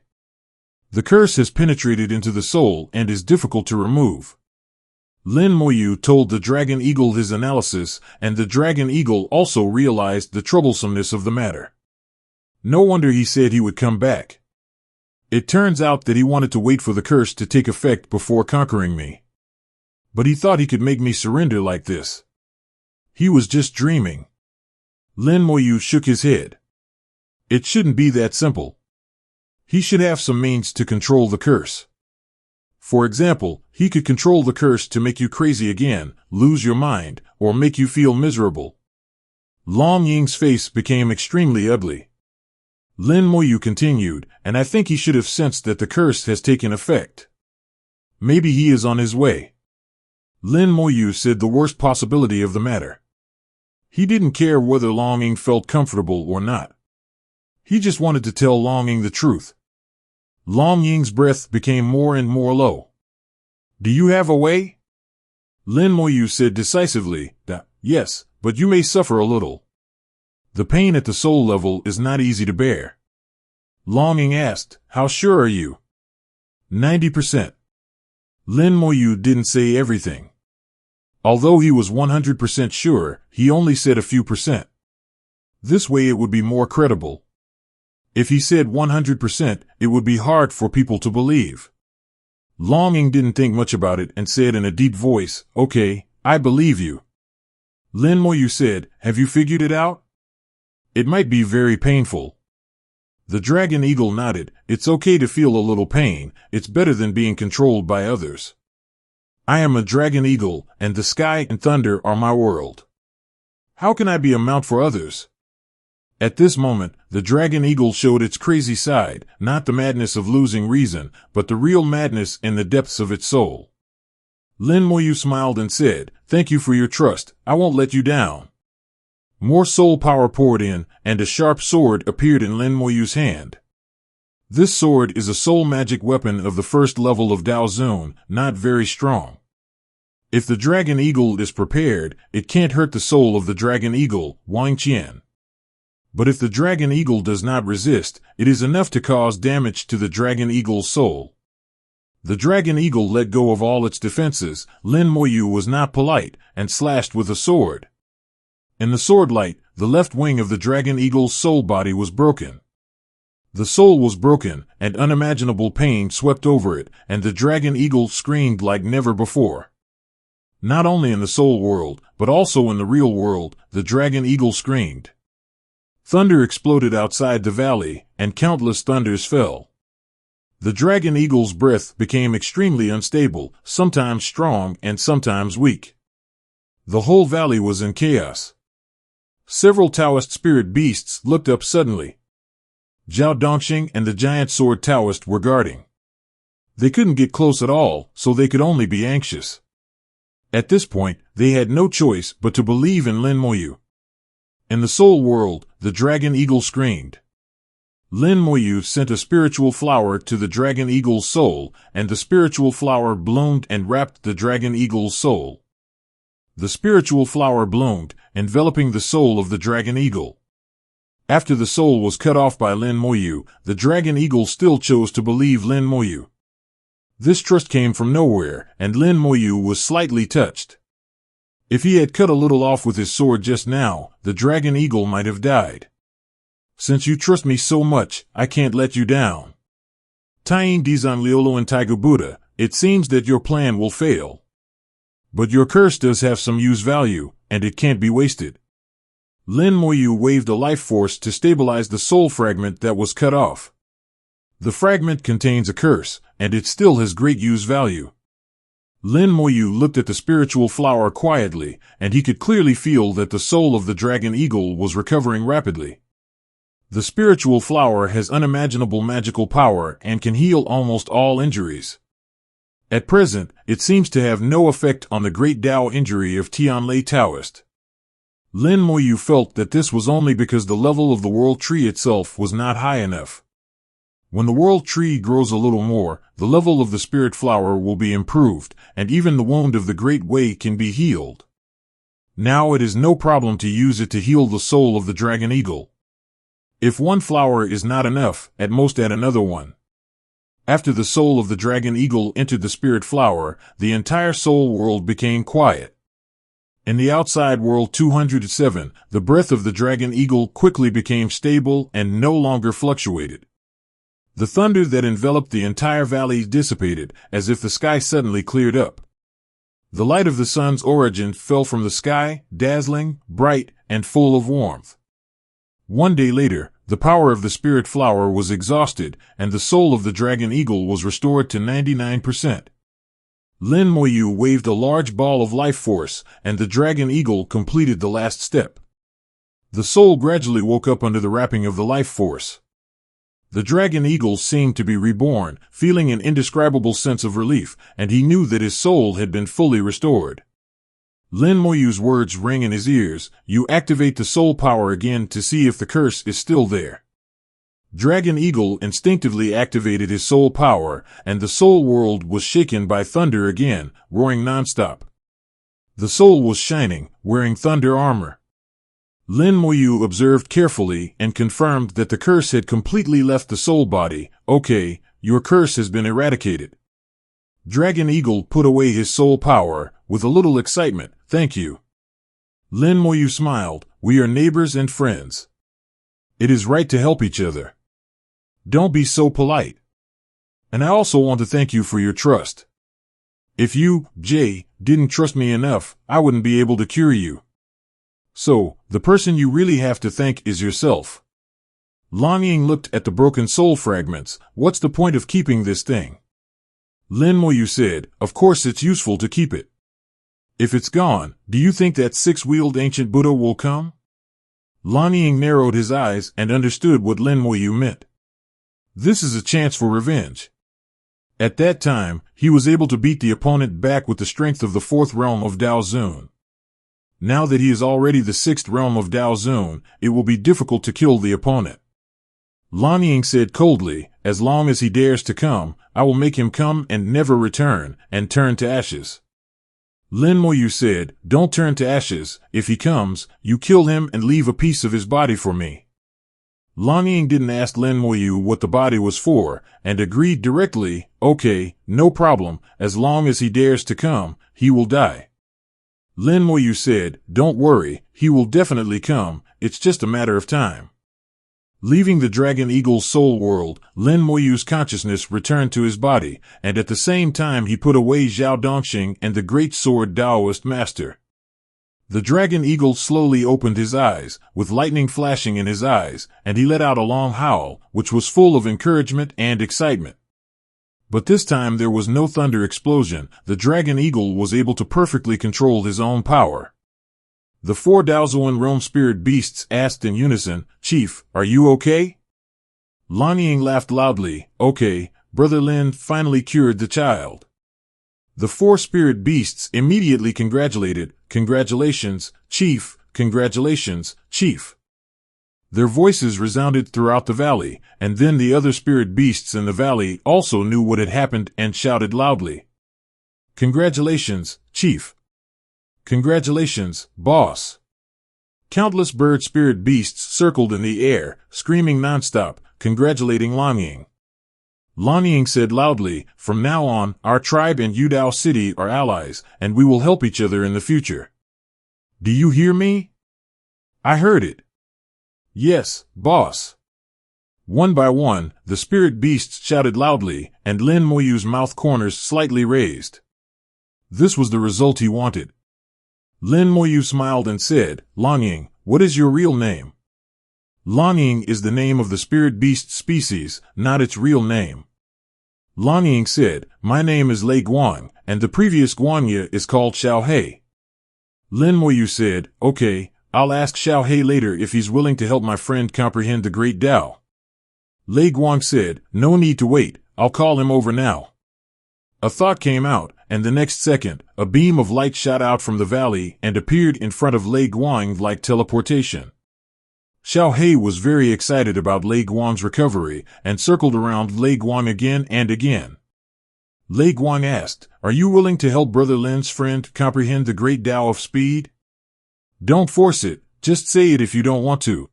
The curse has penetrated into the soul and is difficult to remove. Lin Moyu told the dragon eagle his analysis, and the dragon eagle also realized the troublesomeness of the matter. No wonder he said he would come back. It turns out that he wanted to wait for the curse to take effect before conquering me. But he thought he could make me surrender like this. He was just dreaming. Lin Moyu shook his head. It shouldn't be that simple. He should have some means to control the curse. For example, he could control the curse to make you crazy again, lose your mind, or make you feel miserable. Long Ying's face became extremely ugly. Lin Moyu continued, and I think he should have sensed that the curse has taken effect. Maybe he is on his way. Lin Moyu said the worst possibility of the matter. He didn't care whether Long Ying felt comfortable or not. He just wanted to tell Long Ying the truth. Long Ying's breath became more and more low. Do you have a way? Lin Moyu said decisively, yes, but you may suffer a little. The pain at the soul level is not easy to bear. Long Ying asked, how sure are you? 90%. Lin Moyu didn't say everything. Although he was 100% sure, he only said a few percent. This way it would be more credible. If he said 100%, it would be hard for people to believe. Long Ying didn't think much about it and said in a deep voice, okay, I believe you. Lin Moyu said, have you figured it out? It might be very painful. The dragon eagle nodded, it's okay to feel a little pain, it's better than being controlled by others. I am a dragon eagle, and the sky and thunder are my world. How can I be a mount for others? At this moment, the dragon eagle showed its crazy side, not the madness of losing reason, but the real madness in the depths of its soul. Lin Moyu smiled and said, thank you for your trust, I won't let you down. More soul power poured in, and a sharp sword appeared in Lin Moyu's hand. This sword is a soul magic weapon of the first level of Daozun, not very strong. If the dragon eagle is prepared, it can't hurt the soul of the dragon eagle, Wang Qian. But if the dragon eagle does not resist, it is enough to cause damage to the dragon eagle's soul. The dragon eagle let go of all its defenses. Lin Moyu was not polite, and slashed with a sword. In the sword light, the left wing of the dragon eagle's soul body was broken. The soul was broken, and unimaginable pain swept over it, and the dragon eagle screamed like never before. Not only in the soul world, but also in the real world, the dragon eagle screamed. Thunder exploded outside the valley, and countless thunders fell. The dragon eagle's breath became extremely unstable, sometimes strong and sometimes weak. The whole valley was in chaos. Several Taoist spirit beasts looked up suddenly. Zhao Dongxing and the giant sword Taoist were guarding. They couldn't get close at all, so they could only be anxious. At this point, they had no choice but to believe in Lin Moyu. In the soul world, the dragon eagle screamed. Lin Moyu sent a spiritual flower to the dragon eagle's soul, and the spiritual flower bloomed and wrapped the dragon eagle's soul. The spiritual flower bloomed, enveloping the soul of the dragon eagle. After the soul was cut off by Lin Moyu, the dragon eagle still chose to believe Lin Moyu. This trust came from nowhere, and Lin Moyu was slightly touched. If he had cut a little off with his sword just now, the dragon eagle might have died. Since you trust me so much, I can't let you down. Tying Dizan Liolo and Taiga Buddha, it seems that your plan will fail. But your curse does have some use value, and it can't be wasted. Lin Moyu waved a life force to stabilize the soul fragment that was cut off. The fragment contains a curse, and it still has great use value. Lin Moyu looked at the spiritual flower quietly, and he could clearly feel that the soul of the dragon eagle was recovering rapidly. The spiritual flower has unimaginable magical power and can heal almost all injuries. At present, it seems to have no effect on the great Tao injury of Tianlai Taoist. Lin Moyu felt that this was only because the level of the world tree itself was not high enough. When the world tree grows a little more, the level of the spirit flower will be improved, and even the wound of the Great Way can be healed. Now it is no problem to use it to heal the soul of the dragon eagle. If one flower is not enough, at most add another one. After the soul of the dragon eagle entered the spirit flower, the entire soul world became quiet. In the outside world 207, the breath of the dragon eagle quickly became stable and no longer fluctuated. The thunder that enveloped the entire valley dissipated, as if the sky suddenly cleared up. The light of the sun's origin fell from the sky, dazzling, bright, and full of warmth. One day later, the power of the spirit flower was exhausted, and the soul of the dragon eagle was restored to 99%. Lin Moyu waved a large ball of life force, and the dragon eagle completed the last step. The soul gradually woke up under the wrapping of the life force. The dragon eagle seemed to be reborn, feeling an indescribable sense of relief, and he knew that his soul had been fully restored. Lin Moyu's words rang in his ears, "You activate the soul power again to see if the curse is still there." Dragon Eagle instinctively activated his soul power, and the soul world was shaken by thunder again, roaring nonstop. The soul was shining, wearing thunder armor. Lin Moyu observed carefully and confirmed that the curse had completely left the soul body. "Okay, your curse has been eradicated." Dragon Eagle put away his soul power, with a little excitement. "Thank you." Lin Moyu smiled. "We are neighbors and friends. It is right to help each other. Don't be so polite. And I also want to thank you for your trust. If you, Jay, didn't trust me enough, I wouldn't be able to cure you. So, the person you really have to thank is yourself." Lan Ying looked at the broken soul fragments. "What's the point of keeping this thing?" Lin Moyu said, "Of course it's useful to keep it. If it's gone, do you think that six-wheeled ancient Buddha will come?" Lan Ying narrowed his eyes and understood what Lin Moyu meant. This is a chance for revenge. At that time, he was able to beat the opponent back with the strength of the fourth realm of Dao Zun. Now that he is already the sixth realm of Dao Zun, it will be difficult to kill the opponent. Lan Ying said coldly, "As long as he dares to come, I will make him come and never return, and turn to ashes." Lin Moyu said, "Don't turn to ashes. If he comes, you kill him and leave a piece of his body for me." Lan Ying didn't ask Lin Moyu what the body was for, and agreed directly, "Okay, no problem, as long as he dares to come, he will die." Lin Moyu said, "Don't worry, he will definitely come, it's just a matter of time." Leaving the Dragon Eagle's soul world, Lin Moyu's consciousness returned to his body, and at the same time he put away Zhao Dongxing and the Great Sword Taoist Master. The Dragon Eagle slowly opened his eyes, with lightning flashing in his eyes, and he let out a long howl, which was full of encouragement and excitement. But this time there was no thunder explosion. The Dragon Eagle was able to perfectly control his own power. The four Daozuan realm spirit beasts asked in unison, "Chief, are you okay?" Lan Ying laughed loudly. "Okay, Brother Lin finally cured the child." The four spirit beasts immediately congratulated. "Congratulations, Chief! Congratulations, Chief!" Their voices resounded throughout the valley, and then the other spirit beasts in the valley also knew what had happened and shouted loudly. "Congratulations, Chief! Congratulations, Boss!" Countless bird spirit beasts circled in the air, screaming nonstop, congratulating Lan Ying. Lan Ying said loudly, "From now on, our tribe and Yudao City are allies, and we will help each other in the future. Do you hear me?" "I heard it." "Yes, boss." One by one, the spirit beasts shouted loudly, and Lin Moyu's mouth corners slightly raised. This was the result he wanted. Lin Moyu smiled and said, "Lan Ying, what is your real name?" Lan Ying is the name of the spirit beast species, not its real name. Lan Ying said, "My name is Lei Guang, and the previous Guanya is called Xiao He." Lin Moyu said, "Okay, I'll ask Xiao He later if he's willing to help my friend comprehend the great Tao." Lei Guang said, "No need to wait, I'll call him over now." A thought came out, and the next second, a beam of light shot out from the valley and appeared in front of Lei Guang like teleportation. Xiao He was very excited about Lei Guang's recovery and circled around Lei Guang again and again. Lei Guang asked, "Are you willing to help Brother Lin's friend comprehend the great Tao of speed? Don't force it, just say it if you don't want to."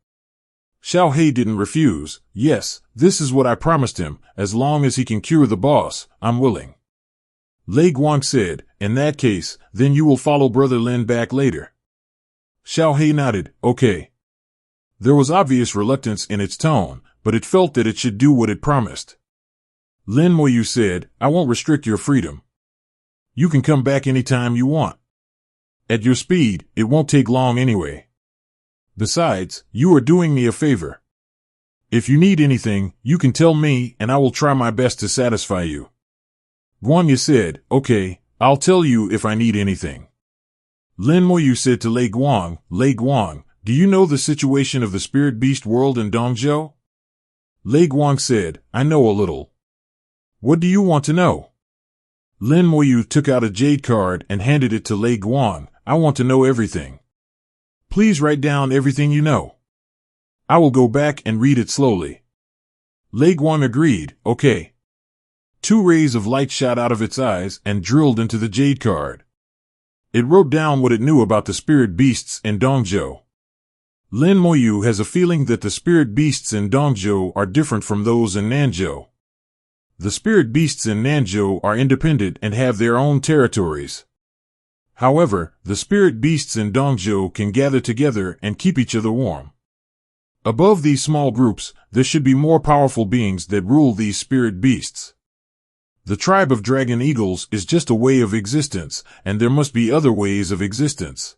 Xiao He didn't refuse. "Yes, this is what I promised him, as long as he can cure the boss, I'm willing." Lei Guang said, "In that case, then you will follow Brother Lin back later." Xiao He nodded, "Okay." There was obvious reluctance in its tone, but it felt that it should do what it promised. Lin Moyu said, "I won't restrict your freedom. You can come back anytime you want. At your speed, it won't take long anyway. Besides, you are doing me a favor. If you need anything, you can tell me and I will try my best to satisfy you." Guanyu said, "Okay, I'll tell you if I need anything." Lin Moyu said to Lei Guang, "Do you know the situation of the spirit beast world in Dongzhou?" Lei Guang said, "I know a little." "What do you want to know?" Lin Moyu took out a jade card and handed it to Lei Guang. "I want to know everything. Please write down everything you know. I will go back and read it slowly." Lei Guang agreed, "Okay." 2 rays of light shot out of its eyes and drilled into the jade card. It wrote down what it knew about the spirit beasts in Dongzhou. Lin Moyu has a feeling that the spirit beasts in Dongzhou are different from those in Nanzhou. The spirit beasts in Nanzhou are independent and have their own territories. However, the spirit beasts in Dongzhou can gather together and keep each other warm. Above these small groups, there should be more powerful beings that rule these spirit beasts. The tribe of dragon eagles is just a way of existence, and there must be other ways of existence.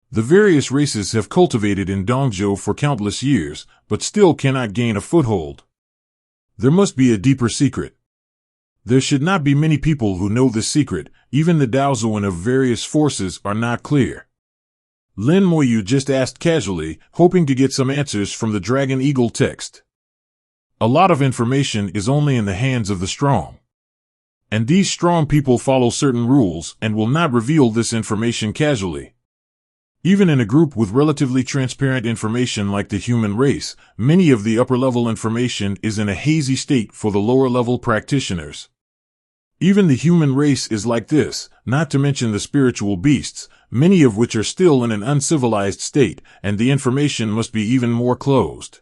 The various races have cultivated in Dongzhou for countless years, but still cannot gain a foothold. There must be a deeper secret. There should not be many people who know this secret. Even the Daozuan of various forces are not clear. Lin Moyu just asked casually, hoping to get some answers from the Dragon Eagle text. A lot of information is only in the hands of the strong. And these strong people follow certain rules and will not reveal this information casually. Even in a group with relatively transparent information like the human race, many of the upper-level information is in a hazy state for the lower-level practitioners. Even the human race is like this, not to mention the spiritual beasts, many of which are still in an uncivilized state, and the information must be even more closed.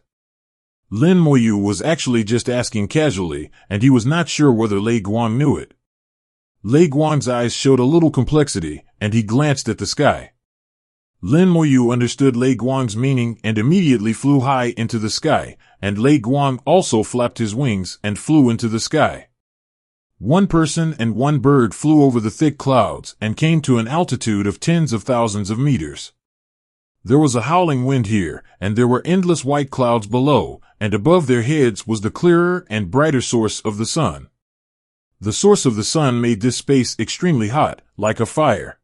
Lin Moyu was actually just asking casually, and he was not sure whether Lei Guang knew it. Lei Guang's eyes showed a little complexity, and he glanced at the sky. Lin Moyu understood Lei Guang's meaning and immediately flew high into the sky, and Lei Guang also flapped his wings and flew into the sky. 1 person and 1 bird flew over the thick clouds and came to an altitude of tens of thousands of meters. There was a howling wind here, and there were endless white clouds below, and above their heads was the clearer and brighter source of the sun. The source of the sun made this space extremely hot, like a fire.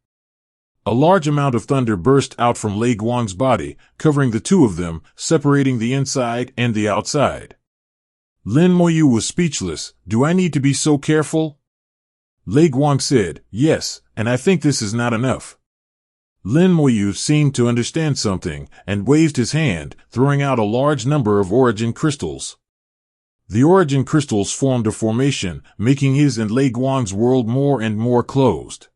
A large amount of thunder burst out from Lei Guang's body, covering the 2 of them, separating the inside and the outside. Lin Moyu was speechless. "Do I need to be so careful?" Lei Guang said, "Yes, and I think this is not enough." Lin Moyu seemed to understand something, and waved his hand, throwing out a large number of origin crystals. The origin crystals formed a formation, making his and Lei Guang's world more and more closed.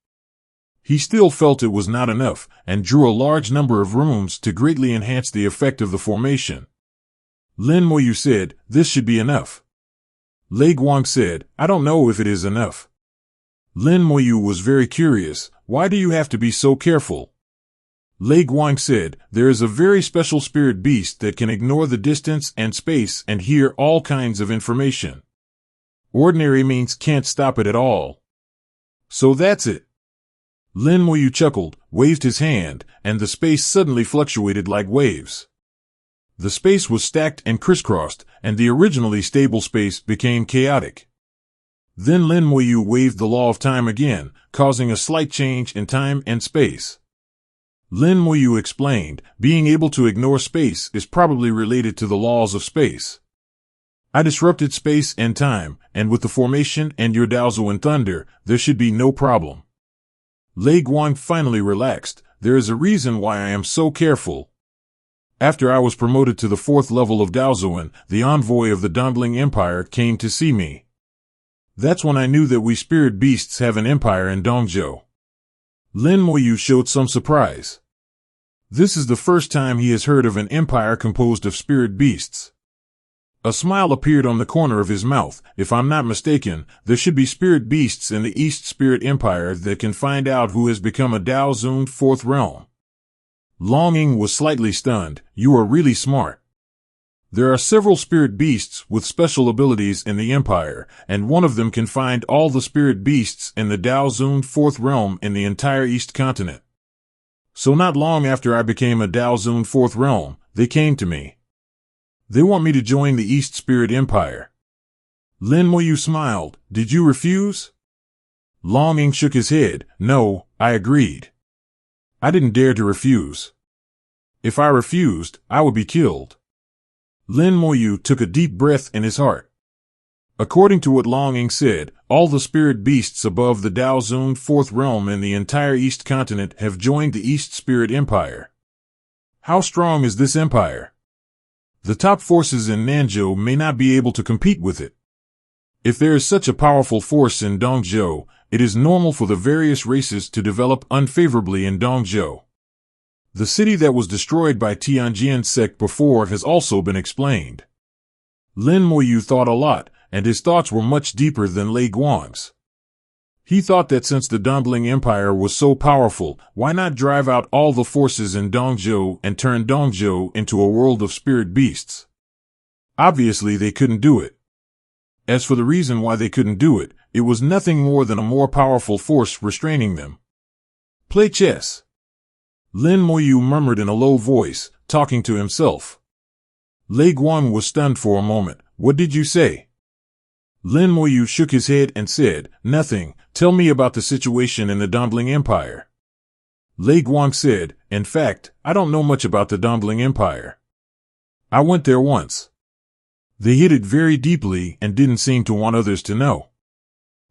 He still felt it was not enough, and drew a large number of rooms to greatly enhance the effect of the formation. Lin Moyu said, "This should be enough." Lei Guang said, "I don't know if it is enough." Lin Moyu was very curious. "Why do you have to be so careful?" Lei Guang said, "There is a very special spirit beast that can ignore the distance and space and hear all kinds of information. Ordinary means can't stop it at all. So that's it." Lin Moyu chuckled, waved his hand, and the space suddenly fluctuated like waves. The space was stacked and crisscrossed, and the originally stable space became chaotic. Then Lin Moyu waved the law of time again, causing a slight change in time and space. Lin Moyu explained, being able to ignore space is probably related to the laws of space. I disrupted space and time, and with the formation and your Daozo and Thunder, there should be no problem. Lei Guang finally relaxed. There is a reason why I am so careful. After I was promoted to the 4th level of Daozuan, the envoy of the Dongling Empire came to see me. That's when I knew that we spirit beasts have an empire in Dongzhou. Lin Moyu showed some surprise. This is the first time he has heard of an empire composed of spirit beasts. A smile appeared on the corner of his mouth. If I'm not mistaken, there should be spirit beasts in the East Spirit Empire that can find out who has become a Daozun 4th realm. Longing was slightly stunned. You are really smart. There are several spirit beasts with special abilities in the empire, and one of them can find all the spirit beasts in the Daozun 4th realm in the entire East continent. So not long after I became a Daozun 4th realm, they came to me. They want me to join the East Spirit Empire. Lin Moyu smiled. Did you refuse? Longing shook his head. No, I agreed. I didn't dare to refuse. If I refused, I would be killed. Lin Moyu took a deep breath in his heart. According to what Longing said, all the spirit beasts above the Daozun 4th realm in the entire East continent have joined the East Spirit Empire. How strong is this empire? The top forces in Nanzhou may not be able to compete with it. If there is such a powerful force in Dongzhou, it is normal for the various races to develop unfavorably in Dongzhou. The city that was destroyed by Tianjian sect before has also been explained. Lin Moyu thought a lot, and his thoughts were much deeper than Lei Guang's. He thought that since the Dongling Empire was so powerful, why not drive out all the forces in Dongzhou and turn Dongzhou into a world of spirit beasts? Obviously they couldn't do it. As for the reason why they couldn't do it, it was nothing more than a more powerful force restraining them. Play chess. Lin Moyu murmured in a low voice, talking to himself. Lei Guang was stunned for a moment. What did you say? Lin Moyu shook his head and said, Nothing. Tell me about the situation in the Dongling Empire. Lei Guang said, In fact, I don't know much about the Dongling Empire. I went there once. They hid it very deeply and didn't seem to want others to know.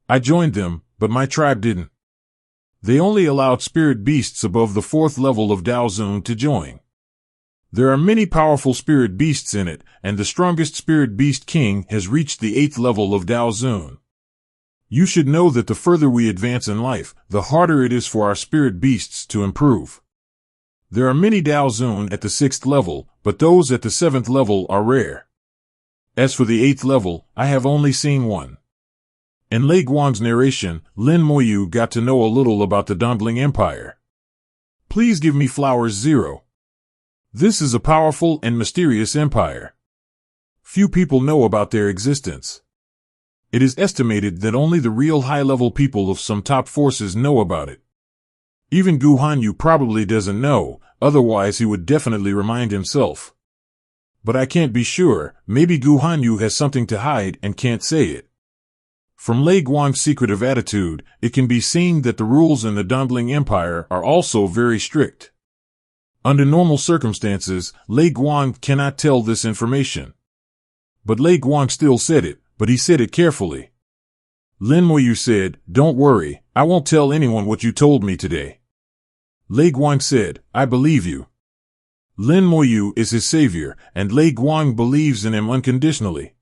I joined them, but my tribe didn't. They only allowed spirit beasts above the 4th level of Daozun to join. There are many powerful spirit beasts in it, and the strongest spirit beast king has reached the 8th level of Daozun. You should know that the further we advance in life, the harder it is for our spirit beasts to improve. There are many Daozun at the 6th level, but those at the 7th level are rare. As for the 8th level, I have only seen one. In Lei Guang's narration, Lin Moyu got to know a little about the Dongling Empire. Please give me flowers 0. This is a powerful and mysterious empire. Few people know about their existence. It is estimated that only the real high-level people of some top forces know about it. Even Gu Hanyu probably doesn't know, otherwise he would definitely remind himself. But I can't be sure, maybe Gu Hanyu has something to hide and can't say it. From Lei Guang's secretive attitude, it can be seen that the rules in the Dongling Empire are also very strict. Under normal circumstances, Lei Guang cannot tell this information. But Lei Guang still said it, but he said it carefully. Lin Moyu said, Don't worry, I won't tell anyone what you told me today. Lei Guang said, I believe you. Lin Moyu is his savior, and Lei Guang believes in him unconditionally.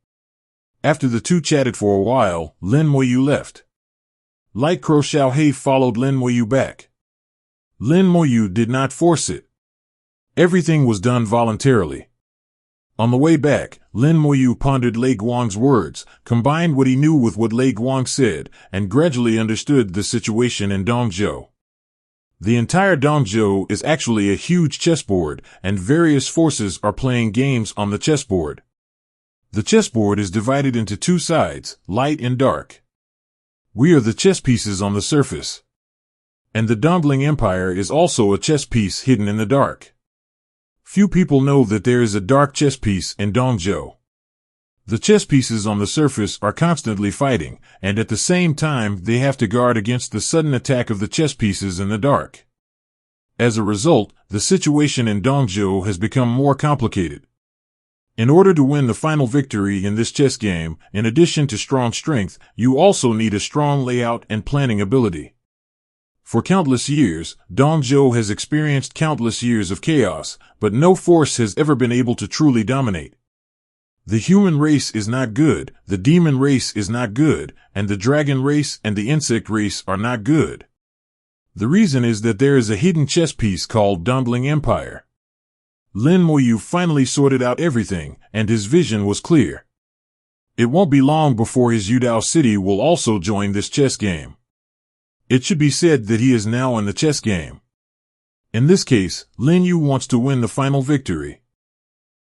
After the two chatted for a while, Lin Moyu left. Light Crow Xiaohei followed Lin Moyu back. Lin Moyu did not force it. Everything was done voluntarily. On the way back, Lin Moyu pondered Lei Guang's words, combined what he knew with what Lei Guang said, and gradually understood the situation in Dongzhou. The entire Dongzhou is actually a huge chessboard, and various forces are playing games on the chessboard. The chessboard is divided into two sides, light and dark. We are the chess pieces on the surface. And the Dongling Empire is also a chess piece hidden in the dark. Few people know that there is a dark chess piece in Dongzhou. The chess pieces on the surface are constantly fighting, and at the same time they have to guard against the sudden attack of the chess pieces in the dark. As a result, the situation in Dongzhou has become more complicated. In order to win the final victory in this chess game, in addition to strong strength, you also need a strong layout and planning ability. For countless years, Dong Zhuo has experienced countless years of chaos, but no force has ever been able to truly dominate. The human race is not good, the demon race is not good, and the dragon race and the insect race are not good. The reason is that there is a hidden chess piece called Dongling Empire. Lin Moyu finally sorted out everything, and his vision was clear. It won't be long before his Yudao city will also join this chess game. It should be said that he is now in the chess game. In this case, Lin Yu wants to win the final victory.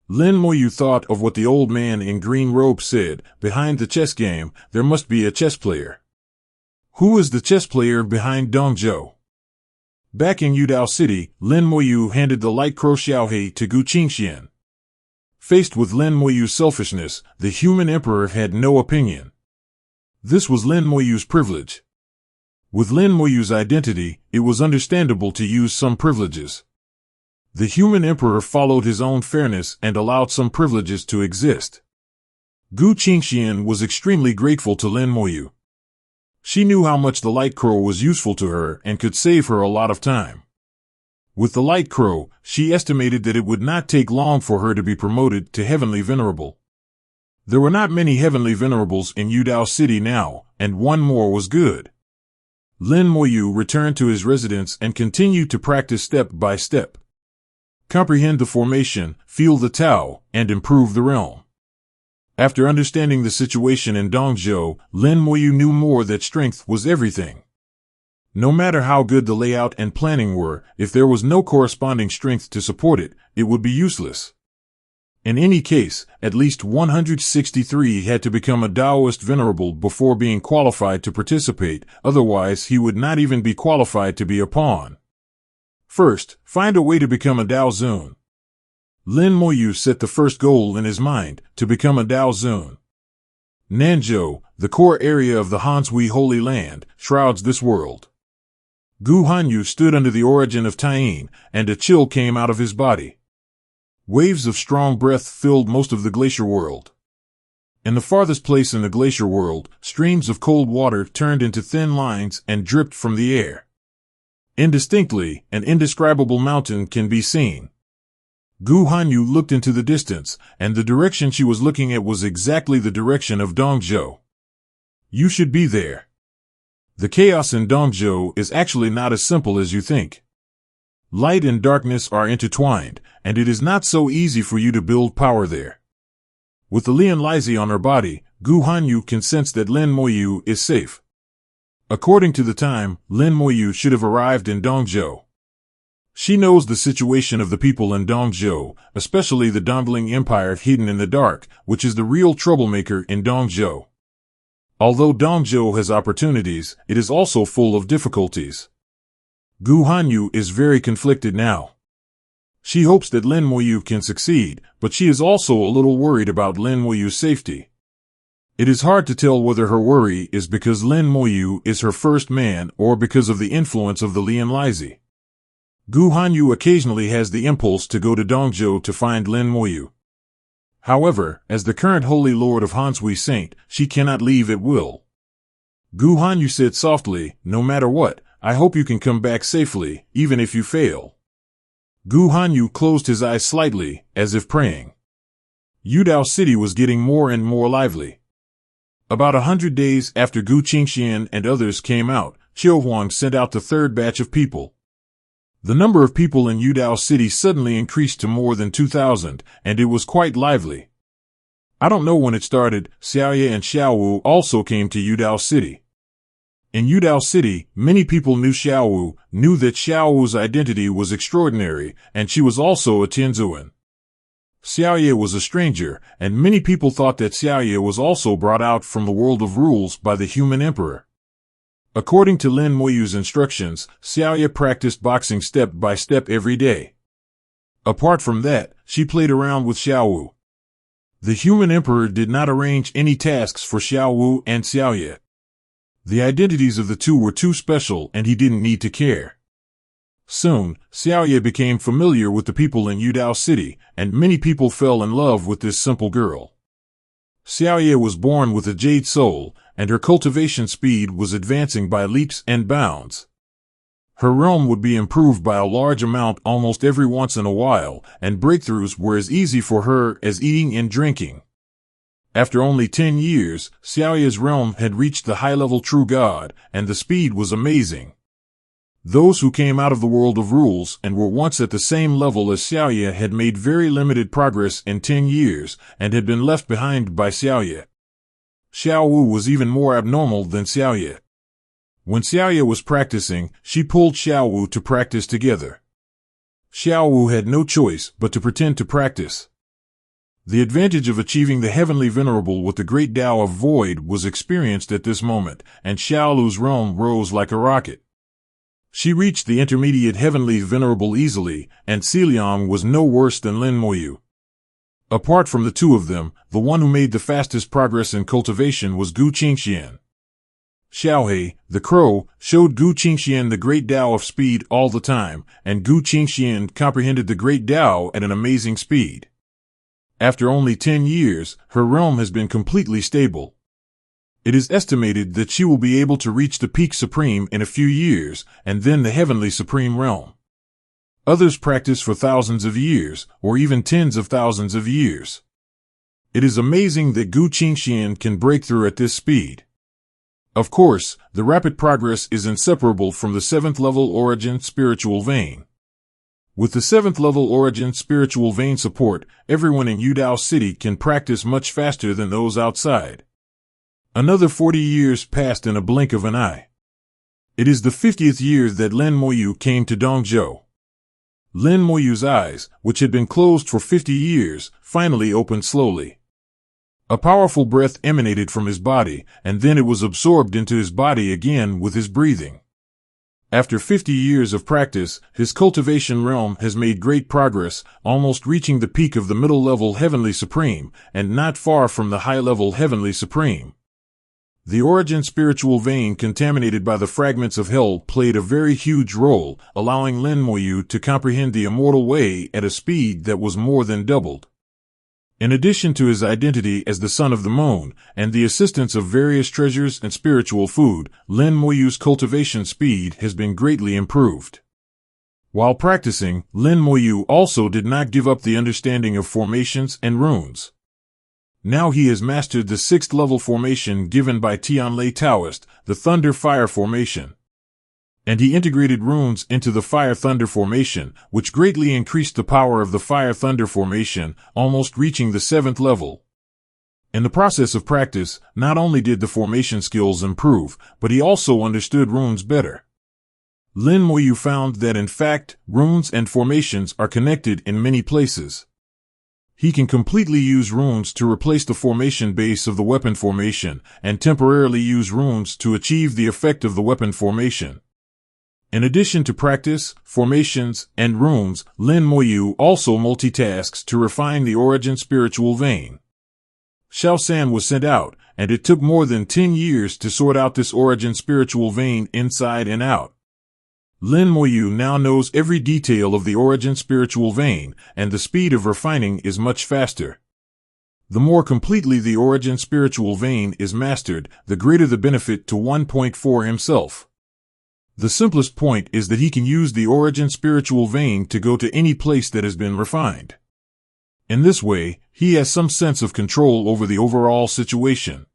Lin Moyu thought of what the old man in green robe said, behind the chess game, there must be a chess player. Who is the chess player behind Dong Zhuo? Back in Yudao City, Lin Moyu handed the light crow Xiaohe to Gu Qingxian. Faced with Lin Moyu's selfishness, the human emperor had no opinion. This was Lin Moyu's privilege. With Lin Moyu's identity, it was understandable to use some privileges. The human emperor followed his own fairness and allowed some privileges to exist. Gu Qingxian was extremely grateful to Lin Moyu. She knew how much the light crow was useful to her and could save her a lot of time. With the light crow, she estimated that it would not take long for her to be promoted to heavenly venerable. There were not many heavenly venerables in Yudao City now, and one more was good. Lin Moyu returned to his residence and continued to practice step by step. Comprehend the formation, feel the Tao, and improve the realm. After understanding the situation in Dongzhou, Lin Moyu knew more that strength was everything. No matter how good the layout and planning were, if there was no corresponding strength to support it, it would be useless. In any case, at least 163 had to become a Taoist venerable before being qualified to participate, otherwise he would not even be qualified to be a pawn. First, find a way to become a Dao Zun. Lin Moyu set the first goal in his mind, to become a Dao Zun. Nanzhou, the core area of the Hanshui Holy Land, shrouds this world. Gu Hanyu stood under the origin of Taiyin, and a chill came out of his body. Waves of strong breath filled most of the glacier world. In the farthest place in the glacier world, streams of cold water turned into thin lines and dripped from the air. Indistinctly, an indescribable mountain can be seen. Gu Hanyu looked into the distance, and the direction she was looking at was exactly the direction of Dongzhou. You should be there. The chaos in Dongzhou is actually not as simple as you think. Light and darkness are intertwined, and it is not so easy for you to build power there. With the Lian Lizi on her body, Gu Hanyu can sense that Lin Moyu is safe. According to the time, Lin Moyu should have arrived in Dongzhou. She knows the situation of the people in Dongzhou, especially the Dongling Empire hidden in the dark, which is the real troublemaker in Dongzhou. Although Dongzhou has opportunities, it is also full of difficulties. Gu Hanyu is very conflicted now. She hopes that Lin Moyu can succeed, but she is also a little worried about Lin Moyu's safety. It is hard to tell whether her worry is because Lin Moyu is her first man or because of the influence of the Lian Lizi. Gu Hanyu occasionally has the impulse to go to Dongzhou to find Lin Moyu. However, as the current Holy Lord of Hanshui Saint, she cannot leave at will. Gu Hanyu said softly, "No matter what, I hope you can come back safely, even if you fail." Gu Hanyu closed his eyes slightly, as if praying. Yudao City was getting more and more lively. About 100 days after Gu Qingxian and others came out, Qiu Huang sent out the third batch of people. The number of people in Yudao City suddenly increased to more than 2,000, and it was quite lively. I don't know when it started, Xiaoye and Xiaowu also came to Yudao City. In Yudao City, many people knew Xiaowu, knew that Xiaowu's identity was extraordinary, and she was also a Tianzuan. Xiaoye was a stranger, and many people thought that Xiaoye was also brought out from the world of rules by the human emperor. According to Lin Moyu's instructions, Xiaoye practiced boxing step by step every day. Apart from that, she played around with Xiaowu. The human emperor did not arrange any tasks for Xiaowu and Xiaoye. The identities of the two were too special and he didn't need to care. Soon, Xiaoye became familiar with the people in Yudao City, and many people fell in love with this simple girl. Xiaoye was born with a jade soul, and her cultivation speed was advancing by leaps and bounds. Her realm would be improved by a large amount almost every once in a while, and breakthroughs were as easy for her as eating and drinking. After only 10 years, Xiaoye's realm had reached the high-level true god, and the speed was amazing. Those who came out of the world of rules and were once at the same level as Xiaoye had made very limited progress in 10 years, and had been left behind by Xiaoye. Xiao Wu was even more abnormal than Xiaoye. When Xiaoye was practicing, she pulled Xiao Wu to practice together. Xiao Wu had no choice but to pretend to practice. The advantage of achieving the heavenly venerable with the great Tao of Void was experienced at this moment, and Xiao Lu's realm rose like a rocket. She reached the intermediate heavenly venerable easily, and Xiliang was no worse than Lin Moyu. Apart from the two of them, the one who made the fastest progress in cultivation was Gu Qingxian. Xiaohe, the crow, showed Gu Qingxian the great Tao of speed all the time, and Gu Qingxian comprehended the great Tao at an amazing speed. After only 10 years, her realm has been completely stable. It is estimated that she will be able to reach the peak supreme in a few years, and then the heavenly supreme realm. Others practice for thousands of years, or even tens of thousands of years. It is amazing that Gu Qingxian can break through at this speed. Of course, the rapid progress is inseparable from the 7th level origin spiritual vein. With the 7th level origin spiritual vein support, everyone in Yudao City can practice much faster than those outside. Another 40 years passed in a blink of an eye. It is the 50th year that Lin Moyu came to Dongzhou. Lin Moyu's eyes, which had been closed for 50 years, finally opened slowly. A powerful breath emanated from his body, and then it was absorbed into his body again with his breathing. After 50 years of practice, his cultivation realm has made great progress, almost reaching the peak of the middle-level Heavenly Supreme, and not far from the high-level Heavenly Supreme. The origin spiritual vein contaminated by the fragments of hell played a very huge role, allowing Lin Moyu to comprehend the immortal way at a speed that was more than doubled. In addition to his identity as the son of the moon, and the assistance of various treasures and spiritual food, Lin Moyu's cultivation speed has been greatly improved. While practicing, Lin Moyu also did not give up the understanding of formations and runes. Now he has mastered the 6th level formation given by Tianlai Taoist, the Thunder-Fire formation. And he integrated runes into the Fire-Thunder formation, which greatly increased the power of the Fire-Thunder formation, almost reaching the 7th level. In the process of practice, not only did the formation skills improve, but he also understood runes better. Lin Moyu found that in fact, runes and formations are connected in many places. He can completely use runes to replace the formation base of the weapon formation, and temporarily use runes to achieve the effect of the weapon formation. In addition to practice, formations, and runes, Lin Moyu also multitasks to refine the origin spiritual vein. Xiao San was sent out, and it took more than 10 years to sort out this origin spiritual vein inside and out. Lin Moyu now knows every detail of the origin spiritual vein, and the speed of refining is much faster. The more completely the origin spiritual vein is mastered, the greater the benefit to 1.4 himself. The simplest point is that he can use the origin spiritual vein to go to any place that has been refined. In this way, he has some sense of control over the overall situation.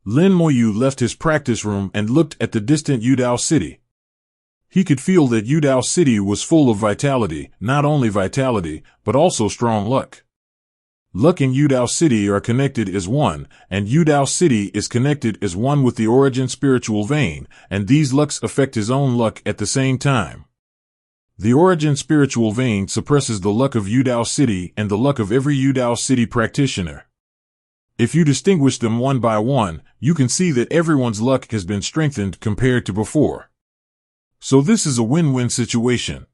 Lin Moyu left his practice room and looked at the distant Yudao City. He could feel that Yudao City was full of vitality, not only vitality, but also strong luck. Luck and Yudao City are connected as one, and Yudao City is connected as one with the origin spiritual vein, and these lucks affect his own luck at the same time. The origin spiritual vein suppresses the luck of Yudao City and the luck of every Yudao City practitioner. If you distinguish them one by one, you can see that everyone's luck has been strengthened compared to before. So this is a win-win situation.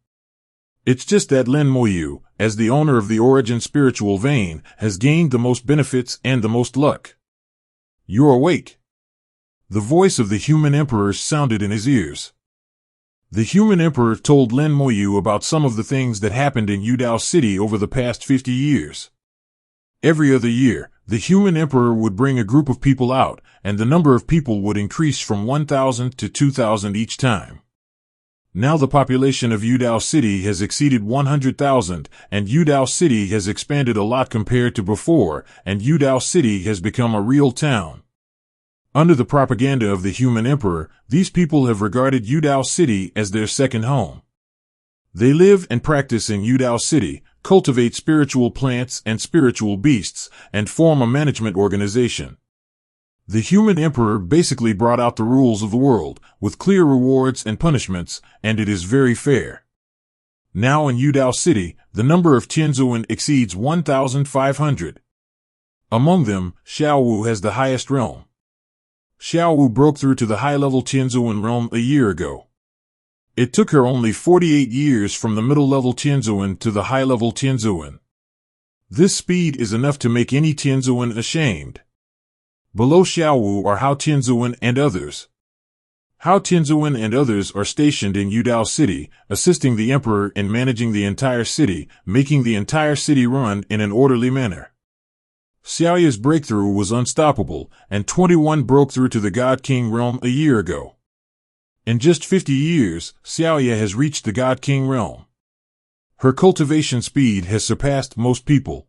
It's just that Lin Moyu, as the owner of the origin spiritual vein, has gained the most benefits and the most luck. You're awake. The voice of the human emperor sounded in his ears. The human emperor told Lin Moyu about some of the things that happened in Yudao City over the past 50 years. Every other year, the human emperor would bring a group of people out, and the number of people would increase from 1,000 to 2,000 each time. Now the population of Yudao City has exceeded 100,000, and Yudao City has expanded a lot compared to before, and Yudao City has become a real town. Under the propaganda of the human emperor, these people have regarded Yudao City as their second home. They live and practice in Yudao City, cultivate spiritual plants and spiritual beasts, and form a management organization. The human emperor basically brought out the rules of the world, with clear rewards and punishments, and it is very fair. Now in Yudao City, the number of Tianzuan exceeds 1,500. Among them, Xiaowu has the highest realm. Xiaowu broke through to the high-level Tianzuan realm a year ago. It took her only 48 years from the middle-level Tianzuan to the high-level Tianzuan. This speed is enough to make any Tianzuan ashamed. Below Xiaowu are Hao Tianzuan and others. Hao Tianzuan and others are stationed in Yudao City, assisting the emperor in managing the entire city, making the entire city run in an orderly manner. Xiaoya's breakthrough was unstoppable, and 21 broke through to the God King realm a year ago. In just 50 years, Xiaoya has reached the God King realm. Her cultivation speed has surpassed most people.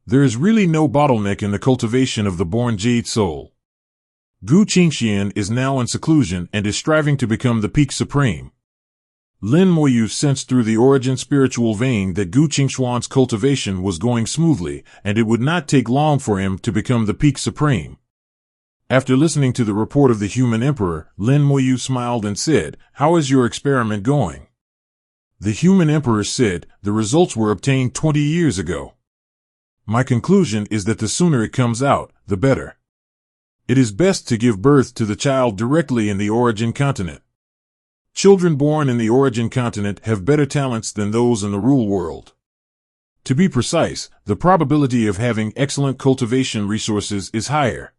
There is really no bottleneck in the cultivation of the born Jade Soul. Gu Qingxian is now in seclusion and is striving to become the peak supreme. Lin Moyu sensed through the origin spiritual vein that Gu Qingxuan's cultivation was going smoothly, and it would not take long for him to become the peak supreme. After listening to the report of the human emperor, Lin Moyu smiled and said, "How is your experiment going?" The human emperor said, "The results were obtained 20 years ago. My conclusion is that the sooner it comes out, the better. It is best to give birth to the child directly in the origin continent. Children born in the origin continent have better talents than those in the rule world. To be precise, the probability of having excellent cultivation resources is higher.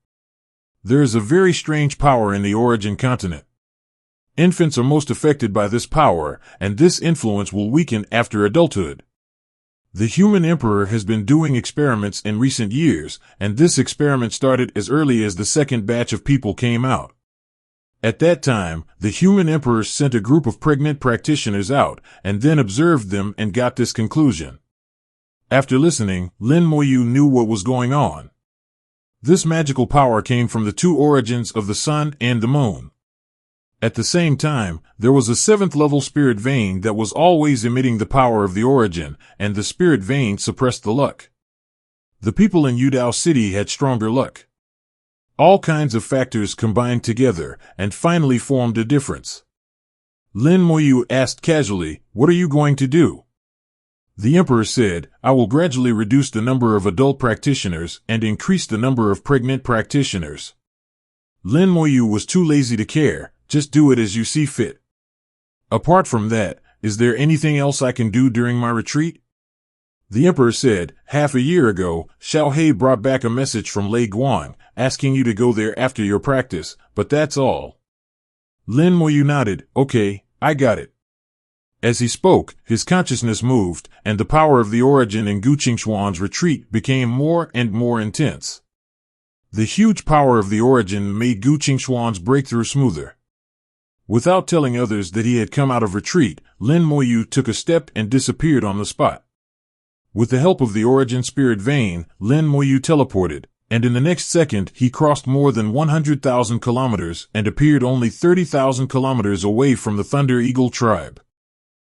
There is a very strange power in the origin continent. Infants are most affected by this power, and this influence will weaken after adulthood. The human emperor has been doing experiments in recent years, and this experiment started as early as the second batch of people came out. At that time, the human emperor sent a group of pregnant practitioners out, and then observed them and got this conclusion. After listening, Lin Moyu knew what was going on. This magical power came from the two origins of the sun and the moon. At the same time, there was a seventh-level spirit vein that was always emitting the power of the origin, and the spirit vein suppressed the luck. The people in Yudao City had stronger luck. All kinds of factors combined together, and finally formed a difference. Lin Moyu asked casually, "What are you going to do?" The emperor said, "I will gradually reduce the number of adult practitioners and increase the number of pregnant practitioners." Lin Moyu was too lazy to care. "Just do it as you see fit. Apart from that, is there anything else I can do during my retreat?" The emperor said, "Half a year ago, Xiao He brought back a message from Lei Guang, asking you to go there after your practice, but that's all." Lin Moyu nodded, "Okay, I got it." As he spoke, his consciousness moved, and the power of the origin in Gu Qingxuan's retreat became more and more intense. The huge power of the origin made Gu Qingxuan's breakthrough smoother. Without telling others that he had come out of retreat, Lin Moyu took a step and disappeared on the spot. With the help of the origin spirit vein, Lin Moyu teleported, and in the next second he crossed more than 100,000 kilometers and appeared only 30,000 kilometers away from the Thunder Eagle tribe.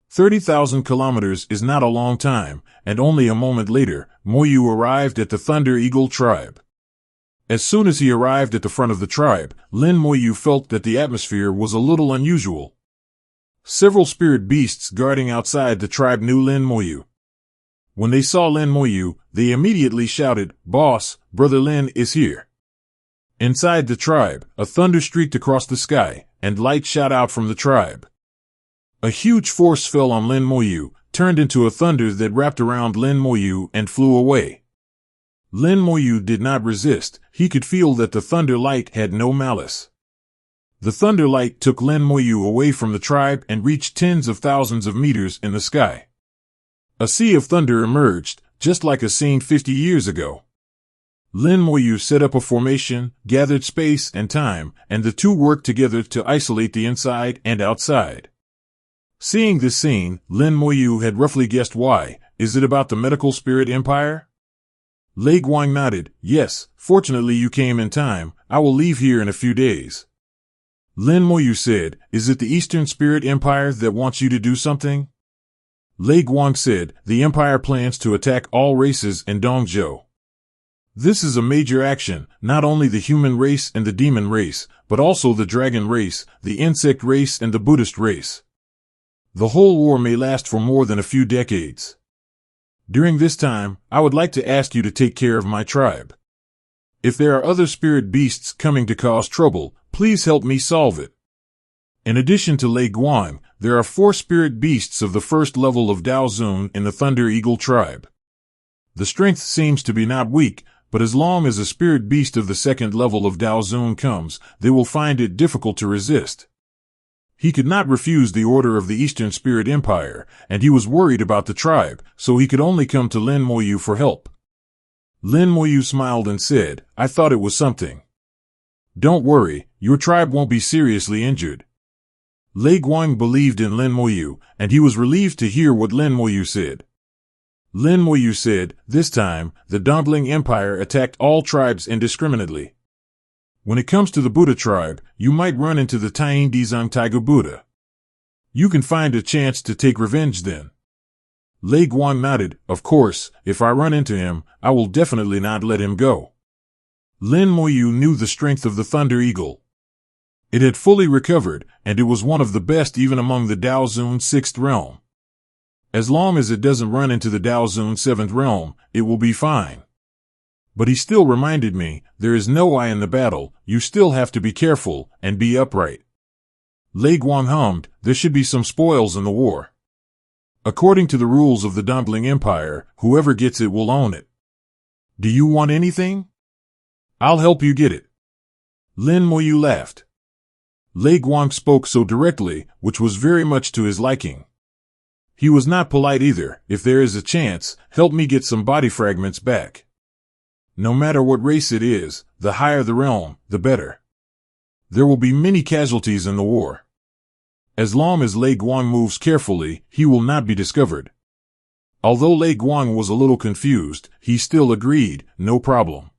30,000 kilometers is not a long time, and only a moment later, Moyu arrived at the Thunder Eagle tribe. As soon as he arrived at the front of the tribe, Lin Moyu felt that the atmosphere was a little unusual. Several spirit beasts guarding outside the tribe knew Lin Moyu. When they saw Lin Moyu, they immediately shouted, "Boss, Brother Lin is here." Inside the tribe, a thunder streaked across the sky, and light shot out from the tribe. A huge force fell on Lin Moyu, turned into a thunder that wrapped around Lin Moyu and flew away. Lin Moyu did not resist. He could feel that the thunder light had no malice. The thunder light took Lin Moyu away from the tribe and reached tens of thousands of meters in the sky. A sea of thunder emerged, just like a scene 50 years ago. Lin Moyu set up a formation, gathered space and time, and the two worked together to isolate the inside and outside. Seeing this scene, Lin Moyu had roughly guessed why. Is it about the medical spirit empire? Lei Guang nodded. Yes, fortunately you came in time. I will leave here in a few days. Lin Moyu said, is it the Eastern Spirit Empire that wants you to do something? Lei Guang said, the empire plans to attack all races in Dongzhou. This is a major action, not only the human race and the demon race, but also the dragon race, the insect race and the Buddhist race. The whole war may last for more than a few decades. During this time, I would like to ask you to take care of my tribe. If there are other spirit beasts coming to cause trouble, please help me solve it. In addition to Lei Guang, there are 4 spirit beasts of the first level of Dao Zun in the Thunder Eagle tribe. The strength seems to be not weak, but as long as a spirit beast of the second level of Dao Zun comes, they will find it difficult to resist. He could not refuse the order of the Eastern Spirit Empire, and he was worried about the tribe, so he could only come to Lin Moyu for help. Lin Moyu smiled and said, I thought it was something. Don't worry, your tribe won't be seriously injured. Lei Guang believed in Lin Moyu, and he was relieved to hear what Lin Moyu said. Lin Moyu said, this time, the Dongling Empire attacked all tribes indiscriminately. When it comes to the Buddha tribe, you might run into the Taiyin Dizang Taiga Buddha. You can find a chance to take revenge then. Lei Guang nodded, of course, if I run into him, I will definitely not let him go. Lin Moyu knew the strength of the Thunder Eagle. It had fully recovered, and it was one of the best even among the Dao Zun 6th realm. As long as it doesn't run into the Dao Zun 7th realm, it will be fine. But he still reminded me, there is no I in the battle, you still have to be careful, and be upright. Lei Guang hummed, there should be some spoils in the war. According to the rules of the Dongling Empire, whoever gets it will own it. Do you want anything? I'll help you get it. Lin Moyu laughed. Lei Guang spoke so directly, which was very much to his liking. He was not polite either. If there is a chance, help me get some body fragments back. No matter what race it is, the higher the realm, the better. There will be many casualties in the war. As long as Lei Guang moves carefully, he will not be discovered. Although Lei Guang was a little confused, he still agreed, no problem.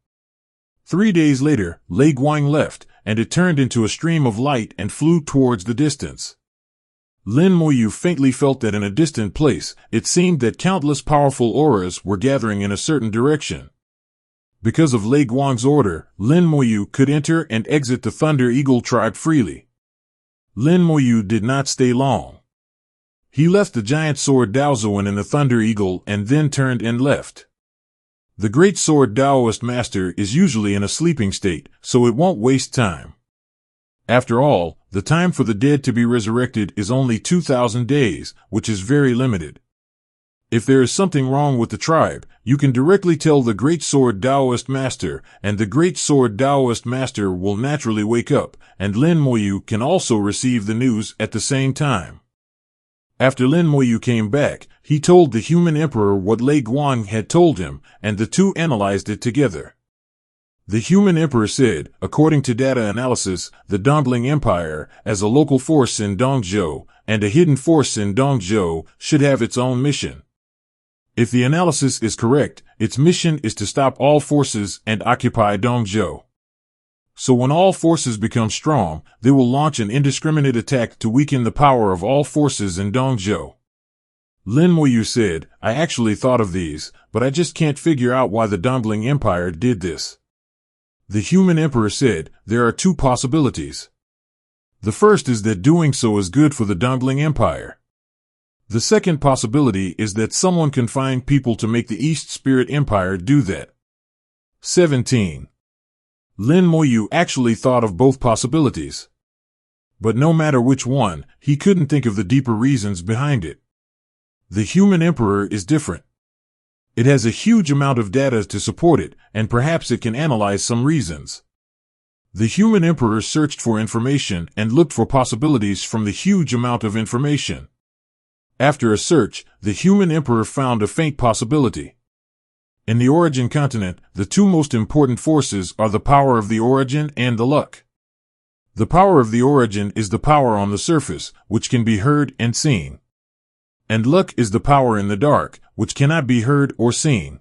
3 days later, Lei Guang left, and it turned into a stream of light and flew towards the distance. Lin Moyu faintly felt that in a distant place, it seemed that countless powerful auras were gathering in a certain direction. Because of Lei Guang's order, Lin Moyu could enter and exit the Thunder Eagle tribe freely. Lin Moyu did not stay long. He left the giant sword Daozuan in the Thunder Eagle and then turned and left. The great sword Daoist master is usually in a sleeping state, so it won't waste time. After all, the time for the dead to be resurrected is only 2,000 days, which is very limited. If there is something wrong with the tribe, you can directly tell the Great Sword Daoist Master, and the Great Sword Daoist Master will naturally wake up, and Lin Moyu can also receive the news at the same time. After Lin Moyu came back, he told the human emperor what Lei Guang had told him, and the two analyzed it together. The human emperor said, according to data analysis, the Dongling Empire, as a local force in Dongzhou, and a hidden force in Dongzhou, should have its own mission. If the analysis is correct, its mission is to stop all forces and occupy Dongzhou. So when all forces become strong, they will launch an indiscriminate attack to weaken the power of all forces in Dongzhou. Lin Moyu said, I actually thought of these, but I just can't figure out why the Dongling Empire did this. The human emperor said, there are 2 possibilities. The first is that doing so is good for the Dongling Empire. The second possibility is that someone can find people to make the East Spirit Empire do that. 17. Lin Moyu actually thought of both possibilities. But no matter which one, he couldn't think of the deeper reasons behind it. The human emperor is different. It has a huge amount of data to support it, and perhaps it can analyze some reasons. The human emperor searched for information and looked for possibilities from the huge amount of information. After a search, the human emperor found a faint possibility. In the origin continent, the two most important forces are the power of the origin and the luck. The power of the origin is the power on the surface, which can be heard and seen. And luck is the power in the dark, which cannot be heard or seen.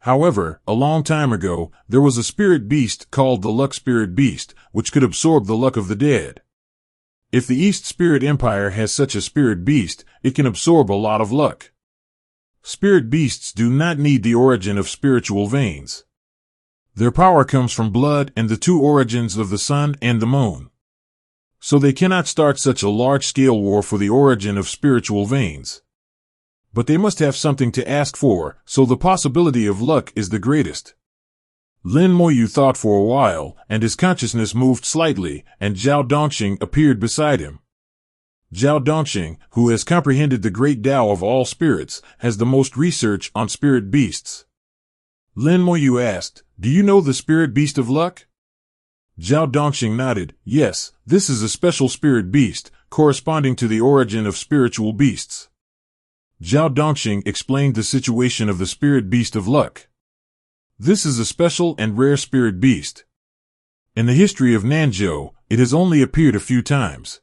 However, a long time ago, there was a spirit beast called the luck spirit beast, which could absorb the luck of the dead. If the East Spirit Empire has such a spirit beast, it can absorb a lot of luck. Spirit beasts do not need the origin of spiritual veins. Their power comes from blood and the two origins of the sun and the moon. So they cannot start such a large-scale war for the origin of spiritual veins. But they must have something to ask for, so the possibility of luck is the greatest. Lin Moyu thought for a while, and his consciousness moved slightly, and Zhao Dongxing appeared beside him. Zhao Dongxing, who has comprehended the great Tao of all spirits, has the most research on spirit beasts. Lin Moyu asked, "Do you know the spirit beast of luck?" Zhao Dongxing nodded, "Yes, this is a special spirit beast, corresponding to the origin of spiritual beasts." Zhao Dongxing explained the situation of the spirit beast of luck. This is a special and rare spirit beast. In the history of Nanzhou, it has only appeared a few times.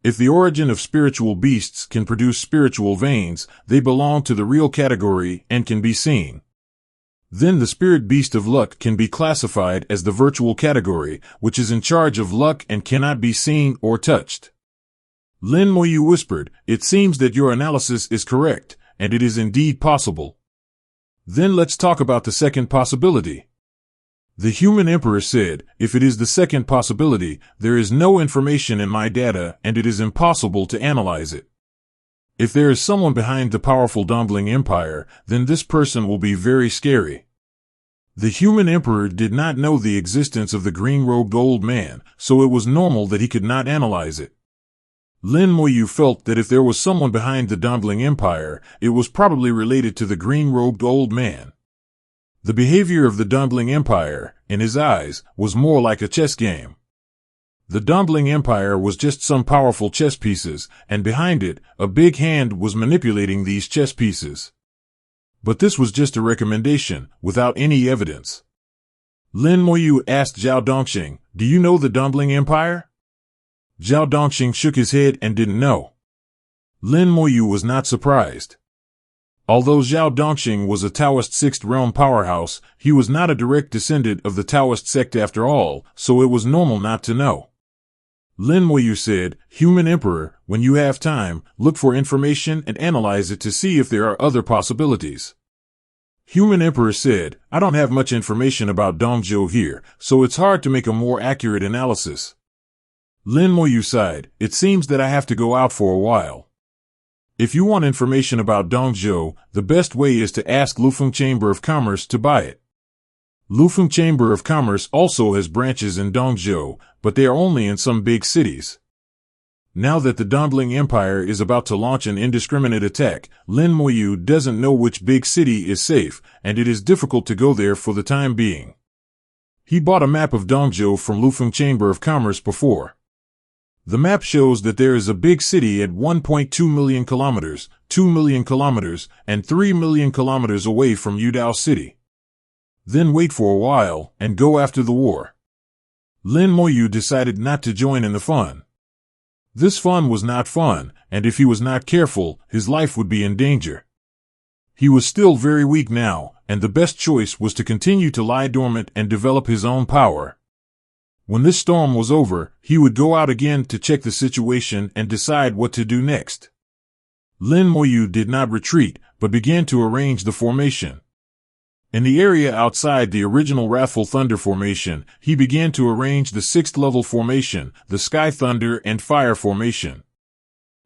If the origin of spiritual beasts can produce spiritual veins, they belong to the real category and can be seen. Then the spirit beast of luck can be classified as the virtual category, which is in charge of luck and cannot be seen or touched. Lin Moyu whispered, "It seems that your analysis is correct, and it is indeed possible." Then let's talk about the second possibility. The human emperor said, "If it is the second possibility, there is no information in my data and it is impossible to analyze it. If there is someone behind the powerful Dongling Empire, then this person will be very scary." The human emperor did not know the existence of the green-robed old man, so it was normal that he could not analyze it. Lin Moyu felt that if there was someone behind the Dongling Empire, it was probably related to the green-robed old man. The behavior of the Dongling Empire, in his eyes, was more like a chess game. The Dongling Empire was just some powerful chess pieces, and behind it, a big hand was manipulating these chess pieces. But this was just a recommendation, without any evidence. Lin Moyu asked Zhao Dongxing, "Do you know the Dongling Empire?" Zhao Dongxing shook his head and didn't know. Lin Moyu was not surprised. Although Zhao Dongxing was a Taoist Sixth Realm powerhouse, he was not a direct descendant of the Taoist sect after all, so it was normal not to know. Lin Moyu said, "Human Emperor, when you have time, look for information and analyze it to see if there are other possibilities." Human Emperor said, "I don't have much information about Dongzhou here, so it's hard to make a more accurate analysis." Lin Moyu sighed, "It seems that I have to go out for a while. If you want information about Dongzhou, the best way is to ask Lufeng Chamber of Commerce to buy it. Lufeng Chamber of Commerce also has branches in Dongzhou, but they are only in some big cities." Now that the Dongling Empire is about to launch an indiscriminate attack, Lin Moyu doesn't know which big city is safe, and it is difficult to go there for the time being. He bought a map of Dongzhou from Lufeng Chamber of Commerce before. The map shows that there is a big city at 1.2 million kilometers, 2 million kilometers, and 3 million kilometers away from Yudao City. Then wait for a while, and go after the war. Lin Moyu decided not to join in the fun. This fun was not fun, and if he was not careful, his life would be in danger. He was still very weak now, and the best choice was to continue to lie dormant and develop his own power. When this storm was over, he would go out again to check the situation and decide what to do next. Lin Moyu did not retreat, but began to arrange the formation. In the area outside the original Wrathful Thunder formation, he began to arrange the 6th level formation, the Sky Thunder and Fire formation.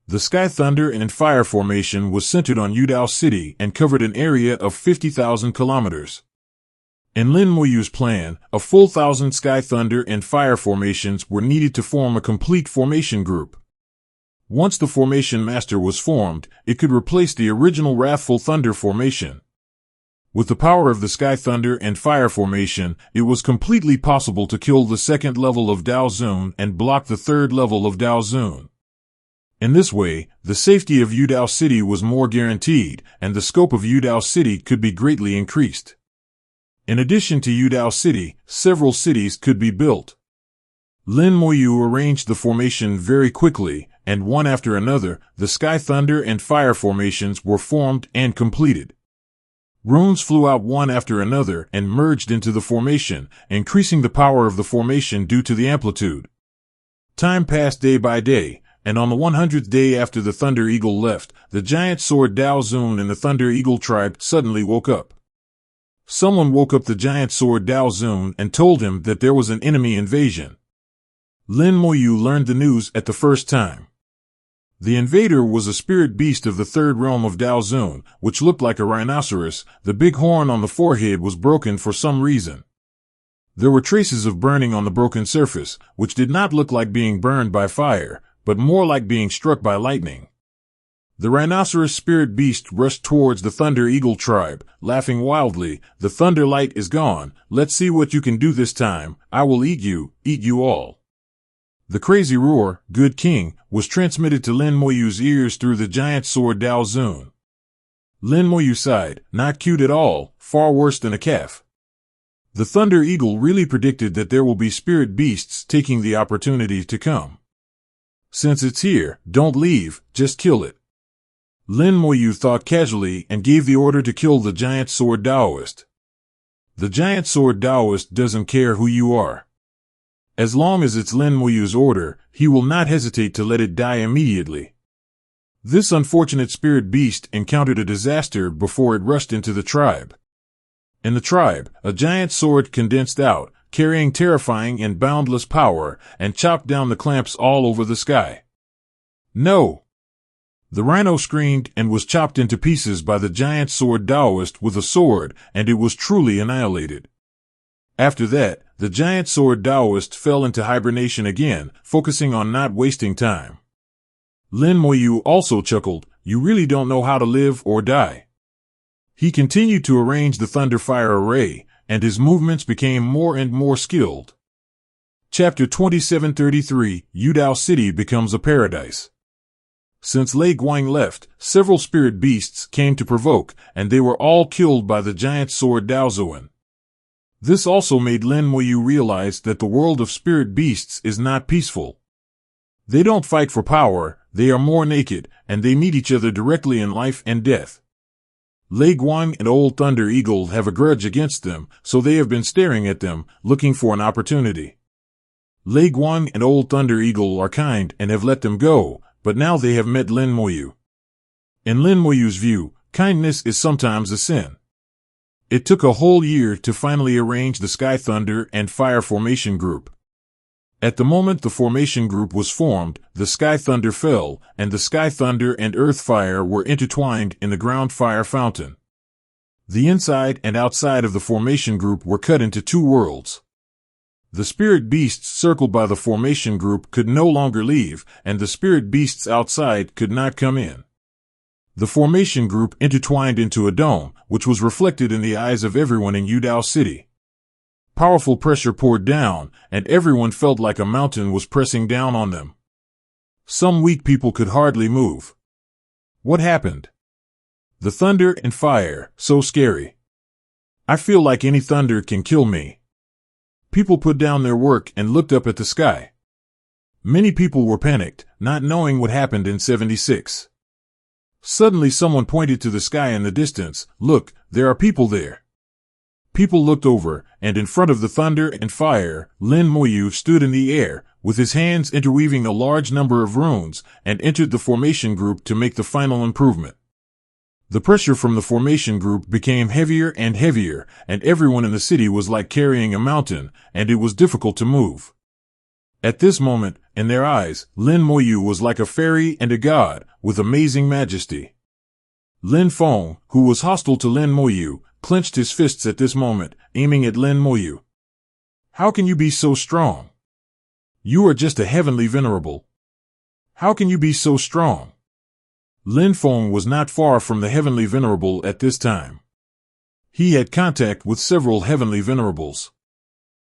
The Sky Thunder and Fire formation was centered on Yudao City and covered an area of 50,000 kilometers. In Lin Moyu's plan, a full 1,000 Sky Thunder and Fire formations were needed to form a complete formation group. Once the formation master was formed, it could replace the original Wrathful Thunder formation. With the power of the Sky Thunder and Fire formation, it was completely possible to kill the second level of Dao Zun and block the third level of Dao Zun. In this way, the safety of Yudao City was more guaranteed, and the scope of Yudao City could be greatly increased. In addition to Yudao City, several cities could be built. Lin Moyu arranged the formation very quickly, and one after another, the Sky Thunder and Fire formations were formed and completed. Runes flew out one after another and merged into the formation, increasing the power of the formation due to the amplitude. Time passed day by day, and on the 100th day after the Thunder Eagle left, the giant sword Dao Zun and the Thunder Eagle tribe suddenly woke up. Someone woke up the giant sword Dao Zun and told him that there was an enemy invasion. Lin Moyu learned the news at the first time. The invader was a spirit beast of the third realm of Dao Zun, which looked like a rhinoceros. The big horn on the forehead was broken for some reason. There were traces of burning on the broken surface, which did not look like being burned by fire, but more like being struck by lightning. The rhinoceros spirit beast rushed towards the Thunder Eagle tribe, laughing wildly. "The thunder light is gone. Let's see what you can do this time. I will eat you all." The crazy roar, "Good King," was transmitted to Lin Moyu's ears through the giant sword Dao Zun. Lin Moyu sighed, "Not cute at all, far worse than a calf." The Thunder Eagle really predicted that there will be spirit beasts taking the opportunity to come. "Since it's here, don't leave, just kill it." Lin Moyu thought casually and gave the order to kill the giant sword Daoist. The giant sword Daoist doesn't care who you are. As long as it's Lin Moyu's order, he will not hesitate to let it die immediately. This unfortunate spirit beast encountered a disaster before it rushed into the tribe. In the tribe, a giant sword condensed out, carrying terrifying and boundless power, and chopped down the clamps all over the sky. "No!" The rhino screamed and was chopped into pieces by the giant sword Daoist with a sword, and it was truly annihilated. After that, the giant sword Daoist fell into hibernation again, focusing on not wasting time. Lin Moyu also chuckled, "You really don't know how to live or die." He continued to arrange the Thunder Fire array, and his movements became more and more skilled. Chapter 2733, Yudao City becomes a paradise. Since Lei Guang left, several spirit beasts came to provoke, and they were all killed by the giant sword Dao Zun. This also made Lin Moyu realize that the world of spirit beasts is not peaceful. They don't fight for power, they are more naked, and they meet each other directly in life and death. Lei Guang and Old Thunder Eagle have a grudge against them, so they have been staring at them, looking for an opportunity. Lei Guang and Old Thunder Eagle are kind and have let them go, but now they have met Lin Moyu. In Lin Moyu's view, kindness is sometimes a sin. It took a whole year to finally arrange the Sky Thunder and Fire formation group. At the moment the formation group was formed, the Sky Thunder fell, and the Sky Thunder and Earth Fire were intertwined in the ground fire fountain. The inside and outside of the formation group were cut into two worlds. The spirit beasts circled by the formation group could no longer leave, and the spirit beasts outside could not come in. The formation group intertwined into a dome, which was reflected in the eyes of everyone in Yudao City. Powerful pressure poured down, and everyone felt like a mountain was pressing down on them. Some weak people could hardly move. What happened? The thunder and fire, so scary. I feel like any thunder can kill me. People put down their work and looked up at the sky. Many people were panicked, not knowing what happened in 76. Suddenly someone pointed to the sky in the distance. "Look, there are people there." People looked over, and in front of the thunder and fire, Lin Moyu stood in the air, with his hands interweaving a large number of runes, and entered the formation group to make the final improvement. The pressure from the formation group became heavier and heavier, and everyone in the city was like carrying a mountain, and it was difficult to move. At this moment, in their eyes, Lin Moyu was like a fairy and a god, with amazing majesty. Lin Feng, who was hostile to Lin Moyu, clenched his fists at this moment, aiming at Lin Moyu. "How can you be so strong? You are just a heavenly venerable. How can you be so strong?" Lin Feng was not far from the heavenly venerable at this time. He had contact with several heavenly venerables.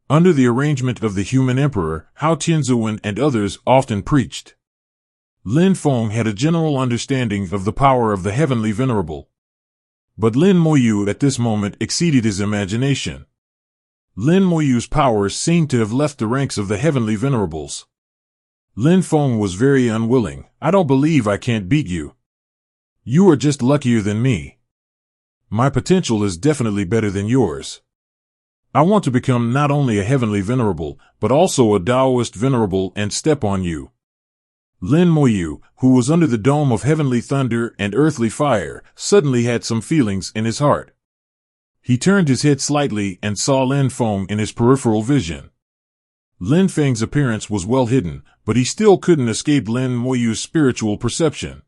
Under the arrangement of the human emperor, Hao Tianzuan and others often preached. Lin Feng had a general understanding of the power of the heavenly venerable. But Lin Moyu at this moment exceeded his imagination. Lin Moyu's powers seemed to have left the ranks of the heavenly venerables. Lin Feng was very unwilling. I don't believe I can't beat you. You are just luckier than me. My potential is definitely better than yours. I want to become not only a heavenly venerable, but also a Taoist venerable and step on you. Lin Moyu, who was under the dome of heavenly thunder and earthly fire, suddenly had some feelings in his heart. He turned his head slightly and saw Lin Feng in his peripheral vision. Lin Feng's appearance was well hidden, but he still couldn't escape Lin Moyu's spiritual perception.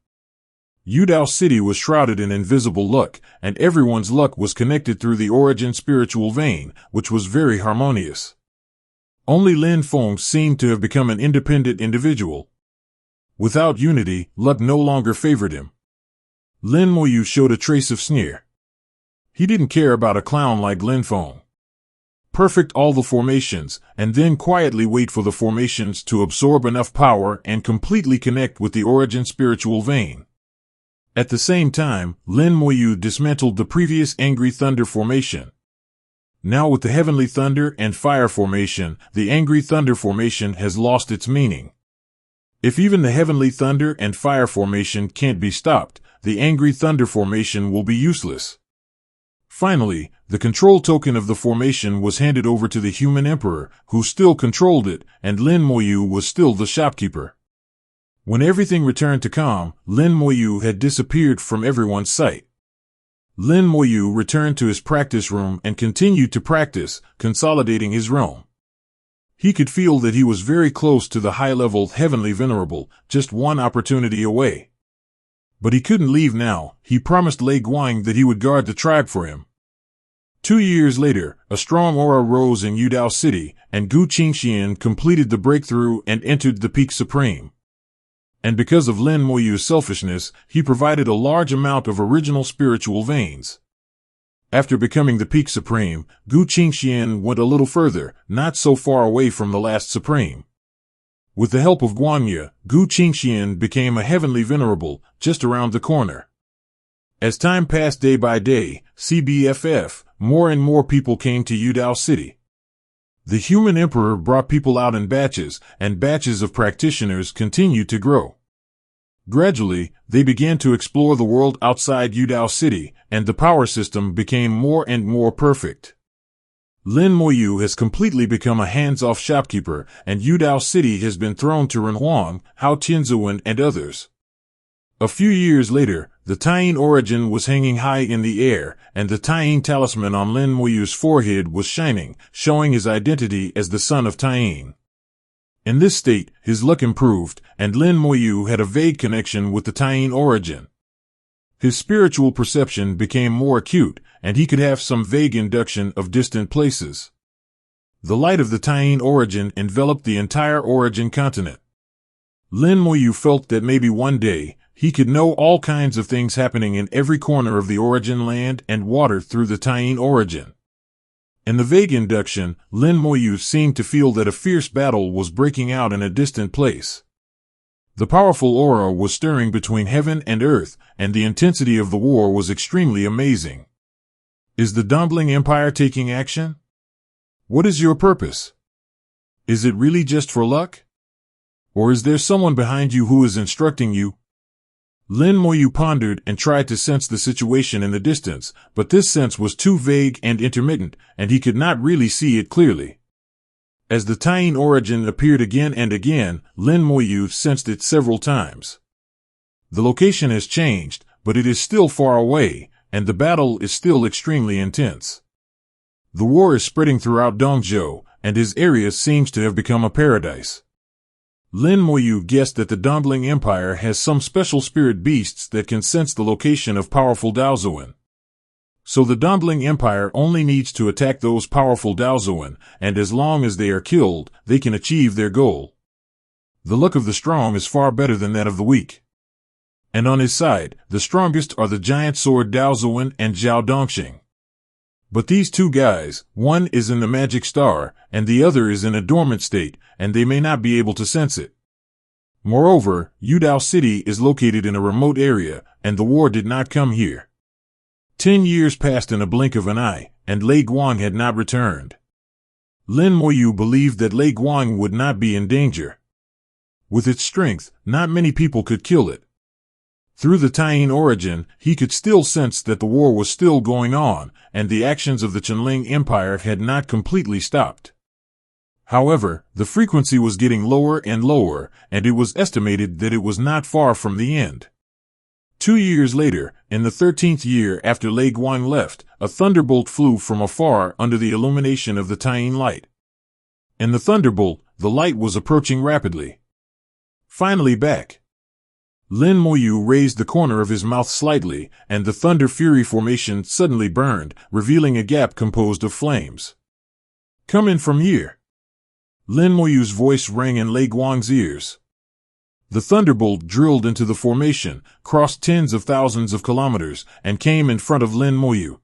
Yudao City was shrouded in invisible luck, and everyone's luck was connected through the origin spiritual vein, which was very harmonious. Only Lin Feng seemed to have become an independent individual. Without unity, luck no longer favored him. Lin Moyu showed a trace of sneer. He didn't care about a clown like Lin Feng. Perfect all the formations, and then quietly wait for the formations to absorb enough power and completely connect with the origin spiritual vein. At the same time, Lin Moyu dismantled the previous Angry Thunder formation. Now with the Heavenly Thunder and Fire formation, the Angry Thunder formation has lost its meaning. If even the Heavenly Thunder and Fire formation can't be stopped, the Angry Thunder formation will be useless. Finally, the control token of the formation was handed over to the human emperor, who still controlled it, and Lin Moyu was still the shopkeeper. When everything returned to calm, Lin Moyu had disappeared from everyone's sight. Lin Moyu returned to his practice room and continued to practice, consolidating his realm. He could feel that he was very close to the high-level heavenly venerable, just one opportunity away. But he couldn't leave now. He promised Lei Guang that he would guard the tribe for him. 2 years later, a strong aura rose in Yudao City, and Gu Qingxian completed the breakthrough and entered the Peak Supreme. And because of Lin Moyu's selfishness, he provided a large amount of original spiritual veins. After becoming the Peak Supreme, Gu Qingxian went a little further, not so far away from the last Supreme. With the help of Guanyu, Gu Qingxian became a heavenly venerable, just around the corner. As time passed day by day, CBFF, more and more people came to Yudao City. The human emperor brought people out in batches, and batches of practitioners continued to grow. Gradually, they began to explore the world outside Yudao City, and the power system became more and more perfect. Lin Moyu has completely become a hands-off shopkeeper, and Yudao City has been thrown to Ren Huang, Hao Tianzuan, and others. A few years later, the Taiyin origin was hanging high in the air, and the Taiyin talisman on Lin Moyu's forehead was shining, showing his identity as the son of Taiyin. In this state, his luck improved, and Lin Moyu had a vague connection with the Taiyin origin. His spiritual perception became more acute, and he could have some vague induction of distant places. The light of the Taiyin origin enveloped the entire origin continent. Lin Moyu felt that maybe one day, he could know all kinds of things happening in every corner of the origin land and water through the Taiyin origin. In the vague induction, Lin Moyu seemed to feel that a fierce battle was breaking out in a distant place. The powerful aura was stirring between heaven and earth, and the intensity of the war was extremely amazing. Is the Dumpling Empire taking action? What is your purpose? Is it really just for luck? Or is there someone behind you who is instructing you? Lin Moyu pondered and tried to sense the situation in the distance, but this sense was too vague and intermittent, and he could not really see it clearly. As the Taiyin origin appeared again and again, Lin Moyu sensed it several times. The location has changed, but it is still far away, and the battle is still extremely intense. The war is spreading throughout Dongzhou, and his area seems to have become a paradise. Lin Moyu guessed that the Dumpling Empire has some special spirit beasts that can sense the location of powerful Daozuan. So the Dumpling Empire only needs to attack those powerful Daozuan, and as long as they are killed, they can achieve their goal. The luck of the strong is far better than that of the weak. And on his side, the strongest are the giant sword Daozuan and Zhao Dongxing. But these two guys, one is in the magic star, and the other is in a dormant state, and they may not be able to sense it. Moreover, Yudao City is located in a remote area, and the war did not come here. 10 years passed in a blink of an eye, and Lei Guang had not returned. Lin Moyu believed that Lei Guang would not be in danger. With its strength, not many people could kill it. Through the Taiyin origin, he could still sense that the war was still going on, and the actions of the Qinling Empire had not completely stopped. However, the frequency was getting lower and lower, and it was estimated that it was not far from the end. 2 years later, in the 13th year after Lei Guang left, a thunderbolt flew from afar under the illumination of the Taiyin light. In the thunderbolt, the light was approaching rapidly. Finally back. Lin Moyu raised the corner of his mouth slightly, and the Thunder Fury formation suddenly burned, revealing a gap composed of flames. "Come in from here." Lin Moyu's voice rang in Lei Guang's ears. The thunderbolt drilled into the formation, crossed tens of thousands of kilometers, and came in front of Lin Moyu.